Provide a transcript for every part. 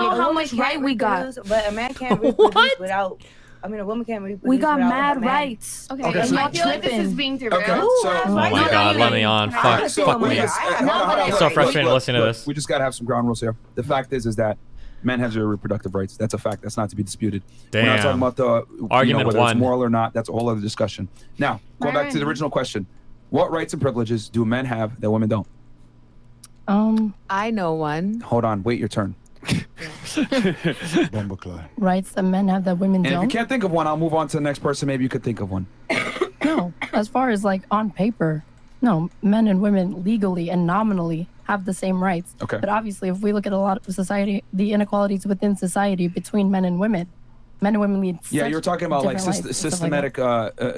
know how much right we got. But a man can't reproduce without. I mean, a woman can't reproduce. We got without mad rights. Okay, so I feel like this is being derailed. Okay, so, oh my God, let me on. Fuck me. It's so frustrating listening to this. We just gotta have some ground rules here. The fact is that men have zero reproductive rights. That's a fact. That's not to be disputed. Damn. We're not talking about the argument whether one. It's moral or not. That's a whole other discussion. Now, going back to the original question, what rights and privileges do men have that women don't? I know one. Hold on, wait your turn. Rights that men have that women And don't. if you can't think of one, I'll move on to the next person. Maybe you could think of one. No, as far as like on paper, no, men and women legally and nominally have the same rights. Okay. But obviously, if we look at a lot of society, the inequalities within society between men and women lead. Yeah, you're talking about like systematic,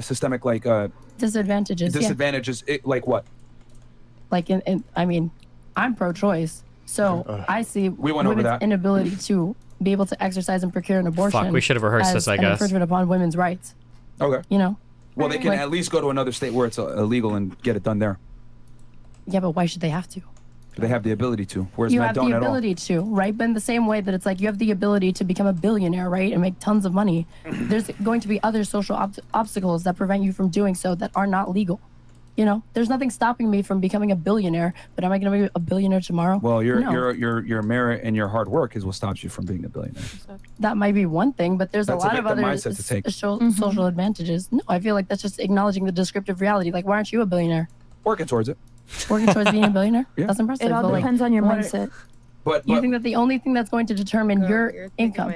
systemic like disadvantages. Disadvantages, like what? Like I mean, I'm pro-choice, so I see women's inability to be able to exercise and procure an abortion. Fuck, we should have rehearsed as this, I an guess. infringement upon women's rights. Okay. You know. Well, they can at least go to another state where it's illegal and get it done there. Yeah, but why should they have to? They have the ability to, whereas You men have don't the at all. ability to, right? But in the same way that it's like you have the ability to become a billionaire, right? And make tons of money. There's going to be other social obstacles that prevent you from doing so that are not legal. You know, there's nothing stopping me from becoming a billionaire, but am I going to be a billionaire tomorrow? Well, No. your merit and your hard work is what stops you from being a billionaire. That might be one thing, but there's That's a a lot of victim other mindset to take. social advantages. No, I feel like that's just acknowledging the descriptive reality. Like, why aren't you a billionaire? Working towards it. Working towards being a billionaire? Yeah. That's impressive. It all but, depends on your what- mindset. But You think that the only thing that's going to determine your income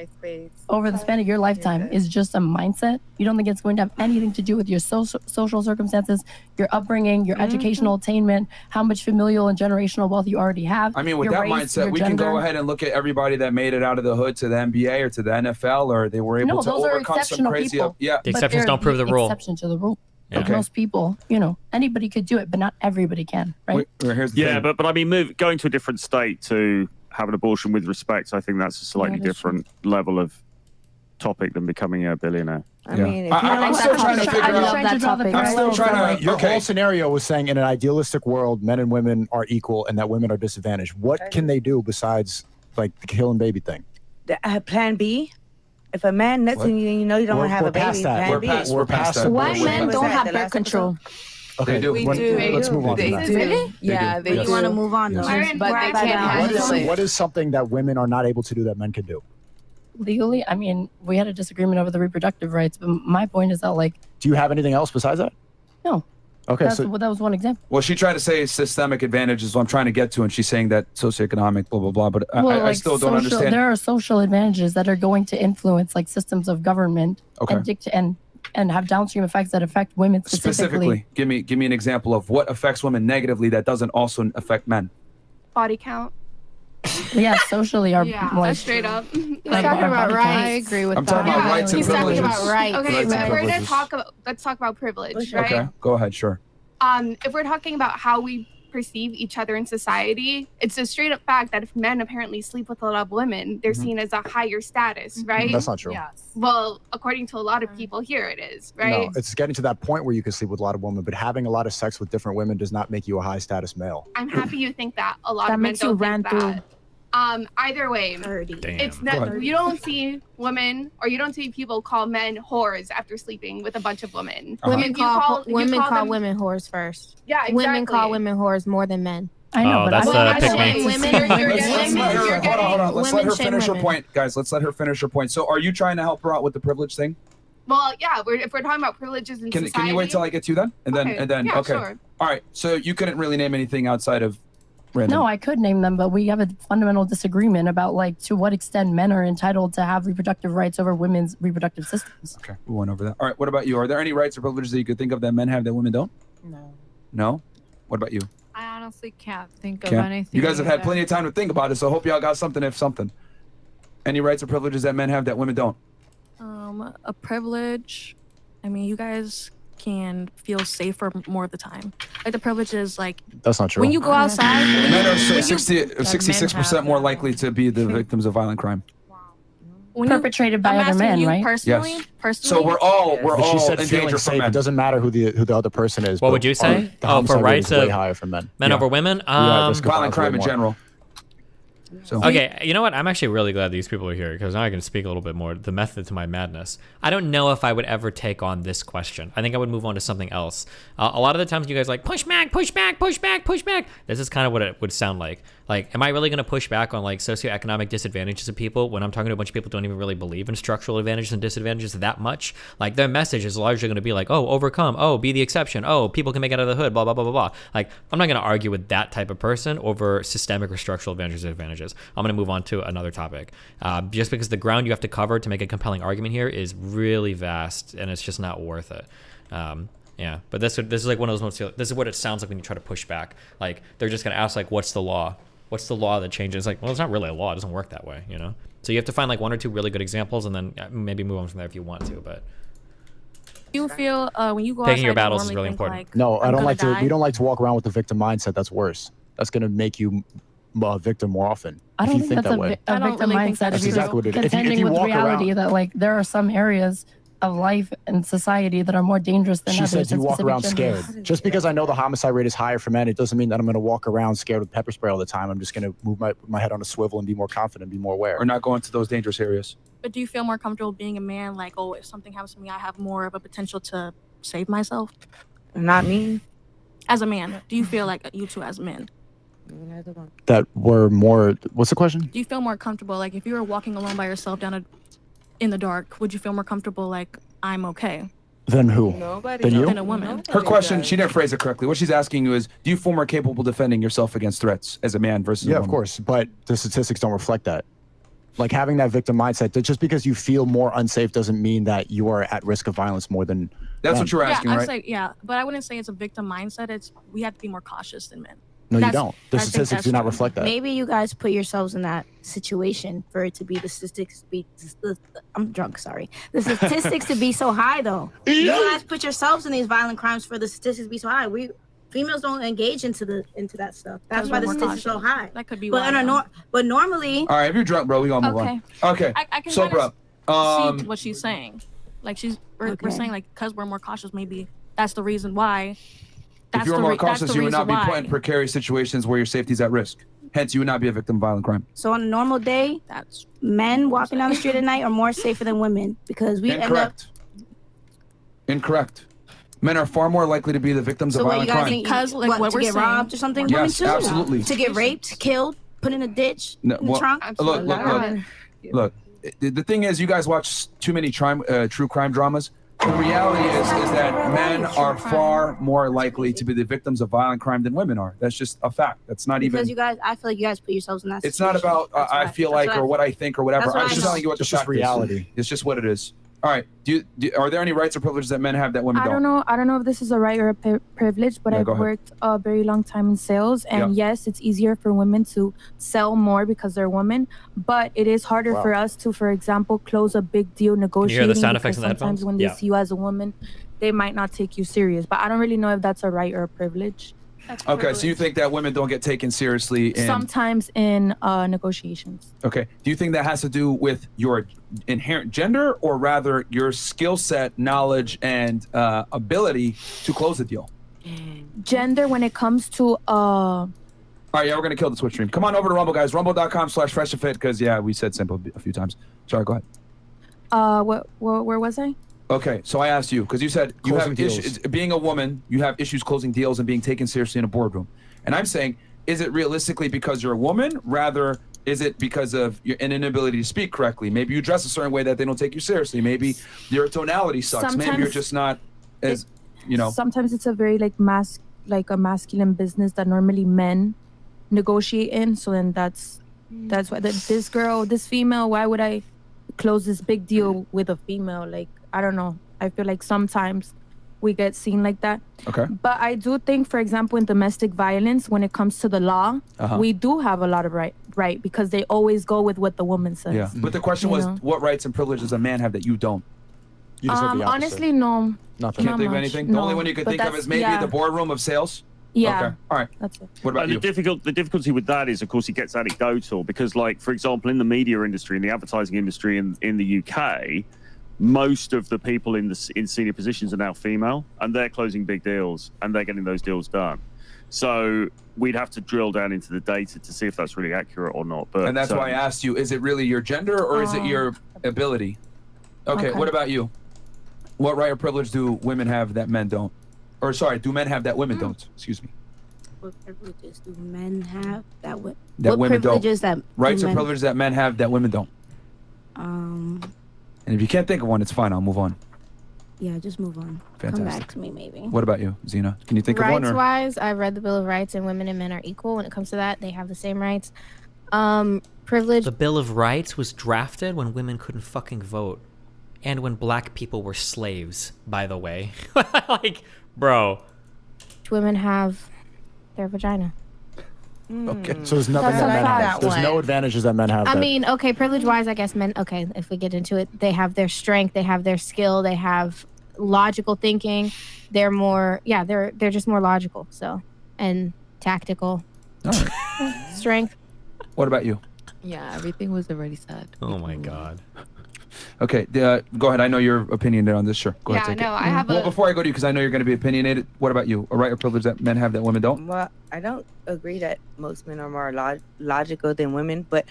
over the span of your lifetime is just a mindset? You don't think it's going to have anything to do with your social circumstances, your upbringing, your educational attainment, how much familial and generational wealth you already have? I mean, with your that race, mindset, your we can go gender? ahead and look at everybody that made it out of the hood to the NBA or to the NFL, or they were able No, to those are overcome some exceptional crazy. people. Yeah. The But exceptions they're don't prove the rule. Exception to the rule. Yeah. Like most people, you know, anybody could do it, but not everybody can, right? Here's the thing. but I mean, going to a different state to have an abortion with respect, I think that's a slightly different level of topic than becoming a billionaire. I mean, if you I'm still trying to figure I out. love that topic. I'm still trying to. Your whole scenario was saying in an idealistic world, men and women are equal and that women are disadvantaged. What can they do besides like the kill and baby thing? Plan B. If a man nuts and you know you don't want to have a baby, plan B. We're past that. Why We're men past don't that. have birth control? Okay, They do. Let's move on to that. Really? Yeah, they You want to move on though. But they can't handle it. What is something that women are not able to do that men can do? Legally, I mean, we had a disagreement over the reproductive rights, but my point is that, like, Do you have anything else besides that? no. Okay, That's, so that was one example. Well, she tried to say systemic advantages. What I'm trying to get to, and she's saying that socioeconomic, blah blah blah. But I still don't understand. There are social advantages that are going to influence like systems of government and have downstream effects that affect women specifically. Give me an example of what affects women negatively that doesn't also affect men. Body count. Yeah, socially are like Straight up. He's talking about rights. I agree with I'm that. talking about rights and He's talking privileges. about rights. Okay, Rights but and if we're gonna privileges. let's talk about privilege, right? Okay, go ahead. Sure. If we're talking about how we perceive each other in society, it's a straight up fact that if men apparently sleep with a lot of women, they're seen as a higher status, right? that's not true. Yes. Well, according to a lot of people here, it is, right? No, it's getting to that point where you can sleep with a lot of women, but having a lot of sex with different women does not make you a high status male. I'm happy you think that. A lot That of men makes you don't ran think through. that. Either way, Damn. it's Go not. ahead. You don't see women or you don't see people call men whores after sleeping with a bunch of women. Women You call you women call them- women whores first. Yeah, exactly. Women call women whores more than men. I know, Oh, but that's I the pick me. Women, Let's let her. Hold on. Let's let her Women shame finish her women. point, guys. Let's let her finish her point. So, are you trying to help her out with the privilege thing? Well, yeah. If we're talking about privileges in society, Can you wait till I get to you then? And then yeah, okay. Sure. All right. So you couldn't really name anything outside of random. No, I could name them, but we have a fundamental disagreement about like to what extent men are entitled to have reproductive rights over women's reproductive systems. Okay, we went over that. All right. What about you? Are there any rights or privileges that you could think of that men have that women don't? No. No. What about you? I honestly can't think of Can't? anything. You guys have had either. plenty of time to think about it, so I hope y'all got something. If something, any rights or privileges that men have that women don't? A privilege. I mean, you guys can feel safer more of the time. Like the privilege is like That's not true. when you go outside. Men are when you- 66% more likely to be the victims of violent crime. when you- Perpetrated by I'm other asking men, you right? Personally, Yes. personally. So we're all But she said in feeling danger safe. from men. It doesn't matter who the other person is. What but would you say? the Oh, for homicide rate rights is way of higher for men. men Yeah. over women? Yeah, risk of Violent crime in way more. general. So Okay, you know what? I'm actually really glad these people are here because now I can speak a little bit more the method to my madness. I don't know if I would ever take on this question. I think I would move on to something else. A lot of the times you guys are like, push back, push back, push back, push back. This is kind of what it would sound like. Like, am I really going to push back on like socioeconomic disadvantages of people when I'm talking to a bunch of people who don't even really believe in structural advantages and disadvantages that much? Like, their message is largely going to be like, oh, overcome, oh, be the exception, oh, people can make it out of the hood, blah, blah, blah, blah, blah. Like, I'm not going to argue with that type of person over systemic or structural advantages and disadvantages. I'm going to move on to another topic. Just because the ground you have to cover to make a compelling argument here is really vast and it's just not worth it. Yeah, but this is like one of those most, this is what it sounds like when you try to push back. Like, they're just going to ask, like, what's the law? What's the law that changes? It's like, well, it's not really a law. It doesn't work that way, you know? So you have to find like one or two really good examples and then maybe move on from there if you want to, but. You feel when you go Taking your outside, battles you is really normally important. think, like, No, I I'm don't gonna like to. die. We don't like to walk around with the victim mindset. That's worse. That's going to make you a victim more often. I if don't you think that's that way. a I don't victim really think mindset. that's If you're exactly what it is. If you contending with walk reality around- that like there are some areas of life and society that are more dangerous than She others. said you in walk specific around genders. scared. Just because I know the homicide rate is higher for men, it doesn't mean that I'm going to walk around scared with pepper spray all the time. I'm just going to move my head on a swivel and be more confident, be more aware. or not go into those dangerous areas. But do you feel more comfortable being a man? Like, oh, if something happens to me, I have more of a potential to save myself. Not me. As a man, do you feel like you two as men? That were more. What's the question? Do you feel more comfortable? Like, if you were walking alone by yourself in the dark, would you feel more comfortable? Like, I'm okay. Then who? Then you? Than a woman. Her question, she didn't phrase it correctly. What she's asking you is, do you feel more capable defending yourself against threats as a man versus a Yeah, woman? of course. But the statistics don't reflect that. Like having that victim mindset, that just because you feel more unsafe doesn't mean that you are at risk of violence more than. That's men. what you're asking, yeah, right? I'd say yeah, but I wouldn't say it's a victim mindset. It's we have to be more cautious than men. No, you That's- don't. The I think statistics that's do not true. reflect that. Maybe you guys put yourselves in that situation for it to be the statistics be. I'm drunk. Sorry. The statistics to be so high, though. You guys put yourselves in these violent crimes for the statistics to be so high. We females don't engage into that stuff. That's why the we're statistics are so cautious. high. That could be But why. but normally, All right, if you're drunk, bro, we gonna move Okay. on. Okay. I can So, kind bro, of see what she's saying. Like we're Okay. saying like because we're more cautious, maybe that's the reason why. if you were more cautious, that's the you would not be reason put in why. precarious situations where your safety's at risk. Hence, you would not be a victim of violent crime. so on a normal day, That's men walking down the street at night are more safer than women because we end up. Incorrect. Incorrect. Men are far more likely to be the victims So of what you violent guys crime. think? Because, like, what to we're get saying- robbed or something? Yes, Women too. absolutely. To get raped, killed, put in a ditch, No, in the well, trunk. Look. The thing is, you guys watch too many true crime dramas. The reality is that men are far more likely to be the victims of violent crime than women are. That's just a fact. That's not Because even. you guys, I feel like you guys put yourselves in that. It's not situation. about That's I why- feel that's like why- or what I think or whatever. That's what I'm I just know. telling you what the It's just fact reality. is. It's just what it is. All right. Are there any rights or privileges that men have that women I don't? don't know if this is a right or a privilege, but Yeah, I've go ahead. worked a very long time in sales, and yes, it's easier for women to sell more because they're women, but it is harder for us to, for example, close a big deal negotiating. sound because effects in the sometimes headphones? when they Yeah. see you as a woman, they might not take you serious. But I don't really know if that's a right or a privilege. Okay, so you think that women don't get taken seriously in Sometimes in negotiations. Okay. Do you think that has to do with your inherent gender or rather your skill set, knowledge, and ability to close the deal? Gender when it comes to All right, yeah, we're going to kill the Twitch stream. Come on over to Rumble, guys. Rumble.com/freshofit because, yeah, we said simple a few times. Sorry, go ahead. where was I? Okay, so I asked you because you said you Closing have deals. issues. Being a woman, you have issues closing deals and being taken seriously in a boardroom. And I'm saying, is it realistically because you're a woman? Rather, is it because of an inability to speak correctly? Maybe you dress a certain way that they don't take you seriously. Maybe your tonality sucks. Maybe you're Sometimes just not as, you know. Sometimes it's a very like a masculine business that normally men negotiate in. So then that's why this female, why would I close this big deal with a female? Like, I don't know. I feel like sometimes we get seen like that. Okay. But I do think, for example, in domestic violence, when it comes to the law, we do have a lot of right because they always go with what the woman says. Yeah. But the question You was, know? what rights and privileges a man have that you don't? You just said the opposite. Honestly, no. Nothing. Can't think of much. anything? The No. only one you could But think of that's- is maybe yeah. the boardroom of sales? Yeah. Okay. All right. That's it. What about you? The difficulty with that is, of course, it gets anecdotal because, like, for example, in the media industry, in the advertising industry in the UK, most of the people in senior positions are now female, and they're closing big deals and they're getting those deals done. So we'd have to drill down into the data to see if that's really accurate or not. But And that's why I asked you, is it really your gender or is it your ability? Okay, what about you? What right or privilege do women have that men don't? Or sorry, do men have that women don't? Excuse me. What privileges do men have that what women don't? privileges that Rights do or men, privileges that men have that women don't? Um, And if you can't think of one, it's fine. I'll move on. yeah, just move on. Come Fantastic. back to me, maybe. What about you, Zena? Can you think of one? Or? Rights-wise, I've read the Bill of Rights, and women and men are equal when it comes to that. They have the same rights. Privilege. The Bill of Rights was drafted when women couldn't fucking vote. And when black people were slaves, by the way. Like, bro. Women have their vagina. Okay. So there's nothing that men have. There's no advantages that men have. I that- mean, okay, privilege-wise, I guess men, okay, if we get into it, they have their strength, they have their skill, they have logical thinking. They're more, yeah, they're just more logical, so, and tactical. Strength. What about you? Yeah, everything was already said. Oh my God. Okay, go ahead. I know you're opinionated on this. Sure. Go ahead. Yeah, Take no, it. I have Well, a- before I go to you, because I know you're going to be opinionated, what about you? A right or privilege that men have that women don't? Well, I don't agree that most men are more logical than women, but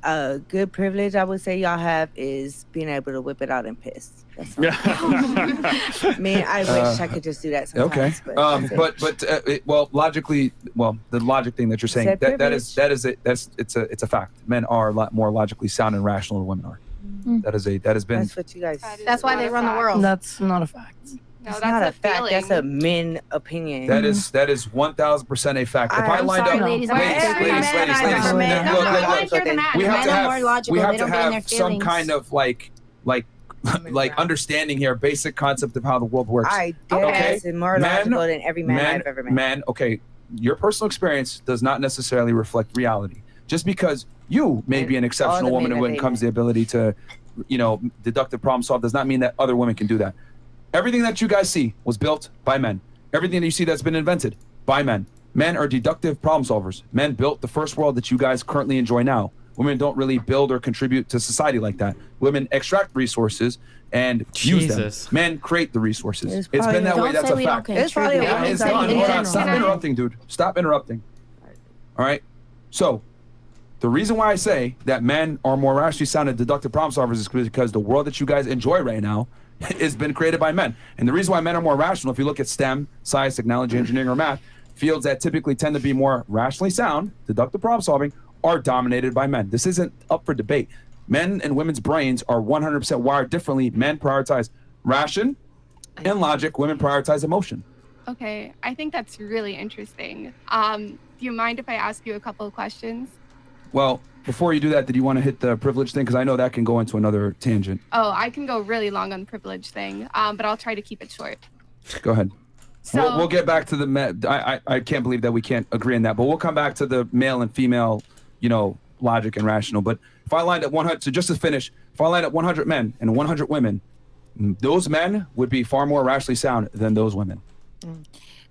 a good privilege I would say y'all have is being able to whip it out and piss. That's all. Man, I wish I could just do that Okay. sometimes. Well, logically, the logic thing that you're saying, Said it's a fact. Men are a lot more logically sound and rational than women are. That has been. That's what you guys. That's why they run the world. That's not a fact. No, It's that's not a a fact. feeling. That's a men opinion. That is 1000% a fact. If I I'm lined sorry, up, ladies, ladies, every man ladies, and I ladies, are men. No, I wanna hear the man. we have Men to are have more logical. we They have to don't get in their have some feelings. kind of like understanding here, basic concept of how the world works. I guess and more logical than every man I've ever met. Okay, your personal experience does not necessarily reflect reality. Just because you may be an exceptional the woman men that when it they comes to the ability to, deductive problem solve, does not mean that other women can do that. Everything that you guys see was built by men. Everything that you see that's been invented by men. Men are deductive problem solvers. Men built the first world that you guys currently enjoy now. Women don't really build or contribute to society like that. Women extract resources and use Jesus. them. Men create the resources. It's probably- been that way. Don't That's say a we don't fact. contribute. It's probably a I'm woman's saying Hold in on. general. Stop interrupting, dude. Stop interrupting. All right. So, the reason why I say that men are more rationally sound and deductive problem solvers is because the world that you guys enjoy right now has been created by men. And the reason why men are more rational, if you look at STEM, science, technology, engineering, or math, fields that typically tend to be more rationally sound, deductive problem solving, are dominated by men. This isn't up for debate. Men and women's brains are 100% wired differently. Men prioritize ration and logic. Women prioritize emotion. Okay, I think that's really interesting. Do you mind if I ask you a couple of questions? Well, before you do that, did you want to hit the privilege thing? Because I know that can go into another tangent. Oh, I can go really long on the privilege thing, but I'll try to keep it short. Go ahead. So We'll get back to the I can't believe that we can't agree on that, but we'll come back to the male and female, logic and rational. But if I lined up 100, so just to finish, if I lined up 100 men and 100 women, those men would be far more rationally sound than those women.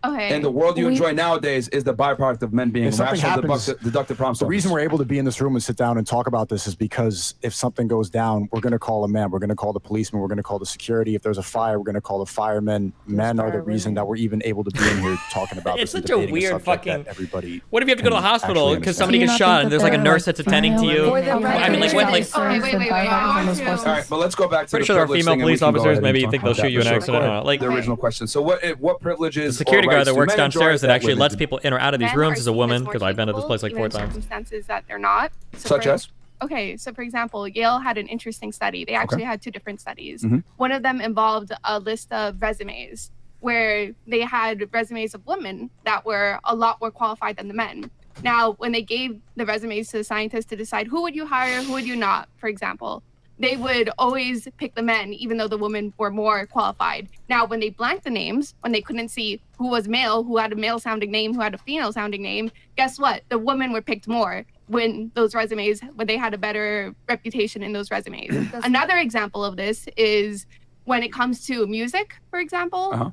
okay. And the world you enjoy nowadays is the byproduct of men being If something rational, happens- deductive problem The solvers. reason we're able to be in this room and sit down and talk about this is because if something goes down, we're going to call a man. We're going to call the policeman. We're going to call the security. If there's a fire, we're going to call the firemen. Men are the reason that we're even able to be in here talking about It's this. and such a debating weird subject that fucking- everybody. What if you have to go to the can hospital actually because understand. somebody gets shot and there's like a nurse that's attending to you? For the I mean, like, what, like, Okay, wait. I want to. All right, but let's go back to Pretty the sure there are privilege female thing and we police can go officers. ahead Maybe and you think talk they'll about shoot you in that an for sure. accident. Like the original question. So what privileges? the security or guard rights that do works men enjoy downstairs that actually women lets do? people in or out of these Men rooms are is a seen woman as more because I've been to this capable, place like 4 even in times. circumstances that they're not. So Such as? Okay, so for example, Yale had an interesting study. They actually had 2 different studies. Mhm. One of them involved a list of resumes where they had resumes of women that were a lot more qualified than the men. Now, when they gave the resumes to the scientists to decide who would you hire, who would you not, for example, they would always pick the men, even though the women were more qualified. Now, when they blanked the names, when they couldn't see who was male, who had a male-sounding name, who had a female-sounding name, guess what? The women were picked more when they had a better reputation in those resumes. Another example of this is when it comes to music, for example.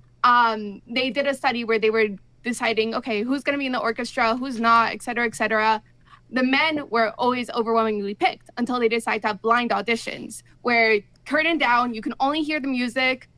They did a study where they were deciding, okay, who's going to be in the orchestra, who's not, et cetera, et cetera. The men were always overwhelmingly picked until they decided to have blind auditions where curtain down, you can only hear the music.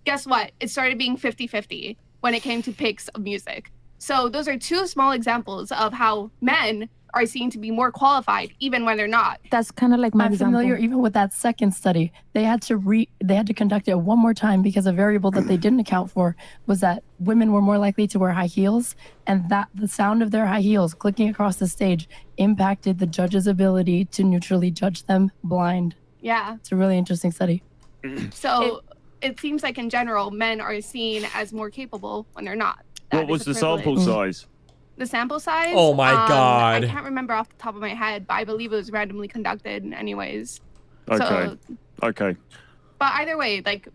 Guess what? It started being 50-50 when it came to picks of music. So those are two small examples of how men are seen to be more qualified even when they're not. That's kind of like my I'm example. familiar even with that second study. They had to conduct it one more time because a variable that they didn't account for was that women were more likely to wear high heels, and that the sound of their high heels clicking across the stage impacted the judge's ability to neutrally judge them blind. Yeah. It's a really interesting study. So it seems like in general, men are seen as more capable when they're not. What was the sample size? The sample size? Oh my God. I can't remember off the top of my head, but I believe it was randomly conducted anyways. Okay. Okay. But either way, like,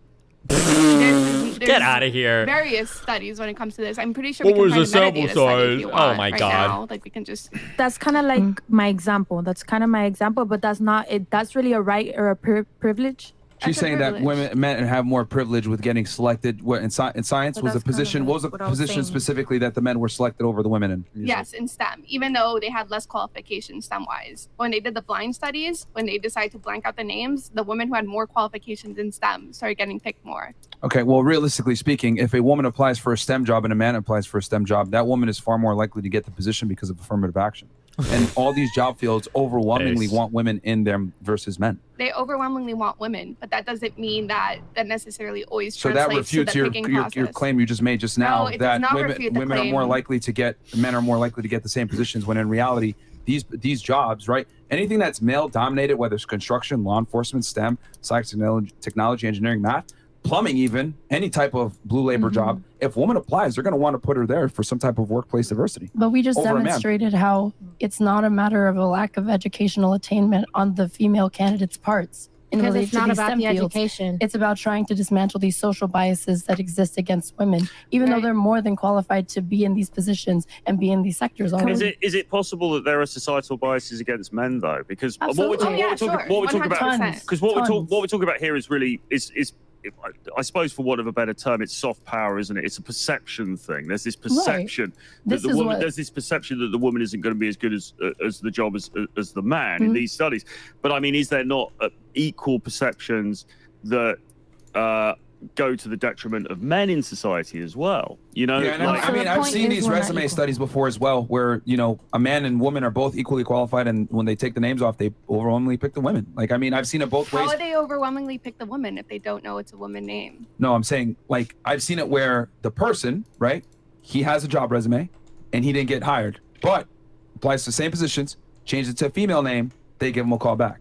there's Get out of here. various studies when it comes to this. I'm pretty sure What we can was find the a metadata sample study if size? you Oh want my right God. now. Like, we can just... That's kind of like my example. That's kind of my example, but that's not it. That's really a right or a privilege. She's saying that men have more privilege with getting selected. What in science But was the that's kind of position? like What was the what I was position saying. specifically that the men were selected over the women in? Yes, in STEM, even though they had less qualifications STEM-wise. When they did the blind studies, when they decided to blank out the names, the women who had more qualifications in STEM started getting picked more. Okay, well, realistically speaking, if a woman applies for a STEM job and a man applies for a STEM job, that woman is far more likely to get the position because of affirmative action. And all these job fields overwhelmingly want women in them versus men. They overwhelmingly want women, but that doesn't mean that necessarily always So that translates refutes to the picking your process. claim you just made just now No, it does that not refute the women are claim. more likely to get, men are more likely to get the same positions, when in reality, these jobs, right? Anything that's male dominated, whether it's construction, law enforcement, STEM, science, technology, engineering, math, plumbing, even any type of blue labor job, if a woman applies, they're going to want to put her there for some type of workplace diversity. But we just over a man. demonstrated how it's not a matter of a lack of educational attainment on the female candidates' parts. In Because relation it's to not these about STEM the fields. education. It's about trying to dismantle these social biases that exist against women, even though they're more than qualified to be in these positions and be in these sectors already. Is it possible that there are societal biases against men though? Because what we're Absolutely. talking about, 100%. because what we're talking about here is really is I suppose, for want of a better term, it's soft power, isn't it? It's a perception thing. There's this perception that the woman, there's this perception that the woman isn't going to be as good as the job as the man in these studies. But I mean, is there not equal perceptions that go to the detriment of men in society as well? You know, Yeah, and I mean, I've seen these resume studies before as well, where a man and woman are both equally qualified, and when they take the names off, they overwhelmingly pick the women. Like, I mean, I've seen it both ways. How would they overwhelmingly pick the woman if they don't know it's a woman name? No, I'm saying, like, I've seen it where the person, right, he has a job resume, and he didn't get hired, but applies to the same positions, changes it to a female name, they give him a call back.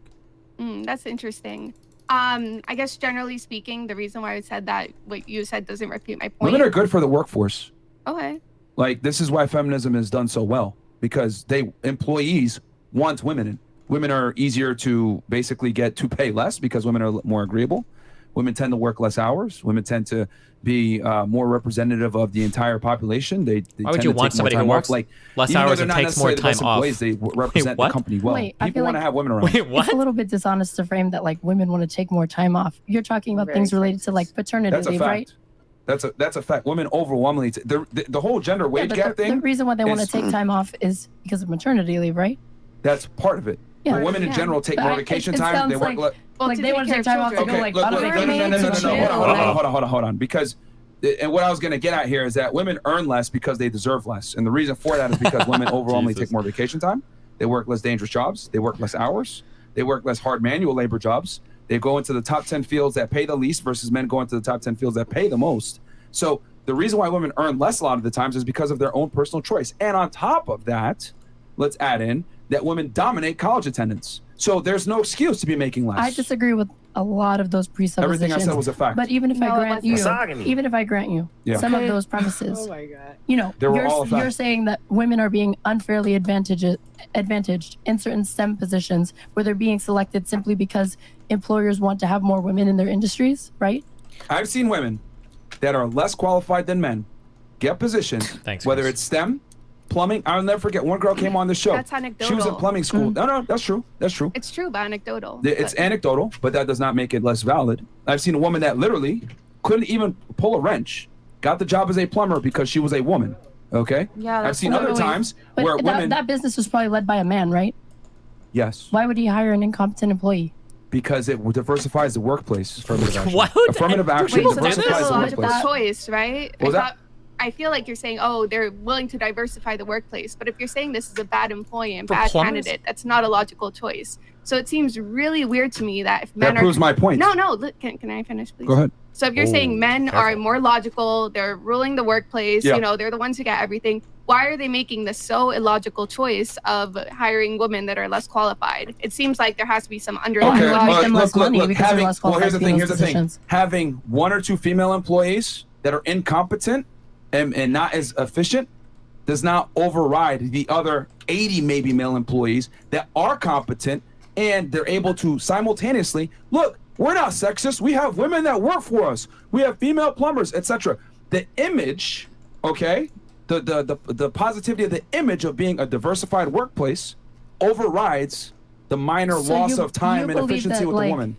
That's interesting. I guess generally speaking, the reason why I said that what you said doesn't refute my point. Women are good for the workforce. Okay. Like, this is why feminism is done so well, because employees want women in. Women are easier to basically get to pay less because women are more agreeable. Women tend to work less hours. Women tend to be more representative of the entire population. They Why would tend you to want take more somebody who time works off. Like, less even though hours they're and not takes more necessarily the best time off? employees, they represent the company well. Wait, I People feel want to like- have women around. It's a little bit dishonest to frame that like women want to take more time off. You're talking about things related to like paternity That's a leave, fact. right? That's a fact. Women overwhelmingly, the whole gender wage but gap the thing. reason why they want to is- take time off is because of maternity leave, right? That's part of it. Yeah. But women in general take But more it vacation sounds time. They work. like, like they want to take time off to go Okay, like look, on a look, vacation. hold on. Because, and what I was going to get at here is that women earn less because they deserve less. And the reason for that is because women overwhelmingly take more vacation time. They work less dangerous jobs. They work less hours. They work less hard manual labor jobs. They go into the top 10 fields that pay the least versus men go into the top 10 fields that pay the most. So the reason why women earn less a lot of the times is because of their own personal choice. And on top of that, let's add in that women dominate college attendance. So there's no excuse to be making less. I disagree with a lot of those presuppositions. Everything I said was a fact. But even if I grant you, Misogyny. even if I grant you Yeah. some of those premises, Oh my God. you know, They were all a fact. you're saying that women are being unfairly advantaged in certain STEM positions where they're being selected simply because employers want to have more women in their industries, right? I've seen women that are less qualified than men get positions, whether it's STEM, plumbing. I'll never forget, one girl came on the show. That's anecdotal. She was in plumbing school. No, that's true. That's true. It's true, but anecdotal. It's anecdotal, but that does not make it less valid. I've seen a woman that literally couldn't even pull a wrench, got the job as a plumber because she was a woman. Okay? Yeah, I've seen other times But where that, women. that business was probably led by a man, right? Yes, Why would he hire an incompetent employee? because it diversifies the workplace. Affirmative action. What? Affirmative action Wait, so that's diversifies the a logical workplace. choice, right? What was I that? thought I feel like you're saying, oh, they're willing to diversify the workplace. But if you're saying this is a bad employee and For bad plumbers? candidate, that's not a logical choice. So it seems really weird to me that if men That proves my point. No, look, can I finish, please? Go ahead. So if you're saying men are more logical, they're ruling the workplace, Yeah. you know, they're the ones who get everything. Why are they making this so illogical choice of hiring women that are less qualified? It seems like there has to be some underlying Okay, logic. make them less money because they're less Well, here's the qualified thing. for those positions. Having 1 or 2 female employees that are incompetent and not as efficient does not override the other 80 maybe male employees that are competent and they're able to simultaneously look. We're not sexist. We have women that work for us. We have female plumbers, etc. The image, okay, the positivity of the image of being a diversified workplace overrides the minor loss of time and efficiency with the woman.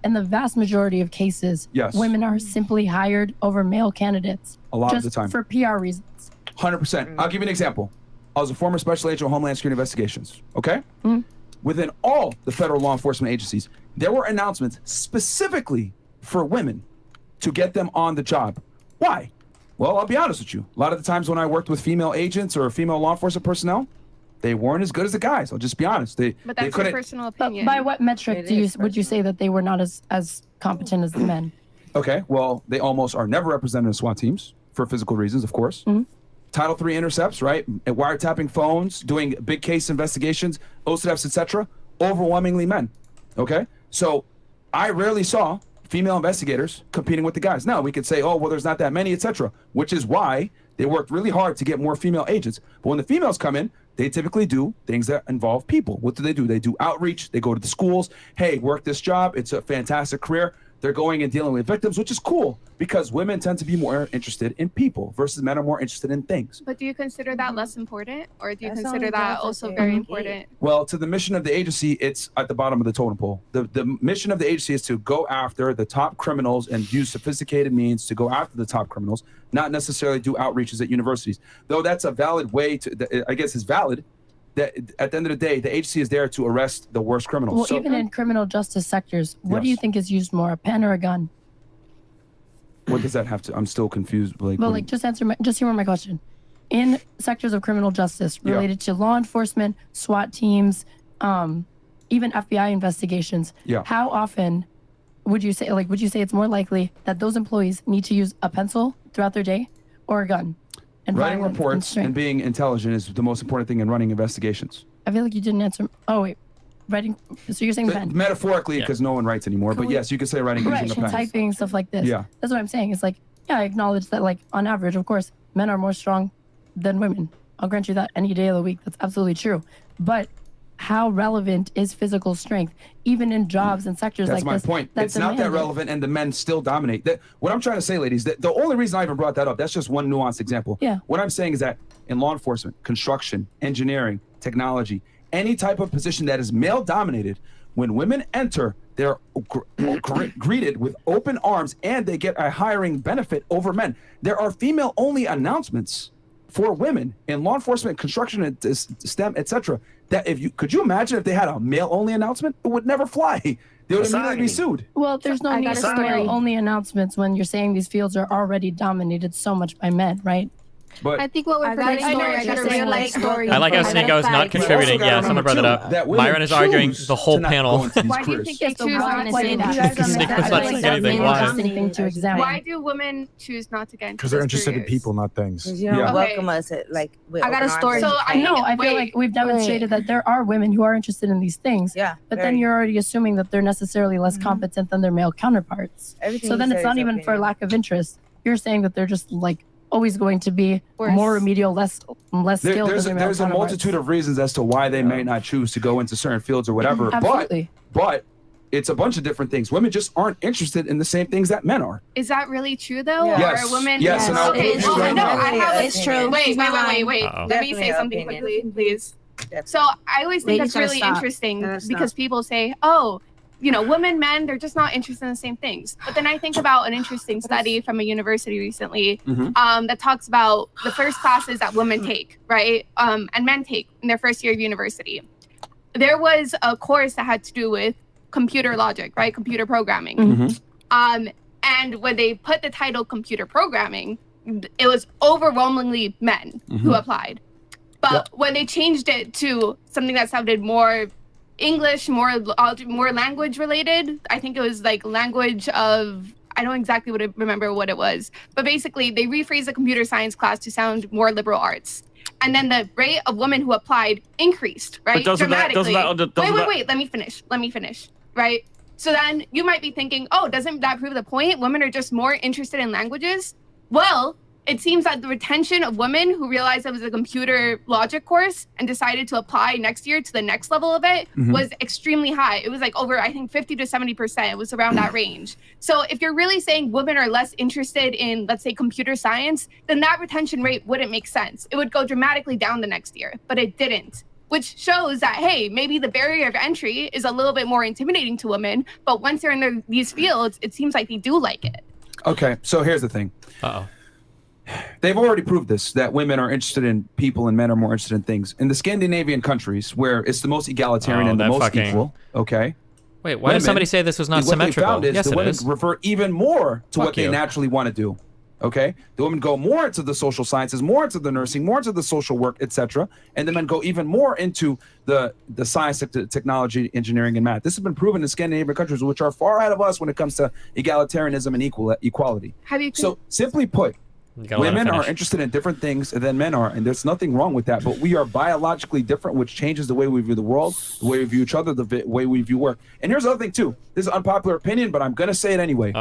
In the vast majority of cases, Yes. women are simply hired over male candidates. A lot of just the time. for PR reasons. 100%. I'll give you an example. I was a former special agent of Homeland Security Investigations, okay? Within all the federal law enforcement agencies, there were announcements specifically for women to get them on the job. Why? Well, I'll be honest with you. A lot of the times when I worked with female agents or female law enforcement personnel, they weren't as good as the guys. I'll just be honest. They But they that's your couldn't. personal opinion. By what metric would you say that they were not as competent as the men? Okay, well, they almost are never represented in SWAT teams for physical reasons, of course. Title III intercepts, right? And wiretapping phones, doing big case investigations, OCDFs, etc. Overwhelmingly men. Okay, so I rarely saw female investigators competing with the guys. Now we could say, oh, well, there's not that many, etc. Which is why they worked really hard to get more female agents. But when the females come in, they typically do things that involve people. What do? They do outreach. They go to the schools. Hey, work this job. It's a fantastic career. They're going and dealing with victims, which is cool because women tend to be more interested in people versus men are more interested in things. But do you consider that less important, or do you That's consider only that jobs also that very they important? Well, to the mission of the agency, it's at the bottom of the totem pole. The mission of the agency is to go after the top criminals and use sophisticated means to go after the top criminals, not necessarily do outreaches at universities. Though that's a valid way to, I guess, is valid. That at the end of the day, the agency is there to arrest the worst criminals. Well, So- even in criminal justice sectors, what do you Yes. think is used more, a pen or a gun? What does that have to? I'm still confused. Like, Well, what- like, just hear my question. In sectors of criminal justice Yeah. related to law enforcement, SWAT teams, even FBI investigations, Yeah. how often would you say it's more likely that those employees need to use a pencil throughout their day or a gun? And writing violence reports strength? and being intelligent is the most important thing in running investigations. I feel like you didn't answer. Oh wait, writing. So you're saying pen? Metaphorically, because no one writes anymore. But yes, you could say writing Right, using a pen. typing, stuff like this. Yeah. That's what I'm saying. It's like, yeah, I acknowledge that, like, on average, of course, men are more strong than women. I'll grant you that any day of the week. That's absolutely true. But how relevant is physical strength, even in jobs and sectors That's like my this? point. that It's not that demand it? relevant, and the men still dominate. What I'm trying to say, ladies, that the only reason I even brought that up, that's just one nuanced example. Yeah. What I'm saying is that in law enforcement, construction, engineering, technology, any type of position that is male dominated, when women enter, they're greeted with open arms and they get a hiring benefit over men. There are female only announcements for women in law enforcement, construction, and STEM, etc. That could you imagine if they had a male only announcement? It would never fly. They would immediately be sued. Well, there's no I need got a for story. only announcements when you're saying these fields are already dominated so much by men, right? But I think what we're I got a forgetting story. is I got a just real life like- story. I like how I got Sneako's not facts. contributing. We also Yeah, gotta someone brought it remember, up. too, that women Myron is arguing choose the whole to not panel. go into these Why do you careers. think they It's the choose not wrong to way get to into do these that. careers? Sneak was I not feel saying that's anything. an Why? interesting thing to examine. Why do women choose not to get into Because they're these interested in careers? people, not things. Because you don't Yeah. welcome us at, like, with I got a open arms story. and So stuff. I No, think- I feel wait. like we've demonstrated that there are women who are interested in these things. Yeah, But very. then you're already assuming that they're necessarily less competent than their male counterparts. Everything So you then say it's is not even for opinion. lack of interest. You're saying that they're just like always going to be Worse. more remedial, less skilled There's than their a male counterparts. multitude of reasons as to why they may not choose to go into certain fields or whatever. Absolutely. But it's a bunch of different things. Women just aren't interested in the same things that men are. Is that really true though? Yeah. Yes. Or are women? Yes, and I'll Okay, prove you well, right no, now. I have It's true. Wait, She's wait, not lying. wait. Uh-oh. Let me Definitely say our something opinion. quickly, please. Definitely. So I always think Ladies that's really gotta stop. interesting Gotta stop. because people say, oh, you know, women, men, they're just not interested in the same things. But then I think about an interesting study from a university recently that talks about the first classes that women take, right? And men take in their first year of university. There was a course that had to do with computer logic, right? Computer programming. And when they put the title computer programming, it was overwhelmingly men who applied. But when they changed it to something that sounded more English, more language related, I think it was like language of, I don't exactly remember what it was, but basically they rephrased the computer science class to sound more liberal arts. And then the rate of women who applied increased, right? Dramatically. Wait, let me finish, right? So then you might be thinking, oh, doesn't that prove the point? Women are just more interested in languages? Well, it seems that the retention of women who realized it was a computer logic course and decided to apply next year to the next level of it was extremely high. It was like over, I think, 50 to 70%. It was around that range. So if you're really saying women are less interested in, let's say, computer science, then that retention rate wouldn't make sense. It would go dramatically down the next year, but it didn't. Which shows that, hey, maybe the barrier of entry is a little bit more intimidating to women, but once they're in these fields, it seems like they do like it. Okay, so here's the thing. They've already proved this, that women are interested in people and men are more interested in things. In the Scandinavian countries, where it's the most egalitarian and the most equal, okay? Wait, why did somebody say this was not symmetrical? What they found is the women refer even more to what they you. naturally want to do, okay? The women go more into the social sciences, more into the nursing, more into the social work, etc. And the men go even more into the science, technology, engineering, and math. This has been proven in Scandinavian countries, which are far ahead of us when it comes to egalitarianism and equality. So simply put, women are interested in different things than men are, and there's nothing wrong with that, but we are biologically different, which changes the way we view the world, the way we view each other, the way we view work. And here's the other thing too. This is an unpopular opinion, but I'm going to say it anyway.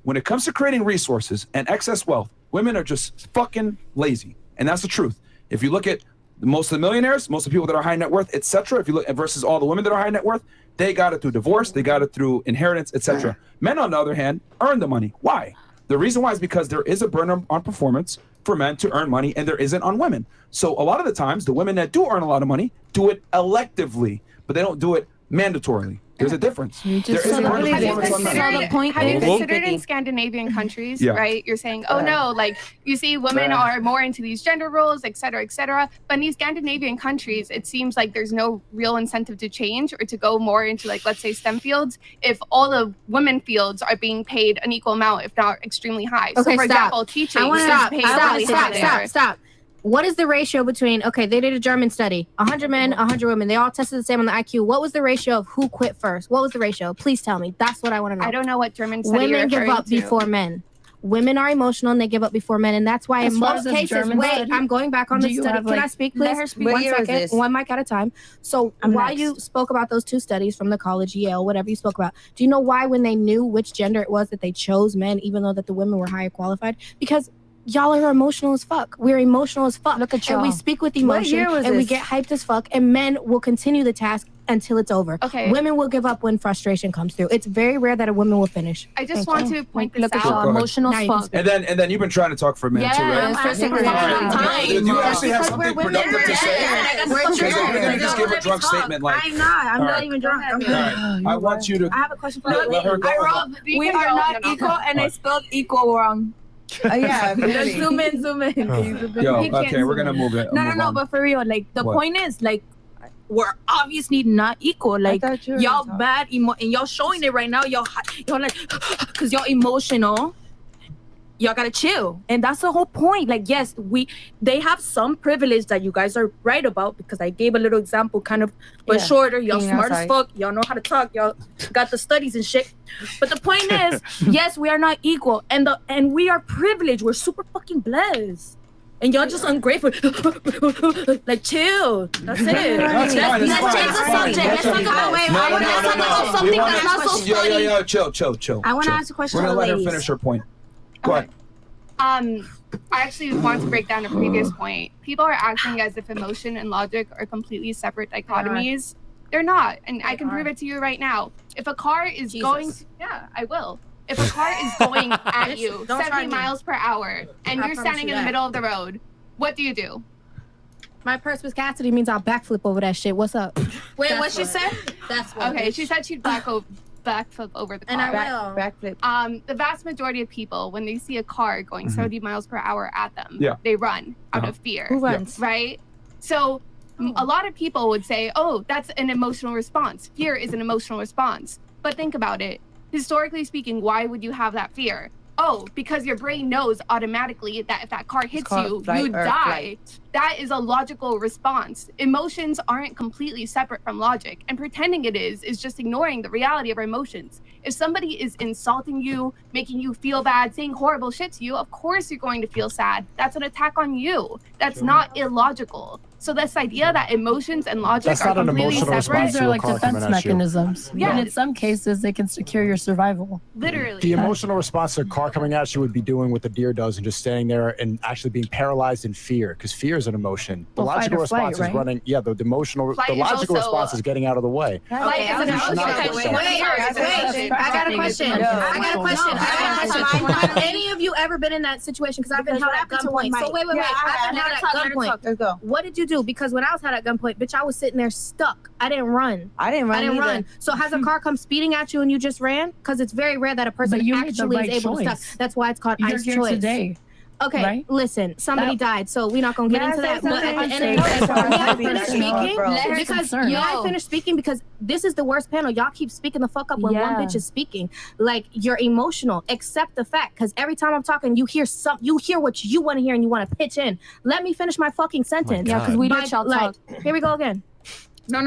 When it comes to creating resources and excess wealth, women are just fucking lazy, and that's the truth. If you look at most of the millionaires, most of the people that are high net worth, etc., if you look at versus all the women that are high net worth, they got it through divorce, they got it through inheritance, etc. Men, on the other hand, earn the money. Why? The reason why is because there is a burden on performance for men to earn money, and there isn't on women. So a lot of the times, the women that do earn a lot of money do it electively, but they don't do it mandatorily. There's a difference. There is a burden of performance on men. Have you considered in Scandinavian countries, right? You're saying, oh no, like you see women are more into these gender roles, et cetera, et cetera. But in these Scandinavian countries, it seems like there's no real incentive to change or to go more into, like, let's say STEM fields, if all the women fields are being paid an equal amount, if not extremely high. Okay, so for example, teaching is paid really high. Stop. What is the ratio between, okay, they did a German study, 100 men, 100 women, they all tested the same on the IQ. What was the ratio of who quit first? What was the ratio? Please tell me. That's what I want to know. I don't know what German study Women give up before men. Women are emotional and they give up before men, and that's why in most cases, I'm going back on the study. Can I speak, please? Let her speak. 1 second, one mic at a time. So while you spoke about those two studies from the college, Yale, whatever you spoke about, do you know why when they knew which gender it was that they chose men, even though that the women were higher qualified? Because y'all are emotional as fuck. We're emotional as fuck. Look at y'all. And we speak with emotion, and we get hyped as fuck, and men will continue the task until it's over. Okay. Women will give up when frustration comes through. It's very rare that a woman will finish. I just want to point this Look at out. y'all, emotional as fuck. And then you've been trying to talk for a minute too, right? Do you actually have something productive to say? We're going to just give a drunk statement like... I'm not even drunk. I want you to... I have a question for let her go. We are not equal, and I spelled equal wrong. Yeah, zoom in. Yo, okay, we're gonna move it. No, but for real, like the point is, like, we're obviously not equal. Like y'all bad and y'all showing it right now. Y'all like, cause y'all emotional. Y'all gotta chill, and that's the whole point. Like, yes, they have some privilege that you guys are right about, because I gave a little example, kind of, but shorter. Y'all smart as fuck. Y'all know how to talk. Y'all got the studies and shit. But the point is, yes, we are not equal, and we are privileged. We're super fucking blessed. And y'all just ungrateful. Like, chill. That's it. Let's change the subject. Let's talk about I want to talk about something that's not so funny. Yo, chill. I want to ask a question. We're gonna let her finish her point. Go ahead. I actually want to break down a previous point. People are acting as if emotion and logic are completely separate dichotomies. They're not, and I can prove it to you right now. If a car is going to, I will. If a car is going at you 70 miles per hour and you're standing in the middle of the road, what do you do? My Perspicacy Cassidy means I'll backflip over that shit. What's up? Wait, what she said? That's what. Okay, she said she'd backflip over the car. And I will. Backflip. The vast majority of people, when they see a car going 70 miles per hour at them, they run out of fear. Who runs? Right? So a lot of people would say, oh, that's an emotional response. Fear is an emotional response. But think about it. Historically speaking, why would you have that fear? oh, because your brain knows automatically that if that car hits you, you die. That is a logical response. Emotions aren't completely separate from logic, and pretending it is just ignoring the reality of our emotions. If somebody is insulting you, making you feel bad, saying horrible shit to you, of course you're going to feel sad. That's an attack on you. That's not illogical. So this idea that emotions and logic are completely separate. These are like defense mechanisms. Yeah. And in some cases, they can secure your survival. Literally. The emotional response to a car coming at you would be doing what the deer does and just staying there and actually being paralyzed in fear, because fear is an emotion. The logical response is running. Yeah, the emotional, the logical response is getting out of the way. Wait, I got a question. Have any of you ever been in that situation? Because I've been held at gunpoint. So wait. I've been held at gunpoint. Let's go. What did you do? Because when I was held at gunpoint, bitch, I was sitting there stuck. I didn't run. I didn't run. So has a car come speeding at you and you just ran? Because it's very rare that a person actually is able to stop. That's why it's called ICE choice. Today. Okay, right? Listen, somebody died, so we're not gonna get into that. But I finish speaking because this is the worst panel. Y'all keep speaking the fuck up when one bitch is speaking. Like, you're emotional. Accept the fact, because every time I'm talking, you hear what you want to hear and you want to pitch in. Let me finish my fucking sentence. Yeah, because we let y'all talk. Here we go again. No.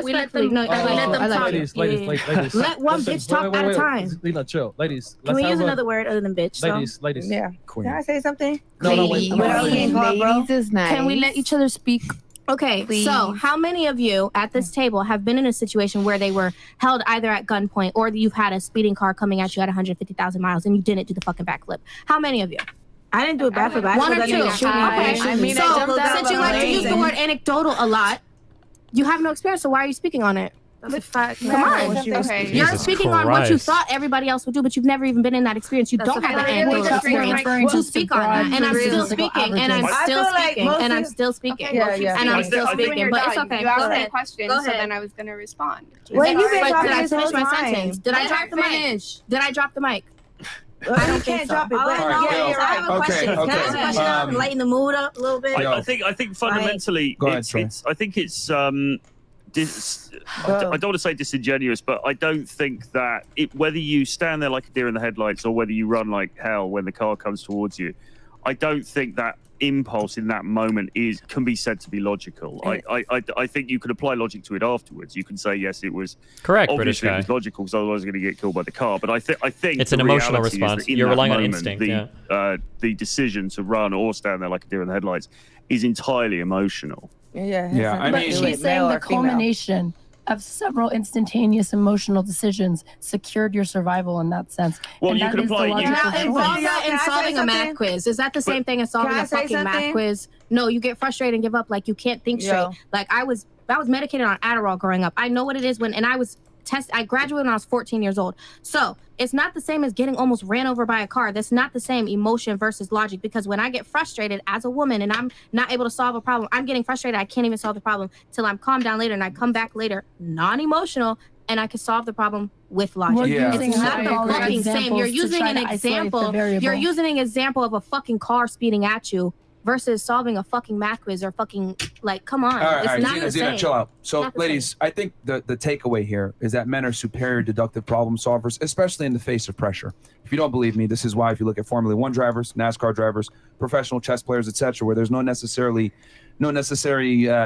We let them talk. Ladies. Let one bitch talk at a time. Lena, chill. Ladies, can we use another word other than bitch? Ladies. Yeah. Queen. Can I say something? No, wait. Ladies is nice. Can we let each other speak? Okay, Please. so how many of you at this table have been in a situation where they were held either at gunpoint or you've had a speeding car coming at you at 150,000 miles and you didn't do the fucking backflip? How many of you? I didn't do it backflip. One or two. Okay. I mean, So since you like to use the word anecdotal a lot, you have no experience, so why are you speaking on it? That's a fact. Come on. Okay. You're Jesus speaking on what you Christ. thought everybody else would do, but you've never even been in that experience. You don't have the anecdotal experience to speak on that. And I'm still speaking, and I'm still speaking, and I'm still speaking, and I'm still speaking. But it's okay. You asked me a question, so then I was going to respond. Well, you been did talking I this whole finish my time. sentence? Did I drop the mic? Did I drop the mic? I don't can't drop it. But I have a question. Can I ask a question now and lighten the mood up a little bit? I think fundamentally, I think it's I don't want to say disingenuous, but I don't think that whether you stand there like a deer in the headlights or whether you run like hell when the car comes towards you, I don't think that impulse in that moment can be said to be logical. I think you can apply logic to it afterwards. You can say yes, it was correct. Obviously, British guy. it was logical because otherwise, I'm going to get killed by the car. But I think it's an emotional response. You're relying on instinct. The decision to run or stand there like a deer in the headlights is entirely emotional. Yeah. I mean, she's saying the culmination of several instantaneous emotional decisions secured your survival in that sense. Well, and you can apply. Involve that in solving a math quiz. Is that the same thing as solving a fucking math quiz? No, you get frustrated and give up. Like, you can't think straight. Like, I was medicated on Adderall growing up. I know what it is I graduated when I was 14 years old. So it's not the same as getting almost ran over by a car. That's not the same emotion versus logic, because when I get frustrated as a woman and I'm not able to solve a problem, I'm getting frustrated. I can't even solve the problem till I'm calmed down later and I come back later non-emotional and I can solve the problem with logic. It's not the fucking same. You're using an example. You're using an example of a fucking car speeding at you versus solving a fucking math quiz or fucking, like, come on. All right, not the same. chill out. So, ladies, I think the takeaway here is that men are superior deductive problem solvers, especially in the face of pressure. If you don't believe me, this is why if you look at Formula 1 drivers, NASCAR drivers, professional chess players, etc., where there's no necessary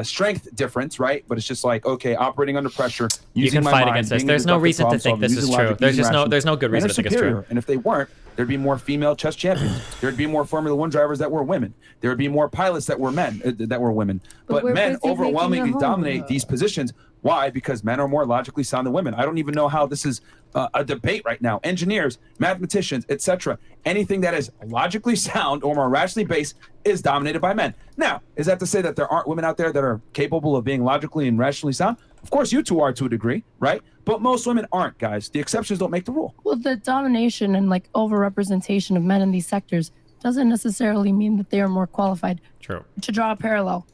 strength difference, right? But it's just like, okay, operating under pressure, you can fight against this. There's no reason to think this is true. There's no good reason to think it's true. And if they weren't, there'd be more female chess champions. There'd be more Formula 1 drivers that were women. There would be more pilots that were women. But men overwhelmingly dominate these positions. Why? Because men are more logically sound than women. I don't even know how this is a debate right now. Engineers, mathematicians, etc. Anything that is logically sound or more rationally based is dominated by men. Now, is that to say that there aren't women out there that are capable of being logically and rationally sound? Of course, you two are to a degree, right? But most women aren't, guys. The exceptions don't make the rule. Well, the domination and like overrepresentation of men in these sectors doesn't necessarily mean that they are more qualified. True. To draw a parallel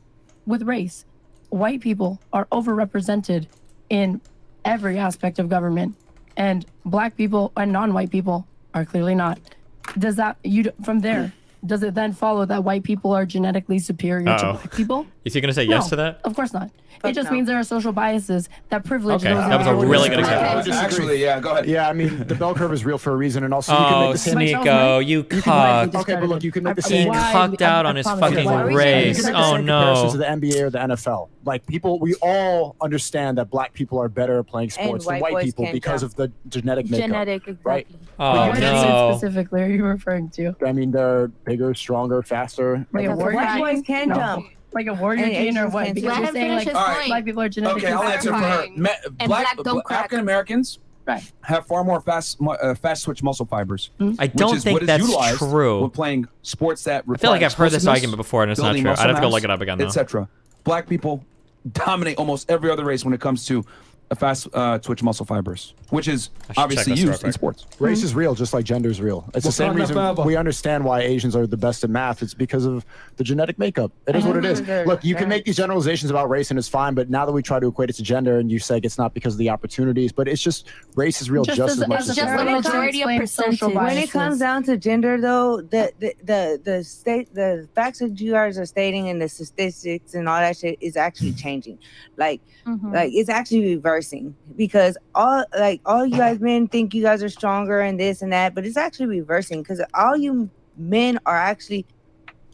with race, white people are overrepresented in every aspect of government, and black people and non-white people are clearly not. Does that from there? does it then follow that white people are genetically superior to black people? Is he going to say yes to that? Of course not. It just means there are social biases that privilege Okay, those that was a in really good power. example. Actually, yeah, go ahead. Yeah, I mean, the bell curve is real for a reason, and also you can make the same. Sneeko, you cucked. Okay, but look, you can make the He same. cucked out on his fucking race. You can make the Oh same comparison no. to the NBA or the NFL. Like people, we all understand that black people are better at playing sports than white people because of the genetic makeup. Right? Oh What no. specifically are you referring to? I mean, they're bigger, stronger, faster. Like a warrior White boys can No. jump. Like a warrior And gene or Asians what? can Because too. you're Let him saying like finish his point. black people are genetically Okay, I'll answer for her. And black don't crack. African Americans have far more fast twitch muscle fibers. I don't think that's true. When playing sports that I feel like require I've heard this explosiveness, argument before and it's not building true. muscle I'd have to go mass, look it up again though. etc. Black people dominate almost every other race when it comes to a fast twitch muscle fibers, which is obviously this real used in quick. sports. Race is real, just like gender is real. It's the same reason we understand why Asians are the best at math. It's because of the genetic makeup. It is what it is. Look, you can make these generalizations about race and it's fine, but now that we try to equate it to gender and you say it's not because of the opportunities, but it's just race is real just as much as the majority of percentage. When it comes down to gender, though, the facts that you guys are stating and the statistics and all that shit is actually changing. Like it's actually reversing because all you guys men think you guys are stronger and this and that, but it's actually reversing because all you men are actually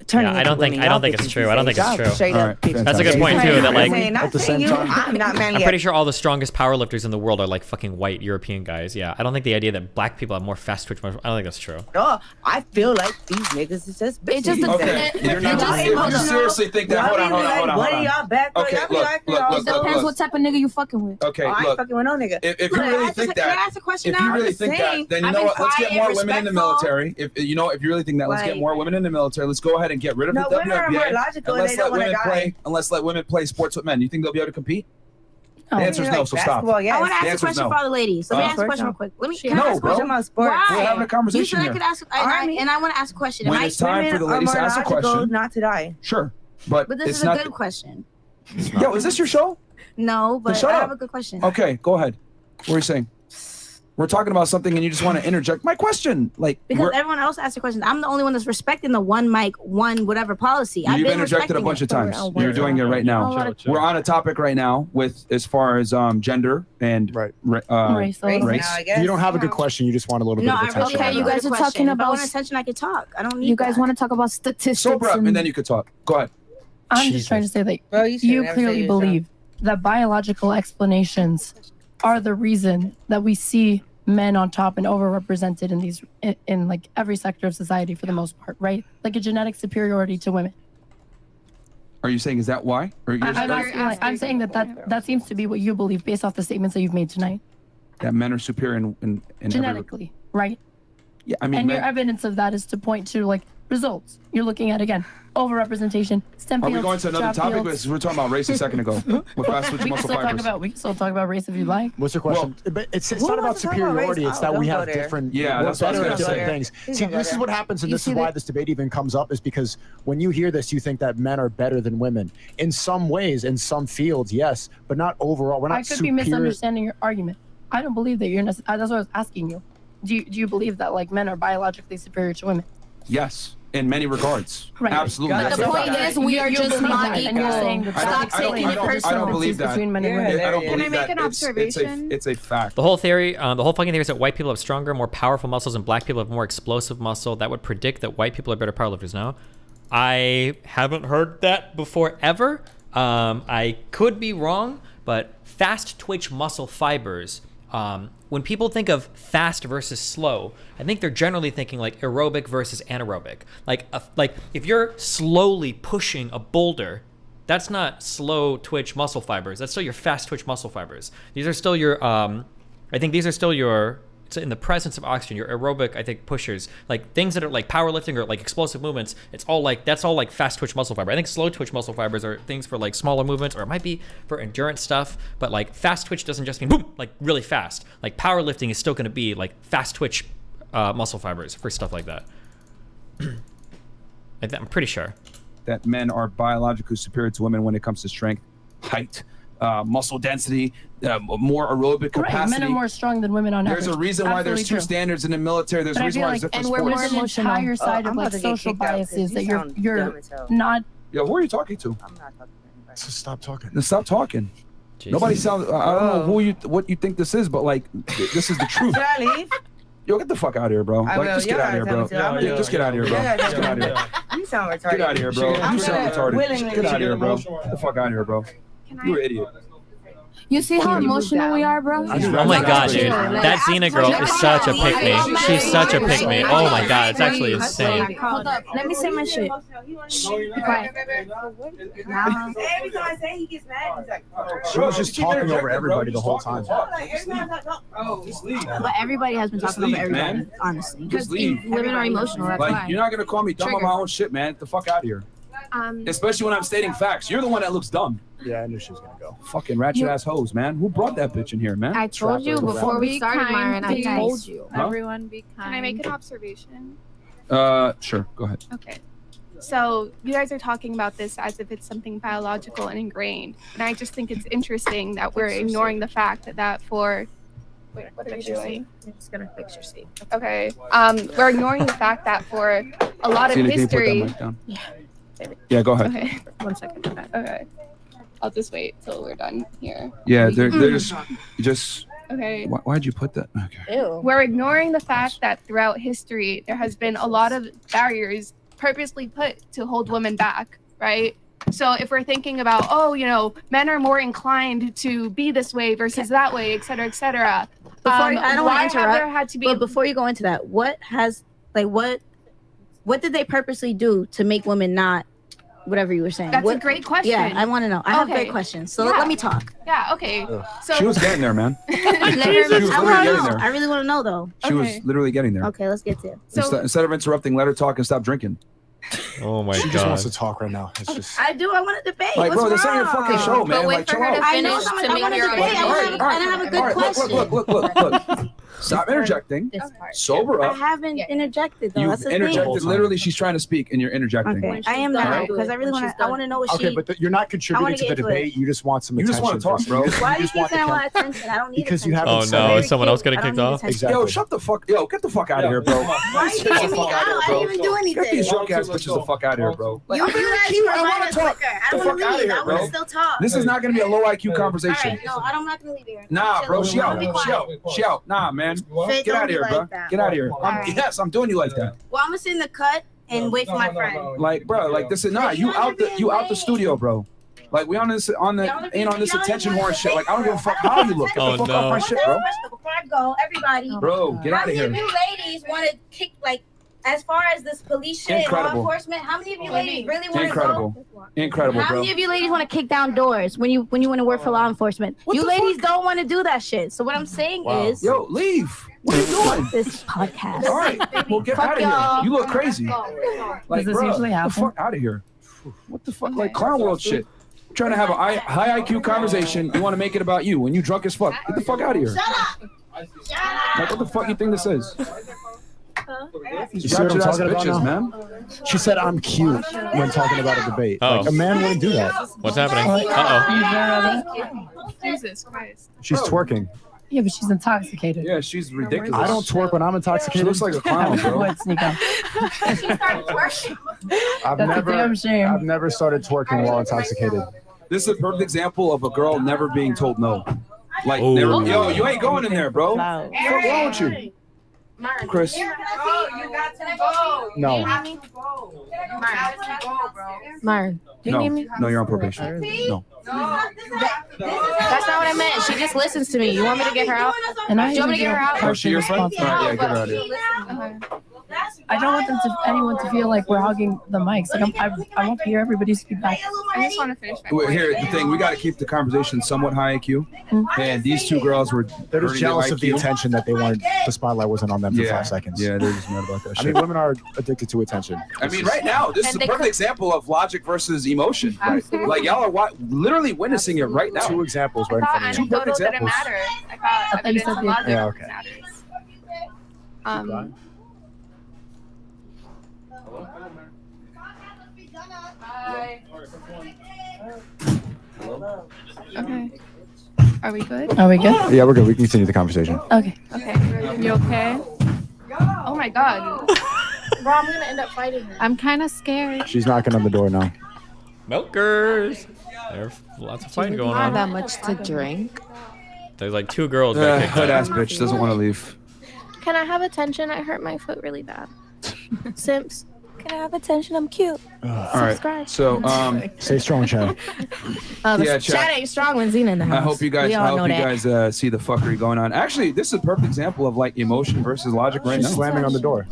turning. Yeah, I don't think it's true. I don't think it's true. Straight up, That's a good point too. That like at the same time, I'm not man I'm yet. pretty sure all the strongest powerlifters in the world are like fucking white European guys. Yeah, I don't think the idea that black people have more fast twitch muscle. I don't think that's true. No, I feel like these niggas is just bitches. It just Okay, you seriously think that? Hold on. What are y'all back? Okay, look. Depends what type of nigga you fucking with. Okay, I ain't look. fucking with no nigga. If you really think Can I that, ask a question if now? you really I'm think saying, that, then you I've know been what? Let's get quiet more and women in the respectful. military. If you really think that, let's get Like- more women in the military. Let's go ahead and get rid of No, the women are more WNBA. logical And and let's they don't let wanna women die. play. And let's let women play sports with men. You think they'll be able to compete? Oh. The answer is no. So stop. Basketball, yes. I want to The ask a answer is question no. for all the ladies. Let me ask a Sports, question no. real quick. Let me. No, Can I ask a bro. question? About sports. Why? We're having a You conversation said I here. could ask, and I want to ask a question. When Am I- it's time for the ladies to ask a question, not to die. sure, but But this it's is a not. good question. Yo, is this your show? No, but shut I up. have a good question. Okay, go ahead. What are you saying? We're talking about something and you just want to interject my question. Like, Because we're- everyone else asked a question. I'm the only one that's respecting the one mic, one whatever policy. I've you've been interjected a respecting bunch it. of times. You're doing it right now. Chill. We're on a topic right now with as far as gender and Right. Race. Race race. now, I guess. You don't have a good question. You just want a little No, bit I of really attention. have you a guys good are question. talking If I about want attention, I can talk. I don't need You guys that. want to talk about statistics? Sober up and then you could talk. Go ahead. I'm just trying to say that Bro, you should you never clearly say yourself. believe that biological explanations are the reason that we see men on top and overrepresented in these in like every sector of society for the most part, right? Like a genetic superiority to women. Are you saying is that why? Or you're I'm saying that seems to be what you believe based off the statements that you've made tonight. that men are superior in every, Genetically, right? yeah, I mean, And your men, evidence of that is to point to like results. You're looking at again overrepresentation, STEM are fields. we going to another job topic? fields. Because we were talking about race a second ago with fast twitch We can muscle still talk fibers. about race if you like. What's your question? But it's Who not about wants to talk about superiority. race? It's Oh, that we don't have go there. different. Yeah, we're that's what I was better gonna at different say. things. Please See, don't go this is there. what happens, and You this see is why that- this debate even comes up. Is because when you hear this, you think that men are better than women in some ways, in some fields, yes, but not overall. We're not I could superior. be misunderstanding your argument. I don't believe that you're. That's what I was asking you. Do you believe that like men are biologically superior to women? Yes, in many regards. Right. Absolutely. But That's the a point fact. is, we are You just believe not that, and you're equal. saying that I don't- Stop I don't- taking I it don't- I personal. don't believe that. Between men and Yeah, women. I don't Can I believe make that. an observation? It's a fact. The whole theory, the whole fucking theory is that white people have stronger, more powerful muscles, and black people have more explosive muscle. That would predict that white people are better powerlifters. No, I haven't heard that before ever. I could be wrong, but fast twitch muscle fibers. When people think of fast versus slow, I think they're generally thinking like aerobic versus anaerobic. Like if you're slowly pushing a boulder, that's not slow twitch muscle fibers. That's still your fast twitch muscle fibers. These are still your, I think these are still your, it's in the presence of oxygen, your aerobic, I think, pushers. Like things that are like powerlifting or like explosive movements, it's all like, that's all like fast twitch muscle fiber. I think slow twitch muscle fibers are things for like smaller movements, or it might be for endurance stuff, but like fast twitch doesn't just mean boom, like really fast. Like powerlifting is still gonna be like fast twitch muscle fibers for stuff like that. I'm pretty sure. That men are biologically superior to women when it comes to strength, height, muscle density, more aerobic capacity. Right, men are more strong than women on average. There's a reason why there's two standards in the military. There's a reason why there's different sports. And we're more entire side of like social biases that you're not. Yo, who are you talking to? I'm not talking to anybody. So stop talking. Then stop talking. Jesus. Nobody sounds. I don't know what you think this is, but like, this is the truth. Should I leave? Yo, get the fuck out of here, bro. Like, just get out of here, bro. Yeah, just get out of here, bro. Just get out of here. You sound retarded. Get out of here, bro. You sound retarded. Get out of here, bro. Get the fuck out of here, bro. You're an idiot. You see how emotional we are, bro? Oh my god, dude. That Xena girl is such a pick-me. She's such a pick-me. Oh my god, it's actually insane. Hold up. Let me say my shit. Quiet. Every time I say he gets mad, he's like, She was just talking over everybody the whole time. But everybody has been talking over everybody, honestly. Just leave. Women are emotional. That's Like, why. you're not gonna call me dumb on my own shit, man. Get the fuck out of here. Especially when I'm stating facts. You're the one that looks dumb. Yeah, I knew she was gonna go. Fucking ratchet ass hoes, man. Who brought that bitch in here, man? I told you before we started, Myron. I told you. Huh? Everyone be kind. Can I make an observation? Sure. Go ahead. Okay. So you guys are talking about this as if it's something biological and ingrained. And I just think it's interesting that we're ignoring the fact that for... Wait, what are you doing? I'm just gonna fix your seat. Okay. We're ignoring the fact that for a lot of Tina, can you put that history... mic down? Yeah, go ahead. Okay. 1 second. Okay. I'll just wait till we're done here. Yeah, they're just. Okay. Why'd you put that? Okay. Ew. We're ignoring the fact that throughout history, there has been a lot of barriers purposely put to hold women back, right? So if we're thinking about, oh, you know, men are more inclined to be this way versus that way, et cetera, et cetera. I don't want to interrupt, there had to be but before you go into that, what did they purposely do to make women not whatever you were saying? That's a great question. Yeah, I want to know. I have Okay. great questions, so Yeah. let me talk. Yeah, okay. So She was getting there, man. I really want to know though. She was literally getting there. Okay, let's get to it. Instead of interrupting, let her talk and stop drinking. Oh my god. She just wants to talk right now. It's just. I do. I want to debate. Like, What's bro, this ain't your wrong? fucking show, man. Like, chill out. I know. I want to debate. I have a good question. Look. Stop interjecting. Sober I up. haven't interjected though. You've That's the interjected. thing. Literally, she's trying to speak, and you're interjecting. Okay, I am that because I really want to. I want to know what she. Okay, but you're not contributing to the get into debate. You just want some You attention. just want to talk, bro. Why do you keep saying I want attention? I don't need Because you attention. haven't. Oh no, said is someone else getting I don't kicked need off? attention. Yo, shut the fuck. Yo, get the fuck out of here, bro. Why are you Get the kicking me fuck out? out of I here, didn't even bro. do anything. Get these drunk ass bitches the fuck out of here, bro. You do that. I want to talk. I The don't fuck want out to of leave. here, I want bro. to still talk. This is not gonna be a low IQ All conversation. right, no, I'm not gonna leave here. Nah, bro, she out. Be She quiet. out. She out. Nah, man. Faith, Get don't out of be here, like bro. that. Get out of here. Alright. Yes, I'm doing you like that. Well, I'm gonna sit in the cut and wait for my friend. Like, bro, like this is not you out the studio, bro. Like we on this attention horn shit. Like I don't give a fuck how you look. Get the fuck off my shit, bro. Before I go, everybody. Bro, get out of How here. many of you ladies want to kick as far as this police shit and law Incredible. enforcement? How many of you ladies really want to Incredible. go? Incredible, How bro. many of you ladies want to kick down doors when you want to work for law enforcement? You ladies don't want to do that shit. So what I'm saying is, Yo, leave. What are you doing? this podcast. All right, well, get Fuck out of here. y'all. You look crazy. Like, Does this bro, usually get the happen? fuck out of here. What the fuck? Like clown world shit. Trying to have a high IQ conversation. You want to make it about you when you drunk as fuck. Get the fuck out of here. Shut up. Like, what the fuck you think this is? You see what I'm talking about bitches, now? man. She said I'm cute when talking about a debate. Uh-oh. Like a man wouldn't do that. What's happening? Uh-oh. Jesus Christ. She's twerking. Yeah, but she's intoxicated. Yeah, she's ridiculous. I don't twerk when I'm She intoxicated. looks like a clown, bro. What, Sneeko? I've That's a damn shame. I've never started twerking while intoxicated. This is a perfect example of a girl never being told no. Like, Ooh. never, yo, you ain't going in there, bro. What's wrong with you? Chris. No. Myron, do you need me? No, you're on probation. No. That's not what I meant. She just listens to me. You want me to get her out? And I Do you want me to get her out? Oh, she your friend? responsible. All right, yeah, get her out of here. I don't want anyone to feel like we're hogging the mics. Like I want to hear everybody's feedback. I just want to finish my Well, point. here, the thing, we got to keep the conversation somewhat high IQ. And these two girls were They're just pretty jealous low of the IQ. attention that they wanted. The spotlight wasn't on them for 5 seconds. Yeah, they're just mad about that I shit. mean, women are addicted to attention. I mean, right now, this is a And they perfect could- example of logic versus emotion. Right? Like, y'all are literally witnessing it right now. 2 examples I right in thought front of you. anecdotal didn't examples. matter. I thought thought you evidence said and the- logic Yeah, okay. matters. Okay. Are we good? Are we good? Yeah, we're good. We can continue the conversation. Okay. Okay. You okay? Oh my god. Bro, I'm gonna end up fighting her. I'm kind of scared. She's knocking on the door now. Milkers. There's lots of fighting going Not on. that much to drink. There's like 2 girls got kicked Hood out. ass bitch doesn't want to leave. Can I have attention? I hurt my foot really bad. Simps. Can I have attention? I'm cute. All right. So Stay strong, Chad. Yeah, Chad Chad. ain't strong when Xena in the house. I hope you guys. We all know that. See the fuckery going on. Actually, this is a perfect example of like emotion versus logic right She's now. slamming on the door.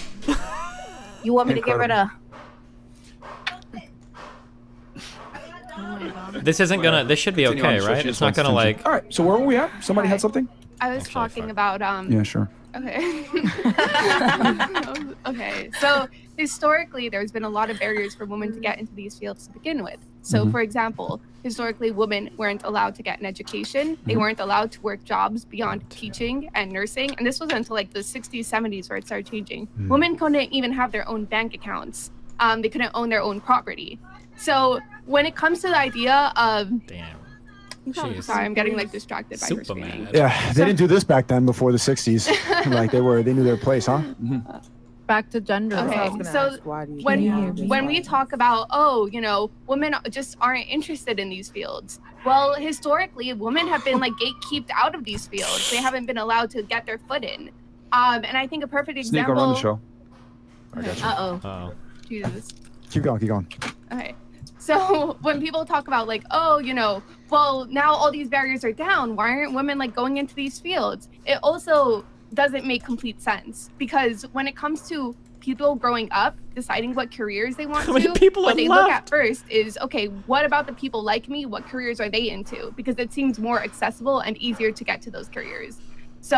You want me to get rid of? This isn't gonna. This should be Continue on, okay, so right? she It's just not wants gonna attention. like. All right. So where were we at? Somebody had something. I was talking about Yeah, sure. Okay. Okay. So historically, there's been a lot of barriers for women to get into these fields to begin with. So, for example, historically, women weren't allowed to get an education. They weren't allowed to work jobs beyond teaching and nursing. And this was until like the 60s, 70s where it started changing. Women couldn't even have their own bank accounts. They couldn't own their own property. So when it comes to the idea of Damn. sorry, I'm getting like distracted by her Superman. screaming. Yeah, they didn't do this back then before the 60s. Like they knew their place, huh? Back to gender. Okay, so when we talk about, oh, you know, women just aren't interested in these fields. Well, historically, women have been like gatekeeped out of these fields. They haven't been allowed to get their foot in. And I think a perfect Sneak example. run the show. I got you. Uh-oh. Jesus. Keep going. Okay. So when people talk about like, oh, you know, well, now all these barriers are down. Why aren't women like going into these fields? It also doesn't make complete sense because when it comes to people growing up deciding what careers they want to, what they look at first is, okay, what about the people like me? What careers are they into? Because it seems more accessible and easier to get to those careers. So,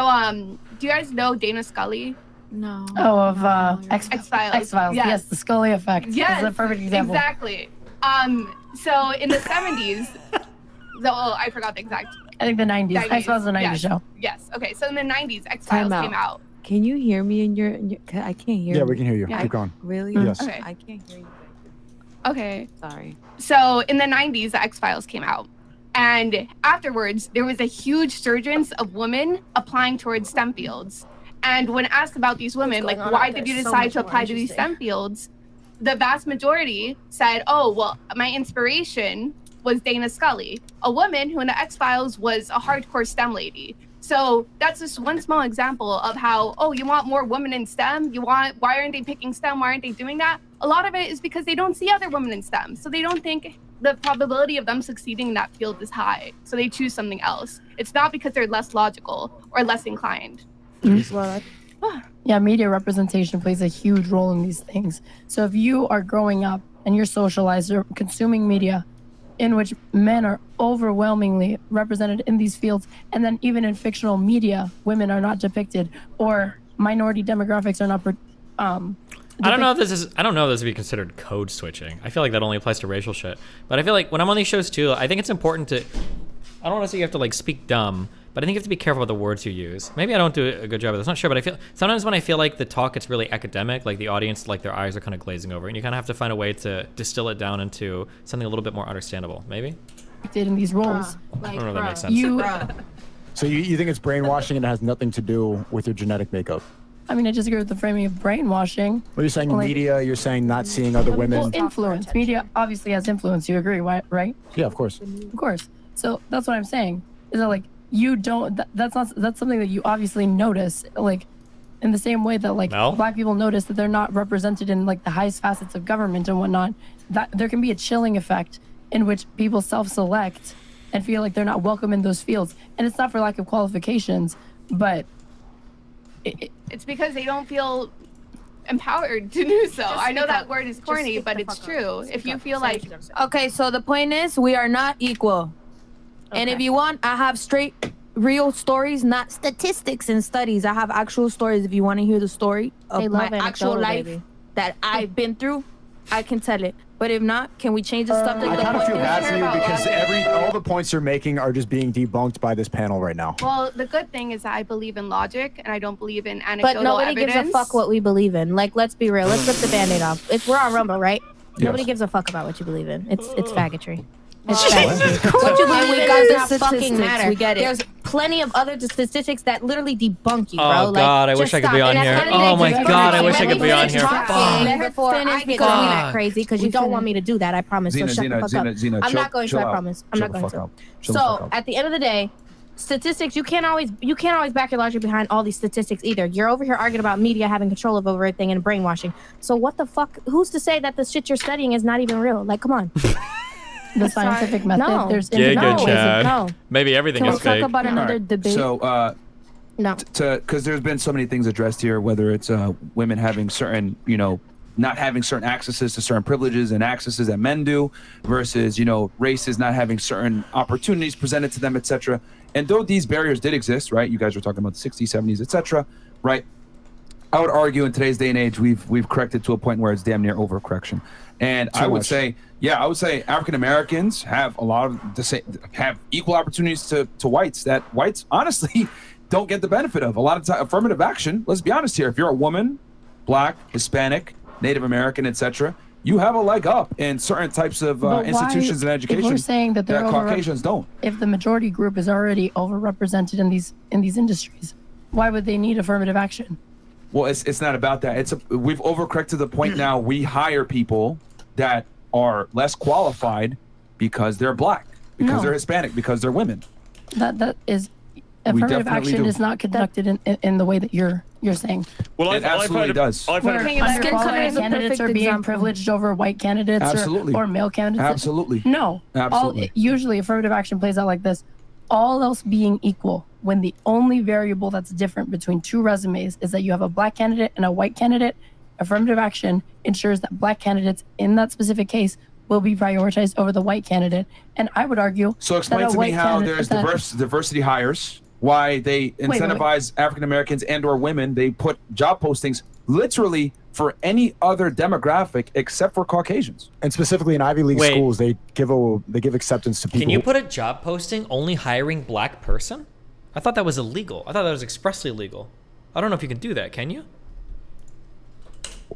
do you guys know Dana Scully? No. Oh, of X-Files. X-Files. Yes, the Scully effect. Yes, That's a perfect example. Exactly. So in the 70s, I forgot the exact. I think the 90s. X-Files is a 90s show. Yes. Okay. So in the 90s, X-Files came out. Can you hear me in your I can't hear Yeah, you. we can hear you. Yeah. Keep going. Really? Yes. Okay. I can't hear you. Okay. Sorry. So in the 90s, the X-Files came out. And afterwards, there was a huge surgence of women applying towards STEM fields. And when asked about these women, like, why did you decide to apply to these STEM fields? The vast majority said, oh, well, my inspiration was Dana Scully, a woman who in the X-Files was a hardcore STEM lady. So that's just one small example of how, oh, you want more women in STEM? Why aren't they picking STEM? Why aren't they doing that? A lot of it is because they don't see other women in STEM. So they don't think the probability of them succeeding in that field is high. So they choose something else. It's not because they're less logical or less inclined. Yeah, media representation plays a huge role in these things. So if you are growing up and you're socialized or consuming media in which men are overwhelmingly represented in these fields, and then even in fictional media, women are not depicted, or minority demographics are not I don't know if this would be considered code switching. I feel like that only applies to racial shit. But I feel like when I'm on these shows too, I think it's important to, I don't want to say you have to like speak dumb, but I think you have to be careful with the words you use. Maybe I don't do a good job of this, not sure, but I feel sometimes when I feel like the talk gets really academic, like the audience, like their eyes are kind of glazing over, and you kind of have to find a way to distill it down into something a little bit more understandable, maybe? in these roles. I don't know if that makes sense. So you think it's brainwashing and it has nothing to do with your genetic makeup? I mean, I disagree with the framing of brainwashing. Well, you're saying Like- media, you're saying not seeing other women. Well, influence. Media obviously has influence. You agree, right? Yeah, of course. Of course. So that's what I'm saying. Is that like you don't? That's something that you obviously notice. Like in the same way that like Black people notice that they're not represented in like the highest facets of government and whatnot. That there can be a chilling effect in which people self-select and feel like they're not welcome in those fields. And it's not for lack of qualifications, but it's because they don't feel empowered to do so. I know that word is corny, but it's true. If you feel like Okay, so the point is we are not equal. And if you want, I have straight real stories, not statistics and studies. I have actual stories if you want to hear the story of my actual life that I've been through, I can tell it. But if not, can we change the subject? I kind of feel bad for you because all the points you're making are just being debunked by this panel right now. Well, the good thing is that I believe in logic and I don't believe in anecdotal But nobody evidence. gives a fuck what we believe in. Like, let's be real. Let's rip the Band-Aid off. We're on Rumble, right? Yes. Nobody gives a fuck about what you believe in. It's faggotry. What you believe in does not fucking matter. We get it. There's plenty of other statistics that literally debunk you, bro. Oh God, I wish I could be on here. Oh my God, I wish I could be on here. Before I get that crazy, because you don't want me to do that. I promise. So shut the fuck up. I'm not going to. I promise. I'm not going to. So at the end of the day, statistics, you can't always back your logic behind all these statistics either. You're over here arguing about media having control of everything and brainwashing. So what the fuck? Who's to say that the shit you're studying is not even real? Like, come on. The scientific method. No. There's No. Maybe everything is fake. Talk about another debate? So, no, because there's been so many things addressed here, whether it's women having certain, not having certain accesses to certain privileges and accesses that men do, versus races not having certain opportunities presented to them, etc. And though these barriers did exist, right? You guys were talking about the 60s, 70s, etc. Right? I would argue in today's day and age, we've corrected to a point where it's damn near overcorrection. And I would say African Americans have a lot of have equal opportunities to whites that whites honestly don't get the benefit of. A lot of time, affirmative action. Let's be honest here. If you're a woman, Black, Hispanic, Native American, etc., you have a leg up in certain types of institutions and education. If we're saying that Caucasians don't. If the majority group is already overrepresented in these industries, why would they need affirmative action? Well, it's not about that. We've overcorrected to the point now we hire people that are less qualified because they're Black, because they're Hispanic, because they're women. That is affirmative action is not conducted in the way that you're saying. Well, it absolutely does. Underqualified candidates are being privileged over white candidates or male candidates. Absolutely. No. Absolutely. Usually affirmative action plays out like this. All else being equal, when the only variable that's different between two resumes is that you have a Black candidate and a white candidate, affirmative action ensures that Black candidates in that specific case will be prioritized over the white candidate. And I would argue So explain to me how there's diversity hires, why they incentivize African Americans and or women. They put job postings literally for any other demographic except for Caucasians. And specifically in Ivy League schools, they give acceptance to people. Can you put a job posting only hiring Black person? I thought that was illegal. I thought that was expressly illegal. I don't know if you can do that. Can you?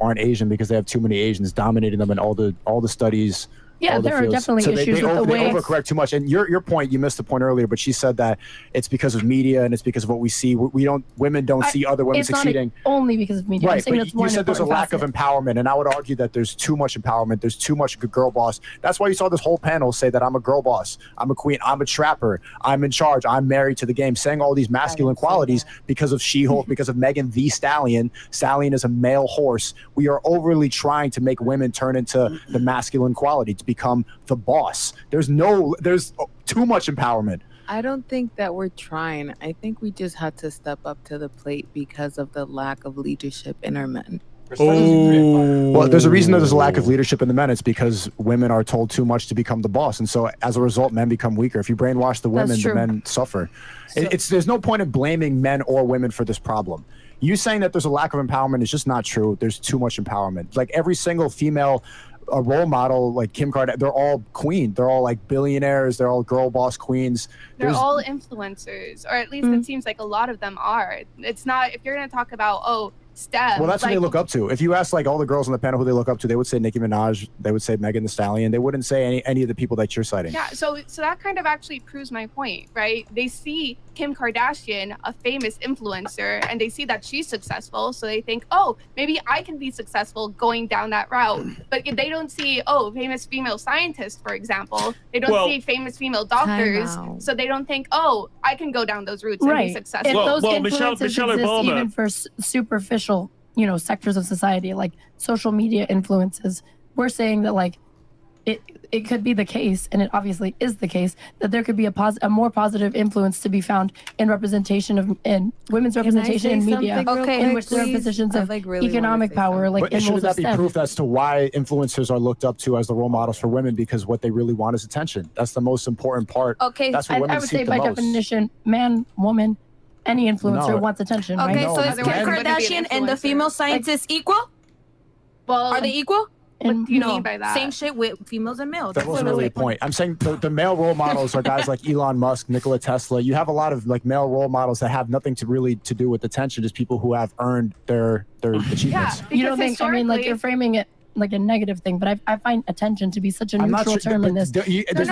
Aren't Asian because they have too many Asians dominating them in all the studies. Yeah, there are definitely issues with the way they overcorrect too much. And your point, you missed the point earlier, but she said that it's because of media and it's because of what we see. Women don't see other women succeeding. It's not only because of media. Right, but you said there's a lack of empowerment, and I would argue that there's too much empowerment. There's too much good girl boss. That's why you saw this whole panel say that I'm a girl boss, I'm a queen, I'm a trapper, I'm in charge, I'm married to the game, saying all these masculine qualities because of She-Hulk, because of Megan Thee Stallion. Stallion is a male horse. We are overly trying to make women turn into the masculine quality, to become the boss. There's too much empowerment. I don't think that we're trying. I think we just had to step up to the plate because of the lack of leadership in our men. Well, there's a reason that there's a lack of leadership in the men. It's because women are told too much to become the boss, and so as a result, men become weaker. If you brainwash the women, the men suffer. There's no point in blaming men or women for this problem. You saying that there's a lack of empowerment is just not true. There's too much empowerment. Like every single female role model, like Kim Kardashian, they're all queen. They're all like billionaires. They're all girl boss queens. They're all influencers, or at least it seems like a lot of them are. It's not, if you're going to talk about, STEM. Well, that's what they look up to. If you ask like all the girls on the panel who they look up to, they would say Nicki Minaj, they would say Megan Thee Stallion. They wouldn't say any of the people that you're citing. Yeah, so that kind of actually proves my point, right? They see Kim Kardashian, a famous influencer, and they see that she's successful, so they think, maybe I can be successful going down that route. But if they don't see, famous female scientists, for example. They don't see famous female doctors, so they don't think, I can go down those routes and be successful. If those influences Michelle exist Obama, even for superficial, sectors of society, like social media influences, we're saying that like it could be the case, and it obviously is the case, that there could be a more positive influence to be found in representation of women's representation in media, in which there are positions of economic power, like in shouldn't roles of that be STEM. proof as to why influencers are looked up to as the role models for women? Because what they really want is attention. That's the most important part. Okay, that's what women I would seek say the by most. definition, man, woman, any influencer wants attention. Okay, right? so is Kim Kardashian and the female scientists equal? Well, are they equal? What do you mean by that? Same shit with females and males. That wasn't really a point. I'm saying the male role models are guys like Elon Musk, Nikola Tesla. You have a lot of like male role models that have nothing to do with attention, just people who have earned their achievements. You don't think? I mean, like you're framing it like a negative thing, but I find attention to be such a I'm not neutral sure, term but in this. there's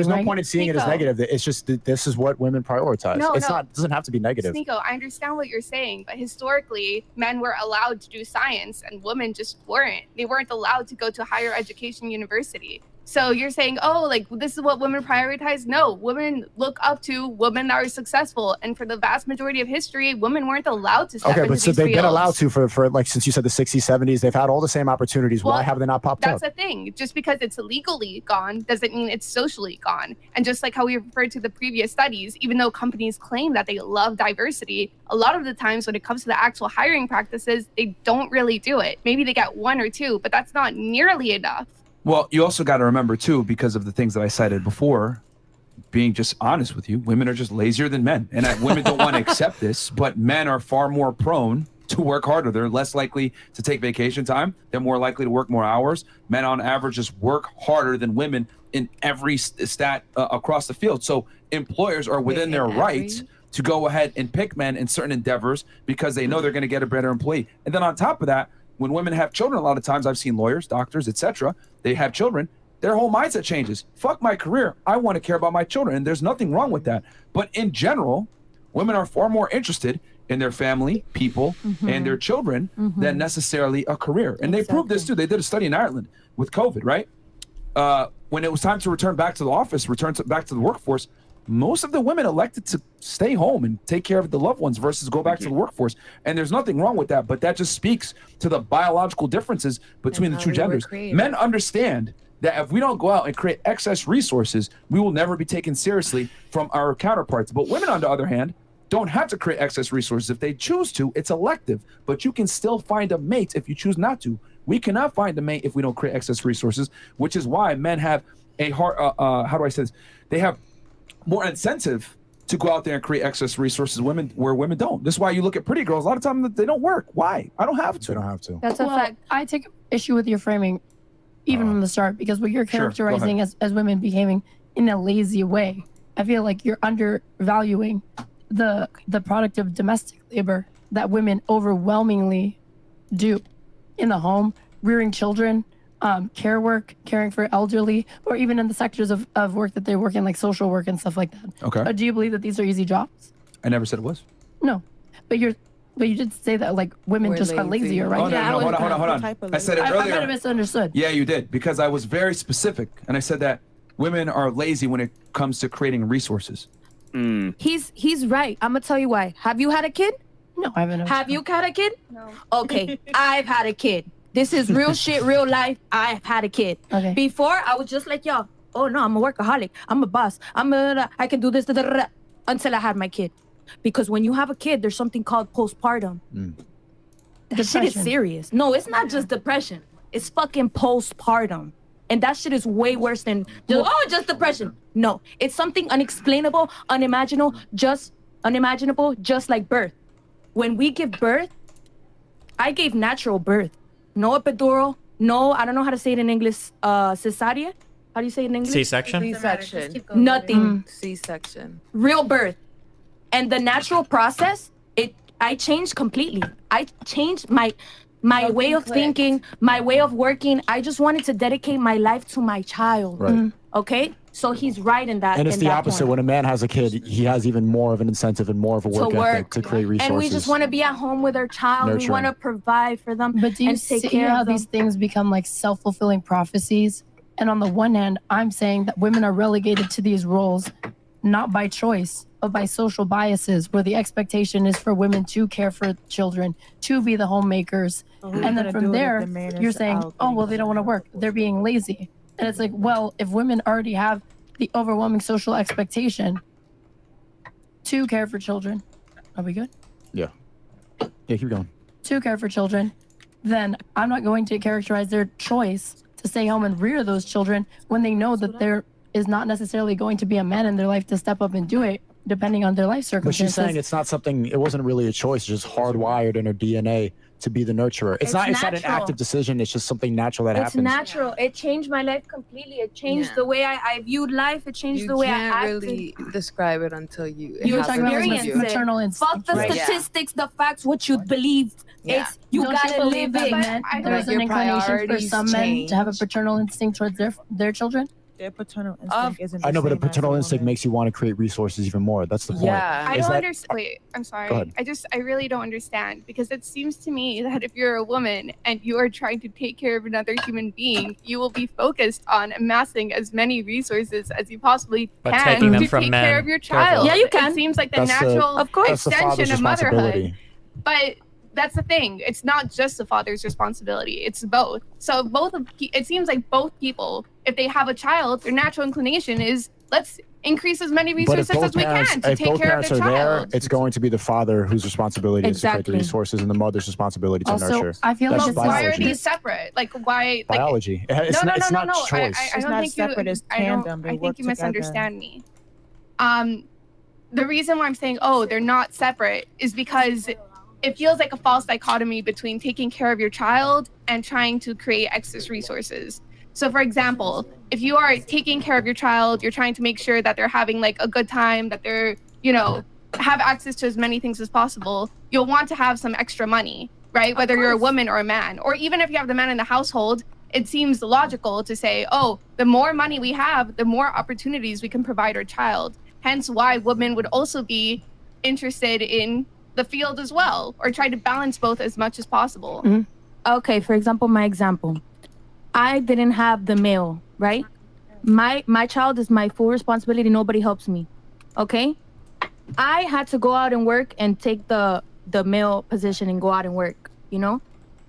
no point in seeing it as Nico. negative. It's just that this is what women prioritize. No, It's no. not. It doesn't have to be negative. Nico, I understand what you're saying, but historically, men were allowed to do science and women just weren't. They weren't allowed to go to higher education university. So you're saying, oh, like this is what women prioritize? No, women look up to women that are successful, and for the vast majority of history, women weren't allowed to step Okay, into but so these they've been fields. allowed to for like since you said the 60s, 70s. They've had all the same opportunities. Why Well, have they not popped That's up? the thing. Just because it's legally gone doesn't mean it's socially gone. And just like how we referred to the previous studies, even though companies claim that they love diversity, a lot of the times when it comes to the actual hiring practices, they don't really do it. Maybe they get 1 or 2, but that's not nearly enough. Well, you also got to remember too, because of the things that I cited before, being just honest with you, women are just lazier than men, and women don't want to accept this. But men are far more prone to work harder. They're less likely to take vacation time. They're more likely to work more hours. Men, on average, just work harder than women in every stat across the field. So employers are within their rights to go ahead and pick men in certain endeavors because they know they're going to get a better employee. And then on top of that, when women have children, a lot of times I've seen lawyers, doctors, etc. They have children. Their whole mindset changes. Fuck my career. I want to care about my children. And there's nothing wrong with that. But in general, women are far more interested in their family, people, and their children than necessarily a career. And they proved this too. They did a study in Ireland with COVID, right? When it was time to return back to the office, back to the workforce, most of the women elected to stay home and take care of the loved ones versus go back to the workforce. And there's nothing wrong with that, but that just speaks to the biological differences between the two genders. Men understand that if we don't go out and create excess resources, we will never be taken seriously from our counterparts. But women, on the other hand, don't have to create excess resources. If they choose to, it's elective, but you can still find a mate if you choose not to. We cannot find a mate if we don't create excess resources, which is why men have a hard, how do I say this? They have more incentive to go out there and create excess resources where women don't. This is why you look at pretty girls, a lot of times they don't work. Why? I don't have to. They don't have to. That's a fact. I take issue with your framing even from the start, because what you're characterizing as women behaving in a lazy way, I feel like you're undervaluing the product of domestic labor that women overwhelmingly do in the home, rearing children, care work, caring for elderly, or even in the sectors of work that they work in, like social work and stuff like that. Okay. Do you believe that these are easy jobs? I never said it was. No, but you did say that like women We're just are lazy. lazier, right? Oh, no, hold on. I said it I might earlier. have misunderstood. Yeah, you did, because I was very specific, and I said that women are lazy when it comes to creating resources. He's right. I'm gonna tell you why. Have you had a kid? No, I haven't. Have you had a kid? No. Okay, I've had a kid. This is real shit, real life. I've had a kid. Okay. Before, I was just like y'all. Oh no, I'm a workaholic. I'm a boss. I can do this until I had my kid. Because when you have a kid, there's something called postpartum. That shit is serious. No, it's not just depression. It's fucking postpartum. And that shit is way worse than just depression. No, it's something unexplainable, unimaginable, just like birth. When we give birth, I gave natural birth. No epidural, no, I don't know how to say it in English, cesarean? How do you say it in English? C-section? C-section. Nothing. C-section. Real birth. And the natural process, I changed completely. I changed my way of thinking, my way of working. I just wanted to dedicate my life to my child. Right. Okay? So he's right in that. And it's the opposite. Point. When a man has a kid, he has even more of an incentive and more of a work ethic to create resources. And we just want to be at home with our child. Nurturing. We want to provide for them. But do you and take see care how of them. these things become like self-fulfilling prophecies? And on the one hand, I'm saying that women are relegated to these roles not by choice, but by social biases, where the expectation is for women to care for children, to be the homemakers. And then from there, you're saying, oh, well, they don't want to work. They're being lazy. And it's like, well, if women already have the overwhelming social expectation to care for children, are we good? Yeah, keep going. To care for children, then I'm not going to characterize their choice to stay home and rear those children when they know that there is not necessarily going to be a man in their life to step up and do it, depending on their life But circumstances. she's saying it's not something, it wasn't really a choice, it's just hardwired in her DNA to be the nurturer. It's not an natural. active decision, it's just something natural that It's happens. natural. It changed my life completely. It changed the way I viewed life. It changed the way I acted. really describe it until you. You were talking about experience it. maternal instinct. Fuck the right? statistics, the facts, what you believe. It's you Don't gotta believe live that it. there's an Your inclination for priorities some men to have a change. paternal instinct towards their children? Their paternal instinct isn't. I know, but a the same as paternal instinct woman. makes you want to create resources even more. That's the point. Yeah. I Is don't that- understand. Wait, I'm Go sorry. ahead. I really don't understand because it seems to me that if you're a woman and you are trying to take care of another human being, you will be focused on amassing as many resources as you possibly But can taking them to from take men. care of your Careful. child. Yeah, you can. It seems like the That's the- natural Of course. That's the extension father's of motherhood. responsibility. But that's the thing. It's not just the father's responsibility. It's both. So it seems like both people, if they have a child, their natural inclination is let's increase as many But if resources both as we parents, can to if take both care of parents their are there, child. it's going to be the father whose responsibility is to create the Exactly. resources and the mother's responsibility to Also, nurture. I feel That's like But why are biology. these separate? Like why? Like, Biology. It's no, not, it's not no. choice. I It's don't not think separate, you. it's I don't. tandem. They I work think you together. misunderstand me. The reason why I'm saying they're not separate is because it feels like a false dichotomy between taking care of your child and trying to create excess resources. So, for example, if you are taking care of your child, you're trying to make sure that they're having like a good time, that they're, have access to as many things as possible. You'll want to have some extra money, right? Whether you're a woman or a man, or even if you have the man in the household, it seems logical to say, the more money we have, the more opportunities we can provide our child. Hence why women would also be interested in the field as well, or try to balance both as much as possible. Mm-hmm. Okay, for example, my example. I didn't have the male, right? My child is my full responsibility. Nobody helps me. Okay? I had to go out and work and take the male position and go out and work,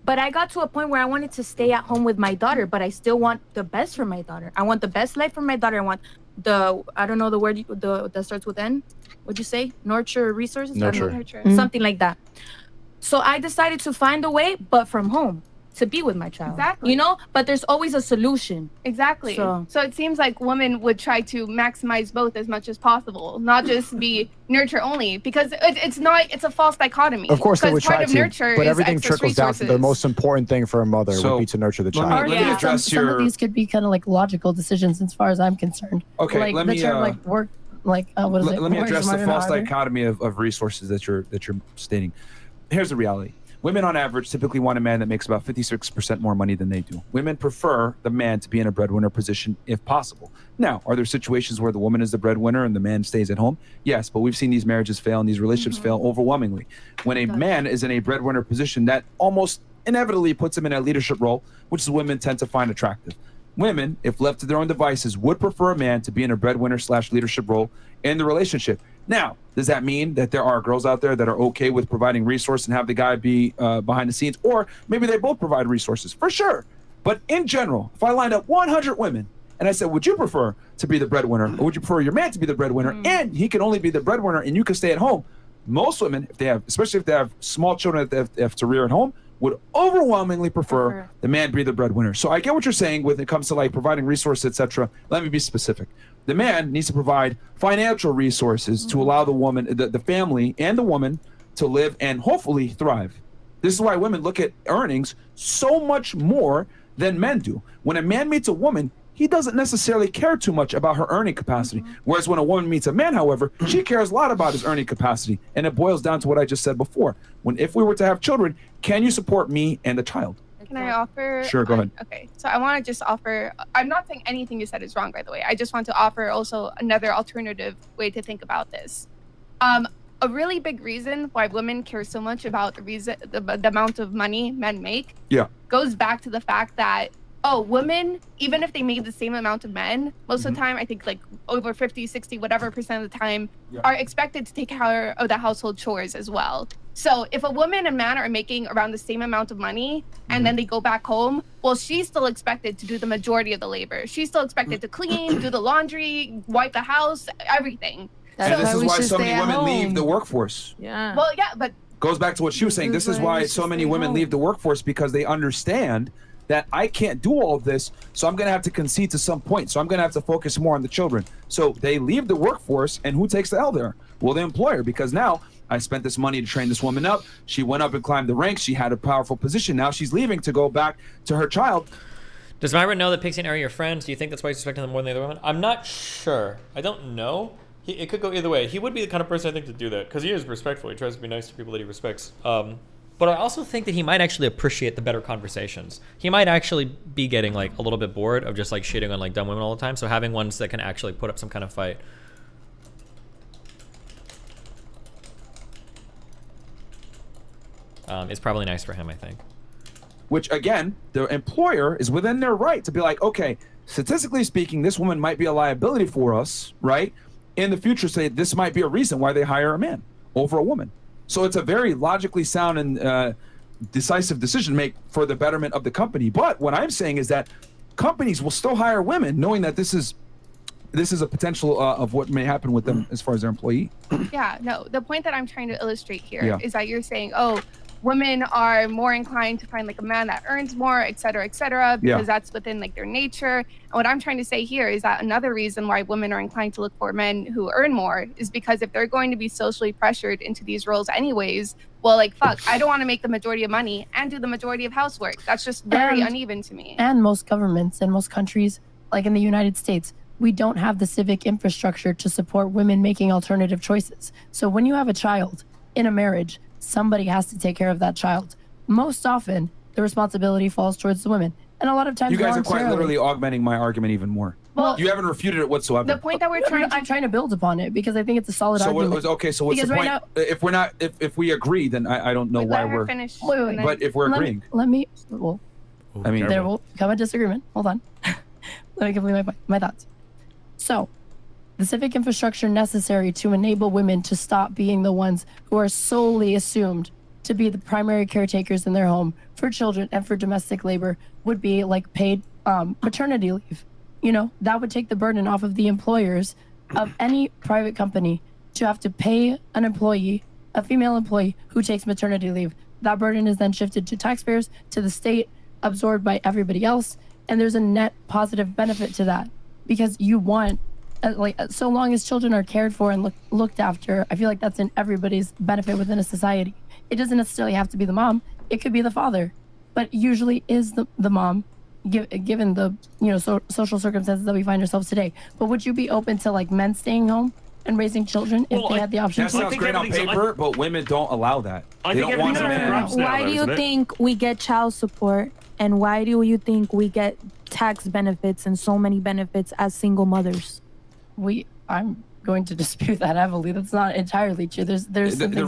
But I got to a point where I wanted to stay at home with my daughter, but I still want the best for my daughter. I want the best life for my daughter. I want I don't know the word that starts with N. What'd you say? Nurture resources? Nurture. Mm-hmm. Something like that. So I decided to find a way, but from home, to be with my child. Exactly. But there's always a solution. Exactly. So it seems like women would try to maximize both as much as possible, not just be nurture only, because it's a false dichotomy. Of course they would part try of to, nurture but is everything excess trickles down to the resources. most important thing for a mother So, would be to nurture the let me- child. let me address some of these could be kind of like logical decisions as far as I'm concerned. Okay, like let the me, term like work, what is it? Let me Work address the smarter, not false harder. dichotomy of resources that you're stating. Here's the reality. Women on average typically want a man that makes about 56% more money than they do. Women prefer the man to be in a breadwinner position if possible. Now, are there situations where the woman is the breadwinner and the man stays at home? Yes, but we've seen these marriages fail and these relationships fail overwhelmingly. When a man is in a breadwinner position, that almost inevitably puts him in a leadership role, which women tend to find attractive. Women, if left to their own devices, would prefer a man to be in a breadwinner/leadership role in the relationship. Now, does that mean that there are girls out there that are okay with providing resource and have the guy be behind the scenes? Or maybe they both provide resources, for sure. But in general, if I lined up 100 women and I said, would you prefer to be the breadwinner, or would you prefer your man to be the breadwinner and he can only be the breadwinner and you can stay at home? Most women, especially if they have small children that they have to rear at home, would overwhelmingly prefer the man be the breadwinner. So I get what you're saying when it comes to like providing resources, etc. Let me be specific. The man needs to provide financial resources to allow the woman, the family and the woman to live and hopefully thrive. This is why women look at earnings so much more than men do. When a man meets a woman, he doesn't necessarily care too much about her earning capacity. Whereas when a woman meets a man, however, she cares a lot about his earning capacity. And it boils down to what I just said before. If we were to have children, can you support me and the child? Can I offer? Sure, go ahead. Okay, so I want to just offer, I'm not saying anything you said is wrong, by the way. I just want to offer also another alternative way to think about this. A really big reason why women care so much about the amount of money men make goes back to the fact that women, even if they made the same amount of men, most of the time, I think like over 50, 60, whatever percent of the time, are expected to take care of the household chores as well. So if a woman and man are making around the same amount of money and then they go back home, well, she's still expected to do the majority of the labor. She's still expected to clean, do the laundry, wipe the house, everything. And this is why so many women leave the workforce. Yeah. Well, yeah, but Goes back to what she was saying. This is why so many women leave the workforce, because they understand that I can't do all of this, so I'm going to have to concede to some point. So I'm going to have to focus more on the children. So they leave the workforce, and who takes the L there? Well, the employer, because now I spent this money to train this woman up. She went up and climbed the ranks. She had a powerful position. Now she's leaving to go back to her child. Does Myra know that Pixie and Ari are friends? Do you think that's why he's respecting them more than the other women? I'm not sure. I don't know. It could go either way. He would be the kind of person, I think, to do that, because he is respectful. He tries to be nice to people that he respects. But I also think that he might actually appreciate the better conversations. He might actually be getting like a little bit bored of just like shitting on like dumb women all the time. So having ones that can actually put up some kind of fight. Is probably nice for him, I think. Which again, the employer is within their right to be like, okay, statistically speaking, this woman might be a liability for us, right? In the future, say this might be a reason why they hire a man over a woman. So it's a very logically sound and decisive decision to make for the betterment of the company. But what I'm saying is that companies will still hire women knowing that this is a potential of what may happen with them as far as their employee. Yeah, no, the point that I'm trying to illustrate here is that you're saying, oh, women are more inclined to find like a man that earns more, et cetera, because that's within like their nature. And what I'm trying to say here is that another reason why women are inclined to look for men who earn more is because if they're going to be socially pressured into these roles anyways, well, like, fuck, I don't want to make the majority of money and do the majority of housework. That's just very uneven to me. And most governments and most countries, like in the United States, we don't have the civic infrastructure to support women making alternative choices. So when you have a child in a marriage, somebody has to take care of that child. Most often, the responsibility falls towards the women. And a lot of times, you guys are quite literally augmenting my argument even more. Well, you haven't refuted it whatsoever. The point that I'm trying to build upon it because I think it's a solid argument. So what's the point? If we agree, then I don't know why we're. Wait. But if we're agreeing, let me. Well, I mean, there will come a disagreement. Hold on. Let me complete my thoughts. So, the civic infrastructure necessary to enable women to stop being the ones who are solely assumed to be the primary caretakers in their home for children and for domestic labor would be like paid maternity leave. You know, that would take the burden off of the employers of any private company to have to pay an employee, a female employee who takes maternity leave. That burden is then shifted to taxpayers, to the state, absorbed by everybody else. And there's a net positive benefit to that because you want, so long as children are cared for and looked after, I feel like that's in everybody's benefit within a society. It doesn't necessarily have to be the mom. It could be the father, but usually is the mom, given the social circumstances that we find ourselves today. But would you be open to like men staying home and raising children if they had the option? That sounds great on paper, but women don't allow that. They don't want a man. Why do you think we get child support, and why do you think we get tax benefits and so many benefits as single mothers? I'm going to dispute that heavily. That's not entirely true. There's the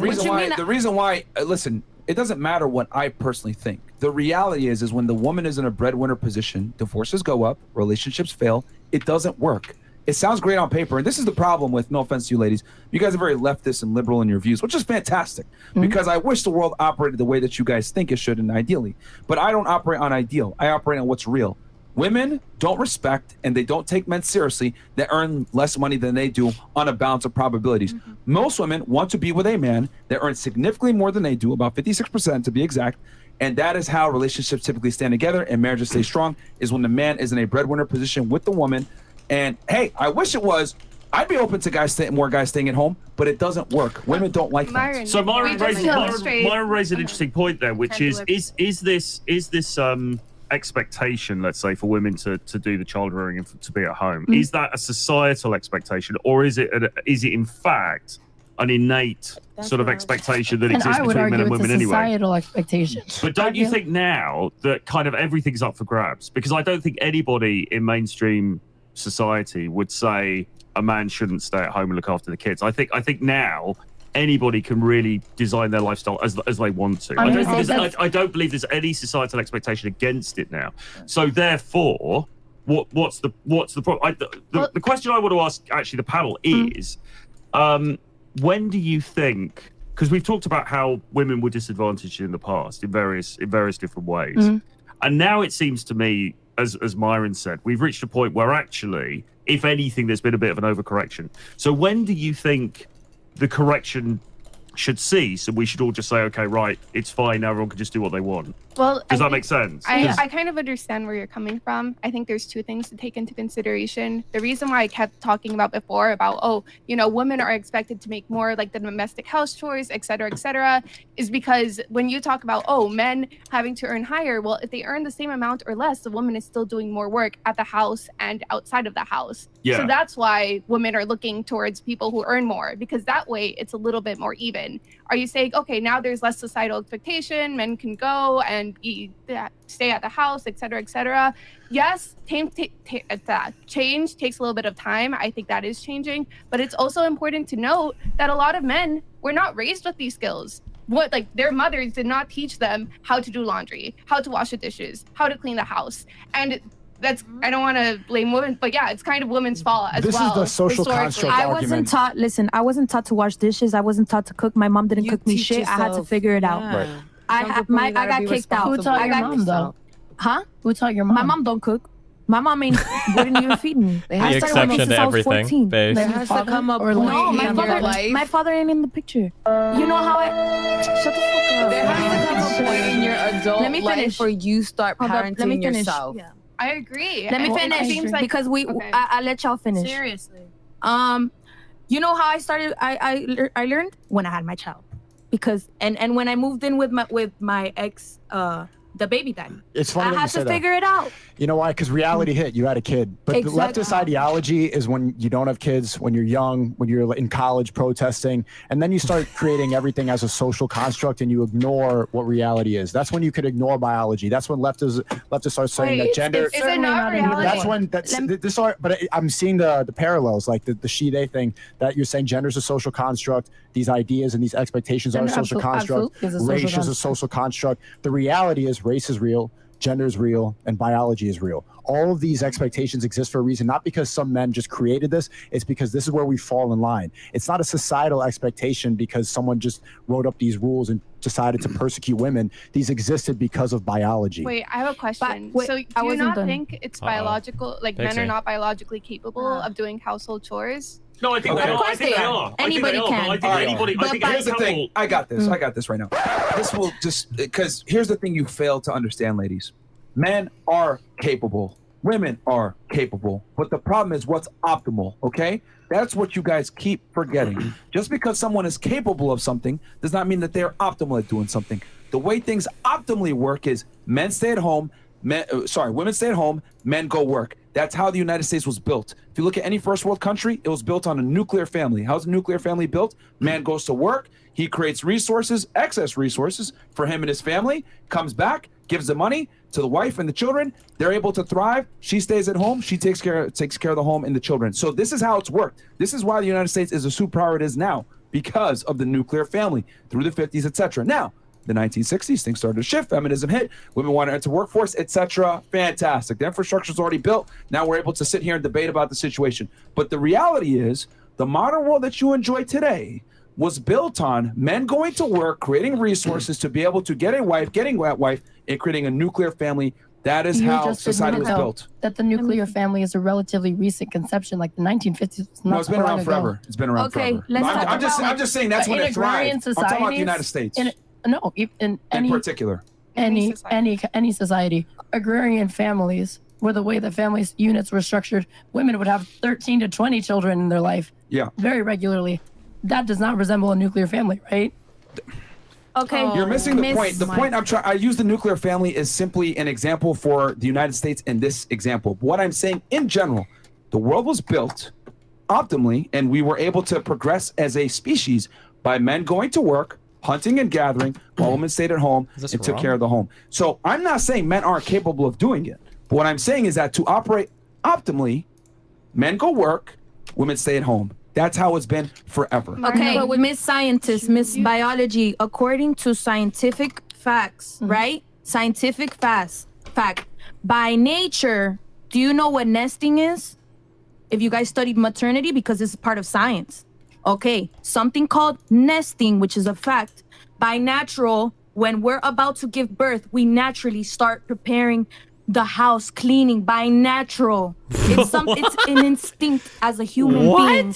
reason why listen, it doesn't matter what I personally think. The reality is when the woman is in a breadwinner position, divorces go up, relationships fail, it doesn't work. It sounds great on paper, and this is the problem with, no offense to you ladies, you guys are very leftist and liberal in your views, which is fantastic, because I wish the world operated the way that you guys think it should and ideally. But I don't operate on ideal. I operate on what's real. Women don't respect and they don't take men seriously that earn less money than they do on a balance of probabilities. Most women want to be with a man that earns significantly more than they do, about 56% to be exact, and that is how relationships typically stand together and marriages stay strong, is when the man is in a breadwinner position with the woman. And hey, I wish it was. I'd be open to more guys staying at home, but it doesn't work. Women don't like that. So Myron raised an interesting point there, which is this expectation, let's say, for women to do the child rearing and to be at home, is that a societal expectation, or is it in fact an innate sort of expectation that exists between men and women anyway? Societal expectation. But don't you think now that kind of everything's up for grabs? Because I don't think anybody in mainstream society would say a man shouldn't stay at home and look after the kids. I think now anybody can really design their lifestyle as they want to. I don't believe there's any societal expectation against it now. So therefore, what's the problem? The question I want to ask actually the panel is, when do you think? Because we've talked about how women were disadvantaged in the past in various different ways, and now it seems to me, as Myron said, we've reached a point where actually, if anything, there's been a bit of an overcorrection. So when do you think the correction should cease and we should all just say, okay, right, it's fine, now everyone can just do what they want? Well, does that make sense? I kind of understand where you're coming from. I think there's two things to take into consideration. The reason why I kept talking about before about, women are expected to make more like the domestic house chores, et cetera, is because when you talk about, men having to earn higher, well, if they earn the same amount or less, the woman is still doing more work at the house and outside of the house. Yeah. So that's why women are looking towards people who earn more, because that way it's a little bit more even. Are you saying, okay, now there's less societal expectation, men can go and stay at the house, et cetera, yes, change takes a little bit of time. I think that is changing, but it's also important to note that a lot of men were not raised with these skills. Their mothers did not teach them how to do laundry, how to wash the dishes, how to clean the house. And that's, I don't want to blame women, but yeah, it's kind of women's fault as well. This is the social construct I argument. wasn't taught, listen, I wasn't taught to wash dishes. I wasn't taught to cook. My mom didn't cook me shit. yourself. I had to figure it out. Right. I got kicked out. Who taught your mom though? Huh? Who taught your mom? My mom don't cook. My mom wouldn't even feed me. The exception to everything. Base. There has to come a point No, in your life. my father ain't in the picture. You know how shut the fuck up. There has to come a point in your adult Let me life finish. where you start Hold up, let me parenting finish. yourself. Yeah. I agree. Let me And it finish seems like- because Okay. I let y'all finish. Seriously. You know how I started? I learned when I had my child, because and when I moved in with my ex, the baby daddy. It's funny I that had you say to that. figure it out. You know why? Because reality hit. You had a kid. But the Exactly. leftist ideology is when you don't have kids, when you're young, when you're in college protesting, and then you start creating everything as a social construct and you ignore what reality is. That's when you could ignore biology. That's when leftists start saying that gender. Is it not reality? That's when but I'm seeing the parallels, like the she-they thing, that you're saying gender is a social construct. These ideas and these expectations are a social construct. Race is a social construct. The reality is race is real. Gender is real and biology is real. All of these expectations exist for a reason, not because some men just created this. It's because this is where we fall in line. It's not a societal expectation because someone just wrote up these rules and decided to persecute women. These existed because of biology. Wait, I have a question. wait, So I do you wasn't not done. think it's Uh-oh. biological, like men Pixie. are not biologically capable of doing household chores? No, I think Okay. they Of are. I course think they they are. are. Anybody I think they can. are, but I think Alright. anybody. I But think Here's the any thing. couple- I got this. I got this right now. This will just because here's the thing you fail to understand, ladies. Men are capable. Women are capable. But the problem is what's optimal, okay? That's what you guys keep forgetting. Just because someone is capable of something does not mean that they're optimal at doing something. The way things optimally work is men stay at home, women stay at home, men go work. That's how the United States was built. If you look at any first world country, it was built on a nuclear family. How's a nuclear family built? Man goes to work, he creates resources, excess resources for him and his family, comes back, gives the money to the wife and the children. They're able to thrive. She stays at home. She takes care of the home and the children. So this is how it's worked. This is why the United States is a superpower it is now, because of the nuclear family through the 50s, etc. Now, the 1960s, things started to shift. Feminism hit. Women wanted to enter workforce, etc. Fantastic. The infrastructure is already built. Now we're able to sit here and debate about the situation. But the reality is, the modern world that you enjoy today was built on men going to work, creating resources to be able to get a wife, getting that wife, and creating a nuclear family. That is You how just society was admitted, though, built. that the nuclear family is a relatively recent conception, like the 1950s. Was not No, it's been so long around ago. forever. It's been around Okay, forever. let's I'm, talk I'm just, about, I'm just saying that's But when in it thrived. agrarian I'm talking about the societies, United States in any particular. any society. any society, agrarian families were the way the families units were structured. Women would have 13 to 20 children in their life, Yeah. very regularly. That does not resemble a nuclear family, right? Okay. You're missing the Miss- point. The point I use the nuclear family is simply an example for the United States in this example. What I'm saying in general, the world was built optimally and we were able to progress as a species by men going to work, hunting and gathering, while women stayed at home Is this and took wrong? care of the home. So I'm not saying men aren't capable of doing it. But what I'm saying is that to operate optimally, men go work, women stay at home. That's how it's been forever. Okay, Miss Scientist, Miss Biology, according to scientific facts, right? Scientific fact. By nature, do you know what nesting is? If you guys studied maternity, because this is part of science. Okay, something called nesting, which is a fact. By natural, when we're about to give birth, we naturally start preparing the house, cleaning by natural. It's an instinct as a human being.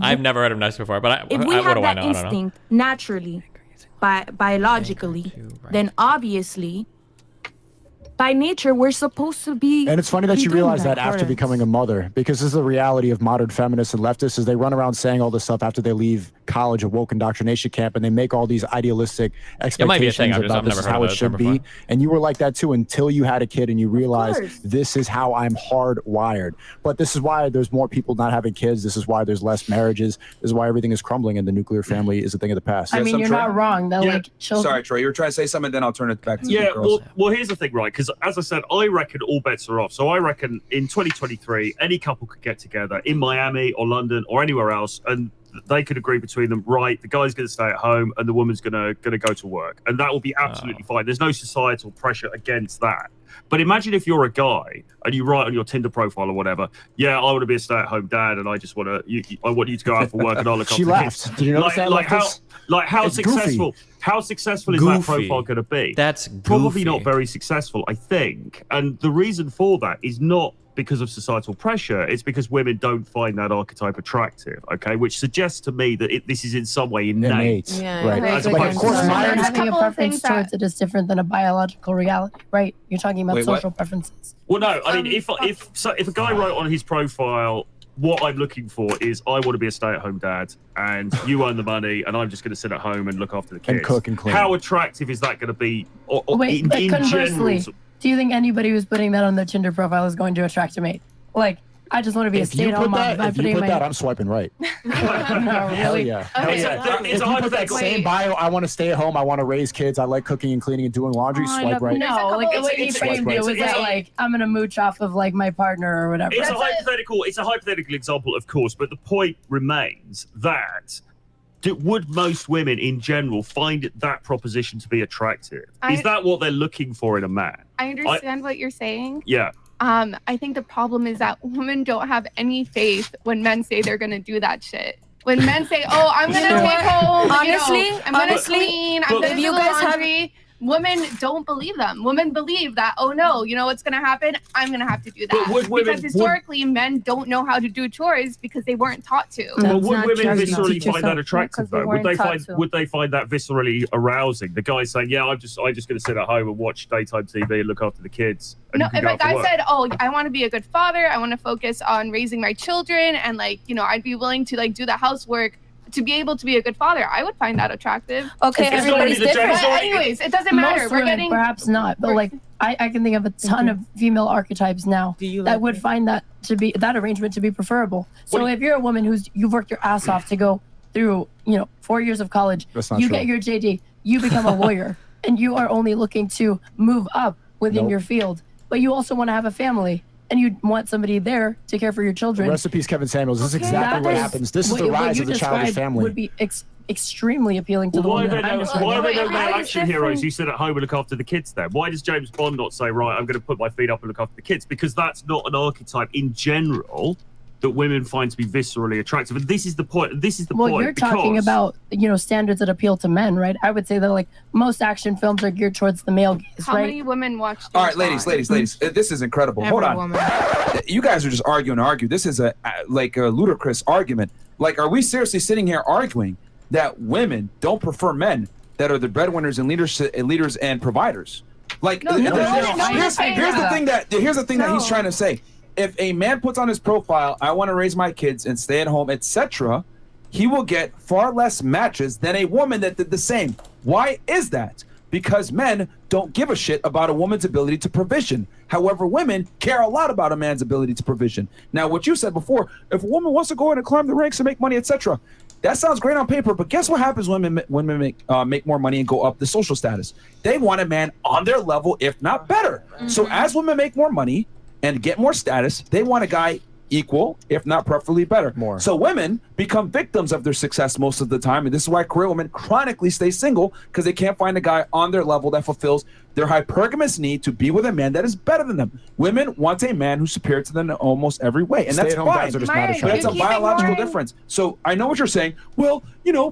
I've never heard of nice before, but If we what have do I that know? I don't know. instinct naturally, biologically, then obviously by nature, we're supposed to be. And it's funny that you doing realize that after for us. becoming a mother, because this is the reality of modern feminists and leftists, is they run around saying all this stuff after they leave college or woke indoctrination camp, and they make all these idealistic expectations about this is how it should be. And you were like that too until you had a kid and you realized this is how I'm hardwired. But this is why there's more people not having kids. This is why there's less marriages. This is why everything is crumbling and the nuclear family is a thing of the past. I mean, you're not wrong. That like children. Sorry, Troy, you were trying to say something, then I'll turn it back to Yeah, the girls. well, here's the thing, right? Because as I said, I reckon all bets are off. So I reckon in 2023, any couple could get together in Miami or London or anywhere else, and they could agree between them, right, the guy's going to stay at home and the woman's going to go to work. And that will be absolutely fine. There's no societal pressure against that. But imagine if you're a guy and you write on your Tinder profile or whatever, yeah, I want to be a stay-at-home dad and I just want to, I want you to go out for work and I'll look after the kids. Did you notice that? How successful? Goofy. How successful is that profile going to be? That's probably goofy. not very successful, I think. And the reason for that is not because of societal pressure. It's because women don't find that archetype attractive. Okay, which suggests to me that this is in some way innate. Yeah, right. As But opposed of course, to- having a preference towards it is different than a biological reality, right? You're talking about social preferences. Well, no, I mean, if a guy wrote on his profile, what I'm looking for is I want to be a stay-at-home dad, and you earn the money, and I'm just going to sit at home and look after the kids And cook and clean. How attractive is that going to be? Wait, but conversely, do you think anybody who's putting that on their Tinder profile is going to attract a mate? Like, I just want to be a stay-at-home mom. If you put that, I'm swiping right. No, Hell really? yeah. Hell yeah. If you put that same bio, I want to stay at home, I want to raise kids, I like cooking and cleaning and doing laundry, swipe right. No, like the way you framed it was that like I'm gonna mooch off of like my partner or whatever. It's a hypothetical example, of course, but the point remains that would most women in general find that proposition to be attractive? Is that what they're looking for in a man? I understand what you're saying. Yeah. I think the problem is that women don't have any faith when men say they're gonna do that shit. When men say, "Oh, I'm gonna take home," I'm gonna clean, I'm gonna do laundry. Women don't believe them. Women believe that, oh no, you know what's going to happen? I'm going to have to do that. Because historically, men don't know how to do chores because they weren't taught to. Well, would women viscerally find that attractive though? Would they find that viscerally arousing? The guy saying, "Yeah, I'm just going to sit at home and watch daytime TV and look after the kids." No, if a guy said, "Oh, I want to be a good father. I want to focus on raising my children, and like, you know, I'd be willing to like do the housework to be able to be a good father," I would find that attractive. Okay, everybody's different. But anyways, it doesn't matter. We're getting perhaps not, but like I can think of a ton of female archetypes now that would find that arrangement to be preferable. So if you're a woman you've worked your ass off to go through, 4 years of college, you get your JD, you become a lawyer, and you are only looking to move up within your field, but you also want to have a family. And you want somebody there to care for your children. Rest in peace, Kevin Samuels. This is exactly what happens. This is the rise of the childish family. Would be extremely appealing to the woman. Why are there no male action heroes who sit at home and look after the kids then? Why does James Bond not say, right, I'm going to put my feet up and look after the kids? Because that's not an archetype in general that women find to be viscerally attractive. And this is the point. Well, you're talking about, standards that appeal to men, right? I would say that like most action films are geared towards the male gaze, How many women watch All right, ladies. This is incredible. Hold on. woman. You guys are just arguing. This is a ludicrous argument. Like, are we seriously sitting here arguing that women don't prefer men that are the breadwinners and leaders and providers? Like, here's the thing that he's trying to say. If a man puts on his profile, "I want to raise my kids and stay at home," etc., he will get far less matches than a woman that did the same. Why is that? Because men don't give a shit about a woman's ability to provision. However, women care a lot about a man's ability to provision. Now, what you said before, if a woman wants to go in and climb the ranks and make money, etc., that sounds great on paper, but guess what happens when women make more money and go up the social status? They want a man on their level, if not better. So as women make more money and get more status, they want a guy equal, if not preferably better. More. So women become victims of their success most of the time, and this is why career women chronically stay single, because they can't find a guy on their level that fulfills their hypergamous need to be with a man that is better than them. Women want a man who's superior to them in almost every way, and that's fine. But it's a biological difference. So I know what you're saying. Well,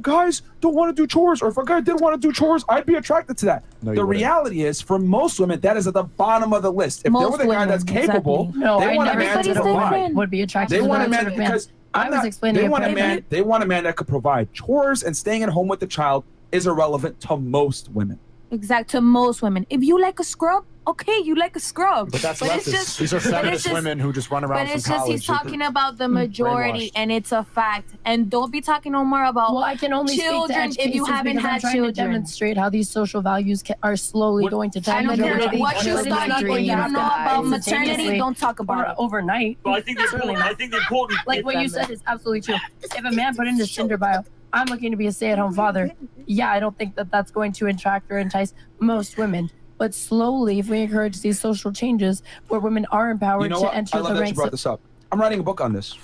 guys don't want to do chores, or if a guy didn't want to do chores, I'd be attracted to that. No, the reality is, for most women, that is at the bottom of the list. If there was a guy that's capable, they want a man to provide. Would be attracted They to want that a man sort of man. because I was explaining they want a man that could provide chores, and staying at home with the child is irrelevant to most women. Exact to most women. If you like a scrub, okay, you like a scrub. But that's it's leftist. just- These are but it's feminist just- women who just run around But from it's just college. he's talking about the majority, Brainwashed. and it's a fact. And don't be talking no more about Well, I can only children speak to if you haven't because I'm had trying to children. demonstrate how these social values are slowly going to I change. don't care Literally, what you literally study, dreams, you don't know about guys. maternity, Instantaneously don't talk about or it. overnight. But I think the important. Like what you said is absolutely true. If a man put in his Tinder bio, I'm looking to be a stay-at-home father, yeah, I don't think that that's going to attract or entice most women. But slowly, if we encourage these social changes where women are empowered You know to what? enter I love the that you ranks brought of... this up. I'm writing a book on this.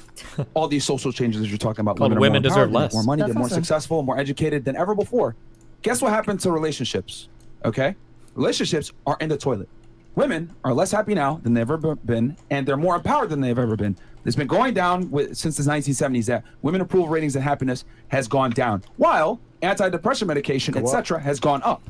All these social changes that you're talking about. Called are Women more Deserve empowered, they Less. make more money, That's they're more awesome. successful, more educated than ever before. Guess what happened to relationships? Okay? Relationships are in the toilet. Women are less happy now than they've ever been, and they're more empowered than they've ever been. It's been going down since the 1970s that women approval ratings and happiness has gone down, while antidepressant medication, etc., has gone up.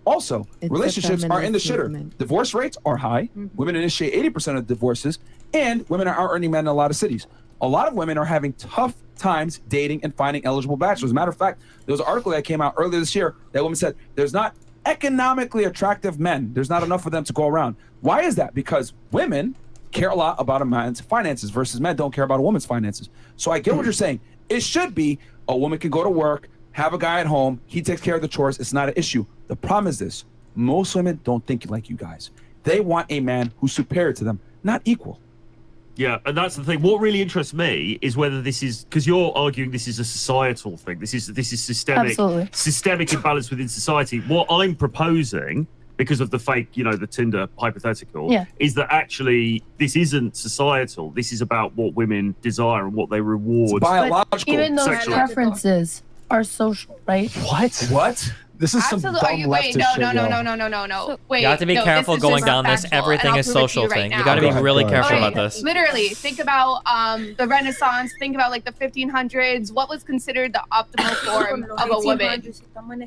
Also, It's a relationships are in the feminist shitter. movement. Divorce rates are high. Women initiate 80% of divorces, and women are out-earning men in a lot of cities. A lot of women are having tough times dating and finding eligible bachelors. As a matter of fact, there was an article that came out earlier this year that woman said there's not economically attractive men. There's not enough of them to go around. Why is that? Because women care a lot about a man's finances versus men don't care about a woman's finances. So I get what you're saying. It should be a woman can go to work, have a guy at home, he takes care of the chores. It's not an issue. The problem is this. Most women don't think like you guys. They want a man who's superior to them, not equal. Yeah, and that's the thing. What really interests me is whether this is because you're arguing this is a societal thing. This is systemic, Absolutely. systemic imbalance within society. What I'm proposing, because of the fake, the Tinder hypothetical, Yeah. is that actually this isn't societal. This is about what women desire and what they reward. But even those sexually. preferences are social, right? What? This is Absolutely. Are you, wait, no. Wait, You have to be no, careful this is going just down this. factual, Everything and I'll is prove it to social you right thing. You now. got to be really Go ahead. careful Okay, about this. Literally, think about the Renaissance. Think about like the 1500s. What was considered the optimal form of a woman?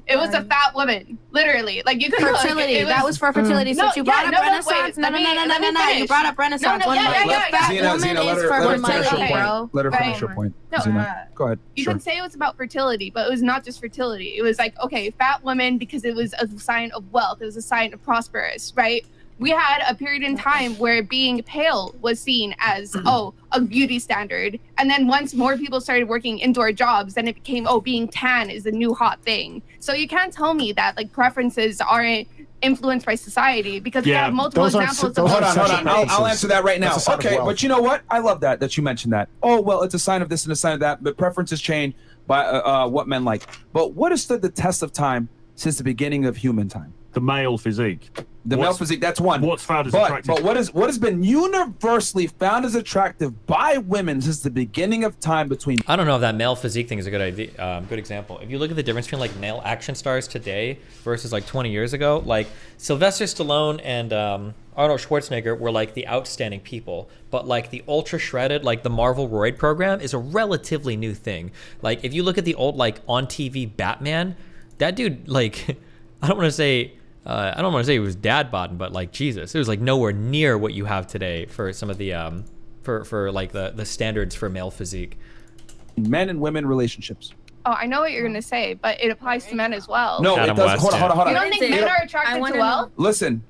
It was a fat woman. Literally, like you could Fertility. That was for fertility. Since you brought up Renaissance. No. You brought up Renaissance. No, yeah. Fat Zena, woman let is her for finish her fertility, bro. point. Let her finish her point. No, Zena, go ahead. You Sure. can say it was about fertility, but it was not just fertility. It was like, okay, fat women because it was a sign of wealth. It was a sign of prosperous, right? We had a period in time where being pale was seen as, a beauty standard. And then once more people started working indoor jobs, then it became, being tan is the new hot thing. So you can't tell me that like preferences aren't influenced by society because we have multiple examples of Hold on. I'll answer that right now. That's a sign of Okay, wealth. but you know what? I love that you mentioned that. Oh, well, it's a sign of this and a sign of that, but preferences change by what men like. But what has stood the test of time since the beginning of human time? The male physique. The male physique, that's one. What's found as but, attractive? But what has been universally found as attractive by women since the beginning of time between... I don't know if that male physique thing is a good idea, good example. If you look at the difference between like male action stars today versus like 20 years ago, like Sylvester Stallone and Arnold Schwarzenegger were like the outstanding people, but like the ultra shredded, like the Marvel Roid program is a relatively new thing. Like if you look at the old like on TV Batman, that dude like I don't want to say he was dad bodding, but like Jesus, it was like nowhere near what you have today for some of the for like the standards for male physique. Men and women relationships. Oh, I know what you're gonna say, but it applies to men as well. No, Adam it doesn't. West, Hold on. You don't think men are attracted to wealth? Listen,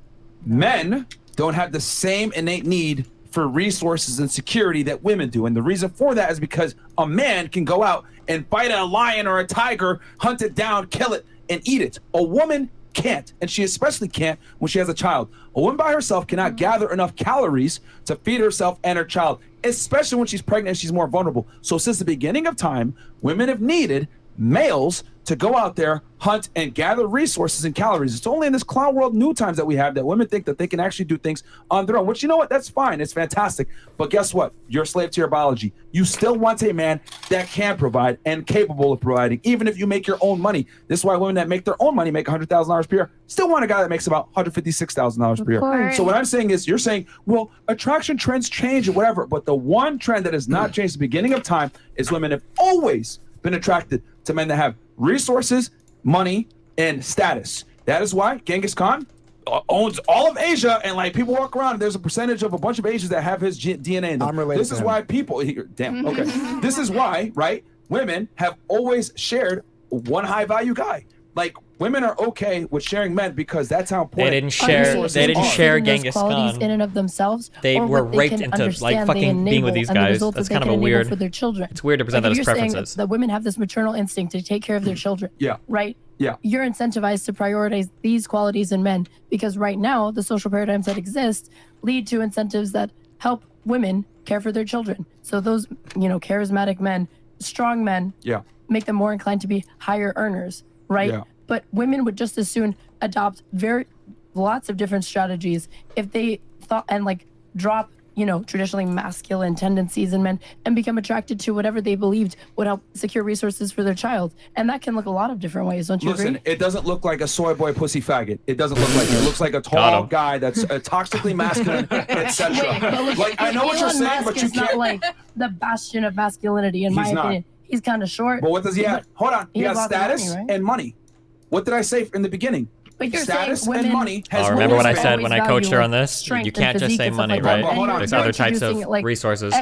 men don't have the same innate need for resources and security that women do. And the reason for that is because a man can go out and fight a lion or a tiger, hunt it down, kill it, and eat it. A woman can't, and she especially can't when she has a child. A woman by herself cannot gather enough calories to feed herself and her child, especially when she's pregnant and she's more vulnerable. So since the beginning of time, women have needed males to go out there, hunt, and gather resources and calories. It's only in this clown world new times that we have that women think that they can actually do things on their own, which, you know what, that's fine. It's fantastic. But guess what? You're a slave to your biology. You still want a man that can provide and capable of providing, even if you make your own money. This is why women that make their own money, make $100,000 per year, still want a guy that makes about $156,000 per year. course. So what I'm saying is, you're saying, well, attraction trends change or whatever, but the one trend that has not changed at the beginning of time is women have always been attracted to men that have resources, money, and status. That is why Genghis Khan owns all of Asia, and like people walk around, there's a percentage of a bunch of Asians that have his DNA in them. I'm related This to is him. why people, damn, okay. This is why, right, women have always shared one high value guy. Like women are okay with sharing men because that's how important. They didn't share Genghis qualities Khan. in and of themselves. They or were what they raped can into like understand, fucking they being with enable, these and the guys. results That's that kind they of a can enable weird. for their children. It's weird to present Like, that if as you're saying preferences. that women have this maternal instinct to take care of their children. Yeah. Right. Yeah. You're incentivized to prioritize these qualities in men because right now the social paradigms that exist lead to incentives that help women care for their children. So those, charismatic men, strong men, Yeah. make them more inclined to be higher earners, right? Yeah. But women would just as soon adopt lots of different strategies if they thought and drop, traditionally masculine tendencies in men and become attracted to whatever they believed would help secure resources for their child. And that can look a lot of different ways, don't you Listen, agree? it doesn't look like a soy boy pussy faggot. It doesn't look like it. It looks like a tall guy that's toxically masculine, etc. I know what you're Elon saying, Musk but you is not can't. like the bastion of masculinity, in my He's not. opinion. He's kind of short. But what does he have? Hold on. He has has lots of status money, right? and money. What did I say in the beginning? But you're status saying women, and money has Remember what I always said when I coached her value, on this? strength You can't and just physique say and stuff money, like that. right? And you're There's other types of introducing, resources.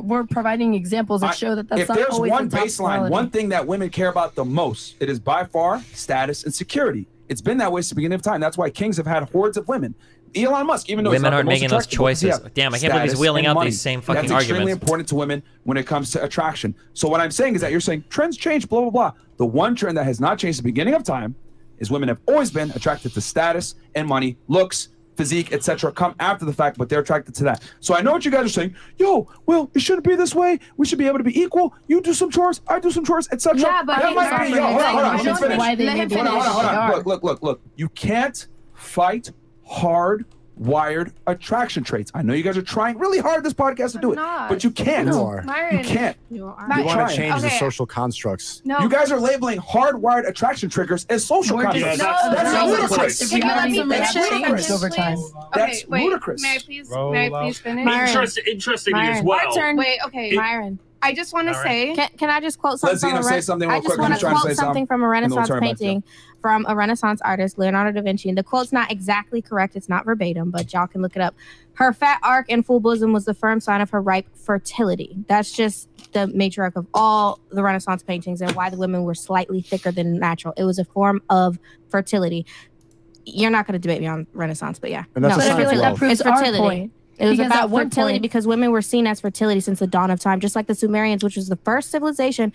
We're providing examples that show that that's If not there's always one the top baseline, quality. one thing that women care about the most, it is by far status and security. It's been that way since the beginning of time. That's why kings have had hordes of women. Elon Musk, even though Women he's not aren't the most making those attractive, because he choices. has Damn, I can't believe he's status wheeling and out money. these same fucking That's extremely arguments. important to women when it comes to attraction. So what I'm saying is that you're saying trends change, blah, blah, blah. The one trend that has not changed at the beginning of time is women have always been attracted to status and money, looks, physique, etc. come after the fact, but they're attracted to that. So I know what you guys are saying. Yo, well, it shouldn't be this way. We should be able to be equal. You do some chores, I do some chores, etc. Yeah, but that might be. Yo, hold on. Let me finish. why they Let him may be finish. the way they are. Look. You can't fight hard-wired attraction traits. I know you guys are trying really hard this podcast to do it, not. but you can't. You are. Myron, You can't. You are. You want trying. to change the Okay. social constructs. No. You guys are labeling hardwired attraction triggers as social We're constructs. just- No, That's no, ludicrous. If Can we you let have me something finish? that changed Finish, over time. please? That's wait, ludicrous. May I please finish? Myron. Interestingly as Myron. well. Our turn. Wait, okay. Myron. I just want to say. Can I just quote something? Let Zena from a say something I real just quick. want He's to trying to quote say something from a and then we'll Renaissance turn it back to painting from a Renaissance artist, Leonardo da Vinci. And the quote's not exactly correct. It's not verbatim, but y'all can look it up. Her fat arc and full bosom was the firm sign of her ripe fertility. That's just the matriarch of all the Renaissance paintings and why the women were slightly thicker than natural. It was a form of fertility. You're not going to debate me on Renaissance, but yeah. And that's no, a But I sign feel of like that love. proves it's our fertility. point. It was Because about at one fertility point- because women were seen as fertility since the dawn of time, just like the Sumerians, which was the first civilization,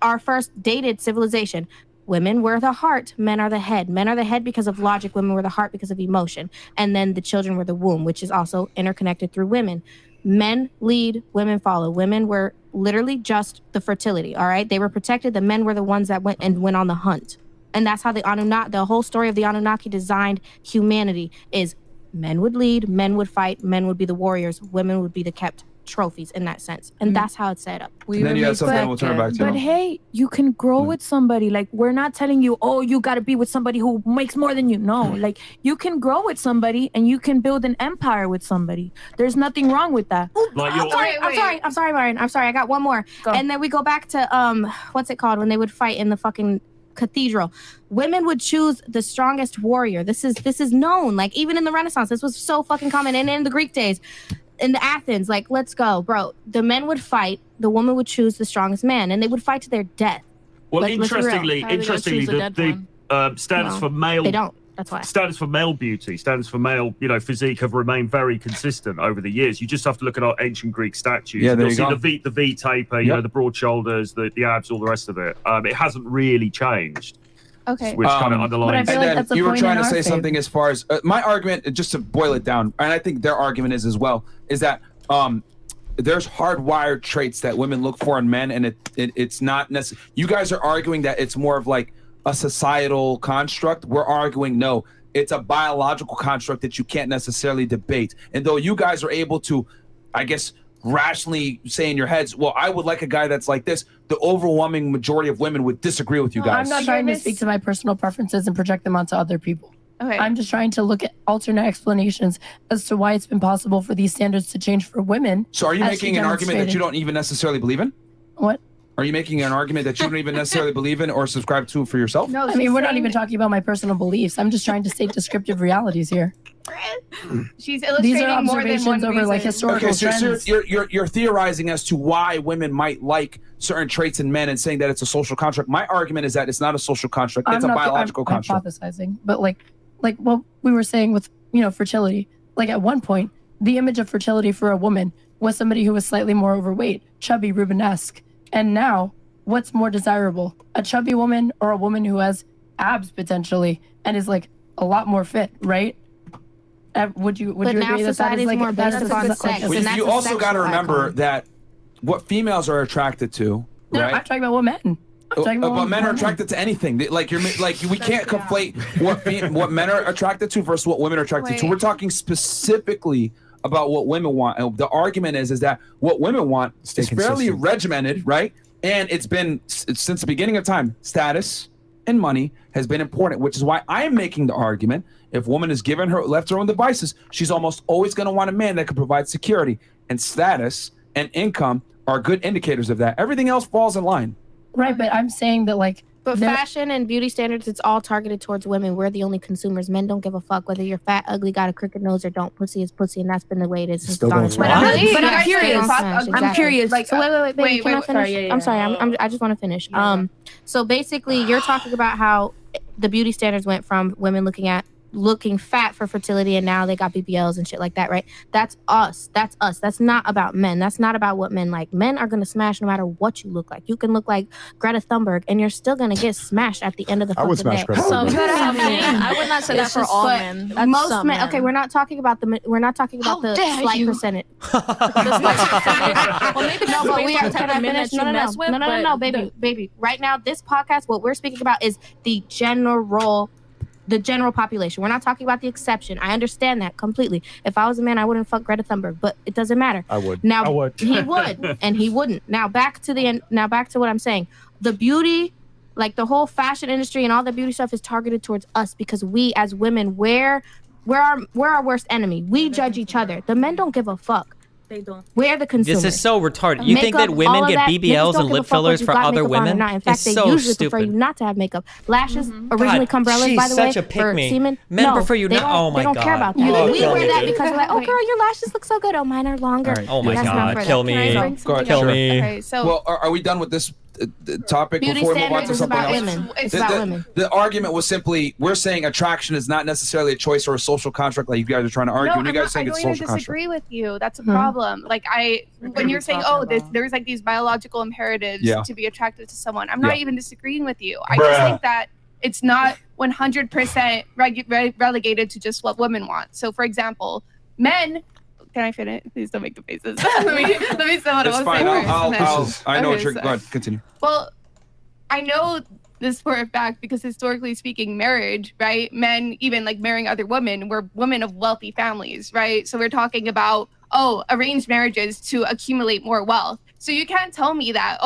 our first dated civilization. Women were the heart, men are the head. Men are the head because of logic, women were the heart because of emotion. And then the children were the womb, which is also interconnected through women. Men lead, women follow. Women were literally just the fertility, all right? They were protected. The men were the ones that went on the hunt. And that's how the whole story of the Anunnaki designed humanity is men would lead, men would fight, men would be the warriors, women would be the kept trophies in that sense. And that's how it's set up. And then you have something and we'll turn it back to But you. hey, you can grow with somebody. Like, we're not telling you, oh, you got to be with somebody who makes more than you. No, like, you can grow with somebody and you can build an empire with somebody. There's nothing wrong with that. Like I'm sorry, Myron. I'm sorry. I got one more. Go. And then we go back to what's it called when they would fight in the fucking cathedral. Women would choose the strongest warrior. This is known. Like, even in the Renaissance, this was so fucking common. And in the Greek days, in the Athens, like, let's go, bro. The men would fight. The woman would choose the strongest man, and they would fight to their death. Well, Like, let's be real. interestingly, How are they gonna choose a dead the standards No, for male They don't. That's why. standards for male beauty, standards for male, physique have remained very consistent over the years. You just have to look at our ancient Greek statues. Yeah, there You'll you see go. the V taper, Yep. the broad shoulders, the abs, all the rest of it. It hasn't really changed, Okay. which kind of But I underlines. feel And like then that's a you were point trying in to our say favor. something as far as my argument, just to boil it down, and I think their argument is as well, is that there's hardwired traits that women look for in men, and it's not necessary. You guys are arguing that it's more of like a societal construct. We're arguing no, it's a biological construct that you can't necessarily debate. And though you guys are able to, I guess, rationally say in your heads, well, I would like a guy that's like this, the overwhelming majority of women would disagree with you No, guys. I'm not trying to speak to my personal preferences and project them onto other people. Okay. I'm just trying to look at alternate explanations as to why it's been possible for these standards to change for women. So are you as making she an argument that you demonstrated. don't even necessarily believe in? What? Are you making an argument that you don't even necessarily believe in or subscribe to for yourself? No, I mean, we're not even talking about my personal beliefs. I'm just trying to state descriptive realities here. She's These are illustrating more than observations one over reason. like historical Okay, so trends. you're theorizing as to why women might like certain traits in men and saying that it's a social construct. My argument is that it's not a social construct; it's a biological I'm construct. hypothesizing, but like what we were saying with fertility. Like at one point, the image of fertility for a woman was somebody who was slightly more overweight, chubby, Rubenesque, and now what's more desirable, a chubby woman or a woman who has abs potentially and is like a lot more fit, right? Would you agree that that is like more based upon sex? Well, you also got to remember that what females are attracted to, No, right? I'm talking about what men. But men are attracted to anything. We can't conflate what men are attracted to versus what women are attracted to. We're talking specifically about what women want. And the argument is that what women want is fairly regimented, right? And it's been since the beginning of time. Status and money has been important, which is why I am making the argument. If a woman is left her own devices, she's almost always going to want a man that can provide security, and status and income are good indicators of that. Everything else falls in line. Right, but I'm saying that But fashion and beauty standards, it's all targeted towards women. We're the only consumers. Men don't give a fuck whether you're fat, ugly, got a crooked nose, or don't. Pussy is pussy, and that's been the way it is since Still dawn goes of wrong. time. But I'm curious. Exactly. I'm curious. Like, so wait, baby, can I finish? Sorry, I'm sorry. I just want to finish. So basically, you're talking about how the beauty standards went from women looking fat for fertility, and now they got BBLs and shit like that, right? That's us. That's not about men. That's not about what men like. Men are gonna smash no matter what you look like. You can look like Greta Thunberg, and you're still gonna get smashed at the end of the fucking day. I would smash Greta Thunberg. I would not say that for all men. That's Most some men. Okay, we're not talking about the slight percentage. Well, maybe No, but we are type of men that you mess with. No, baby. Right now, this podcast, what we're speaking about is the general population. We're not talking about the exception. I understand that completely. If I was a man, I wouldn't fuck Greta Thunberg, but it doesn't matter. I would. Now, I would. He would, and he wouldn't. Now back to what I'm saying. The beauty, like the whole fashion industry and all the beauty stuff, is targeted towards us because we as women, we're our worst enemy. We judge each other. The men don't give a fuck. They don't. We're the consumers. This is so retarded. You think that Makeup, women all of get that, BBLs niggas don't and give a lip fuck whether fillers you for got other makeup on or women? not. In fact, It's they so usually prefer stupid. you not to have makeup. Lashes, originally Cumbrellas, by the way, she's such a pick for me. semen. Men no, prefer you they not. don't, Oh my they don't God. care about that. Oh, we kill wear me, that dude. because we're like, oh girl, your lashes look so good. Oh, mine are longer. All right. Oh my That's not God, for kill that. me. Can I bring Go ahead, something Kill else? me. Okay, so Well, are we done with this topic Beauty before we move on standards to is something about else? women. It's about women. The argument was simply, we're saying attraction is not necessarily a choice or a social contract like you guys are trying to argue. No, and you guys are I saying it's a don't even social disagree construct. with you. That's a problem. Like when you're saying, there's like these biological imperatives to be attracted to someone. I'm not even disagreeing with you. I just think that it's not 100% relegated to just what women want. So, for example, men. Can I finish? Please don't make the faces. let me say what I It's want fine. to say. I know what Okay, you're. so- Go ahead, continue. Well, I know this for a fact because historically speaking, marriage, right? Men, even like marrying other women, were women of wealthy families, right? So we're talking about, arranged marriages to accumulate more wealth. So you can't tell me that,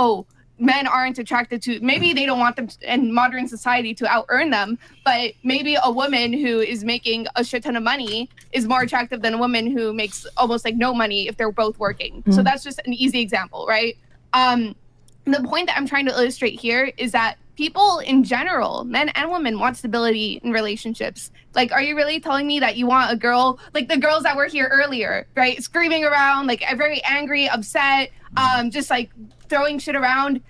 men aren't attracted to, maybe they don't want them in modern society to out earn them, but maybe a woman who is making a shit ton of money is more attractive than a woman who makes almost like no money if they're both working. So that's just an easy example, right? The point that I'm trying to illustrate here is that people in general, men and women, want stability in relationships. Like, are you really telling me that you want a girl, like the girls that were here earlier, right? Screaming around, like very angry, upset, just like throwing shit around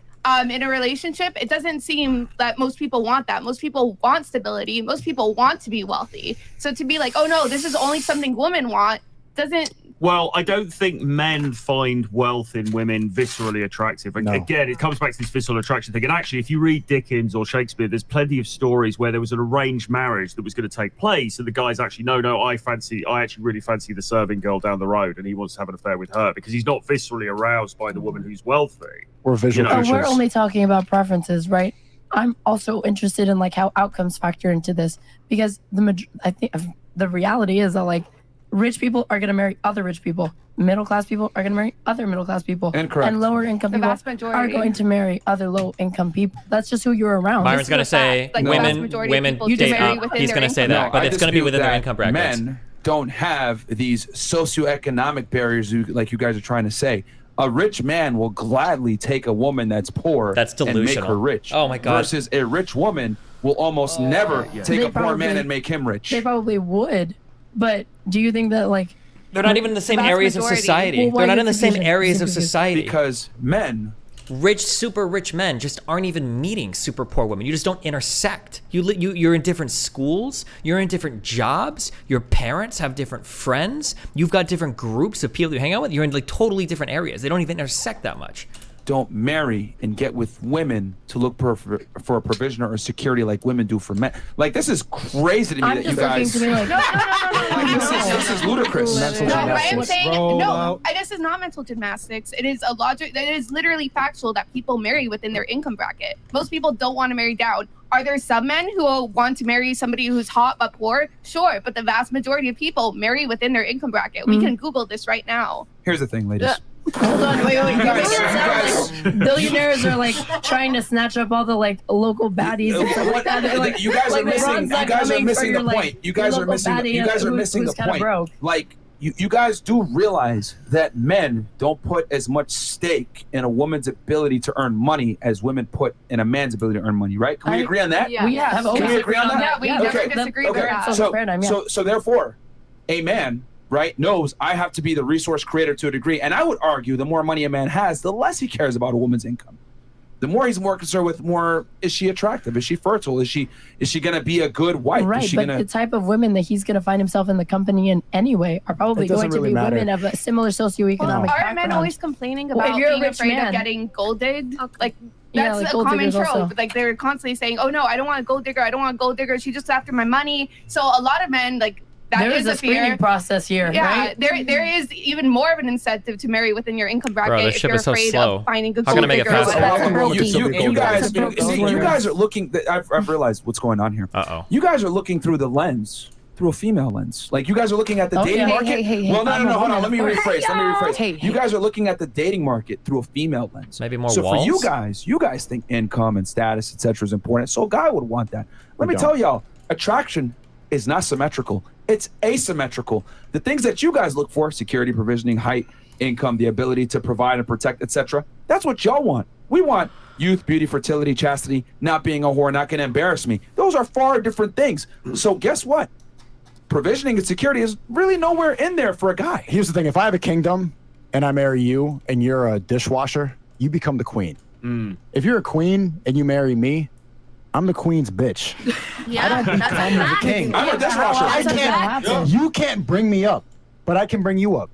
in a relationship? It doesn't seem that most people want that. Most people want stability. Most people want to be wealthy. So to be like, oh no, this is only something women want, doesn't... Well, I don't think men find wealth in women viscerally attractive. No. Again, it comes back to this visceral attraction thing. And actually, if you read Dickens or Shakespeare, there's plenty of stories where there was an arranged marriage that was going to take place. And the guy's actually, no, I actually really fancy the serving girl down the road. And he wants to have an affair with her because he's not viscerally aroused by the woman who's wealthy. Or visual features. We're only talking about preferences, right? I'm also interested in like how outcomes factor into this because I think the reality is that like rich people are going to marry other rich people. Middle class people are going to marry other middle class people. Incorrect. And lower income people are going to marry other low income people. That's just who you're around. Byron's going to say women date up. He's going to say that, but it's going to be within their income brackets. Men don't have these socioeconomic barriers like you guys are trying to say. A rich man will gladly take a woman that's poor that's delusional. delusional. And make her rich. Oh my God. Versus a rich woman will almost never take a poor man and make him rich. They probably would. But do you think that like they're not even in the same areas of society? Well, they're not in the same areas of society. Because men, super rich men just aren't even meeting super poor women. You just don't intersect. You're in different schools. You're in different jobs. Your parents have different friends. You've got different groups of people you hang out with. You're in like totally different areas. They don't even intersect that much. Don't marry and get with women to look for a provision or a security like women do for men. Like, this is crazy to me that you guys. To me like, This is ludicrous. No, I am saying this is not mental gymnastics. It is a logic. It is literally factual that people marry within their income bracket. Most people don't want to marry down. Are there some men who will want to marry somebody who's hot but poor? Sure, but the vast majority of people marry within their income bracket. We can Google this right now. Here's the thing, ladies. Hold on, wait. You guys, like billionaires are like trying to snatch up all the like local baddies and stuff like that. Like, you guys are missing. You guys are missing the point. You guys are missing. You guys are missing the point. Like, you guys do realize that men don't put as much stake in a woman's ability to earn money as women put in a man's ability to earn money, right? Can we agree on that? Yeah. We have Can we agree on that? Yeah, we never disagree with that. So therefore, a man, right, knows I have to be the resource creator to a degree. And I would argue the more money a man has, the less he cares about a woman's income. The more he's more concerned with is she attractive? Is she fertile? Is she going to be a good wife? Right, but the type of women that he's going to find himself in the company in anyway are probably going to be women of a similar socioeconomic background. Are men always complaining about being afraid of getting gold digged? Like, that's a common trope. Like, they're constantly saying, oh no, I don't want a gold digger. I don't want a gold digger. She's just after my money. So a lot of men, like, there is a screening process here, yeah, right? There is even more of an incentive to marry within your income bracket. Bro, if you're afraid of finding a gold digger. You guys are looking. I've realized what's going on here. You guys are looking through the lens, through a female lens. Like, you guys are looking at the dating market. Well, no, hold on. Let me rephrase. You guys are looking at the dating market through a female lens. Maybe more so walls? for you guys think income and status, etc., is important. So a guy would want that. Let me tell y'all, attraction is not symmetrical. It's asymmetrical. The things that you guys look for, security, provisioning, height, income, the ability to provide and protect, etc., that's what y'all want. We want youth, beauty, fertility, chastity, not being a whore, not going to embarrass me. Those are far different things. So guess what? Provisioning and security is really nowhere in there for a guy. Here's the thing. If I have a kingdom and I marry you and you're a dishwasher, you become the queen. If you're a queen and you marry me, I'm the queen's bitch. Yeah, I don't become the king. I'm a dishwasher. You can't bring me up, but I can bring you up.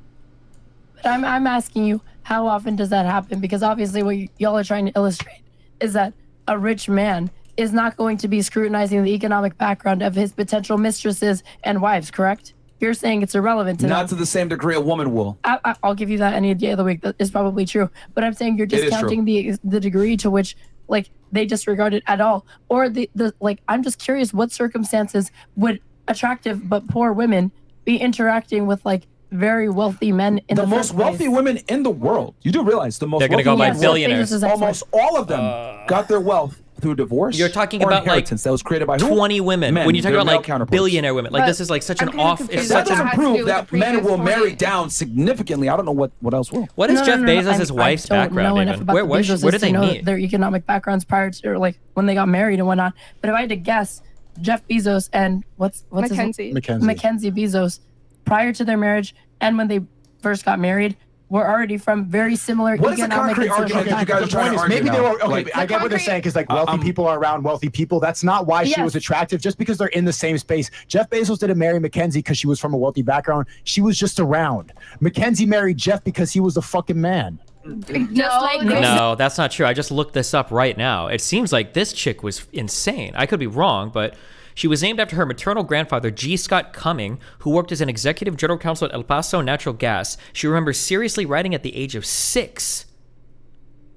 But I'm asking you, how often does that happen? Because obviously what y'all are trying to illustrate is that a rich man is not going to be scrutinizing the economic background of his potential mistresses and wives, correct? You're saying it's irrelevant to them. Not to the same degree a woman will. I'll give you that any day of the week. That is probably true. But I'm saying you're discounting the degree to which, like, they disregard it at all. Or the like, I'm just curious, what circumstances would attractive but poor women be interacting with, like, very wealthy men in the most wealthy women in the world? You do realize the most they're going to go by billionaires. Almost all of them got their wealth through divorce. You're talking about like that was created by 20 women. Men, when you talk about like billionaire women, like this is like such an off. That doesn't prove that men will marry down significantly. I don't know what else will. What is Jeff Bezos' wife's background even? Where did they meet? Their economic backgrounds prior to, or like when they got married and whatnot. But if I had to guess, Jeff Bezos and what's Mackenzie. Mackenzie Bezos, prior to their marriage and when they first got married, were already from very similar what economic and social argument that you guys are trying to argue? Maybe they were okay. Like, I get what they're saying because like wealthy people are around wealthy people. That's not why she was attractive. Just because they're in the same space. Jeff Bezos didn't marry Mackenzie because she was from a wealthy background. She was just around. Mackenzie married Jeff because he was a fucking man. No, that's not true. I just looked this up right now. It seems like this chick was insane. I could be wrong, but she was named after her maternal grandfather, G. Scott Cumming, who worked as an executive general counsel at El Paso Natural Gas. She remembers seriously writing at the age of 6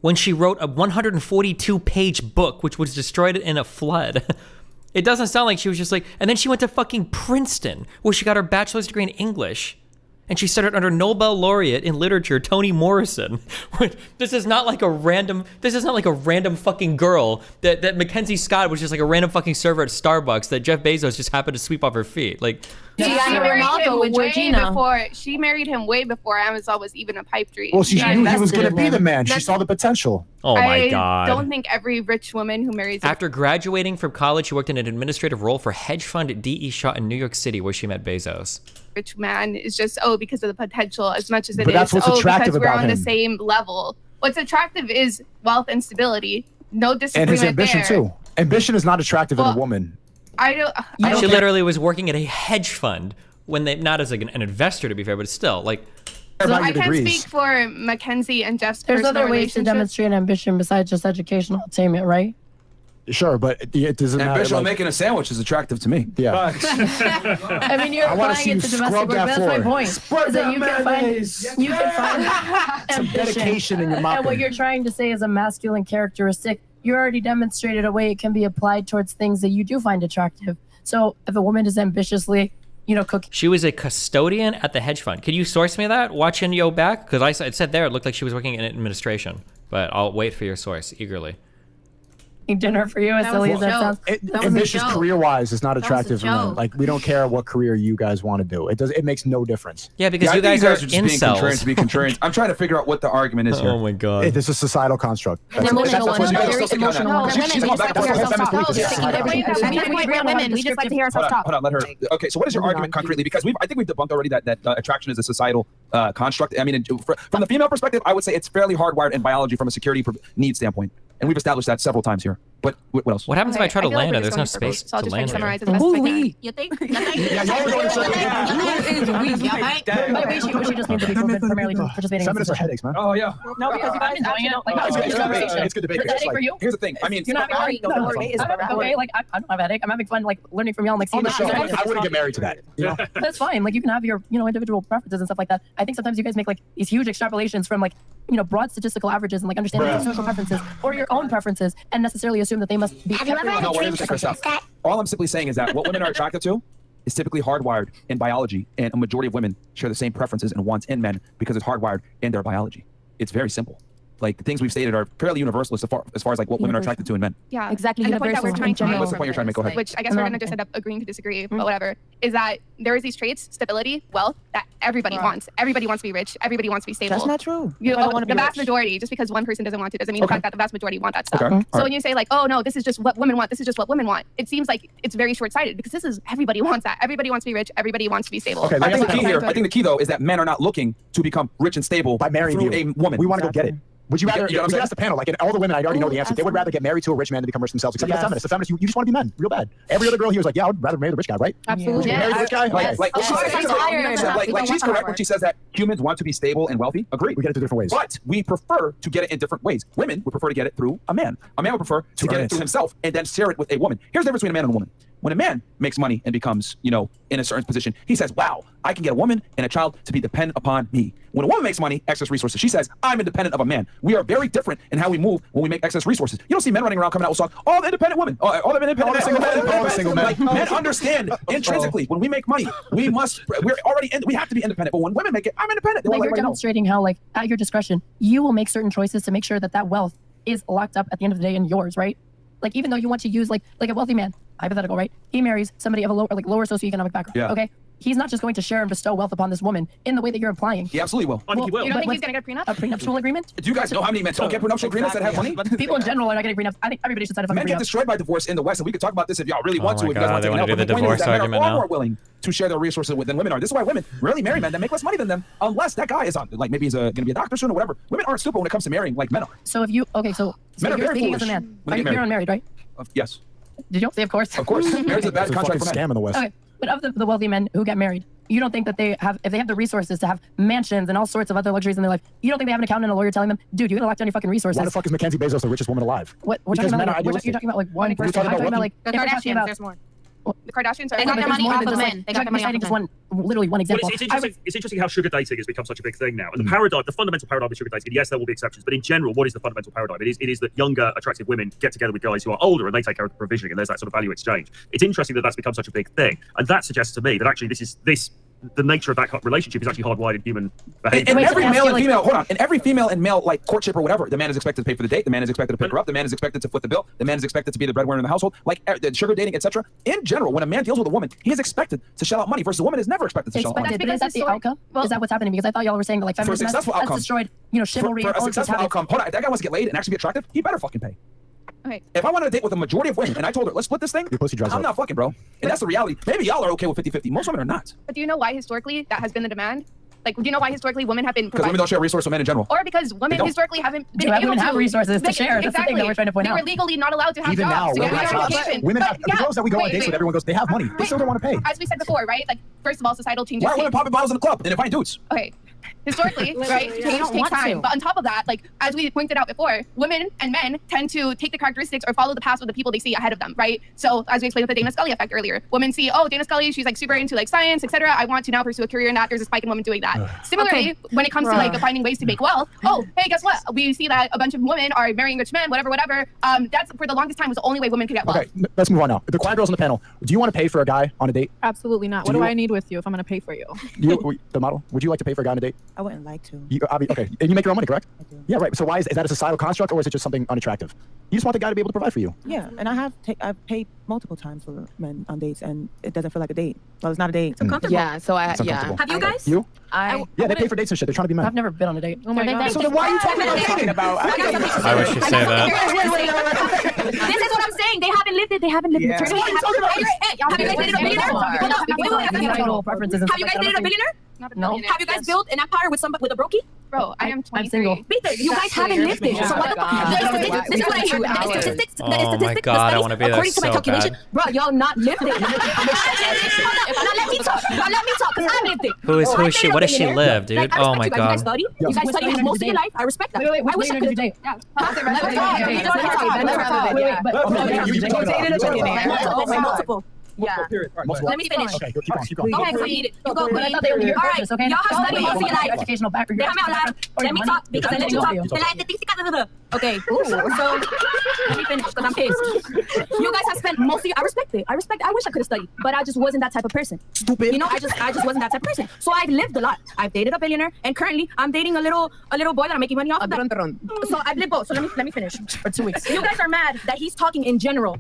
when she wrote a 142-page book, which was destroyed in a flood. It doesn't sound like she was just like... And then she went to fucking Princeton, where she got her bachelor's degree in English. And she studied under Nobel laureate in literature, Toni Morrison. This is not like a random fucking girl that Mackenzie Scott was just like a random fucking server at Starbucks that Jeff Bezos just happened to sweep off her feet. Like, She married him way before Amazon was even a pipe dream. Well, she knew he was going to be the man. She saw the potential. Oh my I God. don't think every rich woman who marries After graduating from college, she worked in an administrative role for hedge fund D.E. Shaw in New York City, where she met Bezos. rich man is just because of the potential as much as it But that's is what's attractive because we're about on the him. same level. What's attractive is wealth and stability. No And disagreement his ambition there. too. Ambition is not attractive in a woman. I don't. She literally was working at a hedge fund when they, not as like an investor to be fair, but still like. So I can't speak for Mackenzie and Jeff's There's personal other ways to relationship. demonstrate ambition besides just educational attainment, right? Sure, but it doesn't matter. Ambition on like- making a sandwich is attractive to me. Yeah. I mean, you're I wanna applying see it you to scrub domestic work. that That's my floor. point. Spread Is that that you can find Some ambition. dedication in your And mopping. what you're trying to say is a masculine characteristic. You already demonstrated a way it can be applied towards things that you do find attractive. So if a woman is ambitiously, cooking. She was a custodian at the hedge fund. Could you source me that? Watching Yo back? Because it said there it looked like she was working in administration. But I'll wait for your source eagerly. Dinner for you, as That silly was as a that joke. sounds. Ambitious career-wise is not was a attractive for men. joke. Like we don't care what career you guys want to do. It makes no difference. Yeah, because I you think guys are just being contrarian incels. to be contrarian. I'm trying to figure out what the argument is here. Oh my God. This is a societal construct. An emotional one. what you guys are Very still sticking on emotional. that. She's going back and forth. We just like to hear ourselves talk. Hold on, let her. Okay, so what is your argument concretely? Because I think we've debunked already that attraction is a societal construct. I mean, from the female perspective, I would say it's fairly hardwired in biology from a security need standpoint, and we've established that several times here. But what else? What happens if I try to feel like land we're it? There's just no going in space circles, so I'll to just try to land summarize here. as best as I can. You think? Yeah, y'all are going She just needs to be primarily participating in Feminists are the headaches, man. Oh yeah. No, because you guys enjoying it. Like, It's good debate. conversation. It's good debate. Is that it for you? Here's the thing. I mean, You're not having okay, like I don't have a headache. I'm having fun, like learning from y'all, and like On seeing the show, the I wouldn't get married to that. You know? That's fine. Like you can have your, individual preferences and stuff like that. I think sometimes you guys make like these huge extrapolations from like, broad statistical averages and like understanding your social preferences or your own preferences, and necessarily assume that they must be. No, here's the thing, Chris. All I'm simply saying is that what women are attracted to is typically hardwired in biology, and a majority of women share the same preferences and wants in men because it's hardwired in their biology. It's very simple. Like the things we've stated are fairly universal as far as like what women are attracted to in men. Yeah, Exactly, And the point that we're trying to make, What's the point you're trying to make? Go ahead. which I guess we're going to just end up agreeing to disagree, but whatever, is that there is these traits, stability, wealth, that everybody wants. Everybody wants to be rich. Everybody wants to be stable. That's not true. You I don't want to the be vast rich. majority, just because one person doesn't want to, doesn't mean the fact that the vast majority want that stuff. Okay. So when you say like, oh no, this is just what women want, this is just what women want, it seems like it's very short-sighted because this is everybody wants that. Everybody wants to be rich. Everybody wants to be stable. Okay, I think the key though is that men are not looking to become rich and stable by marrying through you. a woman. We want to go get it. Would you rather? You know what I'm we ask the panel, like in all the women, I already know the answer. They would rather get married to a rich man than become rich themselves. Except for the feminists. The feminists, you just want to be men, real bad. Every other girl here is like, yeah, I would rather marry the rich guy, right? Absolutely. Would you marry the rich guy? Like she's correct when she says that humans want to be stable and wealthy. Agreed. We get it through different ways. But we prefer to get it in different ways. Women would prefer to get it through a man. A man would prefer to get it through himself and then share it with a woman. Here's the difference between a man and a woman. When a man makes money and becomes, in a certain position, he says, wow, I can get a woman and a child to be dependent upon me. When a woman makes money, excess resources, she says, I'm independent of a man. We are very different in how we move when we make excess resources. You don't see men running around coming out with songs, all the independent women, all the single men. Like, men understand intrinsically, when we make money, we have to be independent. But when women make it, I'm independent. Like you're demonstrating how, like, at your discretion, you will make certain choices to make sure that wealth is locked up at the end of the day and yours, right? Like, even though you want to use like a wealthy man, hypothetical, right? He marries somebody of a lower socioeconomic background. Yeah. Okay. He's not just going to share and bestow wealth upon this woman in the way that you're implying. He absolutely will. I think he will. You don't think he's going to get a prenup? A prenuptial agreement? Do you guys know how many men don't get prenuptial agreements that have money? People in general are not getting prenups. I think everybody should sign a fucking Men get prenup. destroyed by divorce in the West, and we could talk about this if y'all really want Oh to. my If you guys God, want they to wanna do the divorce argument men are now. more willing to share their resources than women are. This is why women rarely marry men that make less money than them, unless that guy is on, like maybe he's going to be a doctor soon or whatever. Women aren't stupid when it comes to marrying like men are. So if you so Men are you're very speaking as a foolish man. when they get You're unmarried, right? Yes. Did you say of course? Of course. Marriage is a bad contract for men. Scam in the West. Okay, but of the wealthy men who get married, you don't think that if they have the resources to have mansions and all sorts of other luxuries in their life, you don't think they have an accountant and a lawyer telling them, dude, you gotta lock down your fucking resources? Why the fuck is Mackenzie Bezos the richest woman alive? What we're Because talking men about? are You're idealistic. talking about like one person. talking I'm talking about about like The if we're talking Kardashians, about there's more. The Kardashians are They got their money off of just, men. They got their money off citing of just men. literally one Well, example. it's interesting how sugar dating has become such a big thing now. And the fundamental paradigm of sugar dating, yes, there will be exceptions, but in general, what is the fundamental paradigm? It is that younger, attractive women get together with guys who are older and they take care of the provisioning, and there's that sort of value exchange. It's interesting that that's become such a big thing. And that suggests to me that actually this the nature of that relationship is actually hardwired human behavior. In every male and female, hold on. In every female and male like courtship or whatever, the man is expected to pay for the date. The man is expected to pick her up. The man is expected to foot the bill. The man is expected to be the breadwinner in the household. Like the sugar dating, etc. In general, when a man deals with a woman, he is expected to shell out money. Versus a woman is never expected to shell out money. But is that the outcome? Is that what's happening? Because I thought y'all were saying that like For a feminism successful has outcome, destroyed, chivalry. For a successful outcome, hold on. If that guy wants to get laid and actually be attractive, he better fucking pay. Okay. If I wanted to date with a majority of women and I told her, let's split this thing, your pussy dries I'm up. not fucking, bro. And that's the reality. Maybe y'all are okay with 50-50. Most women are not. But do you know why historically that has been the demand? Like, do you know why historically women have been Because women don't share resources with men in general. Or because women historically haven't been able to. Women have resources to share. That's the thing that we're trying to point out. They were legally not allowed to have Even jobs. now, to get their education. women have, But the girls that we go on dates with, everyone goes, they have money. They still don't want to pay. As we said before, right? Like, first of all, societal changes. Why are women popping bottles in the club and inviting dudes? Okay. Historically, right? They Change don't takes want time. to. But on top of that, like, as we pointed out before, women and men tend to take the characteristics or follow the paths of the people they see ahead of them, right? So as we explained with the Dana Scully effect earlier, women see, oh, Dana Scully, she's like super into like science, etc. I want to now pursue a career in that. There's a spike in women doing that. Similarly, when it comes to like finding ways to make wealth, oh, hey, guess what? We see that a bunch of women are marrying rich men, whatever. That's for the longest time was the only way women could get wealth. Okay, let's move on now. The quiet girls on the panel, do you want to pay for a guy on a date? Absolutely not. What do I need with you if I'm going to pay for you? The model, would you like to pay for a guy on a date? I wouldn't like to. Okay, and you make your own money, correct? Yeah, right. So why is that a societal construct, or is it just something unattractive? You just want the guy to be able to provide for you. Yeah, and I've paid multiple times for men on dates, and it doesn't feel like a date. Well, it's not a date. It's uncomfortable. Yeah, so It's uncomfortable. Have you guys? You? I Yeah, they pay for dates and shit. They're trying to be men. I've never been on a date. Oh my God. So then why are you talking about I wish you say that. This is what I'm saying. They haven't lived it. They haven't lived it. Y'all haven't dated a billionaire? Have you guys dated a billionaire? No. Have you guys built an empire with somebody with a brokey? Bro, I am 23. I'm single. You guys haven't lived it. So what the fuck? This is what I hear. The statistics, Oh my God, I want to be there according to my so calculation, bad. bro, y'all not lived it. Now let me talk. Cause I lived it. Who is she? What does she live, dude? Like, I Oh respect my you guys. God. You guys study most of your life. I respect that. Wait, I wish I did you could. date? Multiple. Yeah. Let me finish. Okay, keep going. Go ahead, Queen. You go, But I Queen. thought they were here All right, purpose, okay? y'all have studied most of your life. Educational background. Déjame hablar. Let me talk because I let you talk. Okay, so let me finish because I'm pissed. You guys have spent most of your. I respect it. I wish I could have studied, but I just wasn't that type of person. Stupid. You know, I just wasn't that type of person. So I've lived a lot. I've dated a billionaire, and currently I'm dating a little boy that I'm making money off of. So I've lived both. So let me finish. For 2 weeks. You guys are mad that he's talking in general.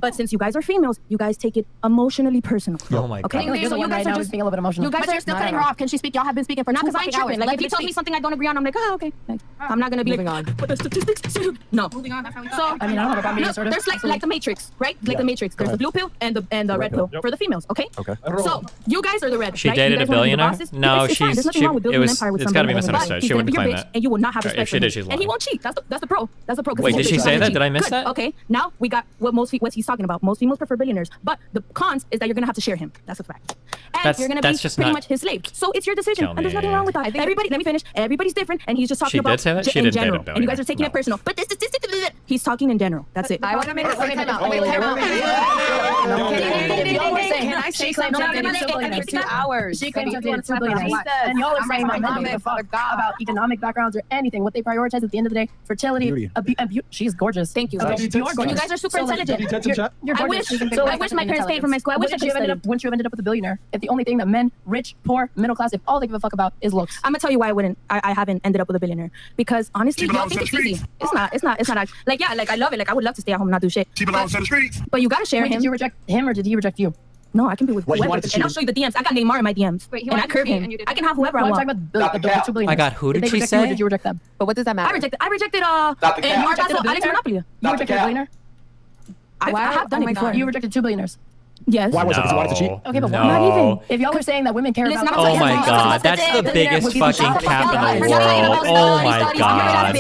But since you guys are females, you guys take it emotionally personal. Oh my Okay, God. So you guys are just being a little bit emotional. You guys are still cutting her off. Can she speak? Y'all have been speaking for 2 fucking hours. Like if he tells me something I don't agree on, I'm like, oh, okay. Thanks. I'm not gonna be Moving like, on. but the statistics. No. Moving on. That's how we So talk. I mean, I don't know about media, sort of. there's like the Matrix, right? Like the Matrix. There's the blue pill and the red pill for the females. Okay. Okay. So you guys are the red. She right? dated You a guys wanna be the billionaire? bosses? No, It's fine. There's nothing wrong with building an empire with it's gotta be somebody. misunderstood. But he's She gonna wouldn't be your claim bitch, that. and you will not have If respect she for did, him. she's And he lying. won't cheat. That's the pro. That's the pro. 'cause Wait, he did won't she cheat. say that? He Did I miss Good. that? Okay. Now we got what he's talking about. Most females prefer billionaires, but the cons is that you're gonna have to share him. That's a fact. And you're gonna be just pretty not- much his slave. So it's your decision, Kill and there's me. nothing wrong with that. Everybody, let me finish. Everybody's different, and he's just talking She about did say that? She in didn't date a general. And you guys are taking billionaire. it personal. But this, he's talking in general. That's it. I want to make a point about. Can I say something? For 2 hours. She claims to have 2 billionaires. And y'all are saying that men don't give a fuck about economic backgrounds or anything. What they prioritize at the end of the day, fertility, Beauty. She's gorgeous. Thank you. Okay, you are gorgeous. You guys are super So, like, intelligent. You're I wish. gorgeous. I wish my parents paid for my school. I wish I could have studied. Wouldn't you have ended up with a billionaire if the only thing that men, rich, poor, middle class, if all they give a fuck about is looks? I'm gonna tell you why I haven't ended up with a billionaire. Because honestly, y'all think it's easy. It's not. Like, yeah, like I love it. Like I would love to stay at home and not do shit. But you gotta share Wait, him. did you reject him or did he reject you? No, I can be with What, you whoever. wanted to And I'll cheat? show you the DMs. I got Neymar in my DMs. Wait, he and I wanted to curve cheat him. and you did I can have whoever I Well, I'm want. talking about the 2 billionaires. My God, who did they she reject you or say? did you reject them? But what does that matter? I rejected Dr. and Cat. Alex You rejected Monopoly. You rejected a billionaire? I have done it before. You rejected 2 billionaires. Yes. Why was it? Because you wanted to cheat? Okay, but No. not even. If y'all are saying that women care Listen, about... I'm Oh my God, that's the biggest fucking cap in the world. Oh my God.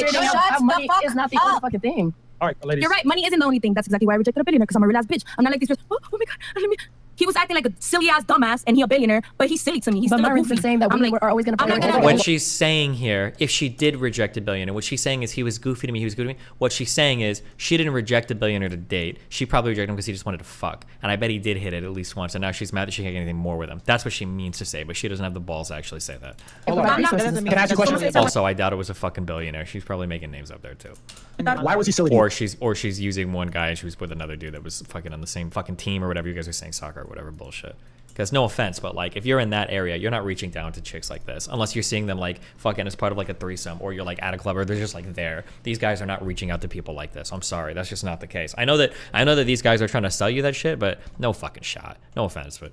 Money is not the only fucking thing. All right, ladies. You're right. Money isn't the only thing. That's exactly why I rejected a billionaire, because I'm a real ass bitch. I'm not like these bitches. Oh my God. He was acting like a silly ass dumbass, and he a billionaire, but he's silly to me. He's But still a Marin's goofy. been saying that I'm women like, are always going to I'm not gonna- prioritize... What she's saying here, if she did reject a billionaire, what she's saying is he was goofy to me, he was good to me. What she's saying is she didn't reject a billionaire to date. She probably rejected him because he just wanted to fuck. And I bet he did hit it at least once, and now she's mad that she can't get anything more with him. That's what she means to say, but she doesn't have the balls to actually say that. Hold on. I'm not- Can I ask you a question? Also, I doubt it was a fucking billionaire. She's probably making names up there too. Why was he silly? to you? Or she's using one guy and she was with another dude that was fucking on the same fucking team or whatever you guys are saying, soccer. or whatever bullshit. Because no offense, but like if you're in that area, you're not reaching down to chicks like this unless you're seeing them like fucking as part of like a threesome, or you're like at a club, or they're just like there. These guys are not reaching out to people like this. I'm sorry, that's just not the case. I know that these guys are trying to sell you that shit, but no fucking shot. No offense, but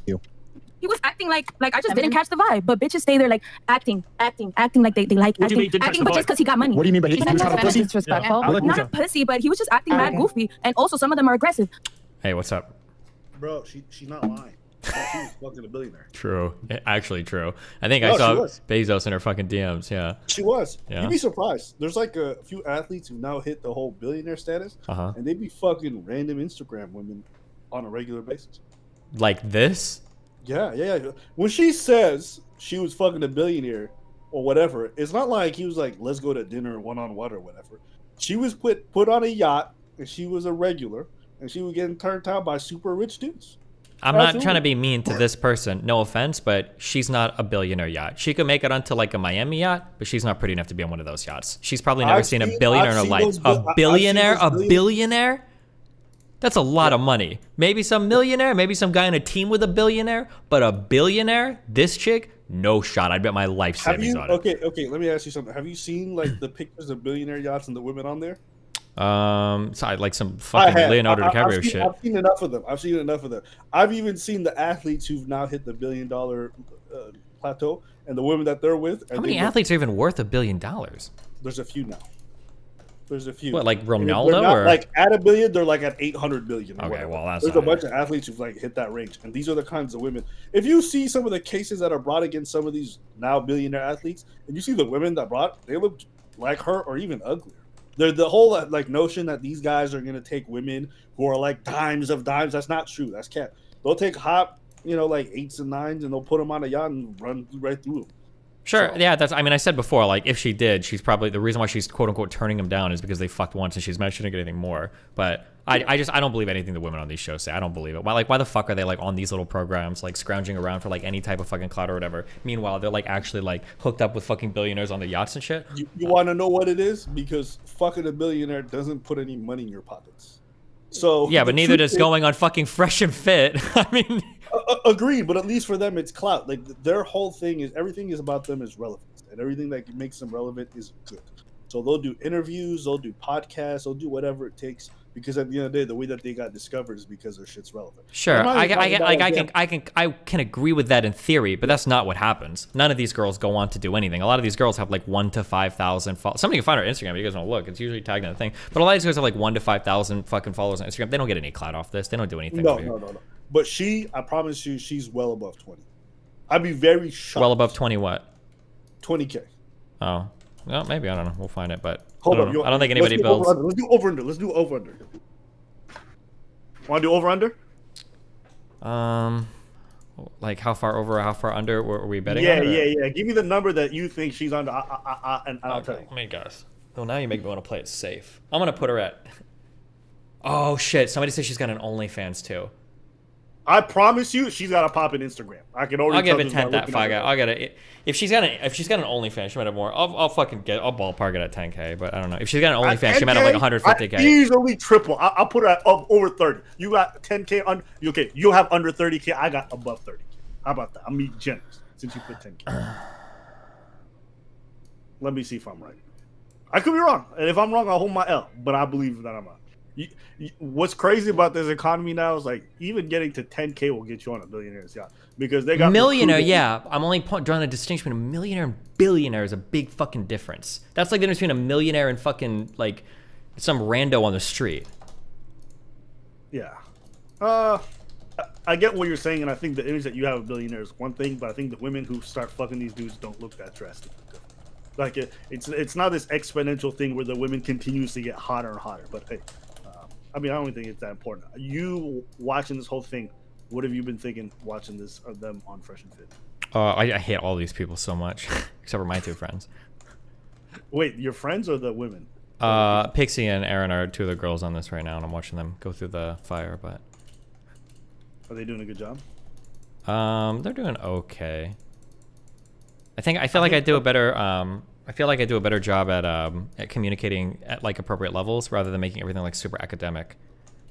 he was acting like I just didn't catch the vibe. But bitches stay there like acting like they like acting, but just because he got money. What do you mean by he was not a pussy? Disrespectful. Not a pussy, but he was just acting mad goofy, and also some of them are aggressive. hey, what's up? Bro, she's not lying. She was fucking a billionaire. True. Actually true. I think I saw Bezos in her fucking DMs. Yeah. She was. Yeah. You'd be surprised. There's like a few athletes who now hit the whole billionaire status, and they be fucking random Instagram women on a regular basis. Like this? Yeah. When she says she was fucking a billionaire or whatever, it's not like he was like, let's go to dinner one-on-one or whatever. She was put on a yacht, and she was a regular, and she was getting turned out by super rich dudes. I'm not trying to be mean to this person, no offense, but she's not a billionaire yacht. She could make it onto like a Miami yacht, but she's not pretty enough to be on one of those yachts. She's probably never seen a billionaire in her life. A billionaire? That's a lot of money. Maybe some millionaire, maybe some guy on a team with a billionaire, but a billionaire, this chick, no shot. I'd bet my life savings on it. Okay, let me ask you something. Have you seen like the pictures of billionaire yachts and the women on there? So like some fucking Leonardo DiCaprio shit. I've seen enough of them. I've even seen the athletes who've now hit the $1 billion plateau, and the women that they're with. How many athletes are even worth $1 billion? There's a few now. There's a few. What, like Ronaldo, or like at $1 billion? They're like at 800 billion. Okay, well that's. There's a bunch of athletes who've like hit that range, and these are the kinds of women. If you see some of the cases that are brought against some of these now billionaire athletes, and you see the women that they look like her or even uglier. The whole like notion that these guys are gonna take women who are like dimes of dimes, that's not true. That's cap. They'll take hot, like 8s and 9s, and they'll put them on a yacht and run right through them. Sure, so. Yeah, I said before, like, if she did, she's probably, the reason why she's quote-unquote turning them down is because they fucked once and she's mad she didn't get anything more. But I don't believe anything the women on these shows say. I don't believe it. Why the fuck are they, like, on these little programs, like, scrounging around for, like, any type of fucking clout or whatever? Meanwhile, they're, like, actually, like, hooked up with fucking billionaires on the yachts and shit? You want to know what it is? Because fucking a billionaire doesn't put any money in your pockets. So yeah, but neither does going on fucking Fresh and Fit. I mean... Agreed, but at least for them, it's clout. Like, their whole thing is, everything is about them is relevance. And everything that makes them relevant is good. So they'll do interviews, they'll do podcasts, they'll do whatever it takes, because at the end of the day, the way that they got discovered is because their shit's relevant. Sure, I can agree with that in theory, but that's not what happens. None of these girls go on to do anything. A lot of these girls have like 1,000 to 5,000 followers. Somebody can find her Instagram. If you guys want to look, it's usually tagged in the thing. But a lot of these girls have like 1,000 to 5,000 fucking followers on Instagram. They don't get any clout off this. They don't do anything. No. But I promise you, she's well above 20. I'd be very shocked. Well above 20 what? 20K. Oh, well, maybe, I don't know. We'll find it, but I don't think anybody builds. Let's do over under. Want to do over under? Like how far over or how far under were we betting? Yeah. Give me the number that you think she's under. And I'll tell you. Let me guess. Well, now you make me want to play it safe. I'm gonna put her at. Oh shit! Somebody says she's got an OnlyFans too. I promise you, she's got a pop in Instagram. I can already. I'll give it 10 that fuck out. I got it. If she's got an OnlyFans, she might have more. I'll ballpark it at 10K. But I don't know. If she's got an OnlyFans, she might have like 150K. Easily triple. I'll put her at over 30. You got 10K under. Okay, you'll have under 30K. I got above 30K. How about that? I'm being generous since you put 10K. Let me see if I'm right. I could be wrong, and if I'm wrong, I'll hold my L. But I believe that I'm right. What's crazy about this economy now is like even getting to 10K will get you on a billionaire's yacht because they got millionaire. Yeah, I'm only drawing a distinction between a millionaire and billionaire is a big fucking difference. That's like the difference between a millionaire and fucking like some rando on the street. Yeah, I get what you're saying, and I think the image that you have of billionaire is one thing, but I think the women who start fucking these dudes don't look that drastic. Like it's not this exponential thing where the women continuously get hotter and hotter. But hey. I mean, I don't think it's that important. You watching this whole thing, what have you been thinking watching this of them on Fresh and Fit? I hate all these people so much, except for my two friends. Wait, your friends or the women? Pixie and Aaron are two of the girls on this right now, and I'm watching them go through the fire. But are they doing a good job? They're doing okay. I feel like I do a better job at communicating at like appropriate levels rather than making everything like super academic.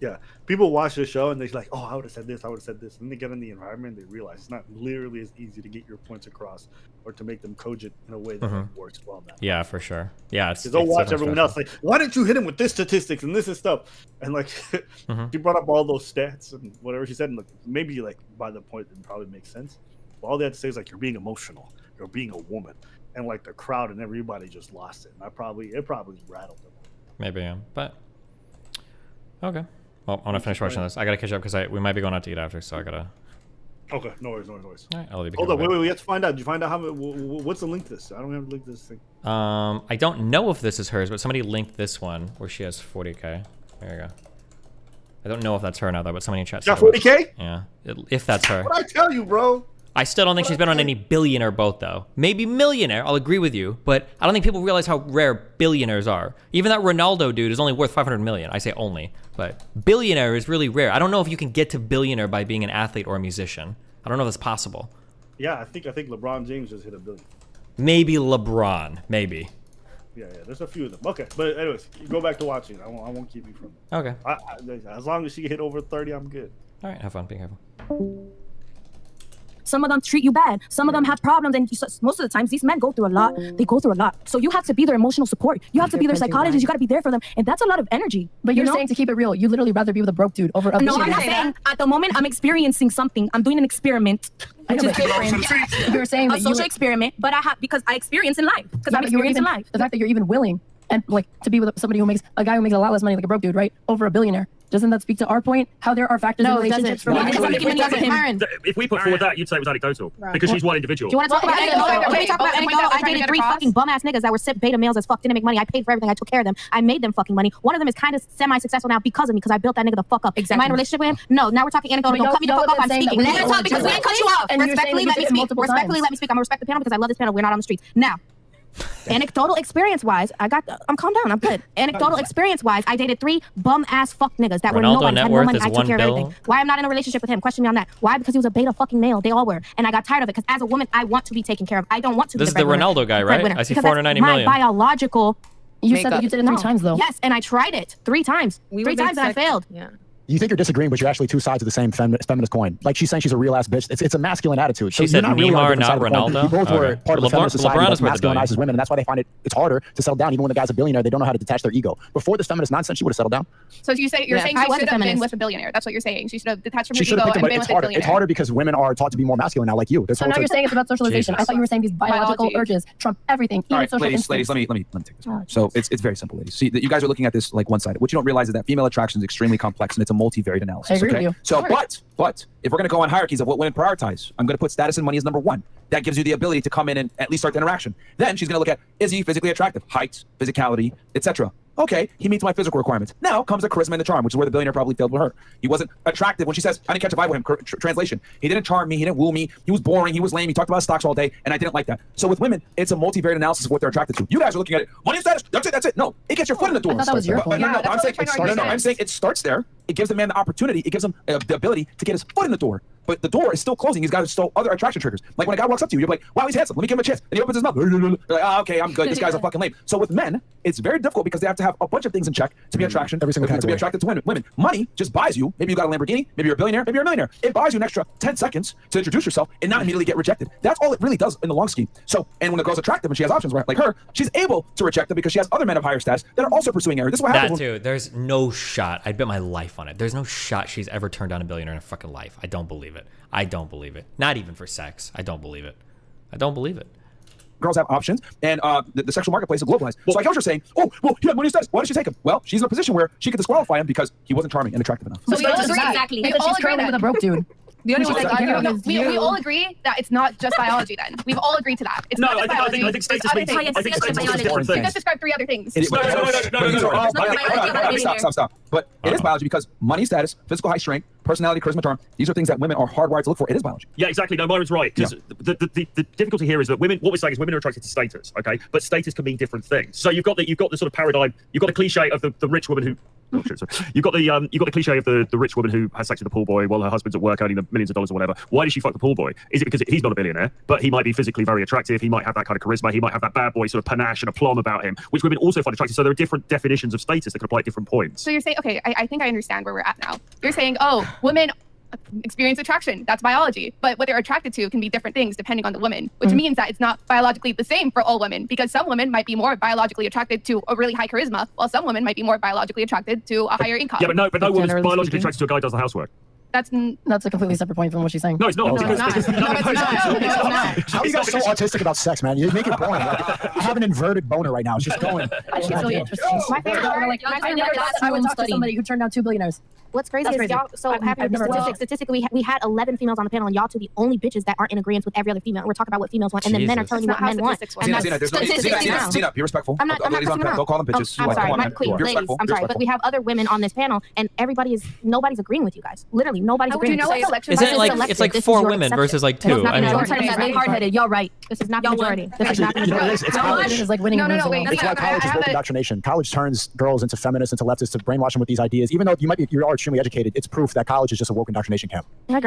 Yeah, people watch the show and they're like, "Oh, I would have said this. I would have said this." And then they get in the environment, they realize it's not literally as easy to get your points across or to make them cogent in a way that works well now. Yeah, for sure. Yeah, it's. They'll watch everyone else like, "Why didn't you hit him with this statistics and this stuff?" And like, she brought up all those stats and whatever she said, and look, maybe like by the point it probably makes sense. But all they had to say is like, "You're being emotional. You're being a woman," and like the crowd and everybody just lost it. And it probably rattled them. Maybe, yeah, but okay. Well, I want to finish watching this. I gotta catch up because we might be going out to eat after, so I gotta. Okay, no worries. All right, I'll leave you. Hold on, wait, we have to find out. Did you find out what's the link to this? I don't have to link to this thing. I don't know if this is hers, but somebody linked this one where she has 40K. There you go. I don't know if that's her now though, but somebody in chat said. Got 40K? Yeah, if that's her. What I tell you, bro? I still don't think she's been on any billionaire boat, though. Maybe millionaire, I'll agree with you, but I don't think people realize how rare billionaires are. Even that Ronaldo dude is only worth 500 million. I say only, but billionaire is really rare. I don't know if you can get to billionaire by being an athlete or a musician. I don't know if that's possible. Yeah, I think LeBron James just hit $1 billion. Maybe LeBron, maybe. Yeah, there's a few of them. Okay, but anyways, you go back to watching. I won't keep you from it. Okay. As long as she hit over 30, I'm good. All right, have fun. Be careful. Some of them treat you bad. Some of them have problems, and most of the times these men go through a lot. They go through a lot. So you have to be their emotional support. You have to be their psychologist. You got to be there for them, and that's a lot of energy. But you're saying, to keep it real, you literally rather be with a broke dude over a No, I'm not saying. At the moment, I'm experiencing something. I'm doing an experiment, which is different. You're saying a social experiment, but I have because I experience in life. Because I'm experiencing life. The fact that you're even willing and like to be with somebody who makes a guy who makes a lot less money, like a broke dude, right, over a billionaire. Doesn't that speak to our point? How there are factors in relationships for women? If we put forward that, you'd say it was anecdotal because she's one individual. Do you want to talk about anecdotal? I dated 3 fucking bum ass niggas that were beta males as fuck, didn't make money. I paid for everything. I took care of them. I made them fucking money. One of them is kind of semi-successful now because of me, because I built that nigga the fuck up. Exactly. Am I in a relationship with him? No. Now we're talking anecdotal. Don't cut me the fuck off. I'm speaking. Let me talk because we didn't cut you off. Respectfully, let me speak. Respectfully, let me speak. I'm gonna respect the panel because I love this panel. We're not on the streets now. Anecdotal experience-wise, I'm calm down. I'm good. Anecdotal experience-wise, I dated 3 bum-ass fuck niggas that were nobody, had no money. I took care of everything. Why I'm not in a relationship with him? Question me on that. Why? Because he was a beta fucking male. They all were, and I got tired of it. Because as a woman, I want to be taken care of. I don't want to. This is the Ronaldo guy, right? I see 490 million. My biological. You said that you did it 3 times though. Yes, and I tried it 3 times. 3 times and I failed. Yeah. You think you're disagreeing, but you're actually 2 sides of the same feminist coin. Like she's saying she's a real ass bitch. It's a masculine attitude. So she said you're not really Neymar, not Ronaldo. You both were part of the feminist society that masculinizes the women, and that's why they find it's harder to settle down. Even when the guy's a billionaire, they don't know how to detach their ego. Before this feminist nonsense, she would have settled down. So you're saying she should have been with a billionaire. That's what you're saying. She should have detached from her ego and been with a billionaire. It's harder because women are taught to be more masculine now, like you. So now you're saying it's about socialization. I thought you were saying these biological urges trump everything. All right, ladies, let me take this. So it's very simple, ladies. See, you guys are looking at this like one-sided. What you don't realize is that female attraction is extremely complex and it's a multivariate analysis. I agree with you. So, but if we're going to go on hierarchies of what women prioritize, I'm going to put status and money as number 1. That gives you the ability to come in and at least start the interaction. Then she's going to look at, is he physically attractive? Height, physicality, etc. Okay, he meets my physical requirements. Now comes the charisma and the charm, which is where the billionaire probably failed with her. He wasn't attractive when she says, I didn't catch a vibe with him. Translation, he didn't charm me, he didn't woo me, he was boring, he was lame, he talked about stocks all day, and I didn't like that. So with women, it's a multivariate analysis of what they're attracted to. You guys are looking at it, money status, that's it. No, it gets your foot in the door. I thought that was your point. I'm saying it starts there. It gives the man the opportunity, it gives him the ability to get his foot in the door. But the door is still closing. He's got still other attraction triggers. Like when a guy walks up to you, you're like, wow, he's handsome. Let me give him a chance. And he opens his mouth. You're like, oh, okay, I'm good. This guy's a fucking lame. So with men, it's very difficult because they have to have a bunch of things in check to be attraction. Every single to be attracted to women. Money just buys you. Maybe you got a Lamborghini. Maybe you're a billionaire. Maybe you're a millionaire. It buys you an extra 10 seconds to introduce yourself and not immediately get rejected. That's all it really does in the long scheme. So, and when a girl's attractive and she has options, right, like her, she's able to reject them because she has other men of higher status that are also pursuing her. This is what happens. That too. There's no shot. I'd bet my life on it. There's no shot she's ever turned down a billionaire in her fucking life. I don't believe it. I don't believe it. Not even for sex. I don't believe it. I don't believe it. Girls have options, and the sexual marketplace is globalized. So I guess you're saying, oh, well, he had money status. Why did she take him? Well, she's in a position where she could disqualify him because he wasn't charming and attractive enough. So we all agree exactly. We all agree with a broke dude. The only one that we all agree that it's not just biology. Then we've all agreed to that. It's not just biology. I think status means different things. Let's describe 3 other things. Stop. But it is biology because money status, physical height, strength, personality, charisma, charm. These are things that women are hardwired to look for. It is biology. Yeah, exactly. No, Myron's right. Because the difficulty here is that women. What we're saying is women are attracted to status. Okay, but status can mean different things. So you've got the sort of paradigm. You've got a cliche of the rich woman who You've got the cliche of the rich woman who has sex with the pool boy while her husband's at work earning the millions of dollars or whatever. Why does she fuck the pool boy? Is it because he's not a billionaire, but he might be physically very attractive? He might have that kind of charisma. He might have that bad boy sort of panache and aplomb about him, which women also find attractive. So there are different definitions of status that can apply at different points. So you're saying, okay, I think I understand where we're at now. You're saying, oh, women experience attraction. That's biology. But what they're attracted to can be different things depending on the woman, which means that it's not biologically the same for all women, because some women might be more biologically attracted to a really high charisma, while some women might be more biologically attracted to a higher income. Yeah, but no woman's biologically attracted to a guy who does the housework. That's a completely separate point from what she's saying. No, it's not. No, it's not. How are you guys so autistic about sex, man? You make it boring. Like, I have an inverted boner right now. It's just going. It's really interesting. My favorite, I would talk to somebody who turned down 2 billionaires. What's crazy is y'all so happy with the statistics. Statistically, we had 11 females on the panel, and y'all two the only bitches that aren't in agreement with every other female. We're talking about what females want, and then men are telling you what men want. Zena, be respectful. I'm not Don't call them bitches. I'm sorry, my queen, ladies. I'm sorry, but we have other women on this panel, and nobody's agreeing with you guys. Literally, nobody's agreeing. Do you know what selection is it like it's like 4 women versus like 2? I mean, they hard-headed. Y'all right. This is not the majority. This is not the majority. It's college. It's like winning. It's why college is woke indoctrination. College turns girls into feminists, into leftists, to brainwash them with these ideas. Even though you are extremely educated, it's proof that college is just a woke indoctrination camp. They're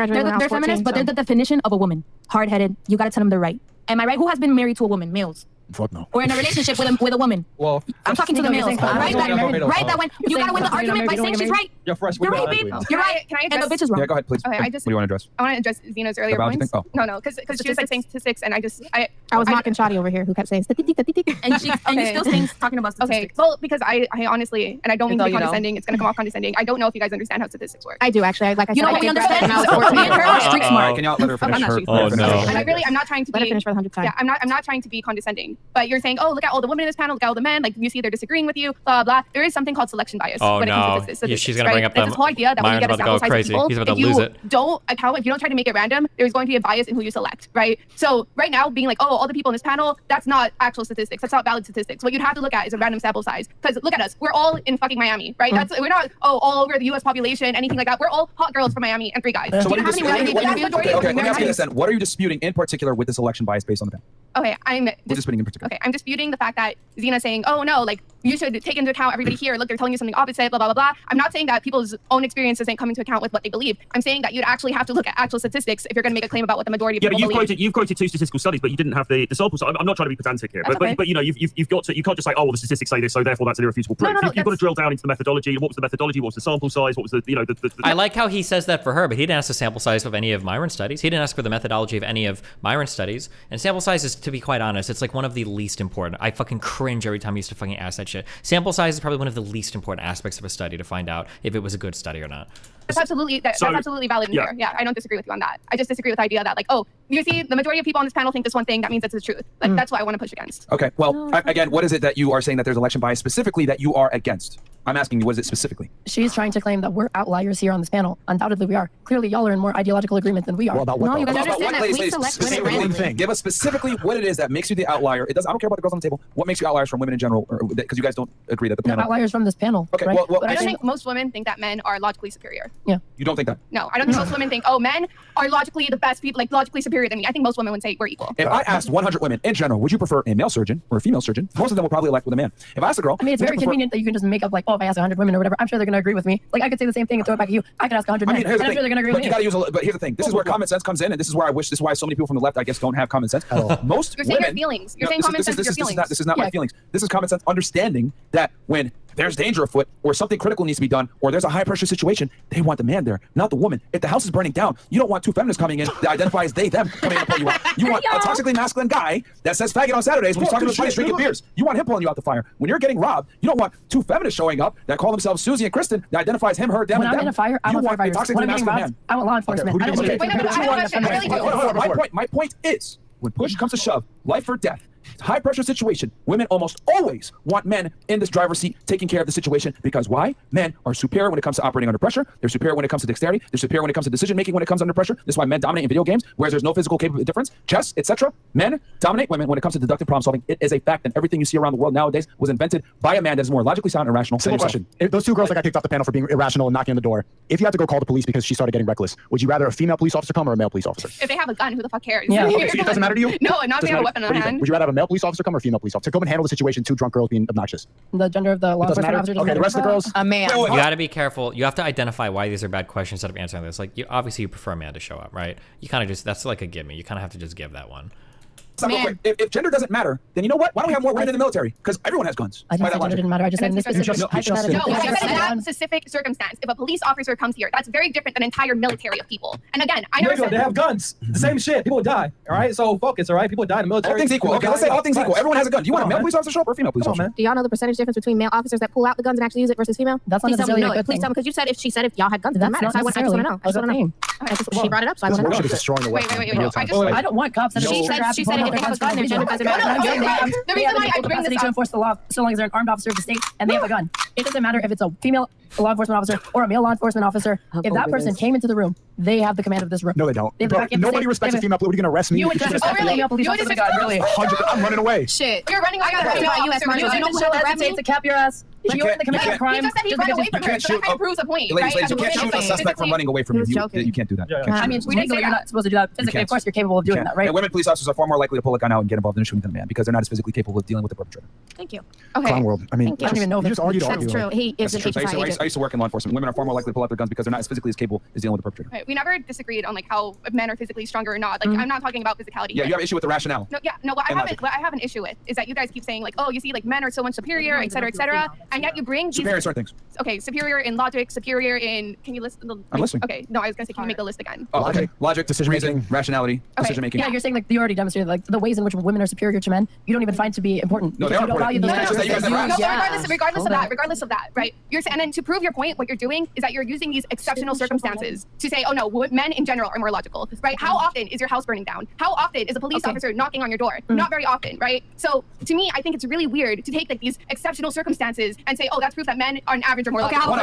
feminists, but they're the definition of a woman. Hard-headed. You gotta tell them they're right. Am I right? Who has been married to a woman? Males. Fuck no. Or in a relationship with a woman. Well, I'm talking to the males. Right? That when you gotta win the argument by saying she's right. You're fresh. You're right, babe. You're right. Can I And the bitch is wrong. Yeah, go ahead, please. Okay, What do you want to address? I want to address Zena's earlier About points. anything? No, because she was like saying statistics, and I was mocking Shadi over here, who kept saying statistic, and you still saying talking about statistics. Okay, well, because I honestly, and I don't mean to be condescending. It's gonna come off condescending. I don't know if you guys understand how statistics work. I do actually. Like I said, you know what we understand? Me and her are street smart. Can y'all let her finish her? Oh no. I'm not trying to be. Let her finish for the 100th time. Yeah, I'm not trying to be condescending. But you're saying, oh, look at all the women in this panel, look at all the men. Like you see, they're disagreeing with you. Blah blah. There is something called selection bias. Oh when it comes no. to statistics, She's gonna bring up this whole idea that when you get a sample size of people, He's about to if lose you it. don't account, if you don't try to make it random, there's going to be a bias in who you select, right? So right now, being like, oh, all the people in this panel, that's not actual statistics. That's not valid statistics. What you'd have to look at is a random sample size. Because look at us, we're all in fucking Miami, right? We're not all over the U.S. population, anything like that. We're all hot girls from Miami and 3 guys. So what are you disputing? Let me ask you this then. What are you disputing in particular with this election bias based on the panel? Okay, I'm disputing in particular. Okay, I'm disputing the fact that Zena's saying, oh no, like you should take into account everybody here. Look, they're telling you something opposite, blah, blah, blah, blah. I'm not saying that people's own experience doesn't come into account with what they believe. I'm saying that you'd actually have to look at actual statistics if you're going to make a claim about what the majority of people believe. You've quoted 2 statistical studies, but you didn't have the sample size. I'm not trying to be pedantic here, but you know, you've got to, you can't just say, oh, well, the statistics say this, so therefore that's an irrefutable proof. You've got to drill down into the methodology. What was the methodology? What was the sample size? What was the, you know, I like how he says that for her, but he didn't ask the sample size of any of Myron's studies. He didn't ask for the methodology of any of Myron's studies. And sample size is, to be quite honest, it's like one of the least important. I fucking cringe every time he used to fucking ask that shit. Sample size is probably one of the least important aspects of a study to find out if it was a good study or not. That's absolutely valid and fair. Yeah, I don't disagree with you on that. I just disagree with the idea that, like, oh, you see, the majority of people on this panel think this one thing, that means it's the truth. Like, that's what I want to push against. Okay, well, again, what is it that you are saying that there's election bias specifically that you are against? I'm asking you, what is it specifically? She's trying to claim that we're outliers here on this panel. Undoubtedly, we are. Clearly, y'all are in more ideological agreement than we are. Well, about what? No, you guys understand that we select women randomly. Give us specifically what it is that makes you the outlier. I don't care about the girls on the table. What makes you outliers from women in general? Because you guys don't agree that the panel. Outliers from this panel. Okay, right? well, I don't think most women think that men are logically superior. Yeah. You don't think that? No, I don't think most women think, oh, men are logically the best people, like logically superior than me. I think most women would say we're equal. If I asked 100 women in general, would you prefer a male surgeon or a female surgeon? Most of them will probably elect with a man. If I asked a girl, I mean, it's very convenient that you can just make up like, oh, if I ask 100 women or whatever, I'm sure they're going to agree with me. Like, I could say the same thing and throw it back at you. I could ask 100 men, and I'm sure they're going to agree with me. You got to use but here's the thing. This is where common sense comes in, and this is where this is why so many people from the left, I guess, don't have common sense at all. Most You're saying women, your feelings. You're saying common sense is your feelings. This is not my feelings. This is common sense understanding that when there's danger afoot or something critical needs to be done or there's a high pressure situation, they want the man there, not the woman. If the house is burning down, you don't want 2 feminists coming in that identify as they, them coming in and pull you out. You want a toxically masculine guy that says faggot on Saturdays when he's talking to his buddies drinking beers. You want him pulling you out the fire. When you're getting robbed, you don't want 2 feminists showing up that call themselves Susie and Kristen that identifies him, her, them, and them. When I'm in a fire, I want firefighters. Toxically masculine man. I want law enforcement. My point is, when push comes to shove, life or death, high pressure situation, women almost always want men in this driver's seat taking care of the situation. Because why? Men are superior when it comes to operating under pressure. They're superior when it comes to dexterity. They're superior when it comes to decision making when it comes under pressure. This is why men dominate in video games, whereas there's no physical difference. Chess, etc. Men dominate women when it comes to deductive problem solving. It is a fact, and everything you see around the world nowadays was invented by a man that is more logically sound and rational. Simple question. If those 2 girls that got kicked off the panel for being irrational and knocking on the door, if you had to go call the police because she started getting reckless, would you rather a female police officer come or a male police officer? If they have a gun, who the fuck cares? Yeah. Okay, so it doesn't matter to you? No, not if they have a weapon on hand. Would you rather have a male police officer come or a female police officer to come and handle the situation? Two drunk girls being obnoxious. The gender of the law enforcement officer. Okay, the rest of the girls. A man. You got to be careful. You have to identify why these are bad questions instead of answering this. Like, obviously you prefer a man to show up, right? You kind of just, that's like a gimme. You kind of have to just give that one. If gender doesn't matter, then you know what? Why don't we have more women in the military? Because everyone has guns. I didn't say gender didn't matter. I just said in this hypothetical. No, I said in that specific circumstance, if a police officer comes here, that's very different than an entire military of people. And again, I never said they have guns. The same shit. People would die. All right, so focus. All right, people would die in the military. All things equal. Okay, let's say all things equal. Everyone has a gun. Do you want a male police officer to show up or a female police officer? Do y'all know the percentage difference between male officers that pull out the guns and actually use it versus female? That's not necessarily a good Please thing. tell me, because you said if y'all had guns, it doesn't matter. So I just want to know. I just want to know. She brought it up, so I want to know. Destroying the weapon. Wait. I don't want cops that She said if they have a gun, their gender doesn't matter. The reason why I bring this to up enforce the law, so long as they're an armed officer of the state and they have a gun. It doesn't matter if it's a female law enforcement officer or a male law enforcement officer. If that person came into the room, they have the command of this room. No, they don't. Nobody respects a female police. What are you going to arrest me? You would disrespect a female police officer with a gun, really. I'm running away. Shit, you're running away. You don't show hesitate to cap your ass. You're in the command of crime. He just said he'd run away from her, so that kind of proves a point, right? Ladies, you can't shoot a suspect from running away from you. You can't do that. I mean, legally, you're not supposed to do that. Physically, of course, you're capable of doing that, right? And women police officers are far more likely to pull a gun out and get involved in a shooting than a man because they're not as physically capable of dealing with the perpetrator. Thank you. Okay. Clown world. I mean, Thank you. I don't even know if just argued. That's true. He is an HSI agent. I used to work in law enforcement. Women are far more likely to pull out their guns because they're not as physically as capable as dealing with the perpetrator. Right. We never disagreed on like how men are physically stronger or not. Like I'm not talking about physicality. Yeah, you have an issue with the rationale. No. What I have an issue with is that you guys keep saying like, oh, you see, like men are so much superior, et cetera, and yet you bring these superior certain things. Okay, superior in logic, superior in. Can you list the? I'm listening. Okay, no, I was gonna say, can you make the list again? Oh, okay. Logic, decision making, rationality, decision making. Yeah, you're saying like you already demonstrated like the ways in which women are superior to men. You don't even find to be important. No, they are important. Regardless of that, right? You're saying, and then to prove your point, what you're doing is that you're using these exceptional circumstances to say, oh no, men in general are more logical, right? How often is your house burning down? How often is a police officer knocking on your door? Not very often, right? So to me, I think it's really weird to take like these exceptional circumstances and say, oh, that's proof that men on average are more logical.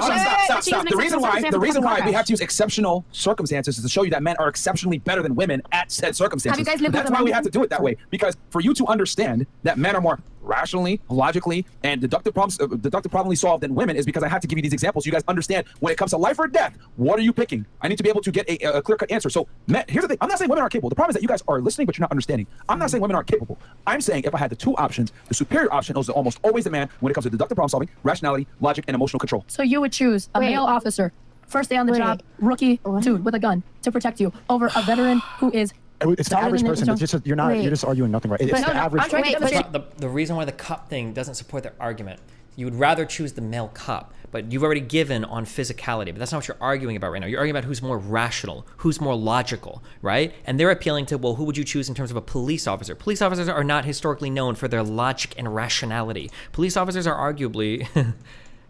Stop. The reason why we have to use exceptional circumstances is to show you that men are exceptionally better than women at said circumstances. That's why we have to do it that way, because for you to understand that men are more rationally, logically, and deductively solved than women is because I have to give you these examples so you guys understand when it comes to life or death, what are you picking? I need to be able to get a clear-cut answer. So men, here's the thing. I'm not saying women aren't capable. The problem is that you guys are listening, but you're not understanding. I'm not saying women aren't capable. I'm saying if I had the two options, the superior option is almost always the man when it comes to deductive problem solving, rationality, logic, and emotional control. So you would choose a male officer, first day on the job, rookie dude with a gun to protect you over a veteran who is it's the average person. It's just, you're just arguing nothing right. It's the average. The reason why the cup thing doesn't support their argument, you would rather choose the male cup, but you've already given on physicality, but that's not what you're arguing about right now. You're arguing about who's more rational, who's more logical, right? And they're appealing to, well, who would you choose in terms of a police officer? Police officers are not historically known for their logic and rationality. Police officers are arguably...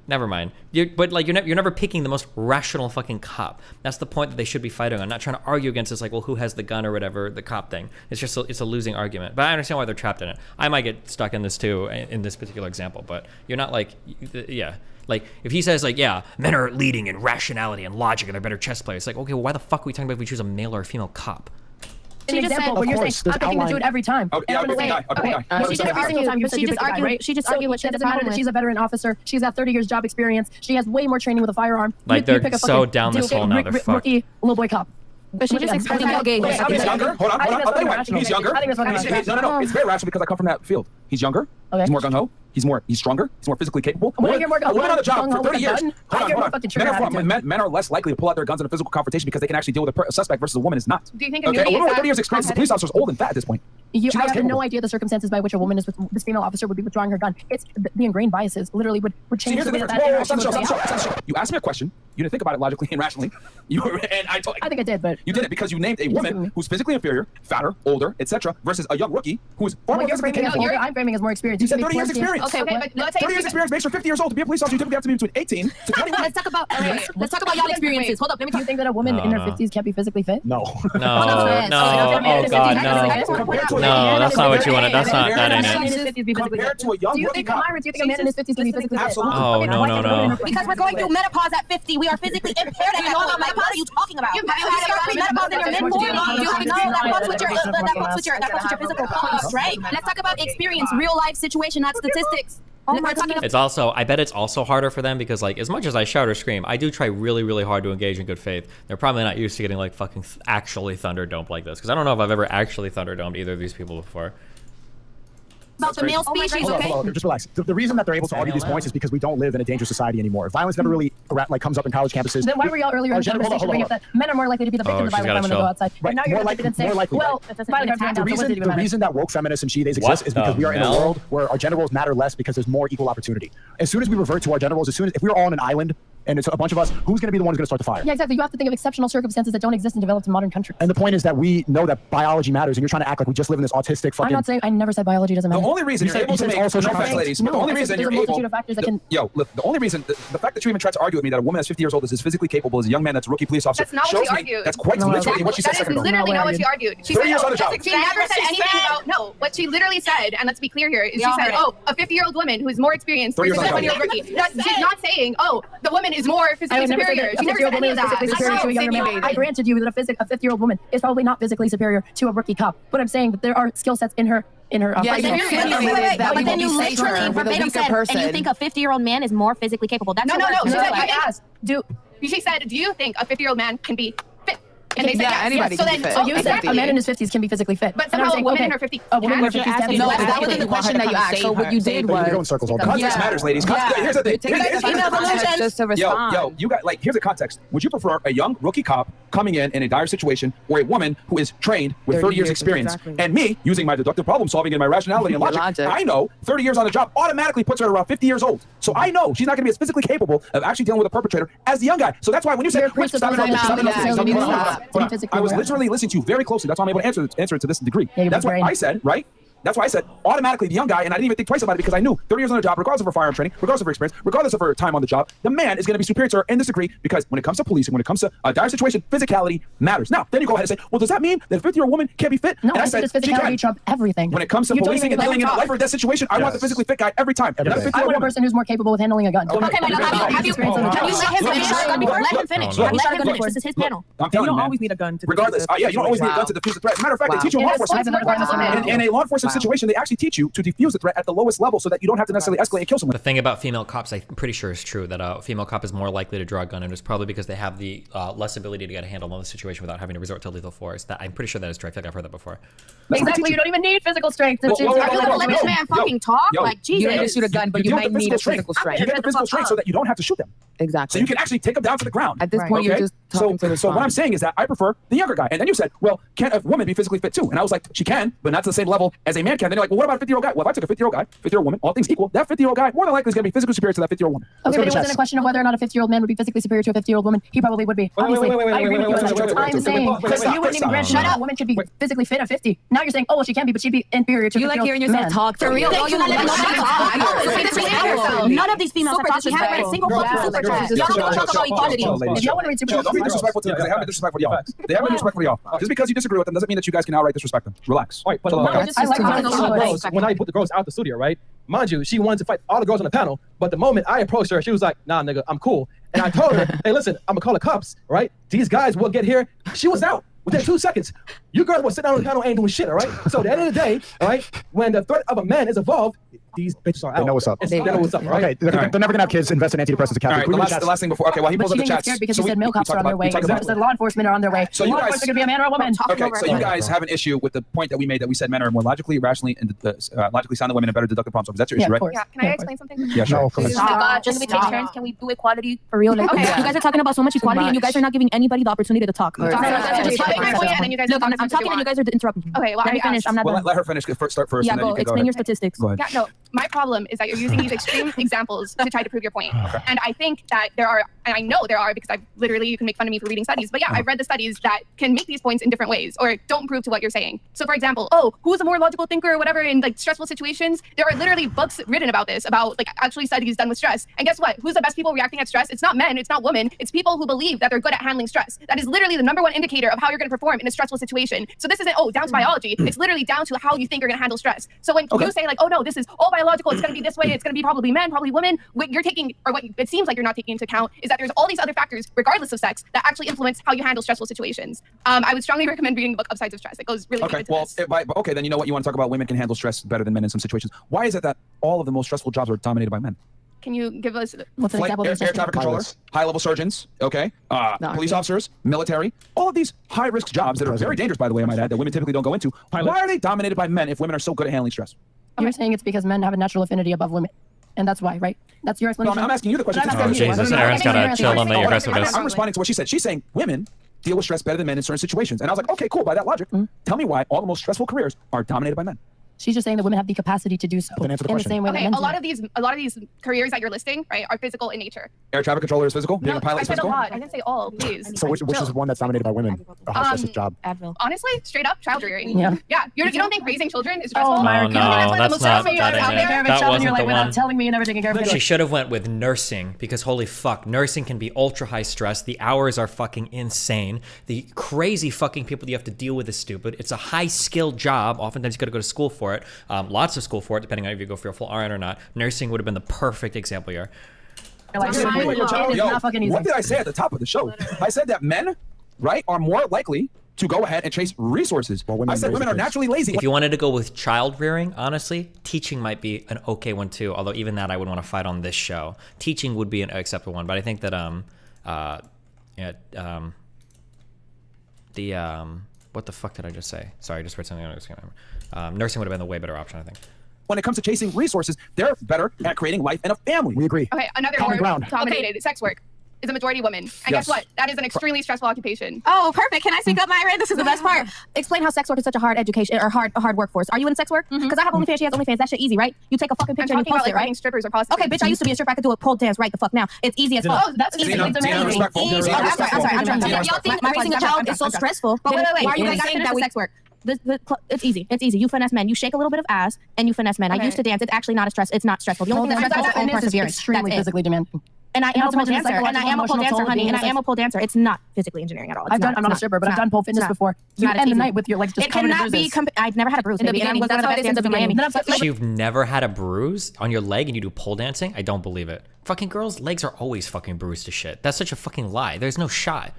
Never mind. You're never picking the most rational fucking cop. That's the point that they should be fighting on. Not trying to argue against this, like, well, who has the gun or whatever, the cop thing. It's just it's a losing argument. But I understand why they're trapped in it. I might get stuck in this too, in this particular example. But you're not like, yeah. Like, if he says, like, yeah, men are leading in rationality and logic and they're better chess players. It's like, okay, well, why the fuck are we talking about if we choose a male or a female cop? An example where you're saying, I'm picking the dude every time. She just argued what she had a problem with. She's a veteran officer. She's got 30 years job experience. She has way more training with a firearm. Like, they're so down this hole now, they're fucked. Rookie, little boy cop. But she just explained how gay. He's younger. Hold on. I'll tell you what. He's younger. No. It's very rational because I come from that field. He's younger. He's more gung-ho. He's stronger. He's more physically capable. Women on the job for 30 years. Hold on. Men are less likely to pull out their guns in a physical confrontation because they can actually deal with a suspect versus a woman is not. Do you think? Okay, a woman with 30 years experience as a police officer is old and fat at this point. I have no idea the circumstances by which a woman this female officer would be withdrawing her gun. It's the ingrained biases literally would change the way that. You asked me a question. You didn't think about it logically and rationally. I think I did, but you did it because you named a woman who's physically inferior, fatter, older, etc., versus a young rookie who is far more physically capable. I'm framing as more experience. You said 30 years experience. Okay, but let's say 30 years experience makes her 50 years old. To be a police officer, you typically have to be between 18 to 21. Let's talk about y'all experiences. Hold up, let me talk. Do you think that a woman in her 50s can't be physically fit? No. Oh God, no. That's not what you wanted. That ain't it. Compared to a young rookie cop. Do you think a man in his 50s can be physically fit? Absolutely. Oh, no. Because we're going through menopause at 50. We are physically impaired at that point. Like, what are you talking about? Have you had menopause in your mid-40s? No, that fucks with your physical cause, right? Let's talk about experience, real life situation, not statistics. It's also, I bet it's also harder for them because, like, as much as I shout or scream, I do try really, really hard to engage in good faith. They're probably not used to getting, like, fucking actually thunderdomed like this. Because I don't know if I've ever actually thunderdomed either of these people before. about the male species, Hold okay? on, just relax. The reason that they're able to argue these points is because we don't live in a dangerous society anymore. Violence never really comes up in college campuses. Then why were y'all earlier in the conversation bringing up that men are more likely to be the victims of violent crime when they go outside? Right, And now you're going to say, well, violent crime the reason that woke feminists and she-theys exist is because we are in a world where our gender roles matter less because there's more equal opportunity. As soon as we revert to our gender roles, if we're all on an island and it's a bunch of us, who's going to be the one who's going to start the fire? Yeah, exactly. You have to think of exceptional circumstances that don't exist in developed and modern countries. And the point is that we know that biology matters, and you're trying to act like we just live in this autistic fucking... I'm not saying, I never said biology doesn't matter. The only reason you're able to make, no offense, ladies, but the only reason you're able... The only reason, the fact that you even tried to argue with me that a woman that's 50 years old is as physically capable as a young man that's a rookie police officer That's not what she argued. That's quite literally what she said. That is literally not what she argued. She 30 said, years on the job. She never said anything about, no, what she literally said, and let's be clear here, is she said, oh, a 50-year-old woman who is more experienced versus a 20-year-old rookie. She's not saying, oh, the woman is more physically superior. She never said any of that. Superior to a younger man. I granted you that a 50-year-old woman is probably not physically superior to a rookie cop, but I'm saying that there are skill sets in her. But then you literally verbatim said, and you think a 50-year-old man is more physically capable. That's She said, do you think a 50-year-old man can be fit? And they said yes. Anybody can be fit. So you said a man in his 50s can be physically fit. But somehow a woman in her 50s a woman in her 50s can be. No, that wasn't the question that you asked. So what you did was... You're going in circles all the time. Context matters, ladies. Here's the thing. Just to respond. Yo, you got, like, here's the context. Would you prefer a young rookie cop coming in a dire situation, or a woman who is trained with 30 years experience? Exactly. And me, using my deductive problem solving and my rationality and logic, I know 30 years on the job automatically puts her around 50 years old. So I know she's not going to be as physically capable of actually dealing with a perpetrator as the young guy. So that's why when you say, I was literally listening to you very closely. That's why I'm able to answer it to this degree. That's what I said, right? That's why I said automatically the young guy, and I didn't even think twice about it because I knew 30 years on the job, regardless of her firearm training, regardless of her experience, regardless of her time on the job, the man is going to be superior to her in this degree because when it comes to policing, when it comes to a dire situation, physicality matters. Now, then you go ahead and say, well, does that mean that a 50-year-old woman can't be fit? No, I said physicality trump everything. When it comes to policing and dealing in a life or death situation, I want the physically fit guy every time. I want a person who's more capable with handling a gun. Okay, have you let him finish? This is his panel. I'm telling you, don't always need a gun to regardless. Yeah, you don't always need a gun to defuse the threat. Matter of fact, they teach you in law enforcement. In a law enforcement situation, they actually teach you to defuse the threat at the lowest level so that you don't have to necessarily escalate and kill someone. The thing about female cops, I'm pretty sure is true, that a female cop is more likely to draw a gun, and it's probably because they have the less ability to get a handle on the situation without having to resort to lethal force. That I'm pretty sure that is true. I feel like I've heard that before. Exactly. You don't even need physical strength to shoot. Are you gonna let this man fucking talk? Like, Jesus. You need to shoot a gun, but you might need a physical strength. You get the physical strength so that you don't have to shoot them. Exactly. So you can actually take them down to the ground. At this point, you're just talking to the So what I'm saying is that I prefer the younger guy. And then you said, well, can a woman be physically fit too? And I was like, she can, but not to the same level as a man can. Then you're like, well, what about a 50-year-old guy? Well, if I took a 50-year-old guy, 50-year-old woman, all things equal, that 50-year-old guy more than likely is going to be physically superior to that 50-year-old woman. Okay, but it wasn't a question of whether or not a 50-year-old man would be physically superior to a 50-year-old woman. He probably would be. Obviously, I agree with you. I'm saying you wouldn't even grant a woman could be physically fit at 50. Now you're saying, oh, well, she can be, but she'd be inferior to a 50-year-old man. You like hearing yourself talk for real? None of these females have talked. We haven't read a single fucking super chat. Y'all don't talk about equality. If y'all want to read super don't be disrespectful to them because they haven't been disrespectful to y'all. They haven't been disrespectful to y'all. Just because you disagree with them doesn't mean that you guys can outright disrespect them. Relax. All right, but when I put the girls out the studio, right? Mind you, she wanted to fight all the girls on the panel, but the moment I approached her, she was like, nah, nigga, I'm cool. And I told her, hey, listen, I'm gonna call the cops, right? These guys will get here. She was out within 2 seconds. You girls will sit down on the panel, ain't doing shit, all right? So at the end of the day, all right, when the threat of a man is involved, these bitches are out. They know what's up. They know what's up, right? Okay, they're never gonna have kids invest in antidepressants. The last thing before. Okay, while he pulls up the chat. Because she said male cops are on their way. She said law enforcement are on their way. So you guys could be a man or a woman. Okay, so you guys have an issue with the point that we made that we said men are more logically, rationally, and logically sound than women and better deductive problem solvers. That's your issue, right? Yeah. Can I explain something? Yeah, sure. Oh my God, just we take turns. Can we do equality for real? Like, you guys are talking about so much equality, and you guys are not giving anybody the opportunity to talk. I'm talking, and you guys are interrupting. Okay, well, let me finish. I'm not done. Let her finish. Start first. Yeah, go. Explain your statistics. Go ahead. Yeah, no. My problem is that you're using these extreme examples to try to prove your point. And I think that there are, and I know there are because you can make fun of me for reading studies, but yeah, I've read the studies that can make these points in different ways or don't prove to what you're saying. So for example, who's a more logical thinker or whatever in like stressful situations? There are literally books written about this, about like actually studies done with stress. And guess what? Who's the best people reacting at stress? It's not men, it's not women, it's people who believe that they're good at handling stress. That is literally the #1 indicator of how you're going to perform in a stressful situation. So this isn't, down to biology. It's literally down to how you think you're going to handle stress. So when you say like, oh no, this is all biological, it's going to be this way, it's going to be probably men, probably women, what you're taking, or what it seems like you're not taking into account is that there's all these other factors, regardless of sex, that actually influence how you handle stressful situations. I would strongly recommend reading the book Upsides of Stress. It goes really deep into this. Okay, then you know what? You want to talk about women can handle stress better than men in some situations. Why is it that all of the most stressful jobs are dominated by men? Can you give us what's an example? Air traffic controllers, high-level surgeons, police officers, military, all of these high-risk jobs that are very dangerous, by the way, I might add, that women typically don't go into. Why are they dominated by men if women are so good at handling stress? You're saying it's because men have a natural affinity above women, and that's why, right? That's your explanation. I'm asking you the question. Oh, Jesus, Aaron's gotta chill on the aggressiveness. I'm responding to what she said. She's saying women deal with stress better than men in certain situations. And I was like, okay, cool. By that logic, tell me why all the most stressful careers are dominated by men. She's just saying that women have the capacity to do so Then answer the in the question. same way that men do. a lot of these careers that you're listing, right, are physical in nature. Air traffic controller is physical? Being a pilot I is said a physical? lot. I didn't say all, please. So which is one that's dominated by women? A high stress job. Honestly, straight up, child rearing. Yeah. Yeah. You don't think raising children is stressful? Oh, no, that's not that wasn't you're like, the without one. telling me and everything. She should have went with nursing because holy fuck, nursing can be ultra high stress. The hours are fucking insane. The crazy fucking people you have to deal with is stupid. It's a high skilled job. Oftentimes you got to go to school for it. Lots of school for it, depending on if you go for your full RN or not. Nursing would have been the perfect example here. What did I say at the top of the show? I said that men, right, are more likely to go ahead and chase resources. I said women are naturally lazy. If you wanted to go with child rearing, honestly, teaching might be an okay one too. Although even that I would want to fight on this show. Teaching would be an acceptable one, but I think that what the fuck did I just say? Sorry, I just read something I was gonna remember. Nursing would have been the way better option, I think. When it comes to chasing resources, they're better at creating life and a family. We agree. Okay, another Common word ground. dominated. Sex work is a majority women. And guess what? That is an extremely stressful occupation. Oh, perfect. Can I speak up, Myra? This is the best part. Explain how sex work is such a hard education or hard workforce. Are you in sex work? Because I have OnlyFans, she has OnlyFans. That shit easy, right? You take a fucking picture and you post it, right? Strippers or prostitutes. Okay, bitch, I used to be a stripper. I could do a pole dance right the fuck now. It's easy as fuck. Oh, that's easy. It's amazing. I'm sorry. Y'all think raising a child is so stressful. But wait. Why are you guys saying that sex work? It's easy. It's easy. You finesse men. You shake a little bit of ass and you finesse men. I used to dance. It's actually not a stress. It's not stressful. The only thing that's stressful is perseverance. Extremely physically demanding. And I am a pole dancer. And I am a pole dancer, emotional honey. And I am a pole dancer. It's not physically engineering at all. I'm not a stripper, but I've done pole fitness before. You end the night with your legs just covered in bruises. I've never had a bruise, baby. And I was one of the best dancers in Miami. You've never had a bruise on your leg and you do pole dancing? I don't believe it. Fucking girls' legs are always fucking bruised to shit. That's such a fucking lie. There's no shot.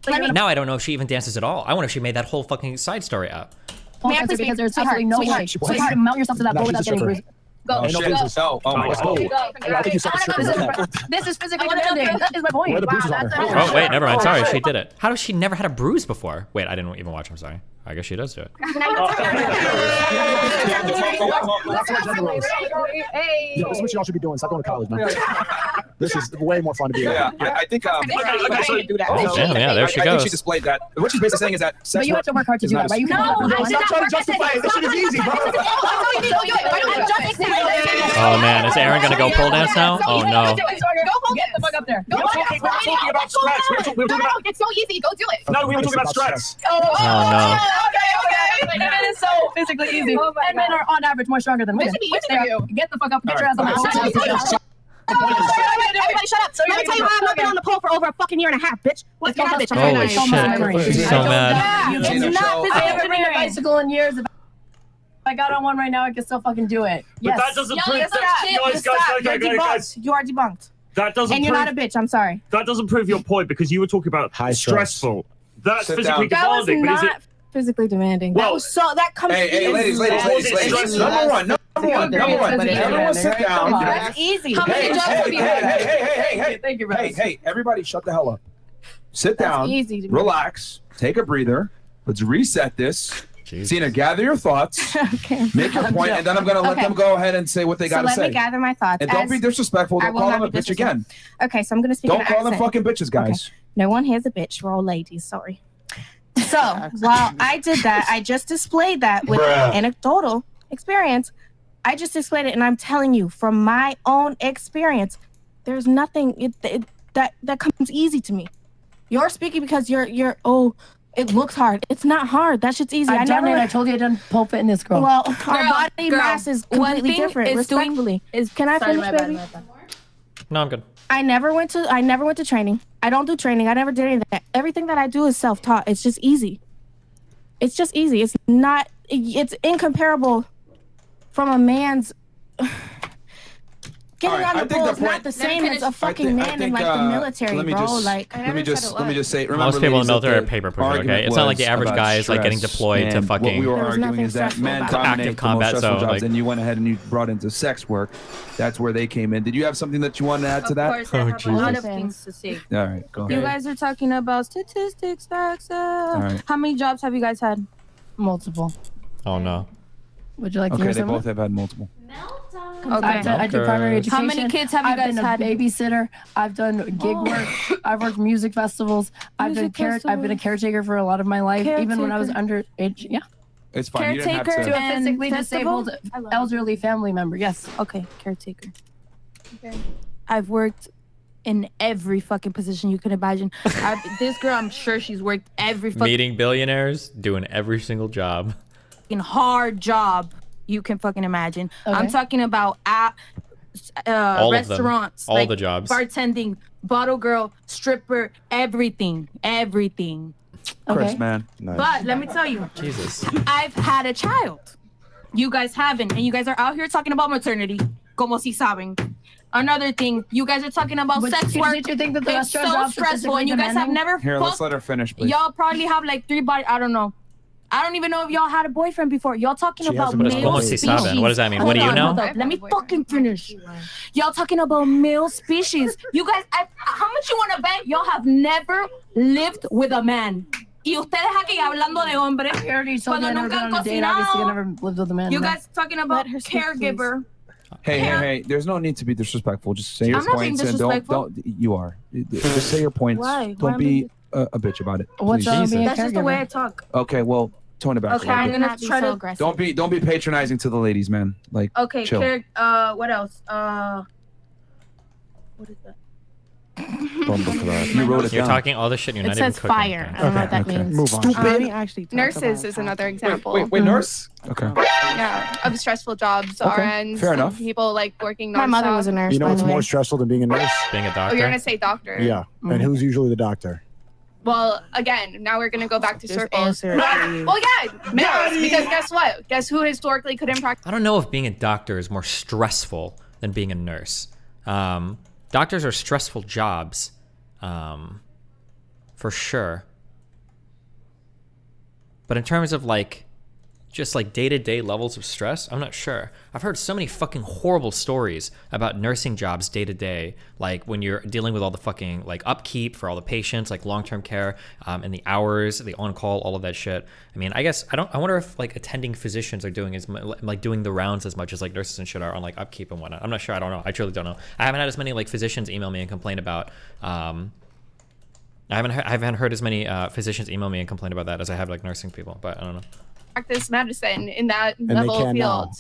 Now I don't know if she even dances at all. I wonder if she made that whole fucking side story up. Because there's absolutely no way. So you can mount yourself to that pole without getting bruised. Go. Oh, my God. I think you said This is physically demanding. That is my point. Where are the bruises on her? Oh, wait, never mind. Sorry, she did it. How does she never had a bruise before? Wait, I didn't even watch. I'm sorry. I guess she does do it. Yo, this is what y'all should be doing. Stop going to college, man. This is way more fun to be. Yeah, I think. Damn, yeah, there she I think goes. she displayed that. What she's basically saying is that sex But you have to work hard to do that, right? You stop trying to justify it. This shit is easy, bro. Oh man, is Aaron gonna go pole dance now? Oh no. Get the fuck up there. talking about stress. We were talking about. It's so easy. Go do it. No, we were talking about stress. Oh no. Okay. And it is so physically easy. And men are on average more stronger than women. Get the fuck up. Get your ass on the pole. Everybody shut up. Let me tell you why I've not been on the pole for over a fucking year and a half, bitch. Let's get that bitch. Holy shit. She's so mad. It's not I haven't physically ridden a bicycle in years. If I got on one right now, I can still fucking do it. But that doesn't prove that. Guys. You are debunked. That doesn't. And you're not a bitch. I'm sorry. That doesn't prove your point because you were talking about high stressful. That's Sit physically down. demanding, but is it? Physically demanding. Well, That comes. Hey, ladies. Number one. Everyone sit down. That's easy. How many jobs have you had? Hey. Thank you, bro. Hey, everybody shut the hell up. Sit That's down, easy to me. relax, take a breather. Let's reset this. Tina, gather your thoughts, Okay. make your point, and then I'm going to let them go ahead and say what they got to So say. let me gather my thoughts. And don't be disrespectful. I Don't will call not them a be bitch again. Okay, so I'm going to speak Don't in call them accent. fucking bitches, guys. No one here's a bitch. We're all ladies. Sorry. So while I did that, I just displayed that with anecdotal experience. I just displayed it, and I'm telling you from my own experience, there's nothing that comes easy to me. You're speaking because you're it looks hard. It's not hard. That shit's easy. I told you I done pole fitness, girl. Well, our body mass is completely different. Respectfully, can I finish, baby? No, I'm good. I never went to training. I don't do training. I never did any of that. Everything that I do is self-taught. It's just easy. It's just easy. It's incomparable from a man's getting on the pole is not the same as a fucking man in like the military, bro. Like let me just say. Remember, Most people in the ladies, military that are paper the pushers, okay? argument It's not like the was average about guy is like getting stress, deployed to and fucking. What we were There was arguing nothing is that stressful men about it. dominate Active the combat, most stressful so, jobs, like- and you went ahead and you brought into sex work. That's where they came in. Did you have something that you wanted to add to that? Of course, I have a lot of things to say. All right, go ahead. You guys are talking about statistics, facts. right. How many jobs have you guys had? Multiple. Oh no. Would you like to Okay, hear they some? both have had multiple. I did primary education. How many kids have you guys had? I've been a babysitter. I've done gig work. I've worked music festivals. I've been a caretaker for a lot of my life, even when I was underage. Yeah. It's fine. You didn't have Caretaker to. to a physically disabled elderly family member. Yes. Okay, caretaker. Okay. I've worked in every fucking position you could imagine. This girl, I'm sure she's worked every fucking Meeting billionaires, doing every single job. hard job you can fucking imagine. Okay. I'm talking about All of them. restaurants, All like the jobs. bartending, bottle girl, stripper, everything. Chris, man. Nice. But let me tell you, Jesus. I've had a child. You guys haven't, and you guys are out here talking about maternity, como si saben. Another thing, you guys are talking about sex work. Did you think that the It's restaurant so jobs are stressful, and you guys have demanding? never. Here, let's let her finish, please. Y'all probably have like 3 bodies. I don't know. I don't even know if y'all had a boyfriend before. Y'all talking She about hasn't been male Como si species. saben. What does that mean? What do you Hold know? on, hold on. Let me fucking finish. Y'all talking about male species. You guys, how much you want to bet y'all have never lived with a man? Y ustedes aquí hablando de hombres. I already told you I never been on a date. Obviously, I never lived with a man. You no. guys talking about caregiver. Hey, there's no need to be disrespectful. Just say your I'm not being points and disrespectful. don't. You are. Just say your points. Why? Don't be a bitch about it. What's please. wrong with being a That's just the way I caregiver? talk. Okay, well, tone it back. Okay, a I'm little bit. gonna try to. Don't be patronizing to the ladies, man. Like, Okay, chill. what else? What is that? You wrote it You're down. talking all this shit. You're It not says even cooking. fire. I don't know what that means. Move on. Let me actually talk Nurses about is another example. Wait, nurse? Okay. Yeah, of stressful jobs, Okay, RNs, fair enough. people like working nonstop. My mother was a nurse. You know by what's the way. more stressful than being a nurse? Being a Oh, doctor. you're gonna say doctor. Yeah. And who's usually the doctor? Well, again, now we're gonna go back to Just circles. answer it for you. Well, yeah, males. Because guess what? Guess who historically couldn't practice? I don't know if being a doctor is more stressful than being a nurse. Doctors are stressful jobs, for sure. But in terms of like, just like day-to-day levels of stress, I'm not sure. I've heard so many fucking horrible stories about nursing jobs day-to-day, like when you're dealing with all the fucking like upkeep for all the patients, like long-term care, and the hours, the on-call, all of that shit. I mean, I guess I wonder if like attending physicians are doing doing the rounds as much as like nurses and shit are on like upkeep and whatnot. I'm not sure. I don't know. I truly don't know. I haven't had as many like physicians email me and complain about. I haven't heard as many physicians email me and complain about that as I have like nursing people, but I don't know. Practice medicine in that they level of can now. field.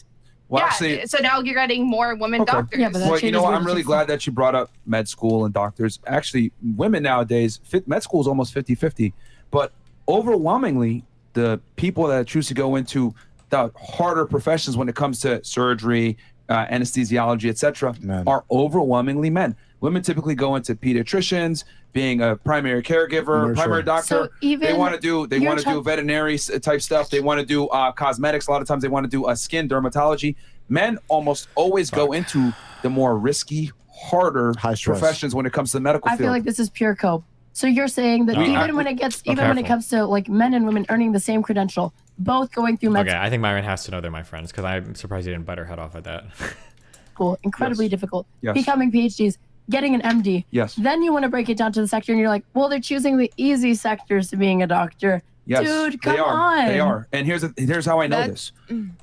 Well, yeah, actually, so now you're getting more women doctors. Yeah, but that well, you changes know what? what I'm you really just glad that you brought up med school and doctors. Actually, women nowadays, med school is almost 50-50. But overwhelmingly, the people that choose to go into the harder professions when it comes to surgery, anesthesiology, etc., are overwhelmingly men. Women typically go into pediatricians, being a primary caregiver, Nurture. primary doctor. So even they want to do veterinary type stuff. They want to do cosmetics. A lot of times they want to do skin dermatology. Men almost always go into the more risky, harder professions when it comes to the medical I field. feel like this is pure cope. So you're saying that even when it comes to like men and women earning the same credential, both going through med Okay, I think Myron has to know they're my friends because I'm surprised he didn't bite her head off at that. school, incredibly difficult. Yes. Becoming PhDs, getting an MD. Yes. Then you want to break it down to the sector, and you're like, well, they're choosing the easy sectors to being a doctor. Yes, Dude, come they are. on. They are. And here's how I know this.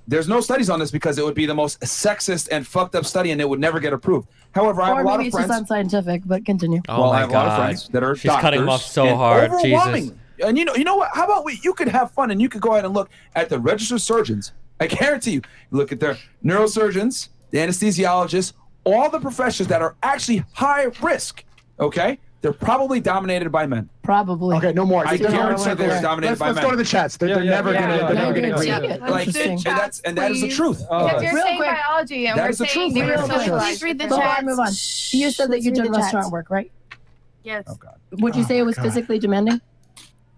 There's no studies on this because it would be the most sexist and fucked up study, and it would never get approved. However, I have Or a lot maybe of it's just friends. unscientific, but continue. Oh Well, my I have a lot of God. friends that are She's cutting him off doctors, so and hard. overwhelming- Jesus. And you know what? How about you could have fun and you could go ahead and look at the registered surgeons. I guarantee you, look at their neurosurgeons, the anesthesiologists, all the professions that are actually high risk. Okay, they're probably dominated by men. Probably. Okay, no more. I Don't guarantee worry. they're dominated Let's by men. go to the chats. They're never gonna agree. Like, and that is the truth. Because you're Real saying quick. biology and That we're is the saying truth. we're Real quick. socialized. Please read the chat. Before I move on, you said that you've done restaurant work, right? Yes. Would you say it was God. physically demanding?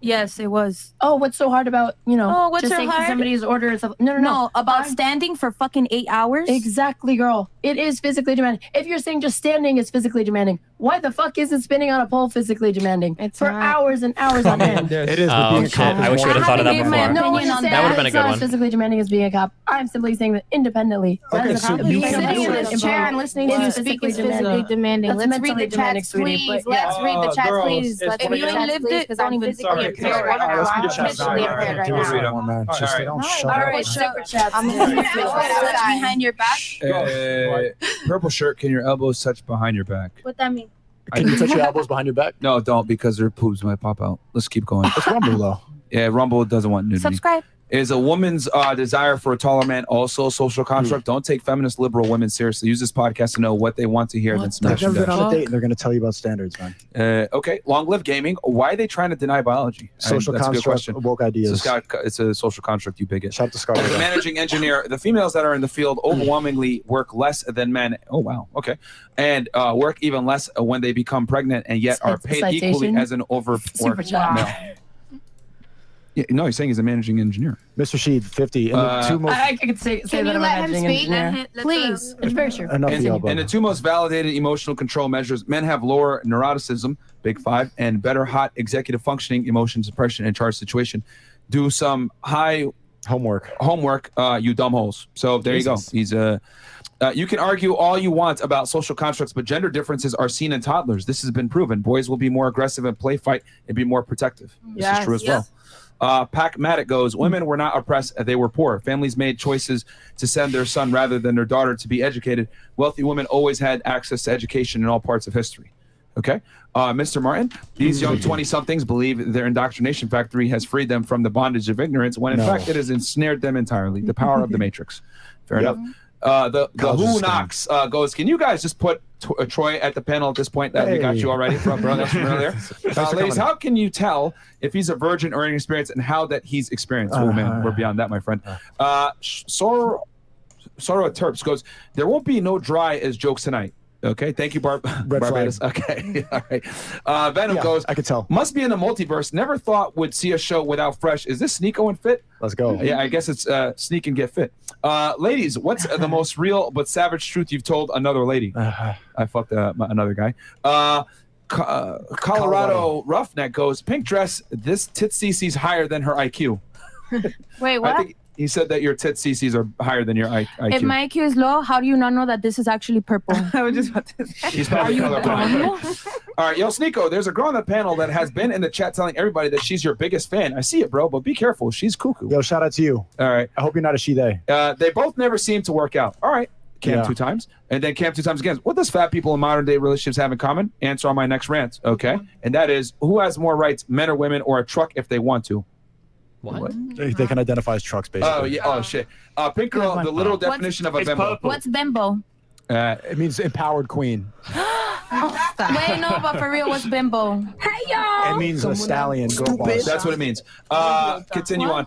Yes, it was. Oh, what's so hard about, what's just so taking hard? somebody's order and stuff? No. About standing for fucking 8 hours? Exactly, girl. It is physically demanding. If you're saying just standing is physically demanding, why the fuck isn't spinning on a pole physically demanding? For hours and hours on end. It is. Oh, being a shit. cop I wish you would have thought of that before. No, what you're saying, That would have been a it's good not one. as physically demanding as being a cop. I'm simply saying that independently. Okay, so you Sitting in this chair and listening to you speak is physically demanding. That's Let's read mentally the demanding, chat, sweetie, please. but yeah. Let's read the chat, please. Let's If read you the chat, lived please, it, because don't I'm even physically Okay. All right, let's read a chat. Sorry, Right do now. us one, man. All Just right. don't shut All up. right, super chat. I'm behind your back. Purple shirt. Can your elbows touch behind your back? What that mean? Can you touch your elbows behind your back? No, don't, because their poops might pop out. Let's keep going. It's Rumble though. Yeah, Rumble doesn't want nudity. Subscribe. Is a woman's desire for a taller man also a social construct? Don't take feminist liberal women seriously. Use this podcast to know what they want to hear. Then They've smash never them been on down. a date, and they're going to tell you about standards, man. Okay, long live gaming. Why are they trying to deny biology? Social That's a good construct, question. woke ideas. So Scott, it's a social construct, you bigot. Shout out to Scott. As a managing engineer, the females that are in the field overwhelmingly work less than men. Oh, wow. Okay. And work even less when they become pregnant and yet are paid equally as an overworked male. Yeah, no, he's saying he's a managing engineer. Mr. Sheed, 50. And the two most, I could say Can that you I'm let him managing speak? engineer. Please. It's very true. enough of the elbow. And the two most validated emotional control measures: men have lower neuroticism, big 5, and better hot executive functioning, emotion suppression, and charged situation. Do some high homework, you dumb holes. So there you go. He's you can argue all you want about social constructs, but gender differences are seen in toddlers. This has been proven. Boys will be more aggressive and play fight and be more protective. This is true as well. Pac-Matic goes, women were not oppressed, they were poor. Families made choices to send their son rather than their daughter to be educated. Wealthy women always had access to education in all parts of history. Okay? Mr. Martin, these young 20-somethings believe their indoctrination factory has freed them from the bondage of ignorance, when in fact it has ensnared them entirely. The power of the Matrix. Fair enough. The Who Knocks goes, can you guys just put Troy at the panel at this point that we got you already from earlier? Ladies, how can you tell if he's a virgin or inexperienced and how that he's experienced? Oh man, we're beyond that, my friend. Sorrow Terps goes, there won't be no dry as jokes tonight. Okay, thank you, Barbados. Okay, all right. Venom goes, I could tell. Must be in the multiverse. Never thought would see a show without Fresh. Is this Sneako and Fit? Let's go. Yeah, I guess it's Sneak and Get Fit. Ladies, what's the most real but savage truth you've told another lady? I fucked another guy. Colorado Roughneck goes, pink dress, this tit CC's higher than her IQ. Wait, what? I think he said that your tit CC's are higher than your IQ. If my IQ is low, how do you not know that this is actually purple? I was just about to say. He's probably colorblind. All right, yo, Sneako, there's a girl on the panel that has been in the chat telling everybody that she's your biggest fan. I see it, bro, but be careful. She's cuckoo. Yo, shout out to you. All right. I hope you're not a she-they. They both never seem to work out. All right. Cam Yeah. 2 times. And then Cam 2 times again. What does fat people in modern day relationships have in common? Answer on my next rant. Okay. And that is, who has more rights, men or women, or a truck if they want to? What? They can identify as trucks, basically. Oh, yeah. Oh, shit. Pink girl, the literal definition of a bimbo. What's bimbo? It means empowered queen. Wait, no, but for real, what's bimbo? Hey, y'all. It means a stallion. Girl boss. That's what it means. Continue on.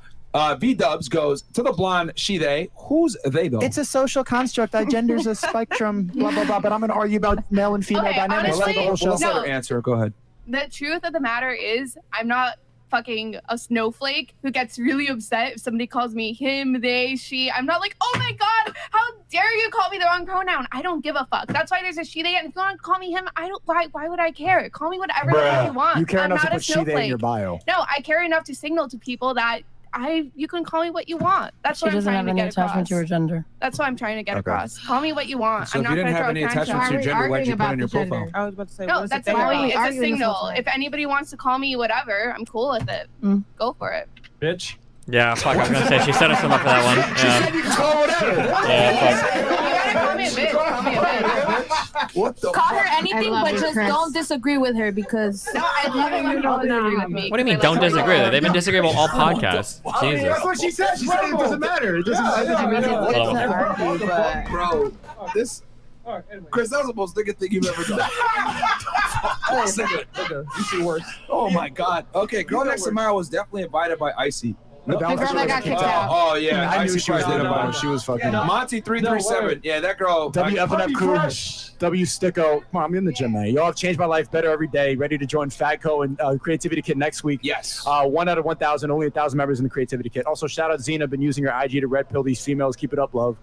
V-Dubs goes, to the blonde, she, they. Who's they, though? It's a social construct. Gender's a spectrum, blah, blah, blah. But I'm going to argue about male and female dynamics for the whole show. Let's let her answer. Go ahead. The truth of the matter is, I'm not fucking a snowflake who gets really upset if somebody calls me him, they, she. I'm not like, oh my god, how dare you call me the wrong pronoun? I don't give a fuck. That's why there's a she, they, and if you want to call me him, I don't. Why would I care? Call me whatever the hell you want. You care I'm enough to not a put she, they in snowflake. your bio. No, I care enough to signal to people that you can call me what you want. That's She what I'm doesn't trying have to any get across. attachment to her gender. That's what I'm trying to get Okay. across. Call me what you want. So I'm if you not didn't gonna have throw any attention. attachment to your gender, why'd you put it in your profile? I was about to say, No, what is that's it a there? point. It's a arguing signal. yourself tonight. If anybody wants to call me whatever, I'm cool with it. Go for it. Bitch. Yeah, fuck, I was gonna say, she set us up for that one. She said you can call whatever. Yeah, fuck. You gotta call me a bitch. Call me a bitch. What the Call her I anything, love but you, just Chris. don't disagree with her because. No, I love it when people disagree with me. What do you mean, don't disagree? They've been disagreeable all podcast. Jesus. That's what she said. She said it doesn't matter. It doesn't matter. Bro, this... Chris, that was the most nigga thing you've ever done. You see worse. Oh my god. Okay, girl next to Mara was definitely invited by Icy. The girl that got kicked out. Oh yeah, I knew Icy she was probably there. did it. She was fucking. Monty 337. Yeah, that girl. WFNF crew, W Sticko. Come on, I'm in the gym, man. Y'all have changed my life better every day. Ready to join Fatco and Creativity Kit next week. Yes. 1 out of 1,000, only 1,000 members in the Creativity Kit. Also, shout out Zena, been using her IG to red pill these females. Keep it up, love.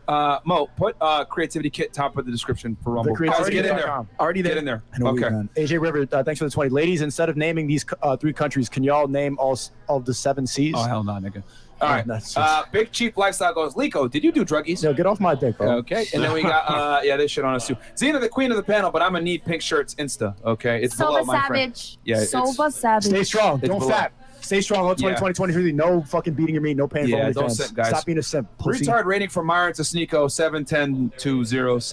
Mo, put Creativity Kit top of the description for Rumble. The Guys, get in there. creativity.com. Already there. Get in there. I know Okay. man. AJ River, thanks for the 20. Ladies, instead of naming these 3 countries, can y'all name all of the 7 C's? Oh hell no, nigga. All right. That's just- Big Chief Lifestyle goes, Lico, did you do druggies? Yo, get off my dick, bro. Okay. And then we got, yeah, this shit on us too. Zena, the queen of the panel, but I'm going to need pink shirts Insta. Okay. It's below Sova my friend. Savage. Yeah, it's- Sova Savage. Stay strong. It's Don't below. fat. Stay strong. On 2020, no fucking beating your meat, no pain. Yeah, for don't OnlyFans. simp, guys. Stop being a simp. Pussy. Retard rating from Myron to Sneeko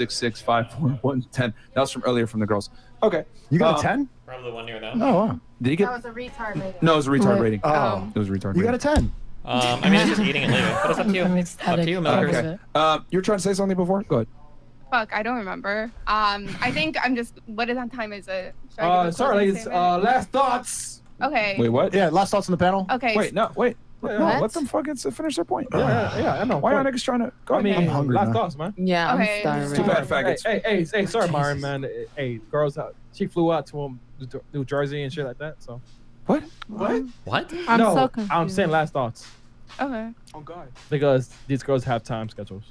710-2066-54110. That was from earlier from the girls. Okay. You got a 10? Probably one near now. Oh, wow. Did you get? That was a retard rating. No, it was a retard rating. Oh. It was a retard You rating. got a 10. I mean, it's just eating and leaving. But it's up to you. I'm Up ecstatic. to you, milkers. Okay. You were trying to say something before? Go ahead. Fuck, I don't remember. I think I'm just. What is on time? Is it? Should I give a Sorry, closing ladies. statement? Last thoughts. Okay. Wait, what? Yeah, last thoughts on the panel. Okay. Wait, no, wait. Yeah, No, what? let them fucking finish their point. Yeah, I know. Why are niggas trying to go I mean, I'm hungry, last man. thoughts, man. Yeah, Okay. I'm Too starving. bad, faggots. Hey, sorry, Myron, man. Hey, girls, she flew out to New Jersey and shit like that. So What? what? What? I'm no, so confused. I'm saying last thoughts Okay. Oh God. Because these girls have time schedules.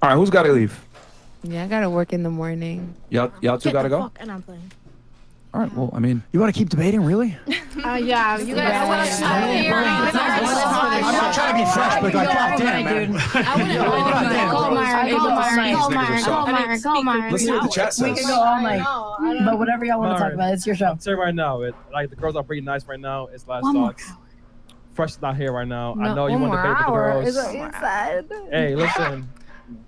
All right, who's got to leave? Yeah, I gotta work in the morning. Y'all two Get got to the go? fuck- And I'm playing. All right, well, I mean. You want to keep debating, really? Yeah, you guys. I'm not trying to be fresh, but like, goddamn, man. Call Myron. Let's see what the chat We says. can go all night. But whatever y'all want to talk Myron. about, it's your show. I'm saying right now, like the girls are pretty nice right now. It's last One more thoughts. Fresh is not here right now. I know you want to debate with the girls. Hey, listen.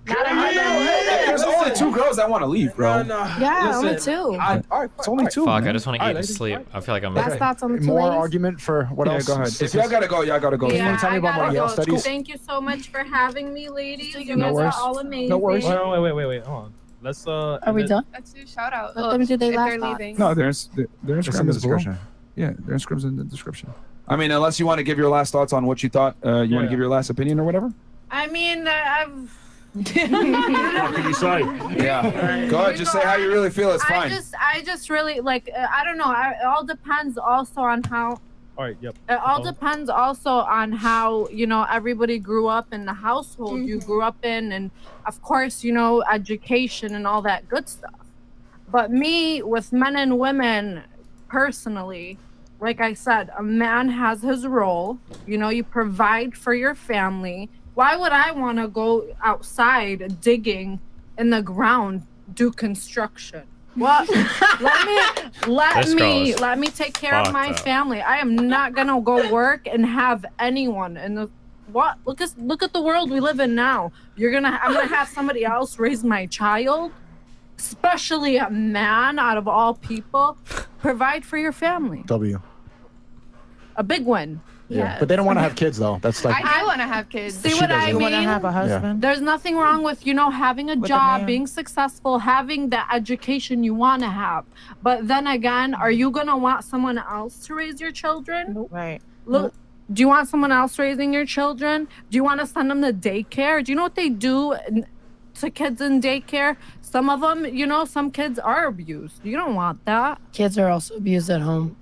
There's only 2 girls that want to leave, bro. Yeah, only Listen, 2. It's only 2. Fuck, I man. just want to eat and ladies, sleep. I feel like I'm. Last thoughts on the two More ladies? argument for what Yeah, else? go ahead. If y'all got to go, y'all got to go. You want to tell me about my Yale studies? Thank you so much for having me, ladies. You No guys worries. are all amazing. No worries. Wait. Hold on. Let's Are we done? Let's do shout out. Let them do their if last they're thoughts. leaving. No, there's Instagram in the this below? description. Yeah, there's Instagram's in the description. I mean, unless you want to give your last thoughts on what you thought, you want to give your last opinion or whatever? I mean, I've. What can you say? Yeah. Go ahead, just say how you really feel. It's fine. I just really like. I don't know. It all depends also on how. All right. Yep. It all depends also on how, everybody grew up in the household you grew up in, and of course, education and all that good stuff. But me, with men and women, personally, like I said, a man has his role. You provide for your family. Why would I want to go outside digging in the ground, do construction? What? let me take care of my family. I am not gonna go work and have anyone in the what? Look at the world we live in now. I'm gonna have somebody else raise my child, especially a man out of all people. Provide for your family. A big win. Yeah, but they don't want to have kids though. That's like I do want to have kids. See what I mean? You want to have a husband? There's nothing wrong with, having a With a job, man. being successful, having the education you want to have. But then again, are you going to want someone else to raise your children? Right. Look, do you want someone else raising your children? Do you want to send them to daycare? Do you know what they do to kids in daycare? Some of them, some kids are abused. You don't want that. Kids are also abused at home.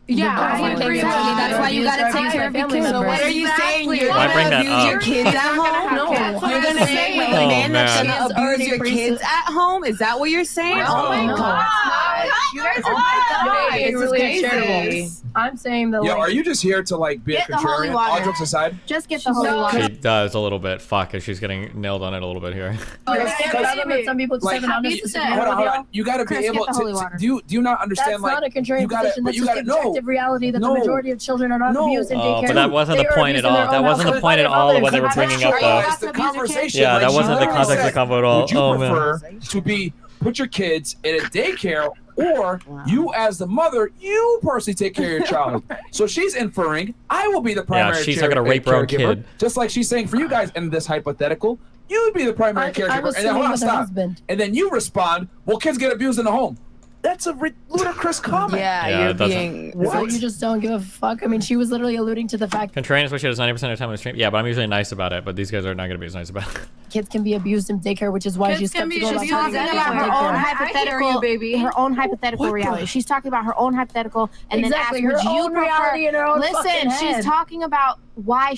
Yeah, I agree. That's why you gotta take care of your kids. So what are you saying? You're Why bring gonna that abuse up? your kids at home? No. You're gonna say with a Oh, man that's man. gonna abuse your kids at home? Is that what you're saying? Oh my god! You guys are It's really crazy. I'm saying that. Yo, like, are you just here to like be a Get the holy contrarian? water. All jokes aside. Just get the holy water. She does a little bit. Fuck, and she's getting nailed on it a little bit here. some people just Like, have an honest disagreement hold on, with hold y'all. on. You got to be Chris, able get the holy to. water. Do you not understand? That's like, not a contrarian you gotta, position. but That's you just got the to know. objective reality that the majority of children are not abused in daycare. But that wasn't They the are point at abused in their all. That own wasn't the household. point at all of what they were bringing up, though. It's the conversation. Yeah, like, that she wasn't the literally context said, of the convo at all. Would you Oh, man. prefer to be put your kids in a daycare, or you as the mother, you personally take care of your child? So she's inferring, I will be the primary. she's not gonna rape her own caregiver, kid. just like she's saying for you guys in this hypothetical, you would be the primary I caregiver, was and then sitting hold on, with her stop, husband. and then you respond, well, kids get abused in the home. That's a ludicrous comment. Yeah, Yeah, you're it doesn't- being. So you just don't give a fuck. I mean, she was literally alluding to the fact Contrarian is what she does 90% of the time on the stream. Yeah, but I'm usually nice about it. But these guys are not gonna be as nice about it. kids can be abused in daycare, which is why Kids she's can be skeptical about abused putting in their Talking kids about in her own daycare. hypothetical, baby. her own hypothetical reality. She's talking about her own hypothetical, and Exactly, then her asked, "Would you own prefer?" reality in her own Listen, fucking she's head. talking about why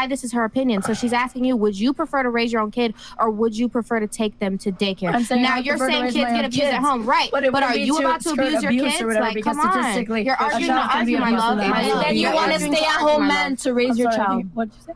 this is her opinion. So she's asking you, would you prefer to raise your own kid, or would you prefer to take them to daycare? I'm saying now I you're prefer to saying raise kids my get own abused at kids. home, right? But it But are wouldn't be you to about to skirt abuse your abuse kids? or whatever, Like, because come on, statistically, you're a arguing child to can be argue, my abused love, in the and house. then you You're want to arguing stay to at argue, home my men love. to raise I'm your sorry, child. what'd you say?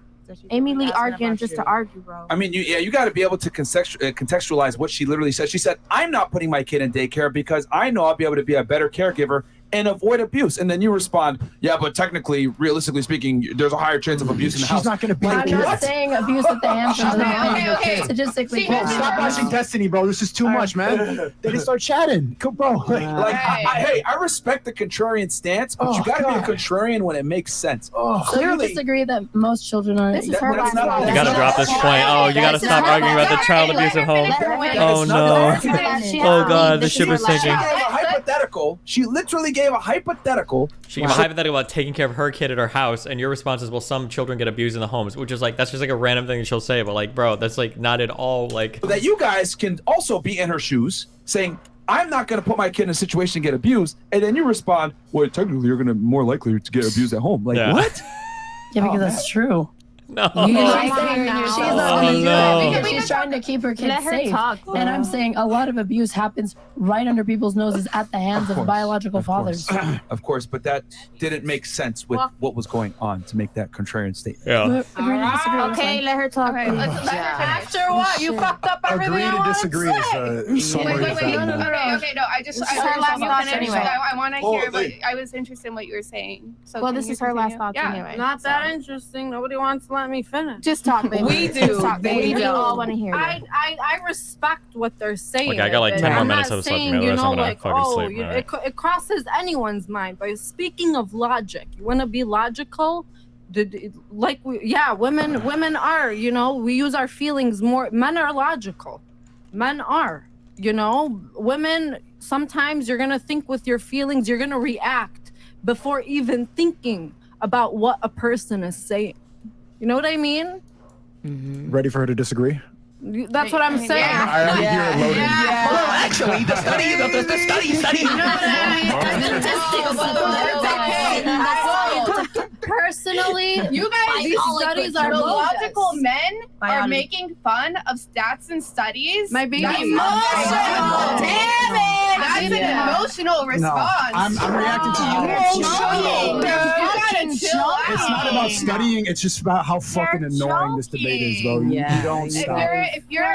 Amy Lee arguing just to argue, bro. I mean, you got to be able to contextualize what she literally said. She said, I'm not putting my kid in daycare because I know I'll be able to be a better caregiver and avoid abuse. And then you respond, yeah, but technically, realistically speaking, there's a higher chance of abuse in the house. She's not going to be. I'm not saying abuse at the hands of the man. Statistically, Stop watching Destiny, bro. This is too much, man. They just start chatting. Come, bro. Hey, I respect the contrarian stance, but you got to be a contrarian when it makes sense. So Clearly, you disagree that most children are. This is her last thought. You gotta drop this point. Oh, you gotta stop arguing about the child abuse at home. Oh no. Oh god, the ship is sinking. She literally gave a hypothetical. She gave a hypothetical about taking care of her kid at her house, and your response is, well, some children get abused in the homes, which is like, that's just like a random thing that she'll say, but like, bro, that's like not at all like. That you guys can also be in her shoes, saying, I'm not going to put my kid in a situation to get abused, and then you respond, well, technically, you're going to more likely to get abused at home. Like, what? Yeah, because that's true. No. She's trying to keep her kids Let her safe. talk. And I'm saying a lot of abuse happens right under people's noses at the hands of biological fathers. Of course, but that didn't make sense with what was going on to make that contrarian statement. Yeah. Okay, let her talk. After what? You fucked up everything. Agree to disagree is summary of that. Okay, no, I just This is her last thoughts anyway. I want to hear, but I was interested in what you were saying. So Well, can this you is her last continue? thoughts Yeah. anyway. Not that interesting. Nobody wants to let me finish. Just talk, baby. We do. Just talk, baby. We do. all want to hear I you. respect what they're saying. Okay, I got like 10 more minutes of sleep. You know, I'm gonna like, fucking oh, sleep. you, All right. it crosses anyone's mind. But speaking of logic, you want to be logical. Women are. You know, we use our feelings more. Men are logical. Men are. You know, women. Sometimes you're gonna think with your feelings. You're gonna react before even thinking about what a person is saying. You know what I mean? Ready for her to disagree? That's what I'm saying. I already hear it loading. Well, actually, the study. Personally, You guys, these studies are logical bogus. men are Biology. making fun of stats and studies. My baby. That's emotional. Damn it! That's an emotional response. I'm reacting to you. You gotta chill out. It's not about studying. It's just about how fucking annoying this debate is, bro. You don't stop. If you're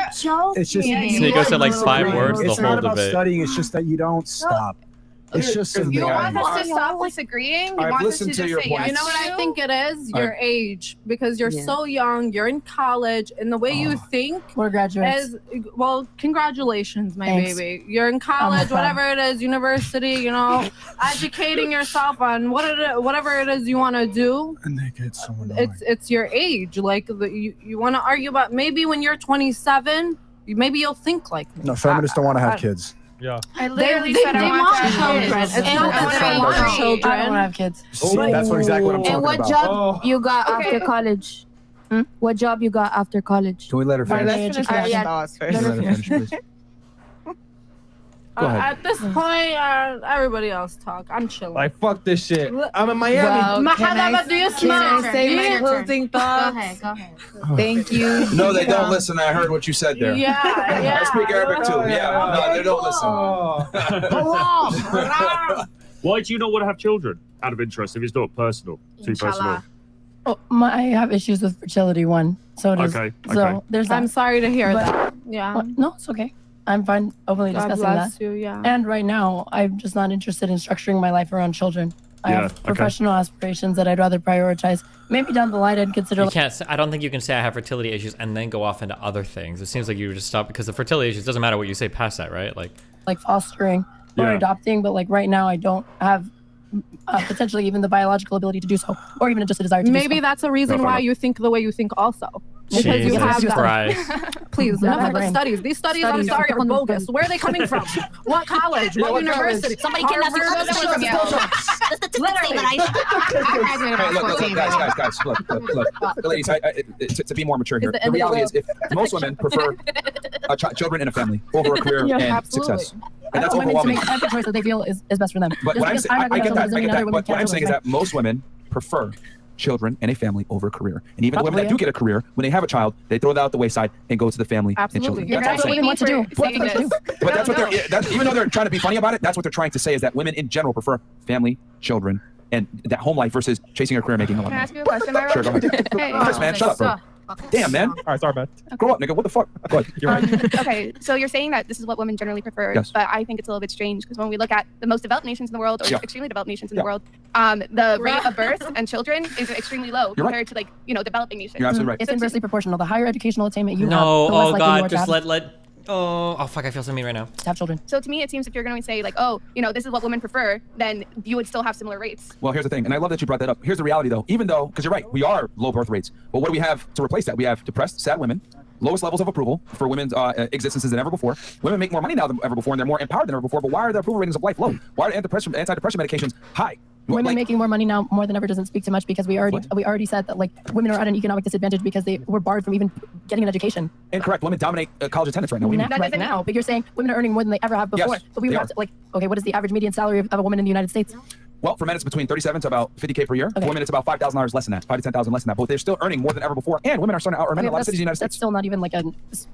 It's just Sneeko said like 5 words the It's whole not about debate. studying. It's just that you don't stop. It's just you annoying. want us to stop disagreeing. You I've want us listened to to just your say points. yes. You know what I think it is? I- Your age, because you're Yeah. so young, you're in college, and the way you think We're graduates. is, well, congratulations, my Thanks. baby. You're in I'm college, proud. whatever it is, university, you know, educating yourself on whatever it is you want to do. And they get so annoying. It's your age. Like you want to argue about maybe when you're 27, maybe you'll think like me. No, feminists don't want to have kids. Yeah. I They literally said I want want to have children. kids. It's And not I that wanna they be want free. children. I don't want to have kids. See, that's exactly what I'm talking And what about. job you got after college? What job you got after college? Can we let her Right, finish? let's finish Yeah. Thoughts Can we first. let her finish, please? Go ahead. At this point, everybody else talk. I'm chilling. Like, fuck this shit. I'm in Miami. Well, Mahadaba, do you smell? Can I say my closing thoughts? Go ahead. Thank you. No, they don't listen. I heard what you said there. Yeah. I speak Arabic too. Yeah, no, they don't listen. Why do you not want to have children? Out of interest, if it's not personal, too personal. Oh, I have issues with fertility. One, so does. Okay, So okay. there's that. I'm sorry to hear But- that. Yeah. No, it's okay. I'm fine openly God discussing bless that. you. Yeah. And right now, I'm just not interested in structuring my life around children. I Yeah, have okay. professional aspirations that I'd rather prioritize. Maybe down the line, I'd consider. You can't. I don't think you can say I have fertility issues and then go off into other things. It seems like you would just stop because the fertility issues doesn't matter what you say past that, right? Like fostering or Yeah. adopting, but like right now, I don't have potentially even the biological ability to do so, or even just a desire to do Maybe so. that's a reason why you think the way you think also. Because you Jesus have that. Christ. Please, Yeah, enough my of the brain. studies. These studies, I'm Studies. sorry, are bogus. Where are they coming from? What college? What university? Somebody kidnapped you. Harvard? Somebody from Yale. The statistics say that Hey, look, guys, look, ladies, to be more mature here, the reality is, if most women prefer children in a family over a career Yeah, and absolutely. success, I and that's want women to overwhelming. make every choice that they feel is best for them. But Just what I'm because saying, not I gonna get that, doesn't mean other women But what can't I'm do saying is it. that most women prefer children and a family over a career. And even the women that Probably, do get a career, when they have a child, they throw that out the wayside and go to the family Absolutely. and You're children. That's all I'm asking saying. women what to do. What to do. But that's what they're, even though they're trying to be funny about it, that's what they're trying to say is that women in general prefer family, children, and that home life versus chasing a career, making a lot of Can I money. ask you a question, Myra? Sure, go ahead. Hey, Chris, man, shut up, bro. Damn, man. All right, sorry, man. Grow up, nigga. What the fuck? Go ahead. You're right. Okay, so you're saying that this is what women generally prefer, Yes. but I think it's a little bit strange because when we look at the most developed nations in the world, or Yeah. extremely developed nations in Yeah. the world, the rate of birth and children is extremely low You're right. compared to like developing nations. You're absolutely right. It's inversely proportional. The higher educational attainment you No, have, the less oh likely you are god, to just have, let. Oh fuck, I feel so mean right now. to have children. So to me, it seems if you're going to say like, oh, this is what women prefer, then you would still have similar rates. Well, here's the thing, and I love that you brought that up. Here's the reality, though. Even though, because you're right, we are low birth rates. But what do we have to replace that? We have depressed, sad women, lowest levels of approval for women's existences than ever before. Women make more money now than ever before, and they're more empowered than ever before. But why are the approval ratings of life low? Why are antidepressant medications high? Women making more money now more than ever doesn't speak too much because we already said that like women are at an economic disadvantage because they were barred from even getting an education. Incorrect. Women dominate college attendance right now. What do you mean? Right now, but you're saying women are earning more than they ever have before. Yes, but we would they have to like, okay, what is the average median salary of a woman in the United States? Well, for men, it's between 37 to about 50K per year. Okay. For women, it's about $5,000 less than that, 5 to 10,000 less than that. But they're still earning more than ever before, and women are starting to out earn men in a lot of cities in the United That's States. still not even like a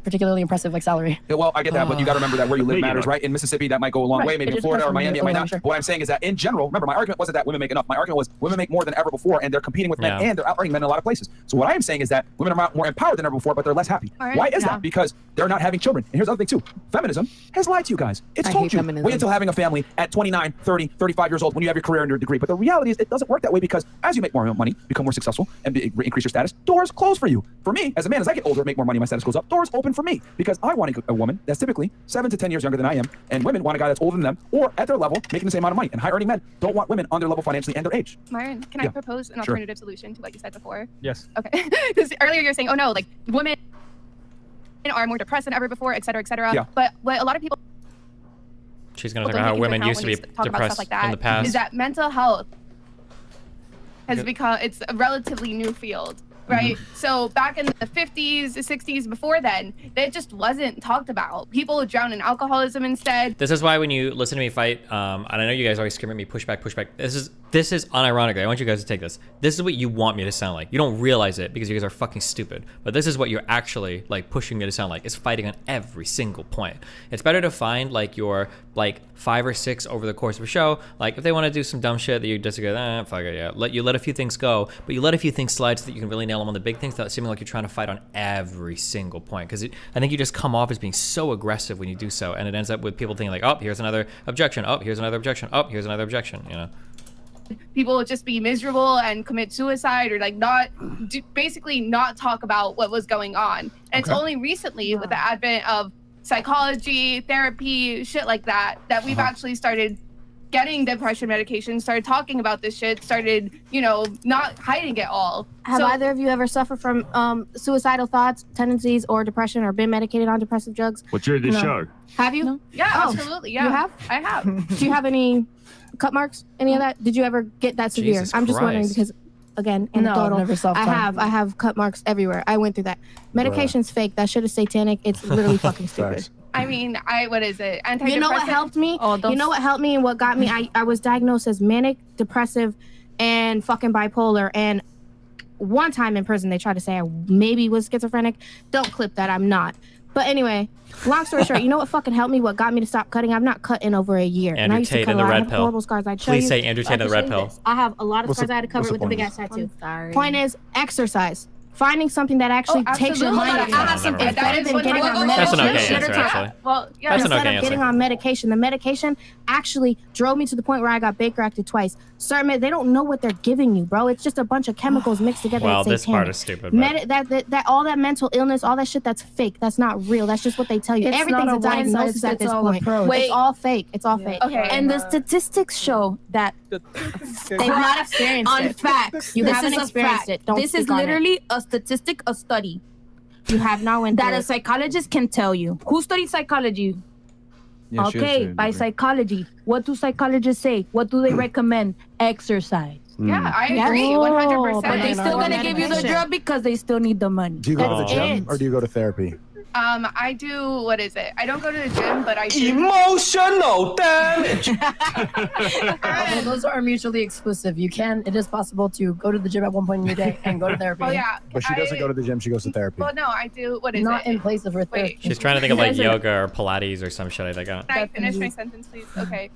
particularly impressive like salary. Yeah, well, I get that, but you got to remember that where you live matters, right? In Mississippi, that might go a long Right. way. Maybe It in just Florida or depends on Miami, it the might area, not. sure. But what I'm saying is that in general, remember, my argument wasn't that women make enough. My argument was women make more than ever before, and they're competing with men, Yeah. and they're out earning men in a lot of places. So what I am saying is that women are more empowered than ever before, but they're less happy. All right, Why is yeah. that? Because they're not having children. And here's the other thing too. Feminism has lied to you guys. It's I told hate you, feminism. wait until having a family at 29, 30, 35 years old when you have your career and your degree. But the reality is it doesn't work that way because as you make more money, become more successful, and increase your status, doors close for you. For me, as a man, as I get older, make more money, my status goes up, doors open for me because I want a woman that's typically 7 to 10 years younger than I am, and women want a guy that's older than them or at their level, making the same amount of money. And high-earning men don't want women on their level financially and their age. Myron, can I Yeah. propose an Sure. alternative solution to what you said before? Yes. Okay. Because earlier you're saying, oh no, like women are more depressed than ever before, et cetera, et cetera. Yeah. But what a lot of people She's gonna talk don't about how take into women account used to when be you talk about depressed stuff like that in the past. is that mental health has become, it's a relatively new field, right? So back in the 50s, the 60s, before then, it just wasn't talked about. People would drown in alcoholism instead. This is why when you listen to me fight, and I know you guys always scream at me, push back, push back. This is unironically. I want you guys to take this. This is what you want me to sound like. You don't realize it because you guys are fucking stupid. But this is what you're actually like pushing me to sound like. It's fighting on every single point. It's better to find like your like 5 or 6 over the course of a show. Like if they want to do some dumb shit that you disagree, fuck it, yeah. Let a few things go, but you let a few things slide so that you can really nail them on the big things without seeming like you're trying to fight on every single point. Because I think you just come off as being so aggressive when you do so, and it ends up with people thinking like, oh, here's another objection. Oh, here's another objection. Oh, here's another objection. You know. People would just be miserable and commit suicide or like basically not talk about what was going on. And it's only recently with the advent of psychology, therapy, shit like that, that we've actually started getting depression medication, started talking about this shit, started, not hiding it all. Have either of you ever suffered from suicidal thoughts, tendencies, or depression, or been medicated on depressive drugs? What during this show? Have you? Yeah, Oh, absolutely. Yeah. You have? I have. Do you have any cut marks? Any of that? Did you ever get that severe? Jesus I'm just wondering Christ. because, again, No, I've anecdotal. never self-harmed. I have cut marks everywhere. I went through that. Medication's fake. That shit is satanic. It's literally fucking stupid. Facts. I mean, what is it? You know what helped me? You know what helped me and what got me? I was diagnosed as manic, depressive, and fucking bipolar. And one time in prison, they tried to say I maybe was schizophrenic. Don't clip that. I'm not. But anyway, long story short, you know what fucking helped me? What got me to stop cutting? I've not cut in over a year. Andrew I used to Tate cut and a the lot. I red have pill. horrible scars. I'd show Please you. say Andrew Tate and the red pill. I have a lot of What's scars the- I had to cover what's with the the big point? ass tattoo. Sorry. Point is exercise. Finding something that actually takes your absolutely. mind off I have it. some- It's that better is than what- getting on That's an okay medication. answer, actually. Well, yeah. That's an Instead okay of getting answer. on medication, the medication actually drove me to the point where I got Baker acted twice. Certain they don't know what they're giving you, bro. It's just a bunch of chemicals mixed together. Well, It's this part satanic. is stupid. But That all that mental illness, all that shit, that's fake. That's not real. That's just what they tell you. It's Everything's not a a diagnosis at this one-size-fits-all point. approach. Wait. It's all fake. It's all fake. Okay. And the statistics show that They've not experienced on it. facts. You this haven't is a experienced fact. it. Don't this is speak on it. literally a statistic, a study You have not went that through a it. psychologist can tell you. Who studied psychology? Yeah, she Okay, is, by yeah. psychology. What do psychologists say? What do they recommend? Exercise. Yeah, I Yeah. agree. 100%. But they still gonna give you the medication. drug because they still need the money. Do you go to the That's gym it. or do you go to therapy? I do, what is it? I don't go to the gym, but I do. Emotional damage. Well, those are mutually exclusive. It is possible to go to the gym at one point in your day and go to therapy. Oh, yeah. But she doesn't go to the gym, she goes to therapy. Well, no, I do. What is Not it? in place of her therapy. she's trying to think of like You guys are- yoga or Pilates or some shit. I think. Can I finish my sentence, please? Okay.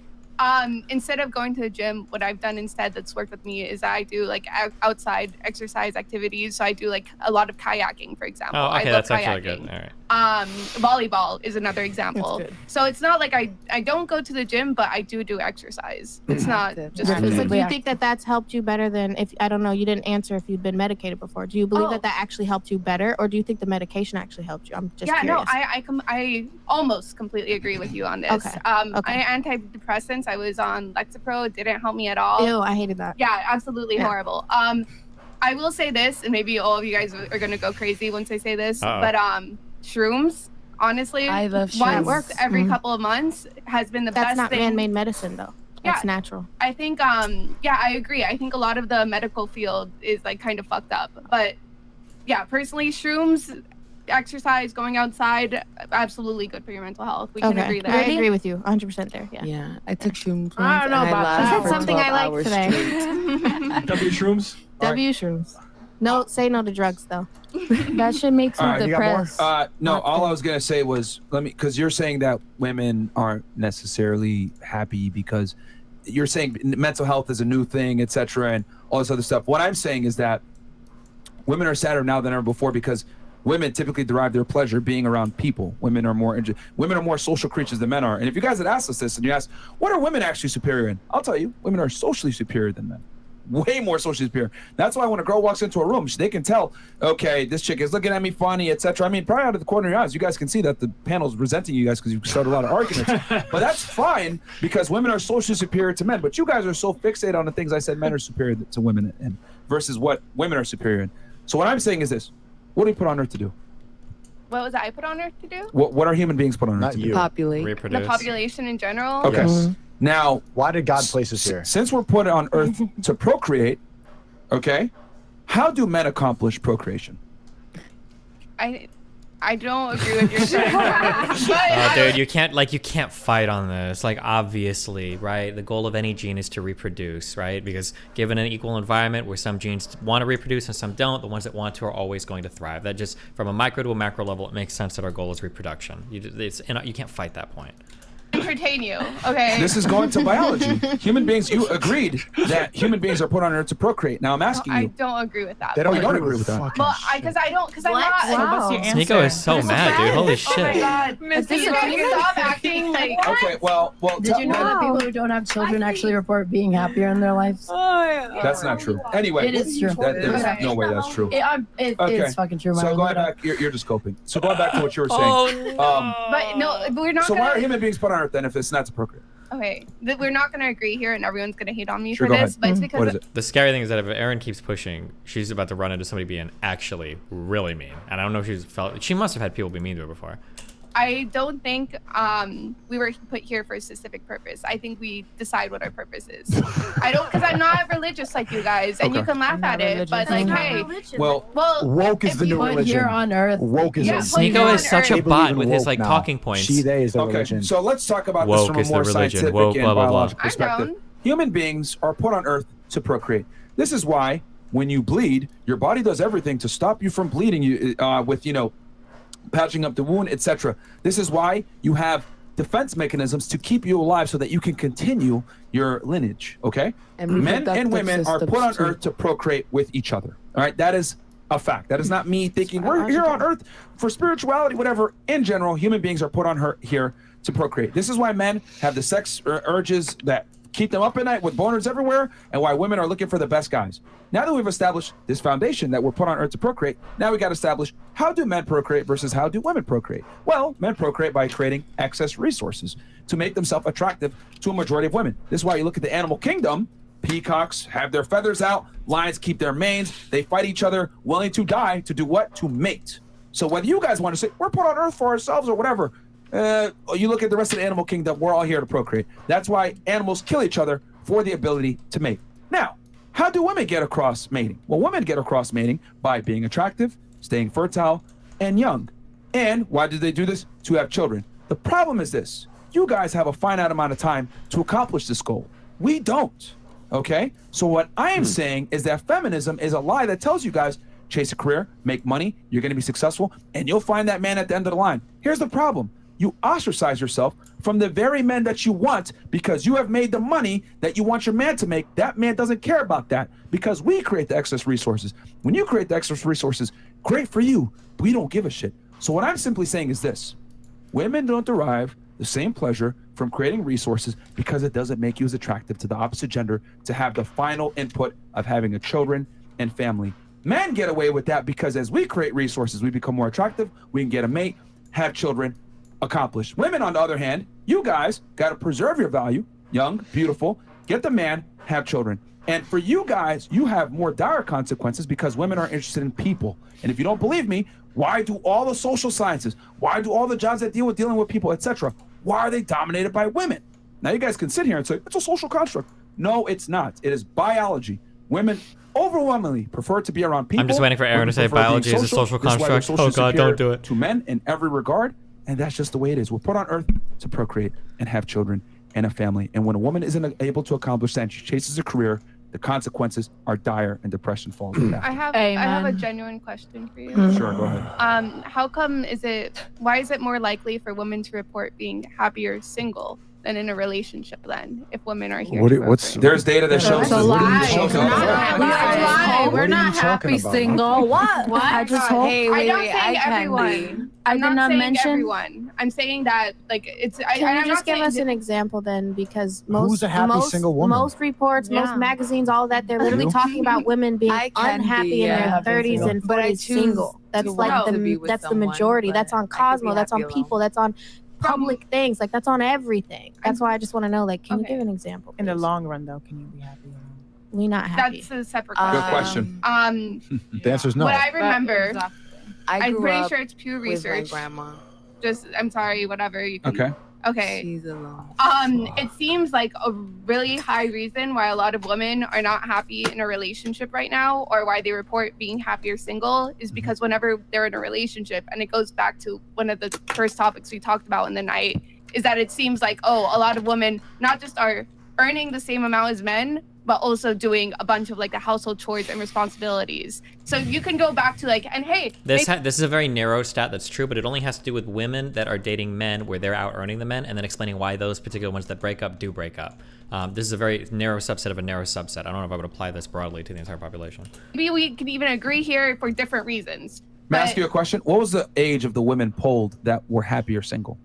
Instead of going to the gym, what I've done instead that's worked with me is I do like outside exercise activities. So I do like a lot of kayaking, for example. Oh, okay, I love that's actually kayaking. good. All right. Volleyball is another example. So it's not like I don't go to the gym, but I do exercise. It's not just. So do you think that that's helped you better than if I don't know? You didn't answer if you'd been medicated before. Do you believe that actually helped you better, or do you think the medication actually helped you? I'm just curious. I almost completely agree with you on this. Okay. Antidepressants. I was on Lexapro. It didn't help me at all. Ew, I hated that. Yeah, absolutely horrible. I will say this, and maybe all of you guys are gonna go crazy once I say this, but shrooms, honestly, I love one shrooms. worked every couple of months has been the That's best not thing. man-made medicine though. That's Yeah. natural. I think I agree. I think a lot of the medical field is like kind of fucked up. But yeah, personally, shrooms, exercise, going outside, absolutely good for your mental health. We can agree there. I agree with you 100% there. Yeah. Yeah, I took shrooms. I don't know once, and about that. lasted That's for something I 12 like hours today. straight. W shrooms. W shrooms. No, say no to drugs though. That should make you All right, depressed. No, all I was gonna say was because you're saying that women aren't necessarily happy because you're saying mental health is a new thing, etc., and all this other stuff. What I'm saying is that women are sadder now than ever before because women typically derive their pleasure being around people. Women are more social creatures than men are. And if you guys had asked us this and you asked, what are women actually superior in? I'll tell you, women are socially superior than men. Way more socially superior. That's why when a girl walks into a room, they can tell, okay, this chick is looking at me funny, etc. I mean, probably out of the corner of your eyes, you guys can see that the panel's resenting you guys because you started a lot of arguments. But that's fine because women are socially superior to men. But you guys are so fixated on the things I said men are superior to women in versus what women are superior in. So what I'm saying is this. What do we put on earth to do? What was I put on earth to do? What are human beings put on earth to do? Populate. The population in general. Okay. Now, why did God place us here? Since we're put on earth to procreate, okay, how do men accomplish procreation? I don't agree with your statement. Dude, you can't fight on this. Like, obviously, right? The goal of any gene is to reproduce, right? Because given an equal environment where some genes want to reproduce and some don't, the ones that want to are always going to thrive. That just, from a micro to a macro level, it makes sense that our goal is reproduction. You can't fight that point. Entertain you, okay? This is going to biology. Human beings, you agreed that human beings are put on earth to procreate. Now I'm asking I you. don't agree with that. They don't agree with that. Well, because I'm not. Wow. Nico is so mad, dude. Holy shit. Oh my god, Is this you a guys thing? stop acting like. Okay, well. Did you know that people who don't have children actually report being happier in their lives? That's not true. Anyway, It is true. There's no way that's true. It's fucking true. So going back, you're just coping. So going back to what you were saying. But no, we're not. So gonna, why are human beings put on earth then if it's not to procreate? Okay, we're not going to agree here, and everyone's going to hate on me Sure, for go this. ahead. But it's because What is it? The scary thing is that if Erin keeps pushing, she's about to run into somebody being actually really mean. And I don't know if she must have had people be mean to her before. I don't think we were put here for a specific purpose. I think we decide what our purpose is. I don't, because I'm not religious like you guys, and you can laugh at it, but like, hey, well, woke is if the you new put religion. Here on earth. Woke is Yeah, Nico is such a They believe bot in with his woke like now. talking points. She, they is the Okay, religion. so let's talk about Woke this from a is the more religion. scientific Woke, and blah, blah, blah. biological I'm perspective. down. Human beings are put on earth to procreate. This is why when you bleed, your body does everything to stop you from bleeding. With patching up the wound, etc. This is why you have defense mechanisms to keep you alive so that you can continue your lineage. Okay, And men and women are reproductive put on systems, earth to procreate with each other. All right, that is a fact. That is not me thinking we're here on earth for spirituality, whatever. In general, human beings are put on here to procreate. This is why men have the sex urges that keep them up at night with boners everywhere, and why women are looking for the best guys. Now that we've established this foundation that we're put on earth to procreate, now we got to establish how do men procreate versus how do women procreate. Well, men procreate by creating excess resources to make themselves attractive to a majority of women. This is why you look at the animal kingdom. Peacocks have their feathers out, lions keep their manes, they fight each other, willing to die to do what? To mate. So whether you guys want to say we're put on earth for ourselves or whatever, you look at the rest of the animal kingdom, we're all here to procreate. That's why animals kill each other for the ability to mate. Now, how do women get across mating? Well, women get across mating by being attractive, staying fertile, and young. And why do they do this? To have children. The problem is this. You guys have a finite amount of time to accomplish this goal. We don't. Okay? So what I am saying is that feminism is a lie that tells you guys, chase a career, make money, you're going to be successful, and you'll find that man at the end of the line. Here's the problem. you ostracize yourself from the very men that you want because you have made the money that you want your man to make. That man doesn't care about that because we create the excess resources. When you create the excess resources, great for you, but we don't give a shit. So what I'm simply saying is this. Women don't derive the same pleasure from creating resources because it doesn't make you as attractive to the opposite gender to have the final input of having a children and family. Men get away with that because as we create resources, we become more attractive, we can get a mate, have children, accomplish. Women, on the other hand, you guys got to preserve your value, young, beautiful, get the man, have children. And for you guys, you have more dire consequences because women are interested in people. And if you don't believe me, why do all the social sciences, why do all the jobs that deal with dealing with people, etc., why are they dominated by women? Now you guys can sit here and say, it's a social construct. No, it's not. It is biology. Women overwhelmingly prefer to be around people. I'm just waiting for Aaron to say biology is a social construct. Oh God, don't do it. To men in every regard, and that's just the way it is. We're put on earth to procreate and have children and a family. And when a woman isn't able to accomplish that and she chases a career, the consequences are dire and depression falls with that. I have a genuine question for you. Sure, go ahead. How come why is it more likely for women to report being happier single than in a relationship then, if women are here? There's data that shows It's a lie. We're not happy single. What? I just hope. I'm not saying everyone. I'm not saying everyone. I'm saying that it's. Can you just give us an example then? Because Who's a happy single woman? Most reports, most magazines, all that, they're literally talking about women being unhappy in their 30s and 40s single. That's like that's the majority. That's on Cosmo. That's on People. That's on public things. Like that's on everything. That's why I just want to know. Like, can you give an example? In the long run, though, can you be happy? We not happy. That's a separate question. Good question. The answer is no. What I remember, I'm pretty up sure it's Pew with my Research. grandma. I'm sorry, whatever. You can, Okay. She's alone. It seems like a really high reason why a lot of women are not happy in a relationship right now, or why they report being happier single, is because whenever they're in a relationship, and it goes back to one of the first topics we talked about in the night, is that it seems like, a lot of women not just are earning the same amount as men, but also doing a bunch of like the household chores and responsibilities. So you can go back to like, and hey, this is a very narrow stat that's true, but it only has to do with women that are dating men where they're out earning the men, and then explaining why those particular ones that break up do break up. This is a very narrow subset of a narrow subset. I don't know if I would apply this broadly to the entire population. Maybe we could even agree here for different reasons. May I ask you a question? What was the age of the women polled that were happy or single?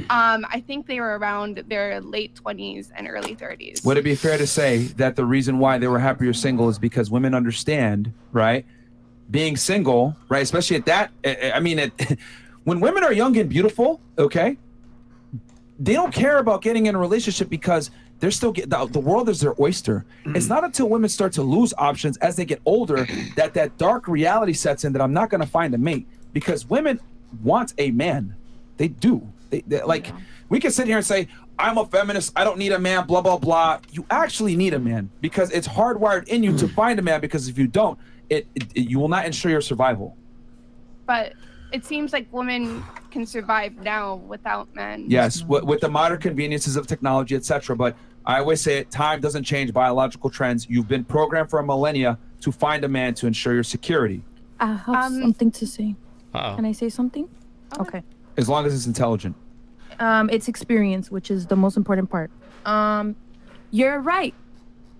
I think they were around their late 20s and early 30s. Would it be fair to say that the reason why they were happy or single is because women understand, right? Being single, right? Especially at that, when women are young and beautiful, okay, they don't care about getting in a relationship because they're still the world is their oyster. It's not until women start to lose options as they get older that dark reality sets in that I'm not going to find a mate, because women want a man. They do. We can sit here and say, I'm a feminist, I don't need a man, blah, blah, blah. You actually need a man because it's hardwired in you to find a man, because if you don't, you will not ensure your survival. But it seems like women can survive now without men. Yes, with the modern conveniences of technology, etc. But I always say it, time doesn't change biological trends. You've been programmed for a millennia to find a man to ensure your security. I have something to say. Uh-oh. Can I say something? Okay. As long as it's intelligent. It's experience, which is the most important part. You're right.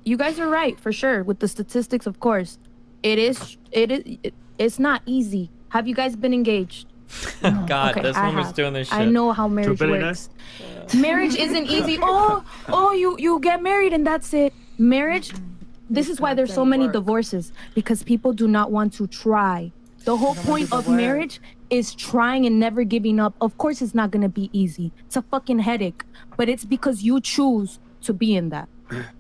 You guys are right for sure with the statistics. Of course, it's not easy. Have you guys been engaged? God, Okay, this woman's doing this shit. I know how marriage works. Marriage isn't easy. You get married and that's it. Marriage. This is why there's so many divorces, because people do not want to try. The whole point of marriage is trying and never giving up. Of course, it's not gonna be easy. It's a fucking headache, but it's because you choose to be in that.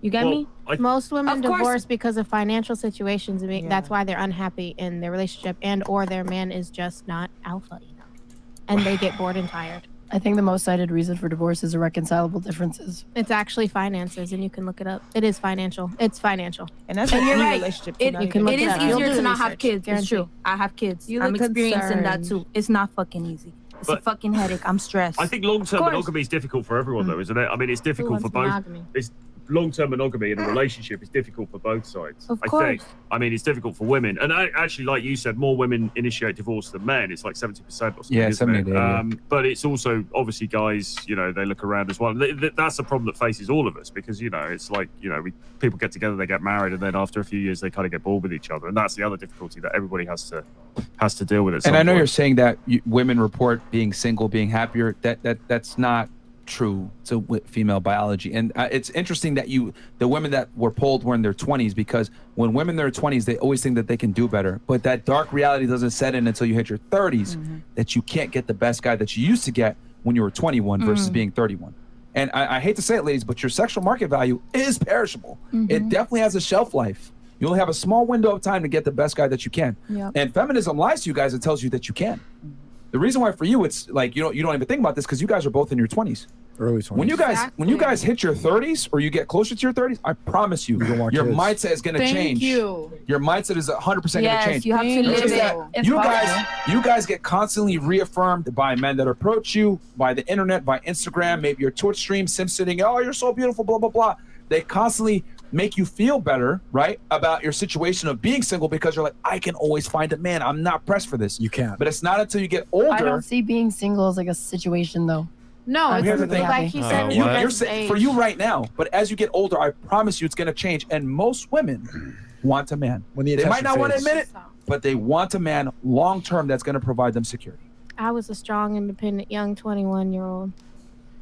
You get me? Most women Of course. divorce because of financial situations. That's why they're unhappy in their relationship, or their man is just not alpha enough, and they get bored and tired. I think the most cited reason for divorce is irreconcilable differences. It's actually finances, and you can look it up. It is financial. It's financial. And that's And in you're any right. relationship. It You can look is it up. You'll easier do to not research, have kids. It's guarantee. true. I have kids. You I'm look experiencing that concerned. too. It's not fucking easy. It's a But- fucking headache. I'm stressed. I think long-term Of course. monogamy is difficult for everyone, though, isn't it? I mean, it's difficult for both. Monogamy? long-term monogamy in a relationship is difficult for both sides. Of I course. think. I mean, it's difficult for women, and actually, like you said, more women initiate divorce than men. It's like 70% or something. Yeah, isn't 70 it? yeah. But it's also obviously guys. They look around as well. That's a problem that faces all of us because it's like people get together, they get married, and then after a few years they kind of get bored with each other, and that's the other difficulty that everybody has to deal with. And I know you're saying that women report being single, being happier. That's not true to female biology. And it's interesting that the women that were polled were in their 20s, because when women in their 20s, they always think that they can do better. But that dark reality doesn't set in until you hit your 30s, that you can't get the best guy that you used to get when you were 21 versus being 31. And I hate to say it, ladies, but your sexual market value is perishable. It definitely has a shelf life. You only have a small window of time to get the best guy that you can. Yep. And feminism lies to you guys and tells you that you can. The reason why for you it's like you don't even think about this because you guys are both in your 20s. Early 20s. When you guys hit your 30s or you get closer to your 30s, I promise you, your mindset is going to change. You. Your mindset is 100% going to change. You have to It's just live that it. you guys get constantly reaffirmed by men that approach you, by the internet, by Instagram, maybe your Twitch stream, sim sitting, oh, you're so beautiful, blah, blah, blah. They constantly make you feel better, right, about your situation of being single because you're like, I can always find a man. I'm not pressed for this. You can't. But it's not until you get older. I don't see being single as like a situation though. No, Here's the thing. Like he said, You're saying for you right now, but as you get older, I promise you it's going to change. And most women want a man. When the they might attention not want to fades. admit it, but they want a man long term that's going to provide them security. I was a strong, independent, young 21-year-old.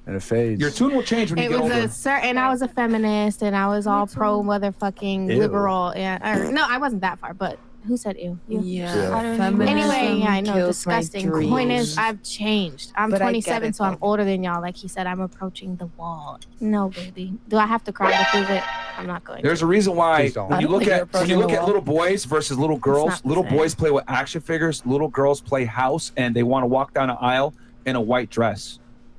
And it fades. Your tune will change when you It get was older. a certain. I was a feminist, and I was all pro motherfucking Ew. liberal. No, I wasn't that far, but who said ew? You? Yeah. I don't know. Feminism Anyway, yeah, I know, kills my disgusting. Point is, dreams. I've changed. I'm But I get 27, it, so I'm though. older than y'all. Like he said, I'm approaching the wall. No, baby. Do I have to cry to prove it? I'm not going. There's a reason why Please don't. when I you don't look think you're at approaching the wall. little boys versus little girls, not the little same. boys play with action figures, little girls play house, and they want to walk down an aisle in a white dress.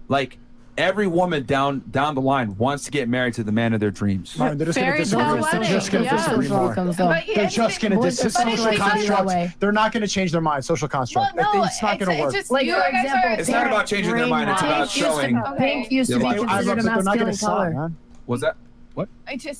Like every woman down the line wants to get married to the man of their dreams. Fine, they're just going to Fairy disagree. tale They're just going to wedding, disagree more. Welcome, though. But They're just going to Boys are social funny that constructs. way. They're not going to change their mind. Social construct. Well, no, It's not going to work. just Like, you for guys example, are- It's not about changing their mind. It's about showing. Pink used to be Yeah, considered a They're not masculine going to stop, color. man. Was that what?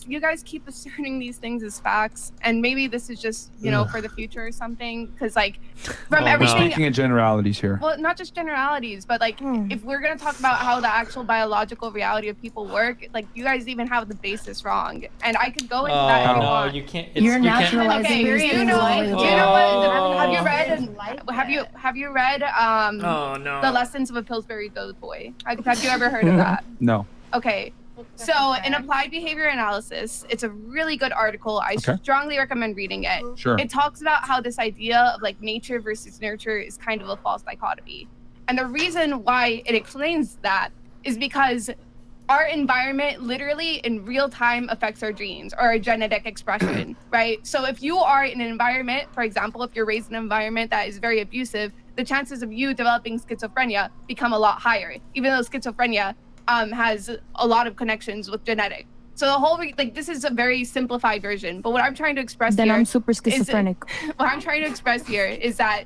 You guys keep asserting these things as facts, and maybe this is just for the future or something. Because from We're everything, speaking in generalities here. well, not just generalities, but if we're gonna talk about how the actual biological reality of people work, you guys even have the basis wrong. And I could go into that if you no, want. you can't. You're you can't- naturalizing Okay, these you things know, all you the know time. what? Have you read Oh no. The Lessons of a Pillsbury Doughboy? Have you ever heard of that? No. Okay. So in Applied Behavior Analysis, it's a really good article. I strongly recommend reading it. Sure. It talks about how this idea of nature versus nurture is kind of a false dichotomy. And the reason why it explains that is because our environment literally in real time affects our genes or our genetic expression, right? So if you are in an environment, for example, if you're raised in an environment that is very abusive, the chances of you developing schizophrenia become a lot higher, even though schizophrenia has a lot of connections with genetic. So the whole this is a very simplified version, but what I'm trying to express Then here I'm super schizophrenic. what I'm trying to express here is that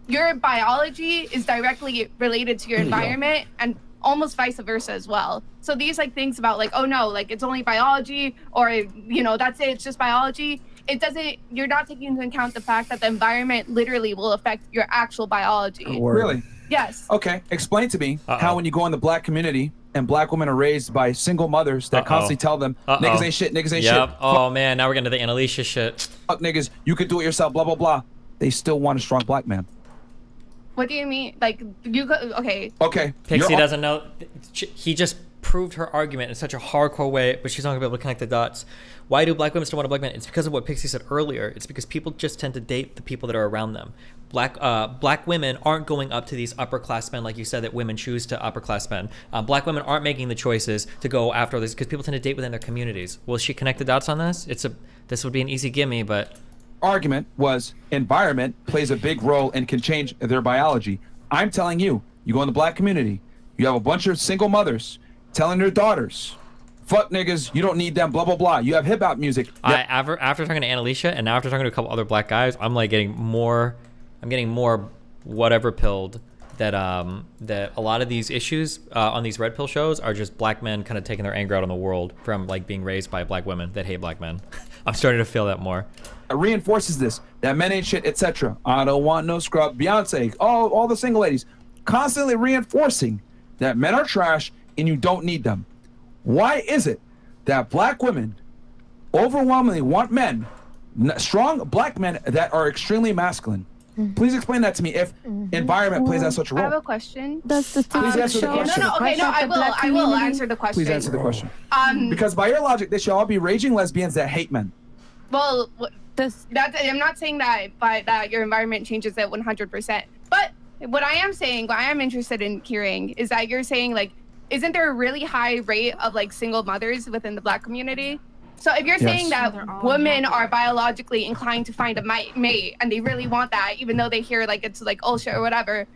your biology is directly related to your environment and almost vice versa as well. So these things about oh no, it's only biology or that's it, it's just biology. It doesn't, you're not taking into account the fact that the environment literally will affect your actual biology. Really? Yes. Okay. Explain to me how when you go in the black community and black women are raised by single mothers that constantly tell them niggas ain't shit, niggas ain't shit. Oh man, now we're getting to the Annalisa shit. Fuck niggas, you could do it yourself, blah, blah, blah. They still want a strong black man. What do you mean? Okay. Okay. Pixie doesn't know. He just proved her argument in such a hardcore way, but she's not gonna be able to connect the dots. Why do black women still want a black man? It's because of what Pixie said earlier. It's because people just tend to date the people that are around them. Black women aren't going up to these upper class men like you said that women choose to upper class men. Black women aren't making the choices to go after this because people tend to date within their communities. Will she connect the dots on this? This would be an easy gimme, but argument was environment plays a big role and can change their biology. I'm telling you, you go in the black community, you have a bunch of single mothers telling their daughters, fuck niggas, you don't need them, blah, blah, blah. You have hip hop music. After talking to Annalisa and now after talking to a couple other black guys, I'm getting more whatever pilled that a lot of these issues on these red pill shows are just black men kind of taking their anger out on the world from like being raised by black women that hate black men. I'm starting to feel that more. It reinforces this, that men ain't shit, etc. I don't want no scrub. Beyonce, all the single ladies, constantly reinforcing that men are trash and you don't need them. Why is it that black women overwhelmingly want men, strong black men that are extremely masculine? Please explain that to me if environment plays such a role. I have a question. Please answer the question. I will answer the question. Please answer the question. Because by your logic, they should all be raging lesbians that hate men. Well, I'm not saying that that your environment changes it 100%. But what I am interested in hearing is that you're saying, like, isn't there a really high rate of like single mothers within the black community? So if you're saying that women are biologically inclined to find a mate and they really want that, even though they hear like it's like bullshit or whatever,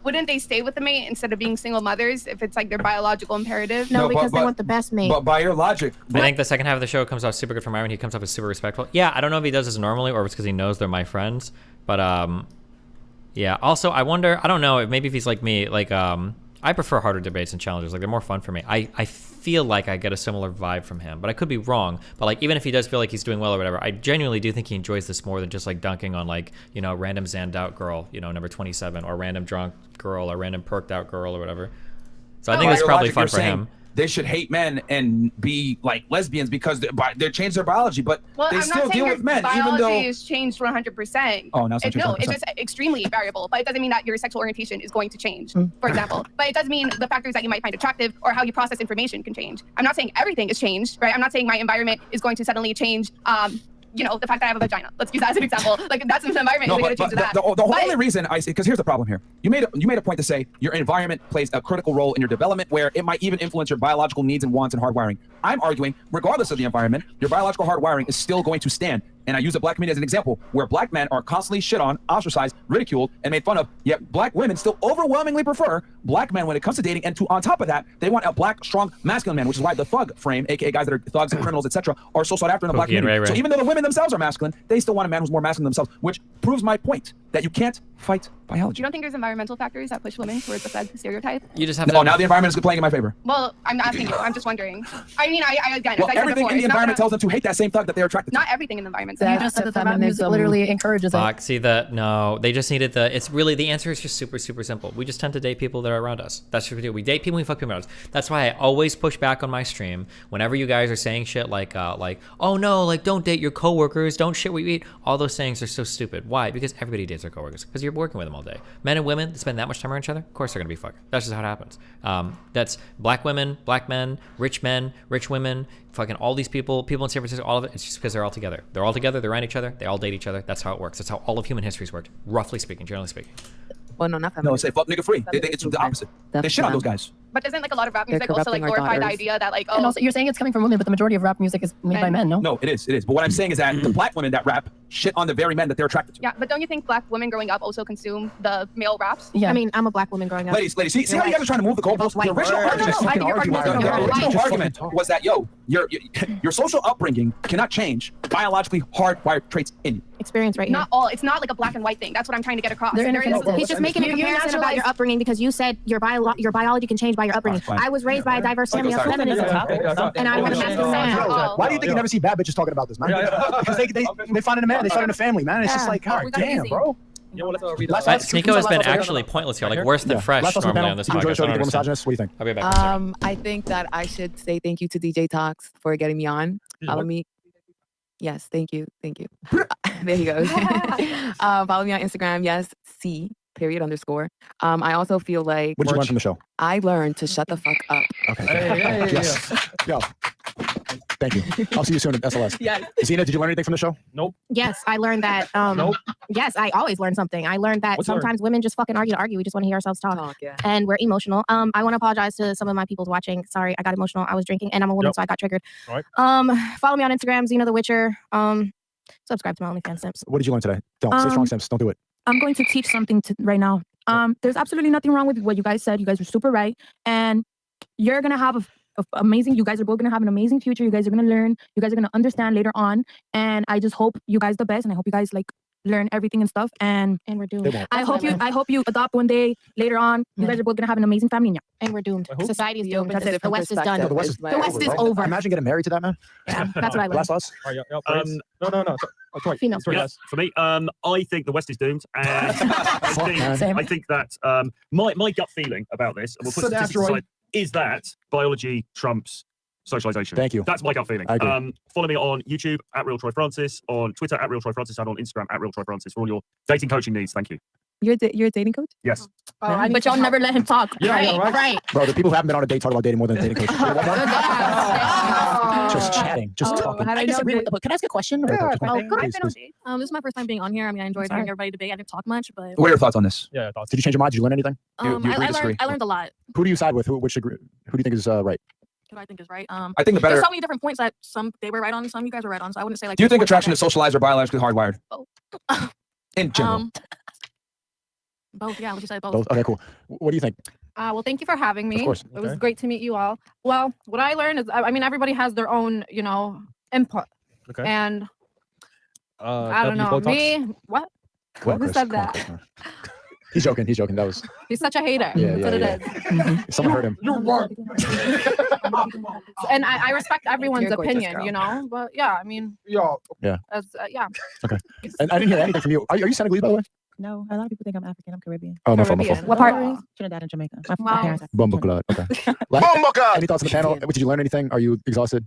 wouldn't they stay with the mate instead of being single mothers if it's like their biological imperative? No, because they want the best mate. But by your logic, I think the second half of the show comes out super good for Myron. He comes up as super respectful. Yeah, I don't know if he does this normally or if it's because he knows they're my friends. But yeah. Also, I wonder. I don't know. Maybe if he's like me, like I prefer harder debates and challenges. Like they're more fun for me. I feel like I get a similar vibe from him, but I could be wrong. But like even if he does feel like he's doing well or whatever, I genuinely do think he enjoys this more than just like dunking on like, you know, random zanned out girl, you know, number 27, or random drunk girl, or random perked out girl or whatever. So I think it's probably fun for him. They should hate men and be like lesbians because they changed their biology, but they still deal with men, even though biology has changed 100%. Oh, now it's no, it's just extremely variable, but it doesn't mean that your sexual orientation is going to change, for example. But it does mean the factors that you might find attractive or how you process information can change. I'm not saying everything is changed, right? I'm not saying my environment is going to suddenly change. You know, the fact that I have a vagina. Let's use that as an example. Like that's an environment. No, going to change that. The only reason I say, because here's the problem here. You made a point to say your environment plays a critical role in your development, where it might even influence your biological needs and wants and hardwiring. I'm arguing, regardless of the environment, your biological hardwiring is still going to stand. And I use the black community as an example, where black men are constantly shit on, ostracized, ridiculed, and made fun of. Yet black women still overwhelmingly prefer black men when it comes to dating. And on top of that, they want a black, strong, masculine man, which is why the thug frame, aka guys that are thugs and criminals, etc., are so sought after in the black community. So even though the women themselves are masculine, they still want a man who's more masculine themselves, which proves my point that you can't fight biology. You don't think there's environmental factors that push women towards the thug stereotype? You just have no. Now the environment is playing in my favor. Well, I'm not asking you. I'm just wondering. I mean, again, well, as I said everything before, in the environment tells them to hate that same thug that they're attracted to. Not everything in the environment. You just said that the rap music literally encourages it. See that? No, they just needed it's really, the answer is just super, super simple. We just tend to date people that are around us. That's what we do. We date people, we fuck people around us. That's why I always push back on my stream whenever you guys are saying shit like, oh no, like don't date your coworkers, don't shit what you eat. All those sayings are so stupid. Why? Because everybody dates their coworkers. Because you're working with them all day. Men and women that spend that much time around each other, of course they're gonna be fucking. That's just how it happens. That's black women, black men, rich women, fucking all these people in San Francisco, all of it. It's just because they're all together. They're all together. They're around each other. They all date each other. That's how it works. That's how all of human history's worked, roughly speaking, generally speaking. Well, no, not no, say fuck nigga free. It's the opposite. They shit on those guys. But doesn't like a lot of rap music also like glorify the idea that like, oh, and also you're saying it's coming from women, but the majority of rap music is made by men, no? No, it is. But what I'm saying is that the black women that rap shit on the very men that they're attracted to. Yeah, but don't you think black women growing up also consume the male raps? Yeah. I mean, I'm a black woman growing up. Ladies, see how you guys are trying to move the goalposts? The original argument was that, your social upbringing cannot change biologically hardwired traits in you. Experience right now. It's not like a black and white thing. That's what I'm trying to get across. He's just making a comparison about your upbringing because you said your biology can change by your upbringing. I was raised by a diverse family of feminism, and I want to masculine man. Why do you think you never see bad bitches talking about this, man? Because they find it in a man, they find it in a family, man. It's just like, God damn, bro. Sneeko has been actually pointless here, like worse than Fresh normally on this podcast. What do you think? I'll be back. I think that I should say thank you to DJ Talks for getting me on. Follow me. Yes, thank you. There he goes. Follow me on Instagram. Yes, C__. I also feel like. What did you learn from the show? I learned to shut the fuck up. Okay. Yes. Yo. Thank you. I'll see you soon at SLS. Yes. Zena, did you learn anything from the show? Nope. Yes, I learned that. Nope. Yes, I always learn something. I learned that sometimes women just fucking argue to argue. We just want to hear ourselves talk. And we're emotional. I want to apologize to some of my people watching. Sorry, I got emotional. I was drinking, and I'm a woman, so I got triggered. All right. Follow me on Instagram, Zena the Witcher. Subscribe to my OnlyFans Simps. What did you learn today? Don't say strong Simps. Don't do it. I'm going to teach something right now. There's absolutely nothing wrong with what you guys said. You guys are super right, and you're gonna have amazing. You guys are both gonna have an amazing future. You guys are gonna learn. You guys are gonna understand later on. And I just hope you guys the best, and I hope you guys like learn everything and stuff. And we're doomed. I hope you adopt one day later on. You guys are both gonna have an amazing family. And we're doomed. Society is doomed. That's it. The West is done. No, the West is over. Imagine getting married to that man. Yeah, that's what I learned. Last thoughts? No. For me, I think the West is doomed, and I think that my gut feeling about this, and we'll put statistics aside, is that biology trumps socialization. Thank you. That's my gut feeling. I agree. Follow me on YouTube at Real Troy Francis, on Twitter at Real Troy Francis, and on Instagram at Real Troy Francis for all your dating coaching needs. Thank you. You're a dating coach? Yes. But y'all never let him talk. Right. Bro, the people who haven't been on a date talk about dating more than a dating coach. Just chatting, just talking. I disagree with but can I ask a question? This is my first time being on here. I mean, I enjoyed hearing everybody debate. I didn't talk much, but What are your thoughts on this? Yeah, Did you change your mind? Did you learn anything? I learned a lot. Who do you side with? Who do you think is right? Who I think is right. I think the better- There's so many different points that some they were right on, some you guys were right on. So I wouldn't say like. Do you think attraction is socialized or biologically hardwired? Both. In general. Both, yeah. What you said, both. Both. Okay, cool. What do you think? Well, thank you for having me. Of course. It was Okay. great to meet you all. Well, what I learned is, I mean, everybody has their own, input. Okay. And I don't know. Me, what? What, Who Chris? said Come on, that? Chris, man. He's joking. That was. He's such a hater. Yeah, That's what yeah. it is. Someone heard him. And I respect everyone's You're a gorgeous opinion, girl. But yeah, I mean, Yeah. yeah. Okay. And I didn't hear anything from you. Are you Senegalese, by the way? No, a lot of people think I'm African. I'm Caribbean. Oh, my fault, my fault. What part? Trinidad and Jamaica. My parents are Bumbuclad. Okay. Any thoughts on the panel? Did you learn anything? Are you exhausted?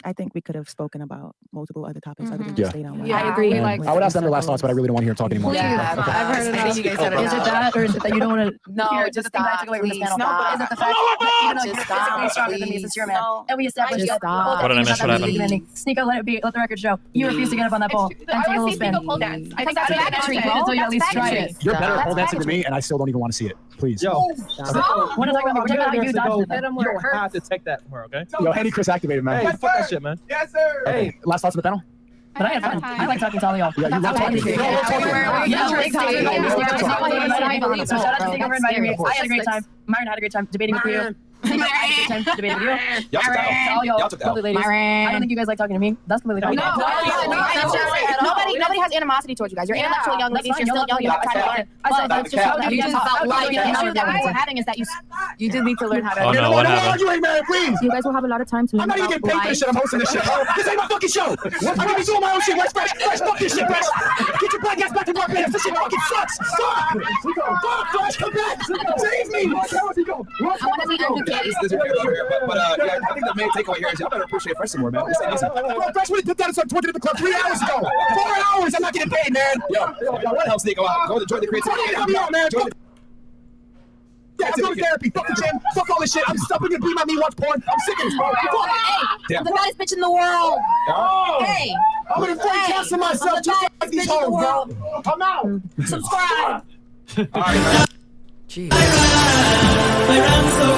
I think we could have spoken about multiple other topics other than Yeah. just staying on one. Yeah, I agree. I would ask them their last thoughts, but I really don't want to hear them talk anymore. Yeah, I've heard enough. you guys said enough. Is it that, or is it that you don't want to No, hear just the thing that I took away from this panel? Is it the fact that even though you're physically stronger than me since you're a man, and we established Just both stop. that What did I you miss? thought What that was happened? beginning. Sneeko, let it be. Let the record show. You refuse to get up on that pole and take a little spin. pole dance. I think that's fact until you at least try it. You're better at pole dancing than me, and I still don't even want to see it. Please. Yo, We're not talking about me. We're talking about how you dodged it. You don't have to take that from her, okay? Yo, Henny Chris activated, man. Hey, fuck that shit, man. Yes, sir. Hey, last thoughts on the panel? But I had fun. I like talking to all y'all. Yeah, you love talking. So shout out to Sneeko for inviting me. I had a great time. Myron had a great time debating with you. I had a great time debating with you. All y'all lovely ladies. I don't think you guys like talking to me. That's completely fine. Nobody has animosity towards you guys. You're intellectual young ladies. You're still young. You're not trying to learn. But that's just how you just about life. The issue that we're having is that you do need to learn how to. Oh no, what happened? You ain't married, please. You guys will have a lot of time to learn I'm not even about getting paid for this shit. I'm hosting this shit. This ain't my fucking show. I'm gonna be doing my own shit. Where's Fresh? Fuck this shit, Fresh. Get your black ass back to work, man. This shit fucking sucks. Fuck, Fresh, come back. Save me. I want to see Andrew Tate. But yeah, I think the main takeaway here is y'all better appreciate Fresh some more, man. This ain't easy. Bro, Fresh would have did that at 20 at the club 3 hours ago. 4 hours. I'm not getting paid, man. Yo, what helps Nico out? Go to join the creativity. Help me out, man. Yeah, I'm going to therapy. Fuck the gym. Fuck all this shit. I'm still gonna beat my knee, watch porn. I'm sick of this, bro. Hey, I'm the baddest bitch in the world. Hey, I'm gonna free cancel myself just like these hoes, bro. I'm out. Subscribe.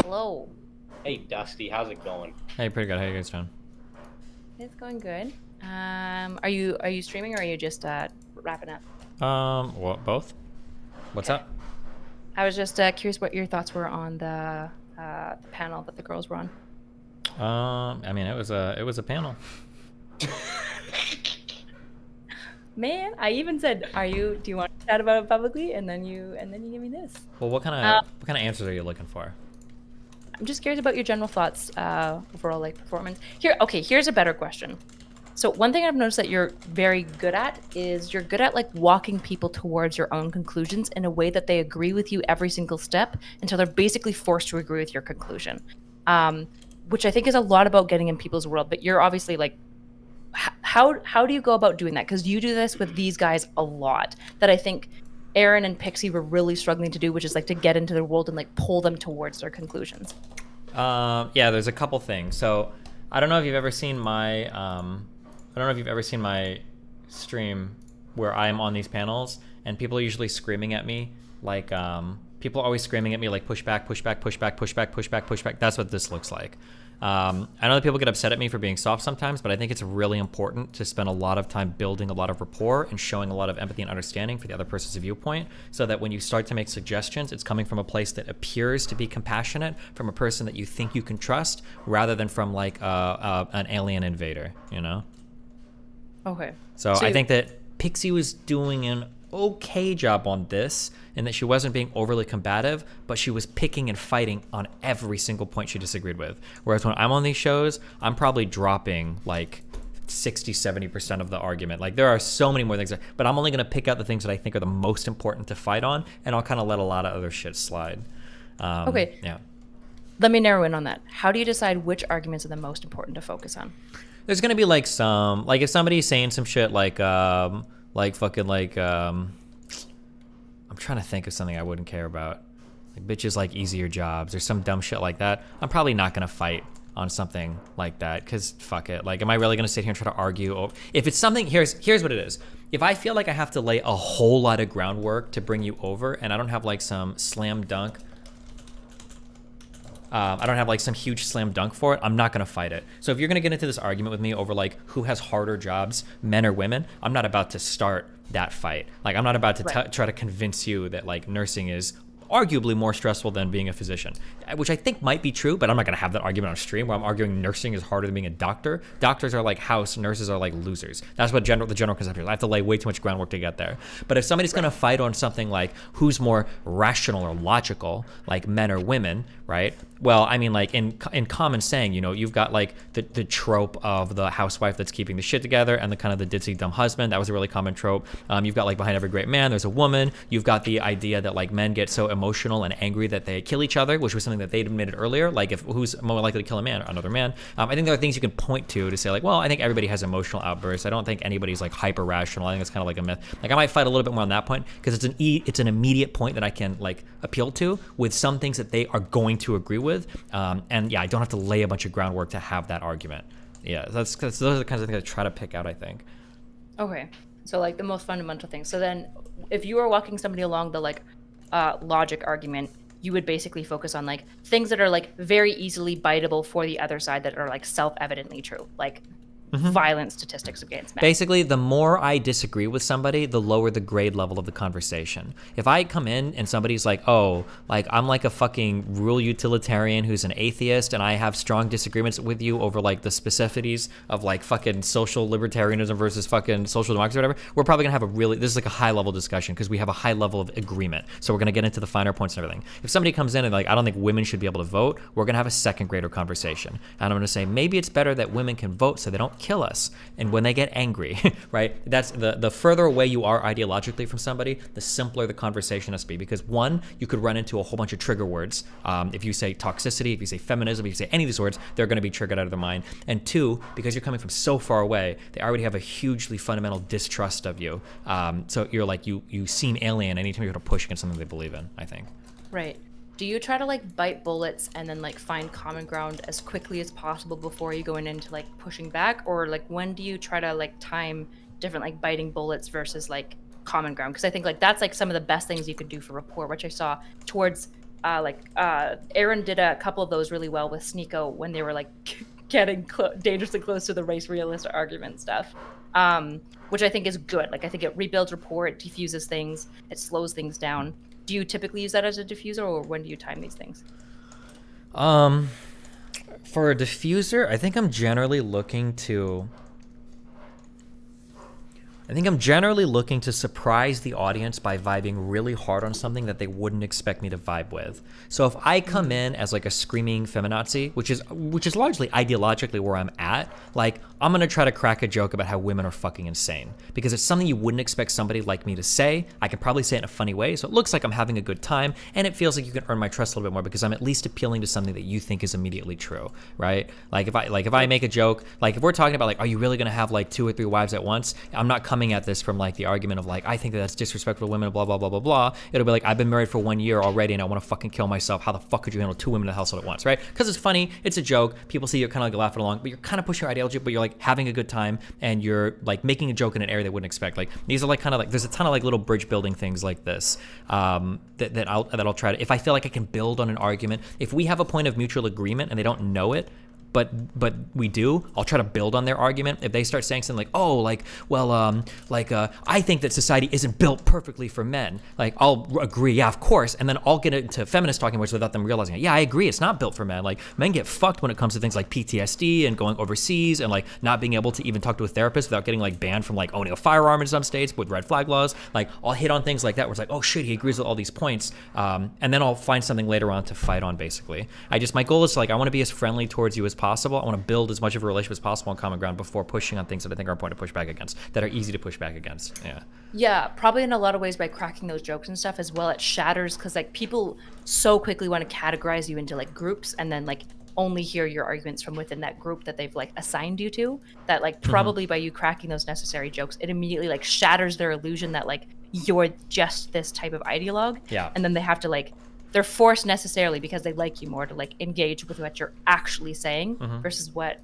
Hello. Hey, Dusty, how's it going? Hey, pretty good. How you guys doing? It's going good. Are you streaming or are you just wrapping up? Well, both. What's up? I was just curious what your thoughts were on the panel that the girls were on. I mean, it was a panel. Man, I even said, do you want to chat about it publicly? And then you give me this. Well, what kind of answers are you looking for? I'm just curious about your general thoughts, overall like performance. Here's a better question. So one thing I've noticed that you're very good at is you're good at like walking people towards your own conclusions in a way that they agree with you every single step until they're basically forced to agree with your conclusion. Which I think is a lot about getting in people's world, but you're obviously like, how do you go about doing that? Because you do this with these guys a lot that I think Aaron and Pixie were really struggling to do, which is like to get into their world and like pull them towards their conclusions. Yeah, there's a couple things. So I don't know if you've ever seen my stream where I'm on these panels and people are usually screaming at me like people are always screaming at me like push back, push back, push back, push back, push back, push back. That's what this looks like. I know that people get upset at me for being soft sometimes, but I think it's really important to spend a lot of time building a lot of rapport and showing a lot of empathy and understanding for the other person's viewpoint so that when you start to make suggestions, it's coming from a place that appears to be compassionate, from a person that you think you can trust, rather than from like an alien invader, you know? Okay. So I think that Pixie was doing an okay job on this, and that she wasn't being overly combative, but she was picking and fighting on every single point she disagreed with. Whereas when I'm on these shows, I'm probably dropping like 60-70% of the argument. Like there are so many more things, but I'm only going to pick out the things that I think are the most important to fight on, and I'll kind of let a lot of other shit slide. Okay. Yeah. Let me narrow in on that. How do you decide which arguments are the most important to focus on? There's gonna be like some, like if somebody's saying some shit like I'm trying to think of something I wouldn't care about, like bitches like easier jobs or some dumb shit like that. I'm probably not gonna fight on something like that, because fuck it. Like, am I really gonna sit here and try to argue? If it's something, here's what it is. If I feel like I have to lay a whole lot of groundwork to bring you over, and I don't have like some slam dunk. I don't have like some huge slam dunk for it, I'm not gonna fight it. So if you're gonna get into this argument with me over like who has harder jobs, men or women, I'm not about to start that fight. Like I'm not about to try to convince you that like nursing is arguably more stressful than being a physician, which I think might be true, but I'm not gonna have that argument on stream where I'm arguing nursing is harder than being a doctor. Doctors are like house, nurses are like losers. That's what the general conception is. I have to lay way too much groundwork to get there. But if somebody's gonna fight on something like who's more rational or logical, like men or women, right? Well, I mean, like in common saying, you know, you've got like the trope of the housewife that's keeping the shit together and the kind of the ditzy dumb husband. That was a really common trope. You've got like behind every great man, there's a woman. You've got the idea that like men get so emotional and angry that they kill each other, which was something that they'd admitted earlier. Like if who's more likely to kill a man or another man? I think there are things you can point to say like, well, I think everybody has emotional outbursts. I don't think anybody's like hyper rational. I think it's kind of like a myth. Like I might fight a little bit more on that point because it's an immediate point that I can like appeal to with some things that they are going to agree with. And yeah, I don't have to lay a bunch of groundwork to have that argument. Yeah, those are the kinds of things I try to pick out, I think. Okay, so like the most fundamental things. So then if you were walking somebody along the like logic argument, you would basically focus on like things that are like very easily biteable for the other side that are like self-evidently true, like violent statistics against men. Basically, the more I disagree with somebody, the lower the grade level of the conversation. If I come in and somebody's like, oh, like I'm like a fucking rural utilitarian who's an atheist and I have strong disagreements with you over like the specificities of like fucking social libertarianism versus fucking social democracy or whatever, we're probably gonna have this is like a high level discussion because we have a high level of agreement. So we're gonna get into the finer points and everything. If somebody comes in and like, I don't think women should be able to vote, we're gonna have a second grader conversation. And I'm gonna say, maybe it's better that women can vote so they don't kill us. And when they get angry, right? That's the further away you are ideologically from somebody, the simpler the conversation has to be. Because one, you could run into a whole bunch of trigger words. If you say toxicity, if you say feminism, if you say any of these words, they're going to be triggered out of their mind. And two, because you're coming from so far away, they already have a hugely fundamental distrust of you. So you're like, you seem alien anytime you're going to push against something they believe in, I think. Right. Do you try to like bite bullets and then like find common ground as quickly as possible before you go into like pushing back? Or like when do you try to like time different like biting bullets versus like common ground? Because I think like that's like some of the best things you could do for rapport, which I saw towards Aaron did a couple of those really well with Sneeko when they were like getting dangerously close to the race realist argument stuff, which I think is good. Like I think it rebuilds rapport, it diffuses things, it slows things down. Do you typically use that as a diffuser, or when do you time these things? For a diffuser, I think I'm generally looking to surprise the audience by vibing really hard on something that they wouldn't expect me to vibe with. So if I come in as like a screaming feminazi, which is largely ideologically where I'm at, like I'm gonna try to crack a joke about how women are fucking insane because it's something you wouldn't expect somebody like me to say. I can probably say it in a funny way, so it looks like I'm having a good time, and it feels like you can earn my trust a little bit more because I'm at least appealing to something that you think is immediately true, right? Like if I make a joke, like if we're talking about like, are you really gonna have like 2 or 3 wives at once? I'm not coming at this from like the argument of like, I think that's disrespectful to women, blah, blah, blah, blah, blah. It'll be like, I've been married for 1 year already and I want to fucking kill myself. How the fuck could you handle 2 women in the household at once, right? Because it's funny, it's a joke, people see you're kind of like laughing along, but you're kind of pushing your ideology, but you're like having a good time and you're like making a joke in an area they wouldn't expect. Like these are like kind of like, there's a ton of like little bridge building things like this that I'll try to, if I feel like I can build on an argument, if we have a point of mutual agreement and they don't know it, but we do, I'll try to build on their argument. If they start saying something like, oh, like, well, I think that society isn't built perfectly for men, like, I'll agree, yeah, of course, and then I'll get into feminist talking points without them realizing it. Yeah, I agree, it's not built for men. Like, men get fucked when it comes to things like PTSD and going overseas and like not being able to even talk to a therapist without getting like banned from like owning a firearm in some states with red flag laws. Like, I'll hit on things like that where it's like, oh shit, he agrees with all these points, and then I'll find something later on to fight on. Basically, my goal is to, like, I want to be as friendly towards you as possible. I want to build as much of a relationship as possible on common ground before pushing on things that I think are important to push back against, that are easy to push back against. Yeah, probably in a lot of ways by cracking those jokes and stuff as well. It shatters, because like people so quickly want to categorize you into like groups and then like only hear your arguments from within that group that they've like assigned you to, that like probably by you cracking those necessary jokes, it immediately like shatters their illusion that like you're just this type of ideologue. Yeah. And then they have to like, they're forced necessarily because they like you more to like engage with what you're actually saying versus what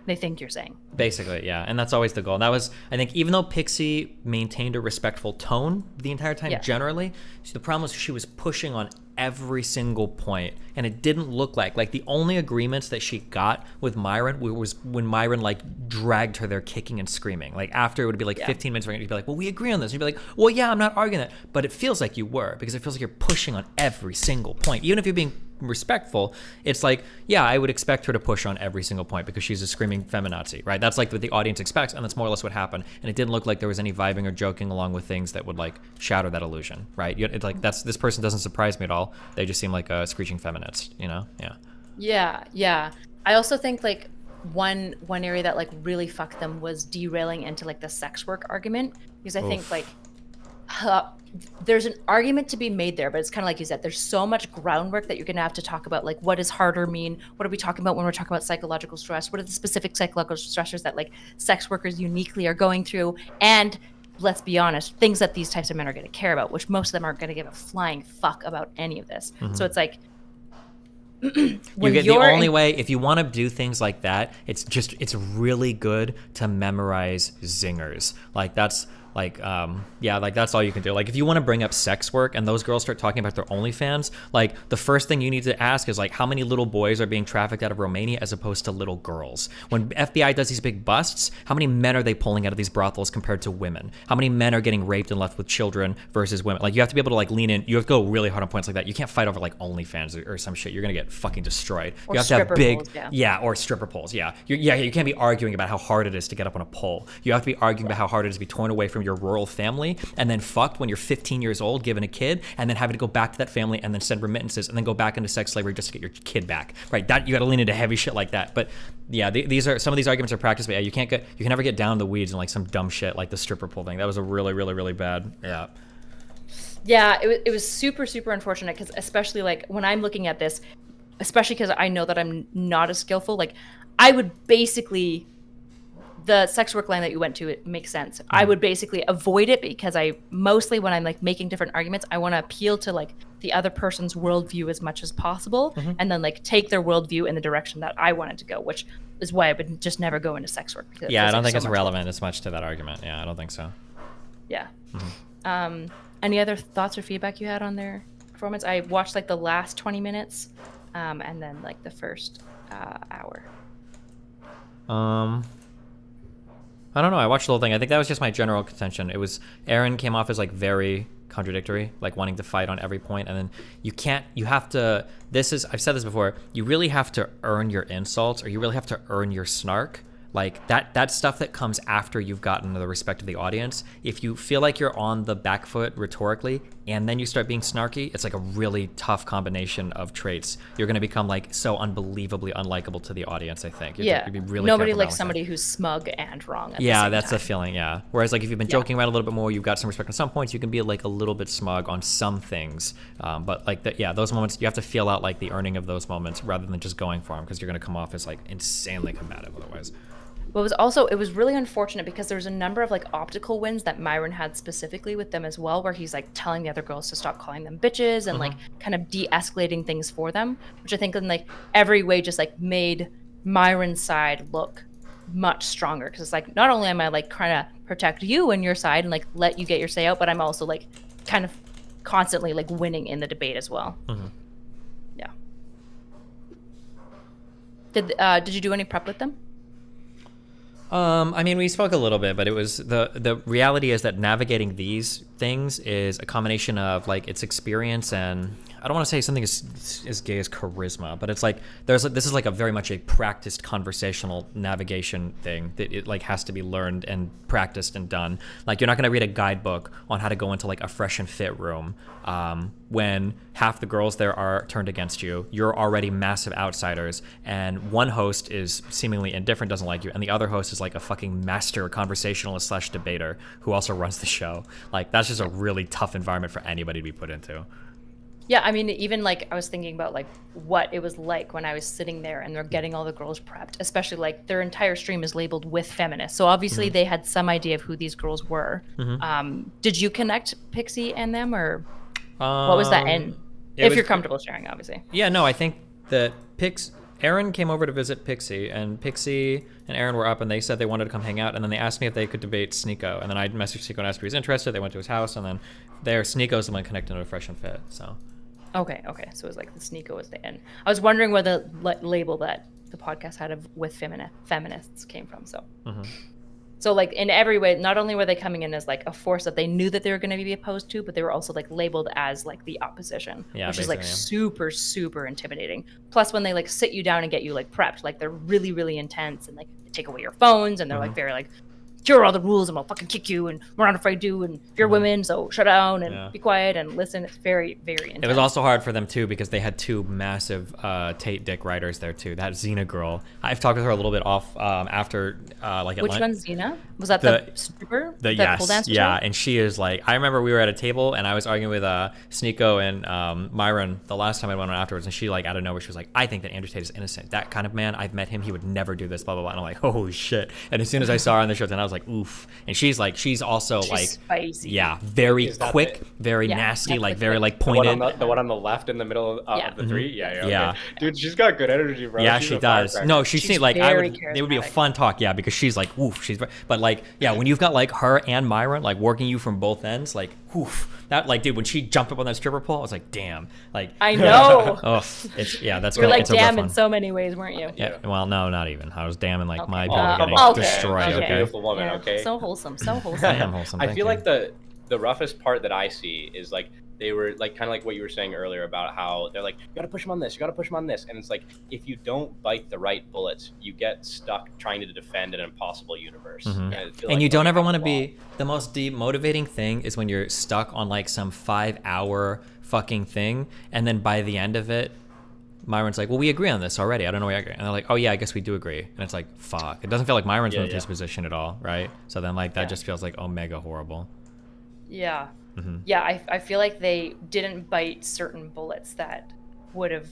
they think you're saying. Basically, yeah. And that's always the goal. And that was, I think, even though Pixie maintained a respectful tone the entire time, generally, the problem was she was pushing on every single point, and it didn't look like the only agreements that she got with Myron was when Myron like dragged her there kicking and screaming. Like, after it would be like 15 minutes, you'd be like, well, we agree on this. And you'd be like, well, yeah, I'm not arguing that. But it feels like you were, because it feels like you're pushing on every single point. Even if you're being respectful, it's like, yeah, I would expect her to push on every single point because she's a screaming feminazi, right? That's like what the audience expects, and that's more or less what happened. And it didn't look like there was any vibing or joking along with things that would like shatter that illusion, right? It's like, this person doesn't surprise me at all. They just seem like a screeching feminist, you know? Yeah. I also think like one area that like really fucked them was derailing into like the sex work argument, because I think like there's an argument to be made there, but it's kind of like you said, there's so much groundwork that you're going to have to talk about, like, what does harder mean? What are we talking about when we're talking about psychological stress? What are the specific psychological stressors that like sex workers uniquely are going through? And let's be honest, things that these types of men are going to care about, which most of them aren't going to give a flying fuck about any of this. So it's like, the only way, if you want to do things like that, it's really good to memorize zingers. Like, that's like, like that's all you can do. Like, if you want to bring up sex work and those girls start talking about their OnlyFans, like, the first thing you need to ask is like, how many little boys are being trafficked out of Romania as opposed to little girls? When FBI does these big busts, how many men are they pulling out of these brothels compared to women? How many men are getting raped and left with children versus women? Like, you have to be able to like lean in. You have to go really hard on points like that. You can't fight over like OnlyFans or some shit. You're gonna get fucking destroyed. Or you have to have big, poles, or stripper poles. You can't be arguing about how hard it is to get up on a pole. You have to be arguing about how hard it is to be torn away from your rural family and then fucked when you're 15 years old, given a kid, and then having to go back to that family and then send remittances and then go back into sex slavery just to get your kid back, right? That you got to lean into heavy shit like that. But yeah, some of these arguments are practiced, but yeah, you can never get down in the weeds and like some dumb shit like the stripper pole thing. That was a really, really, really bad. Yeah, it was super, super unfortunate, because especially like when I'm looking at this, especially because I know that I'm not as skillful, like I would basically, the sex work line that you went to, it makes sense. I would basically avoid it, because I mostly, when I'm like making different arguments, I want to appeal to like the other person's worldview as much as possible, and then like take their worldview in the direction that I wanted to go, which is why I would just never go into sex work. Yeah, I don't think it's relevant as much to that argument. Yeah, I don't think so. Yeah. Any other thoughts or feedback you had on their performance? I watched like the last 20 minutes, and then like the first hour. I don't know. I watched the whole thing. I think that was just my general contention. It was, Aaron came off as like very contradictory, like wanting to fight on every point, and then I've said this before, you really have to earn your insults, or you really have to earn your snark. Like that's stuff that comes after you've gotten the respect of the audience. If you feel like you're on the back foot rhetorically and then you start being snarky, it's like a really tough combination of traits. You're going to become like so unbelievably unlikable to the audience, I think. You'd be really nobody likes somebody who's smug and wrong at the same that's time. the feeling, yeah. Whereas like if you've been joking around a little bit more, you've got some respect on some points, you can be like a little bit smug on some things. But like those moments, you have to feel out like the earning of those moments rather than just going for them, because you're going to come off as like insanely combative otherwise. But it was really unfortunate, because there was a number of like optical wins that Myron had specifically with them as well, where he's like telling the other girls to stop calling them bitches and like kind of de-escalating things for them, which I think in like every way just like made Myron's side look much stronger, because it's like, not only am I like trying to protect you and your side and like let you get your say out, but I'm also like kind of constantly like winning in the debate as well. Yeah. Did you do any prep with them? I mean, we spoke a little bit, but it was the reality is that navigating these things is a combination of like its experience and I don't want to say something as gay as charisma, but it's like this is like a very much a practiced conversational navigation thing that it like has to be learned and practiced and done. Like you're not going to read a guidebook on how to go into like a fresh and fit room when half the girls there are turned against you. You're already massive outsiders, and one host is seemingly indifferent, doesn't like you, and the other host is like a fucking master conversationalist / debater who also runs the show. Like that's just a really tough environment for anybody to be put into. Yeah, I mean, even like I was thinking about like what it was like when I was sitting there and they're getting all the girls prepped, especially like their entire stream is labeled with feminists. So obviously they had some idea of who these girls were. Did you connect Pixie and them, or what was that end? If you're comfortable sharing, obviously. Yeah, no, I think that Aaron came over to visit Pixie, and Pixie and Aaron were up, and they said they wanted to come hang out, and then they asked me if they could debate Sneeko, and then I messaged Sneeko and asked if he was interested. They went to his house, and then Sneeko's the one connected to a Fresh and Fit, so. Okay. So it was like the Sneeko was the end. I was wondering where the label that the podcast had of with feminists came from. So, so like in every way, not only were they coming in as like a force that they knew that they were going to be opposed to, but they were also like labeled as like the opposition, which is like super, super intimidating. Plus, when they like sit you down and get you like prepped, like they're really, really intense and like they take away your phones and they're like very like, here are all the rules and I'll fucking kick you and we're not afraid to, and if you're women, so shut down and be quiet and listen. It's very, very intense. It was also hard for them too because they had two massive Tate dick writers there too. That Xena girl, I've talked with her a little bit off after like which one's Xena? Was that the stripper? The pole dancer? Yeah, and she is like, I remember we were at a table and I was arguing with Sneeko and Myron the last time I went on afterwards, and she like out of nowhere she was like, I think that Andrew Tate is innocent. That kind of man, I've met him, he would never do this, blah blah blah. And I'm like, holy shit. And as soon as I saw her on the show, then I was like, oof. And she's also like spicy. Yeah, very quick, very nasty, like very like pointed. The one on the left in the middle of the three. Yeah. Okay. Dude, she's got good energy, bro. Yeah, she's she does. No, she's like it would be a fun talk, yeah, because she's like, oof, but like, yeah, when you've got like her and Myron like working you from both ends, like, oof. That like, dude, when she jumped up on that stripper pole, I was like, damn, like. I know. Oh, that's. You're like damn in so many ways, weren't you? Yeah. Well, no, not even. I was damning like my people getting destroyed. Okay. Beautiful woman. Okay. So wholesome. I am wholesome. I feel like the roughest part that I see is like they were like kind of like what you were saying earlier about how they're like, you gotta push him on this, and it's like if you don't bite the right bullets, you get stuck trying to defend an impossible universe. And you don't ever want to be the most demotivating thing is when you're stuck on like some 5-hour fucking thing, and then by the end of it, Myron's like, well, we agree on this already. I don't know why I agree. And they're like, oh yeah, I guess we do agree. And it's like, fuck. It doesn't feel like Myron's moved his position at all, right? So then like that just feels like mega horrible. Yeah. Yeah, I feel like they didn't bite certain bullets that would have.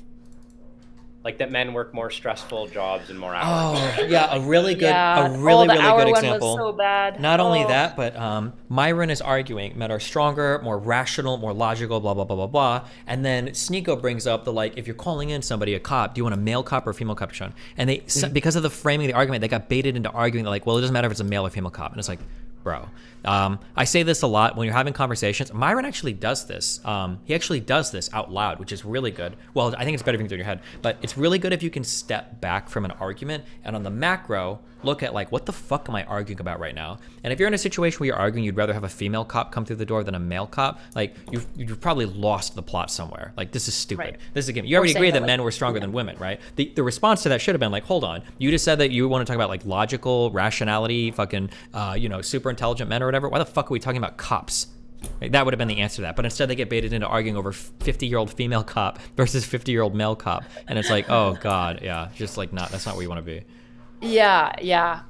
Like that men work more stressful jobs and more hours. Oh, yeah, a really good good example. Was so bad. Not only that, but Myron is arguing men are stronger, more rational, more logical, blah, blah, blah, blah, blah. And then Sneeko brings up the like, if you're calling in somebody a cop, do you want a male cop or a female cop to show? And they, because of the framing of the argument, they got baited into arguing that like, well, it doesn't matter if it's a male or female cop. And it's like, bro. I say this a lot when you're having conversations. Myron actually does this. He actually does this out loud, which is really good. Well, I think it's better if you can do it in your head, but it's really good if you can step back from an argument and on the macro, look at like, what the fuck am I arguing about right now? And if you're in a situation where you're arguing, you'd rather have a female cop come through the door than a male cop, like you've probably lost the plot somewhere. Like, this is stupid. Right. This is a game. You already agreed that men were stronger than women, right? The response to that should have been like, hold on. You just said that you want to talk about like logical rationality, fucking, super intelligent men or whatever. Why the fuck are we talking about cops? Like, that would have been the answer to that. But instead they get baited into arguing over 50-year-old female cop versus 50-year-old male cop. And it's like, oh God, yeah, just like that's not where you want to be. Yeah.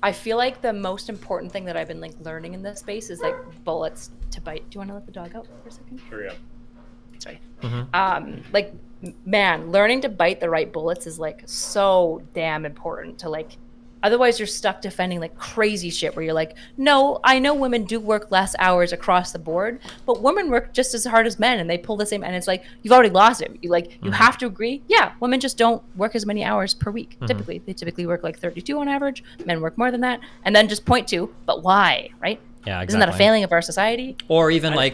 I feel like the most important thing that I've been like learning in this space is like bullets to bite. Do you want to let the dog out for a second? Sure, yeah. Sorry. Like, man, learning to bite the right bullets is like so damn important to like. Otherwise, you're stuck defending like crazy shit where you're like, no, I know women do work less hours across the board, but women work just as hard as men and they pull the same. And it's like, you've already lost it. You have to agree. Yeah, women just don't work as many hours per week. Typically, they typically work like 32 on average. Men work more than that. And then just point to, but why, right? Yeah, exactly. Isn't that a failing of our society? Or even I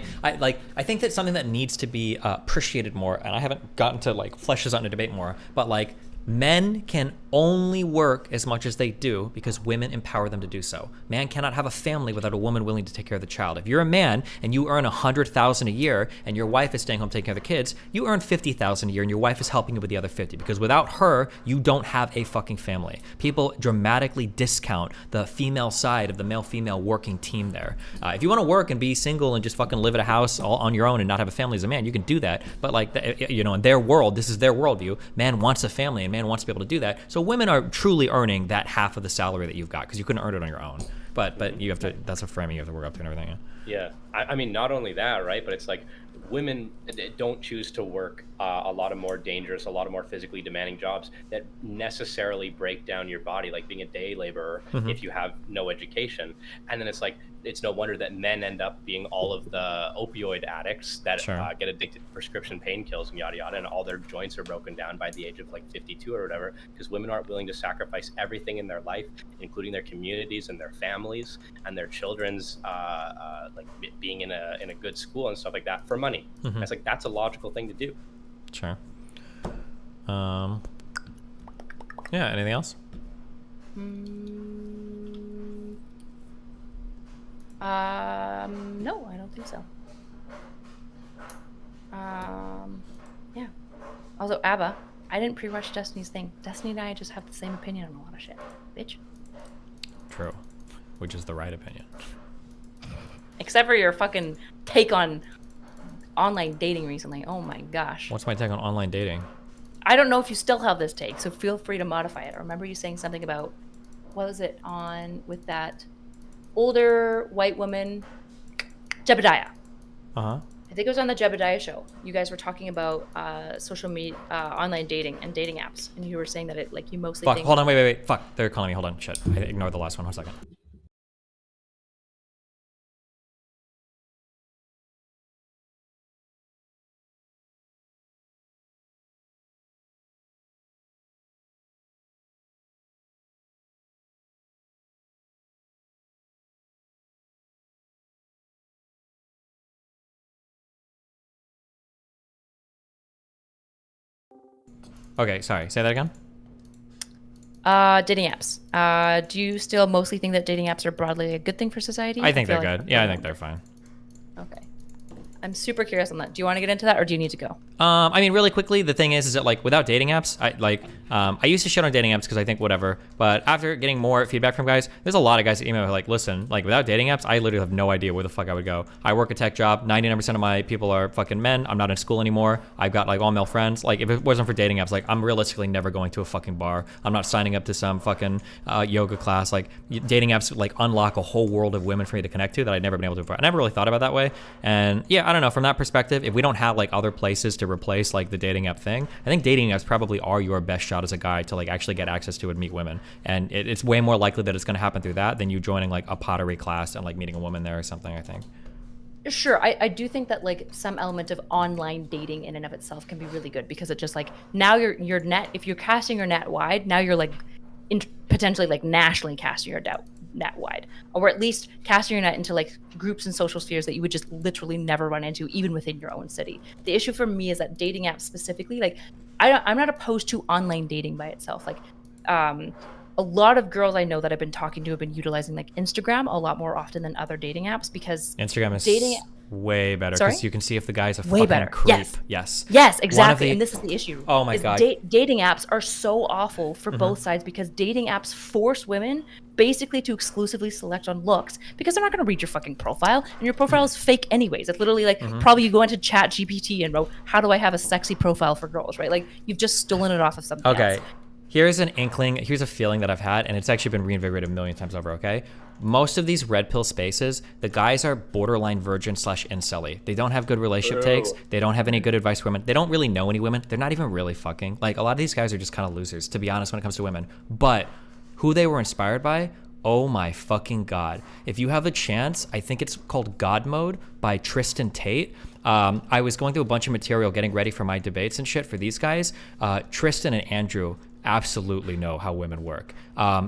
think that's something that needs to be appreciated more. And I haven't gotten to like flesh this out in a debate more, but like, Men can only work as much as they do because women empower them to do so. Man cannot have a family without a woman willing to take care of the child. If you're a man and you earn $100,000 a year and your wife is staying home taking care of the kids, you earn $50,000 a year and your wife is helping you with the other 50, because without her, you don't have a fucking family. People dramatically discount the female side of the male-female working team there. If you want to work and be single and just fucking live at a house all on your own and not have a family as a man, you can do that. But like, you know, in their world, this is their worldview. Man wants a family and man wants to be able to do that. So women are truly earning that half of the salary that you've got because you couldn't earn it on your own. But you have to, that's a framing you have to work up to and everything. Yeah, I mean, not only that, right? But it's like women don't choose to work a lot of more dangerous, a lot of more physically demanding jobs that necessarily break down your body, like being a day laborer if you have no education. And then it's like, it's no wonder that men end up being all of the opioid addicts that get addicted to prescription painkillers and yada yada, and all their joints are broken down by the age of like 52 or whatever, because women aren't willing to sacrifice everything in their life, including their communities and their families and their children's like being in a good school and stuff like that for money. It's like, that's a logical thing to do. Sure. Yeah, anything else? No, I don't think so. Yeah. Also, ABBA, I didn't pre-watch Destiny's thing. Destiny and I just have the same opinion on a lot of shit, bitch. True. Which is the right opinion. Except for your fucking take on online dating recently. Oh my gosh. What's my take on online dating? I don't know if you still have this take, so feel free to modify it. I remember you saying something about, what was it on with that older white woman, Jebediah. I think it was on the Jebediah show. You guys were talking about social media, online dating and dating apps, and you were saying that it, like, you mostly Fuck, think... hold on, wait. Fuck, they're calling me, hold on, shit. I ignored the last one, hold on a second. Okay, sorry, say that again? Dating apps. Do you still mostly think that dating apps are broadly a good thing for society? I think they're good. Yeah, I think they're fine. Okay. I'm super curious on that. Do you want to get into that, or do you need to go? I mean, really quickly, the thing is that, like, without dating apps, I used to shit on dating apps because I think whatever, but after getting more feedback from guys, there's a lot of guys that email like, listen, like, without dating apps, I literally have no idea where the fuck I would go. I work a tech job. 99% of my people are fucking men. I'm not in school anymore. I've got, like, all male friends. Like, if it wasn't for dating apps, like, I'm realistically never going to a fucking bar. I'm not signing up to some fucking yoga class. Like, dating apps, like, unlock a whole world of women for me to connect to that I'd never been able to before. I never really thought about it that way. And yeah, I don't know, from that perspective, if we don't have, like, other places to replace, like, the dating app thing, I think dating apps probably are your best shot as a guy to, like, actually get access to and meet women. And it's way more likely that it's going to happen through that than you joining, like, a pottery class and, like, meeting a woman there or something, I think. Sure, I do think that, like, some element of online dating in and of itself can be really good, because it just, like, now your net, if you're casting your net wide, now you're, like, potentially, like, nationally casting your net wide, or at least casting your net into, like, groups and social spheres that you would just literally never run into, even within your own city. The issue for me is that dating apps specifically, like, I'm not opposed to online dating by itself. Like, a lot of girls I know that I've been talking to have been utilizing, like, Instagram a lot more often than other dating apps, because Instagram is way better Sorry? because you can see if the guy's a Way fucking better. creep. Yes, exactly. The, and this is the issue. Oh my is god. Dating apps are so awful for both sides, because dating apps force women basically to exclusively select on looks, because they're not going to read your fucking profile, and your profile is fake anyways. It's literally like, probably you go into Chat GPT and wrote, how do I have a sexy profile for girls, right? Like, you've just stolen it off of something else. Here's an inkling, here's a feeling that I've had, and it's actually been reinvigorated a million times over, okay? Most of these red pill spaces, the guys are borderline virgin / incel-y. They don't have good relationship takes. They don't have any good advice for women. They don't really know any women. They're not even really fucking. Like, a lot of these guys are just kind of losers, to be honest, when it comes to women. But who they were inspired by, oh my fucking god. If you have a chance, I think it's called God Mode by Tristan Tate. I was going through a bunch of material getting ready for my debates and shit for these guys. Tristan and Andrew, absolutely know how women work.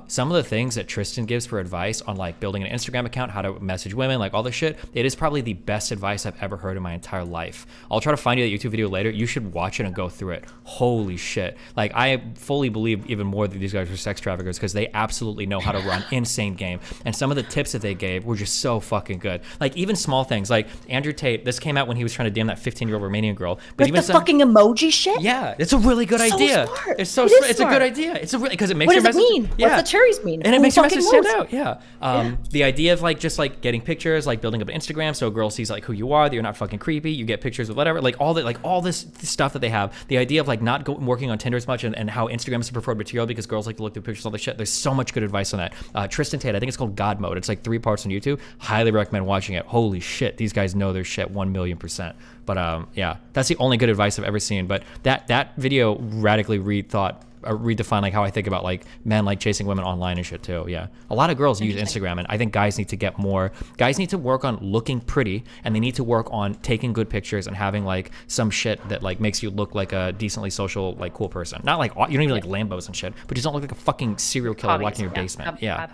Some of the things that Tristan gives for advice on like building an Instagram account, how to message women, like all this shit, it is probably the best advice I've ever heard in my entire life. I'll try to find you that YouTube video later. You should watch it and go through it. Holy shit. Like I fully believe even more that these guys are sex traffickers because they absolutely know how to run insane game. And some of the tips that they gave were just so fucking good. Like even small things like Andrew Tate, this came out when he was trying to DM that 15-year-old Romanian girl. But Like even the fucking emoji shit? Yeah, it's a really good idea. Smart. It's so It is it's a smart. good idea. It's a really because it makes What your does it message. mean? Yeah. What's the cherries mean? And it Who makes your message fucking stand knows? out. Yeah. The idea of like just like getting pictures, like building up an Instagram so a girl sees like who you are, that you're not fucking creepy. You get pictures of whatever, like all this stuff that they have. The idea of like not working on Tinder as much and how Instagram is the preferred material because girls like to look through pictures and all this shit. There's so much good advice on that. Tristan Tate, I think it's called God Mode. It's like 3 parts on YouTube. Highly recommend watching it. Holy shit, these guys know their shit 1,000,000%. But yeah, that's the only good advice I've ever seen. But that video radically redefine like how I think about like men like chasing women online and shit too. Yeah, a lot of girls use Instagram, and I think guys need to get more. Guys need to work on looking pretty, and they need to work on taking good pictures and having like some shit that like makes you look like a decently social, like cool person. Not like you don't even like Lambos and shit, but just don't look like a fucking serial killer locked in your basement. Yeah.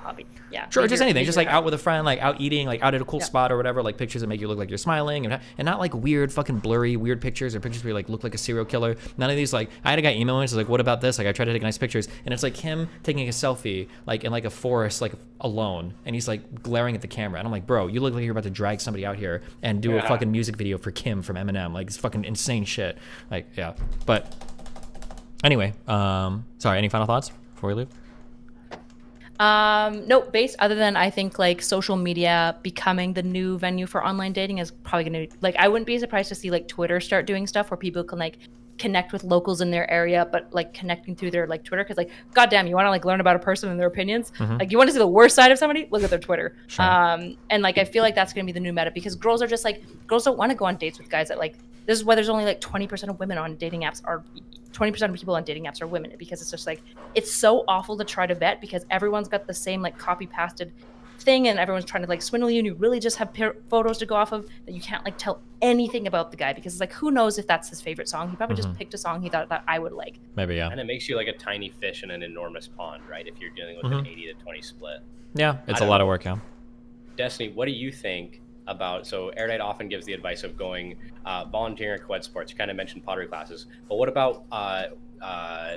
Sure, just anything, just like out with a friend, like out eating, like out at a cool spot or whatever, like pictures that make you look like you're smiling, and not like weird fucking blurry weird pictures or pictures where you like look like a serial killer. None of these. Like I had a guy email me, he's like, what about this? Like I tried to take nice pictures, and it's like him taking a selfie like in like a forest, like alone, and he's like glaring at the camera, and I'm like, bro, you look like you're about to drag somebody out here and do a fucking music video for Kim from Eminem. Like it's fucking insane shit. Like yeah. But anyway, sorry, any final thoughts before we leave? No, other than I think like social media becoming the new venue for online dating is probably gonna be like, I wouldn't be surprised to see like Twitter start doing stuff where people can like connect with locals in their area, but like connecting through their like Twitter, because like goddamn, you want to like learn about a person and their opinions. Like you want to see the worst side of somebody, look at their Twitter. Sure. And like I feel like that's gonna be the new meta, because girls don't want to go on dates with guys that like, this is why there's only like 20% of women on dating apps, or 20% of people on dating apps are women, because it's just like, it's so awful to try to vet because everyone's got the same like copy pasted thing, and everyone's trying to like swindle you, and you really just have photos to go off of that you can't like tell anything about the guy, because it's like, who knows if that's his favorite song. He probably just picked a song he thought that I would like. Maybe, yeah. And it makes you like a tiny fish in an enormous pond, right? If you're dealing with an 80-20 split. Yeah, it's a lot of work, yeah. Destiny, what do you think about, so Erudite often gives the advice of going volunteering at co-ed sports. You kind of mentioned pottery classes, but what about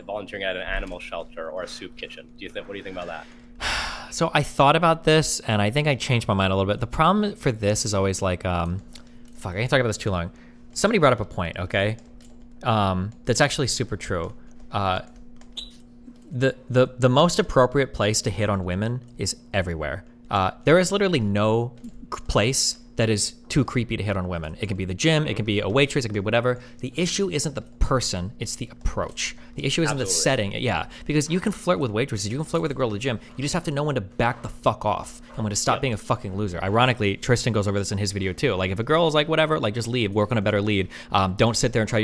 volunteering at an animal shelter or a soup kitchen? What do you think about that? So I thought about this, and I think I changed my mind a little bit. The problem for this is always like, fuck, I can't talk about this too long. Somebody brought up a point, okay? That's actually super true. The most appropriate place to hit on women is everywhere. There is literally no place that is too creepy to hit on women. It can be the gym, it can be a waitress, it can be whatever. The issue isn't the person, it's the approach. The issue isn't the setting. Yeah, because you can flirt with waitresses, you can flirt with a girl at the gym. You just have to know when to back the fuck off and when to stop being a fucking loser. Ironically, Tristan goes over this in his video too. Like if a girl is like whatever, like just leave, work on a better lead. Don't sit there and try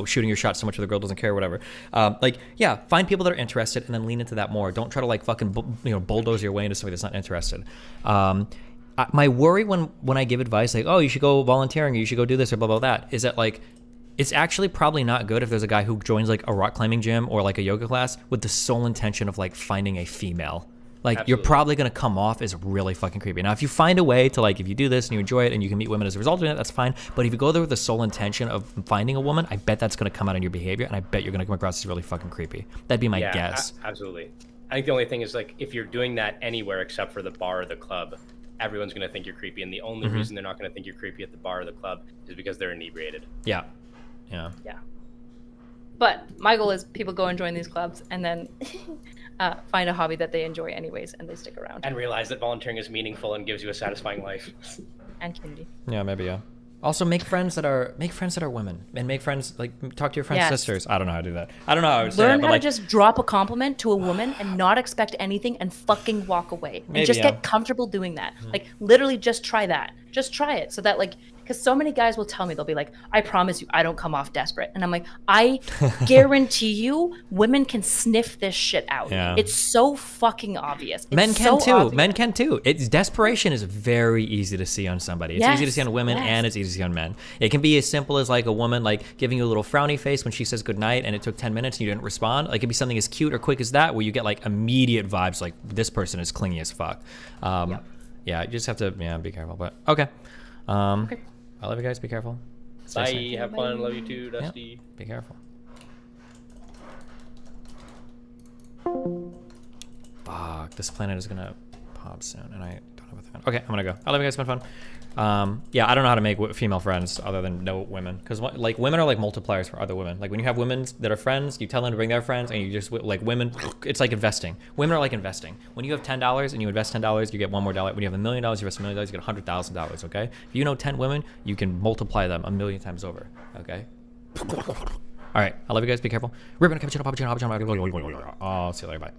shooting your shot so much that the girl doesn't care or whatever. Find people that are interested and then lean into that more. Don't try to like fucking bulldoze your way into somebody that's not interested. My worry when I give advice like, oh, you should go volunteering, or you should go do this or blah, blah, that, is that like, it's actually probably not good if there's a guy who joins like a rock climbing gym or like a yoga class with the sole intention of like finding a female. Like You're probably going to come off as really fucking creepy. Now, if you find a way to like, if you do this and you enjoy it and you can meet women as a result of it, that's fine. But if you go there with the sole intention of finding a woman, I bet that's going to come out in your behavior, and I bet you're going to come across as really fucking creepy. That'd be my guess. Absolutely. I think the only thing is like, if you're doing that anywhere except for the bar or the club, everyone's going to think you're creepy, and the only reason they're not going to think you're creepy at the bar or the club is because they're inebriated. Yeah. But my goal is people go and join these clubs and then find a hobby that they enjoy anyways, and they stick around. And realize that volunteering is meaningful and gives you a satisfying life. And community. Yeah, maybe, yeah. Also, make friends that are women, and make friends, like, talk to your friends' sisters. I don't know how to do that. I don't know how I would say that. Learn how to just drop a compliment to a woman and not expect anything and fucking walk away. And just get comfortable doing that. Like, literally just try that. Just try it. So that, like, Because so many guys will tell me, they'll be like, I promise you, I don't come off desperate. And I'm like, I guarantee you, women can sniff this shit out. Yeah. It's so fucking obvious. It's Men can so too. obvious. Men can too. It's desperation is very easy to see on somebody. It's easy to see on women and it's easy to see on men. It can be as simple as like a woman like giving you a little frowny face when she says goodnight and it took 10 minutes and you didn't respond. Like it could be something as cute or quick as that where you get like immediate vibes like this person is clingy as fuck. Yeah, you just have to be careful. But okay. I love you guys. Be careful. Stay Bye. safe. Have fun. Love you too, Dusty. Yeah, be careful. Fuck, this planet is gonna pop soon, and I don't have a thing. Okay, I'm gonna go. I love you guys. It's been fun. Yeah, I don't know how to make female friends other than no women, because like women are like multipliers for other women. Like when you have women that are friends, you tell them to bring their friends, and you just like women. It's like investing. Women are like investing. When you have $10 and you invest $10, you get $1 more. When you have $1 million, you invest $1 million, you get $100,000. Okay, if you know 10 women, you can multiply them 1 million times over. Okay. All right, I love you guys. Be careful. Ribbon, cappuccino, I'll see you later. Bye.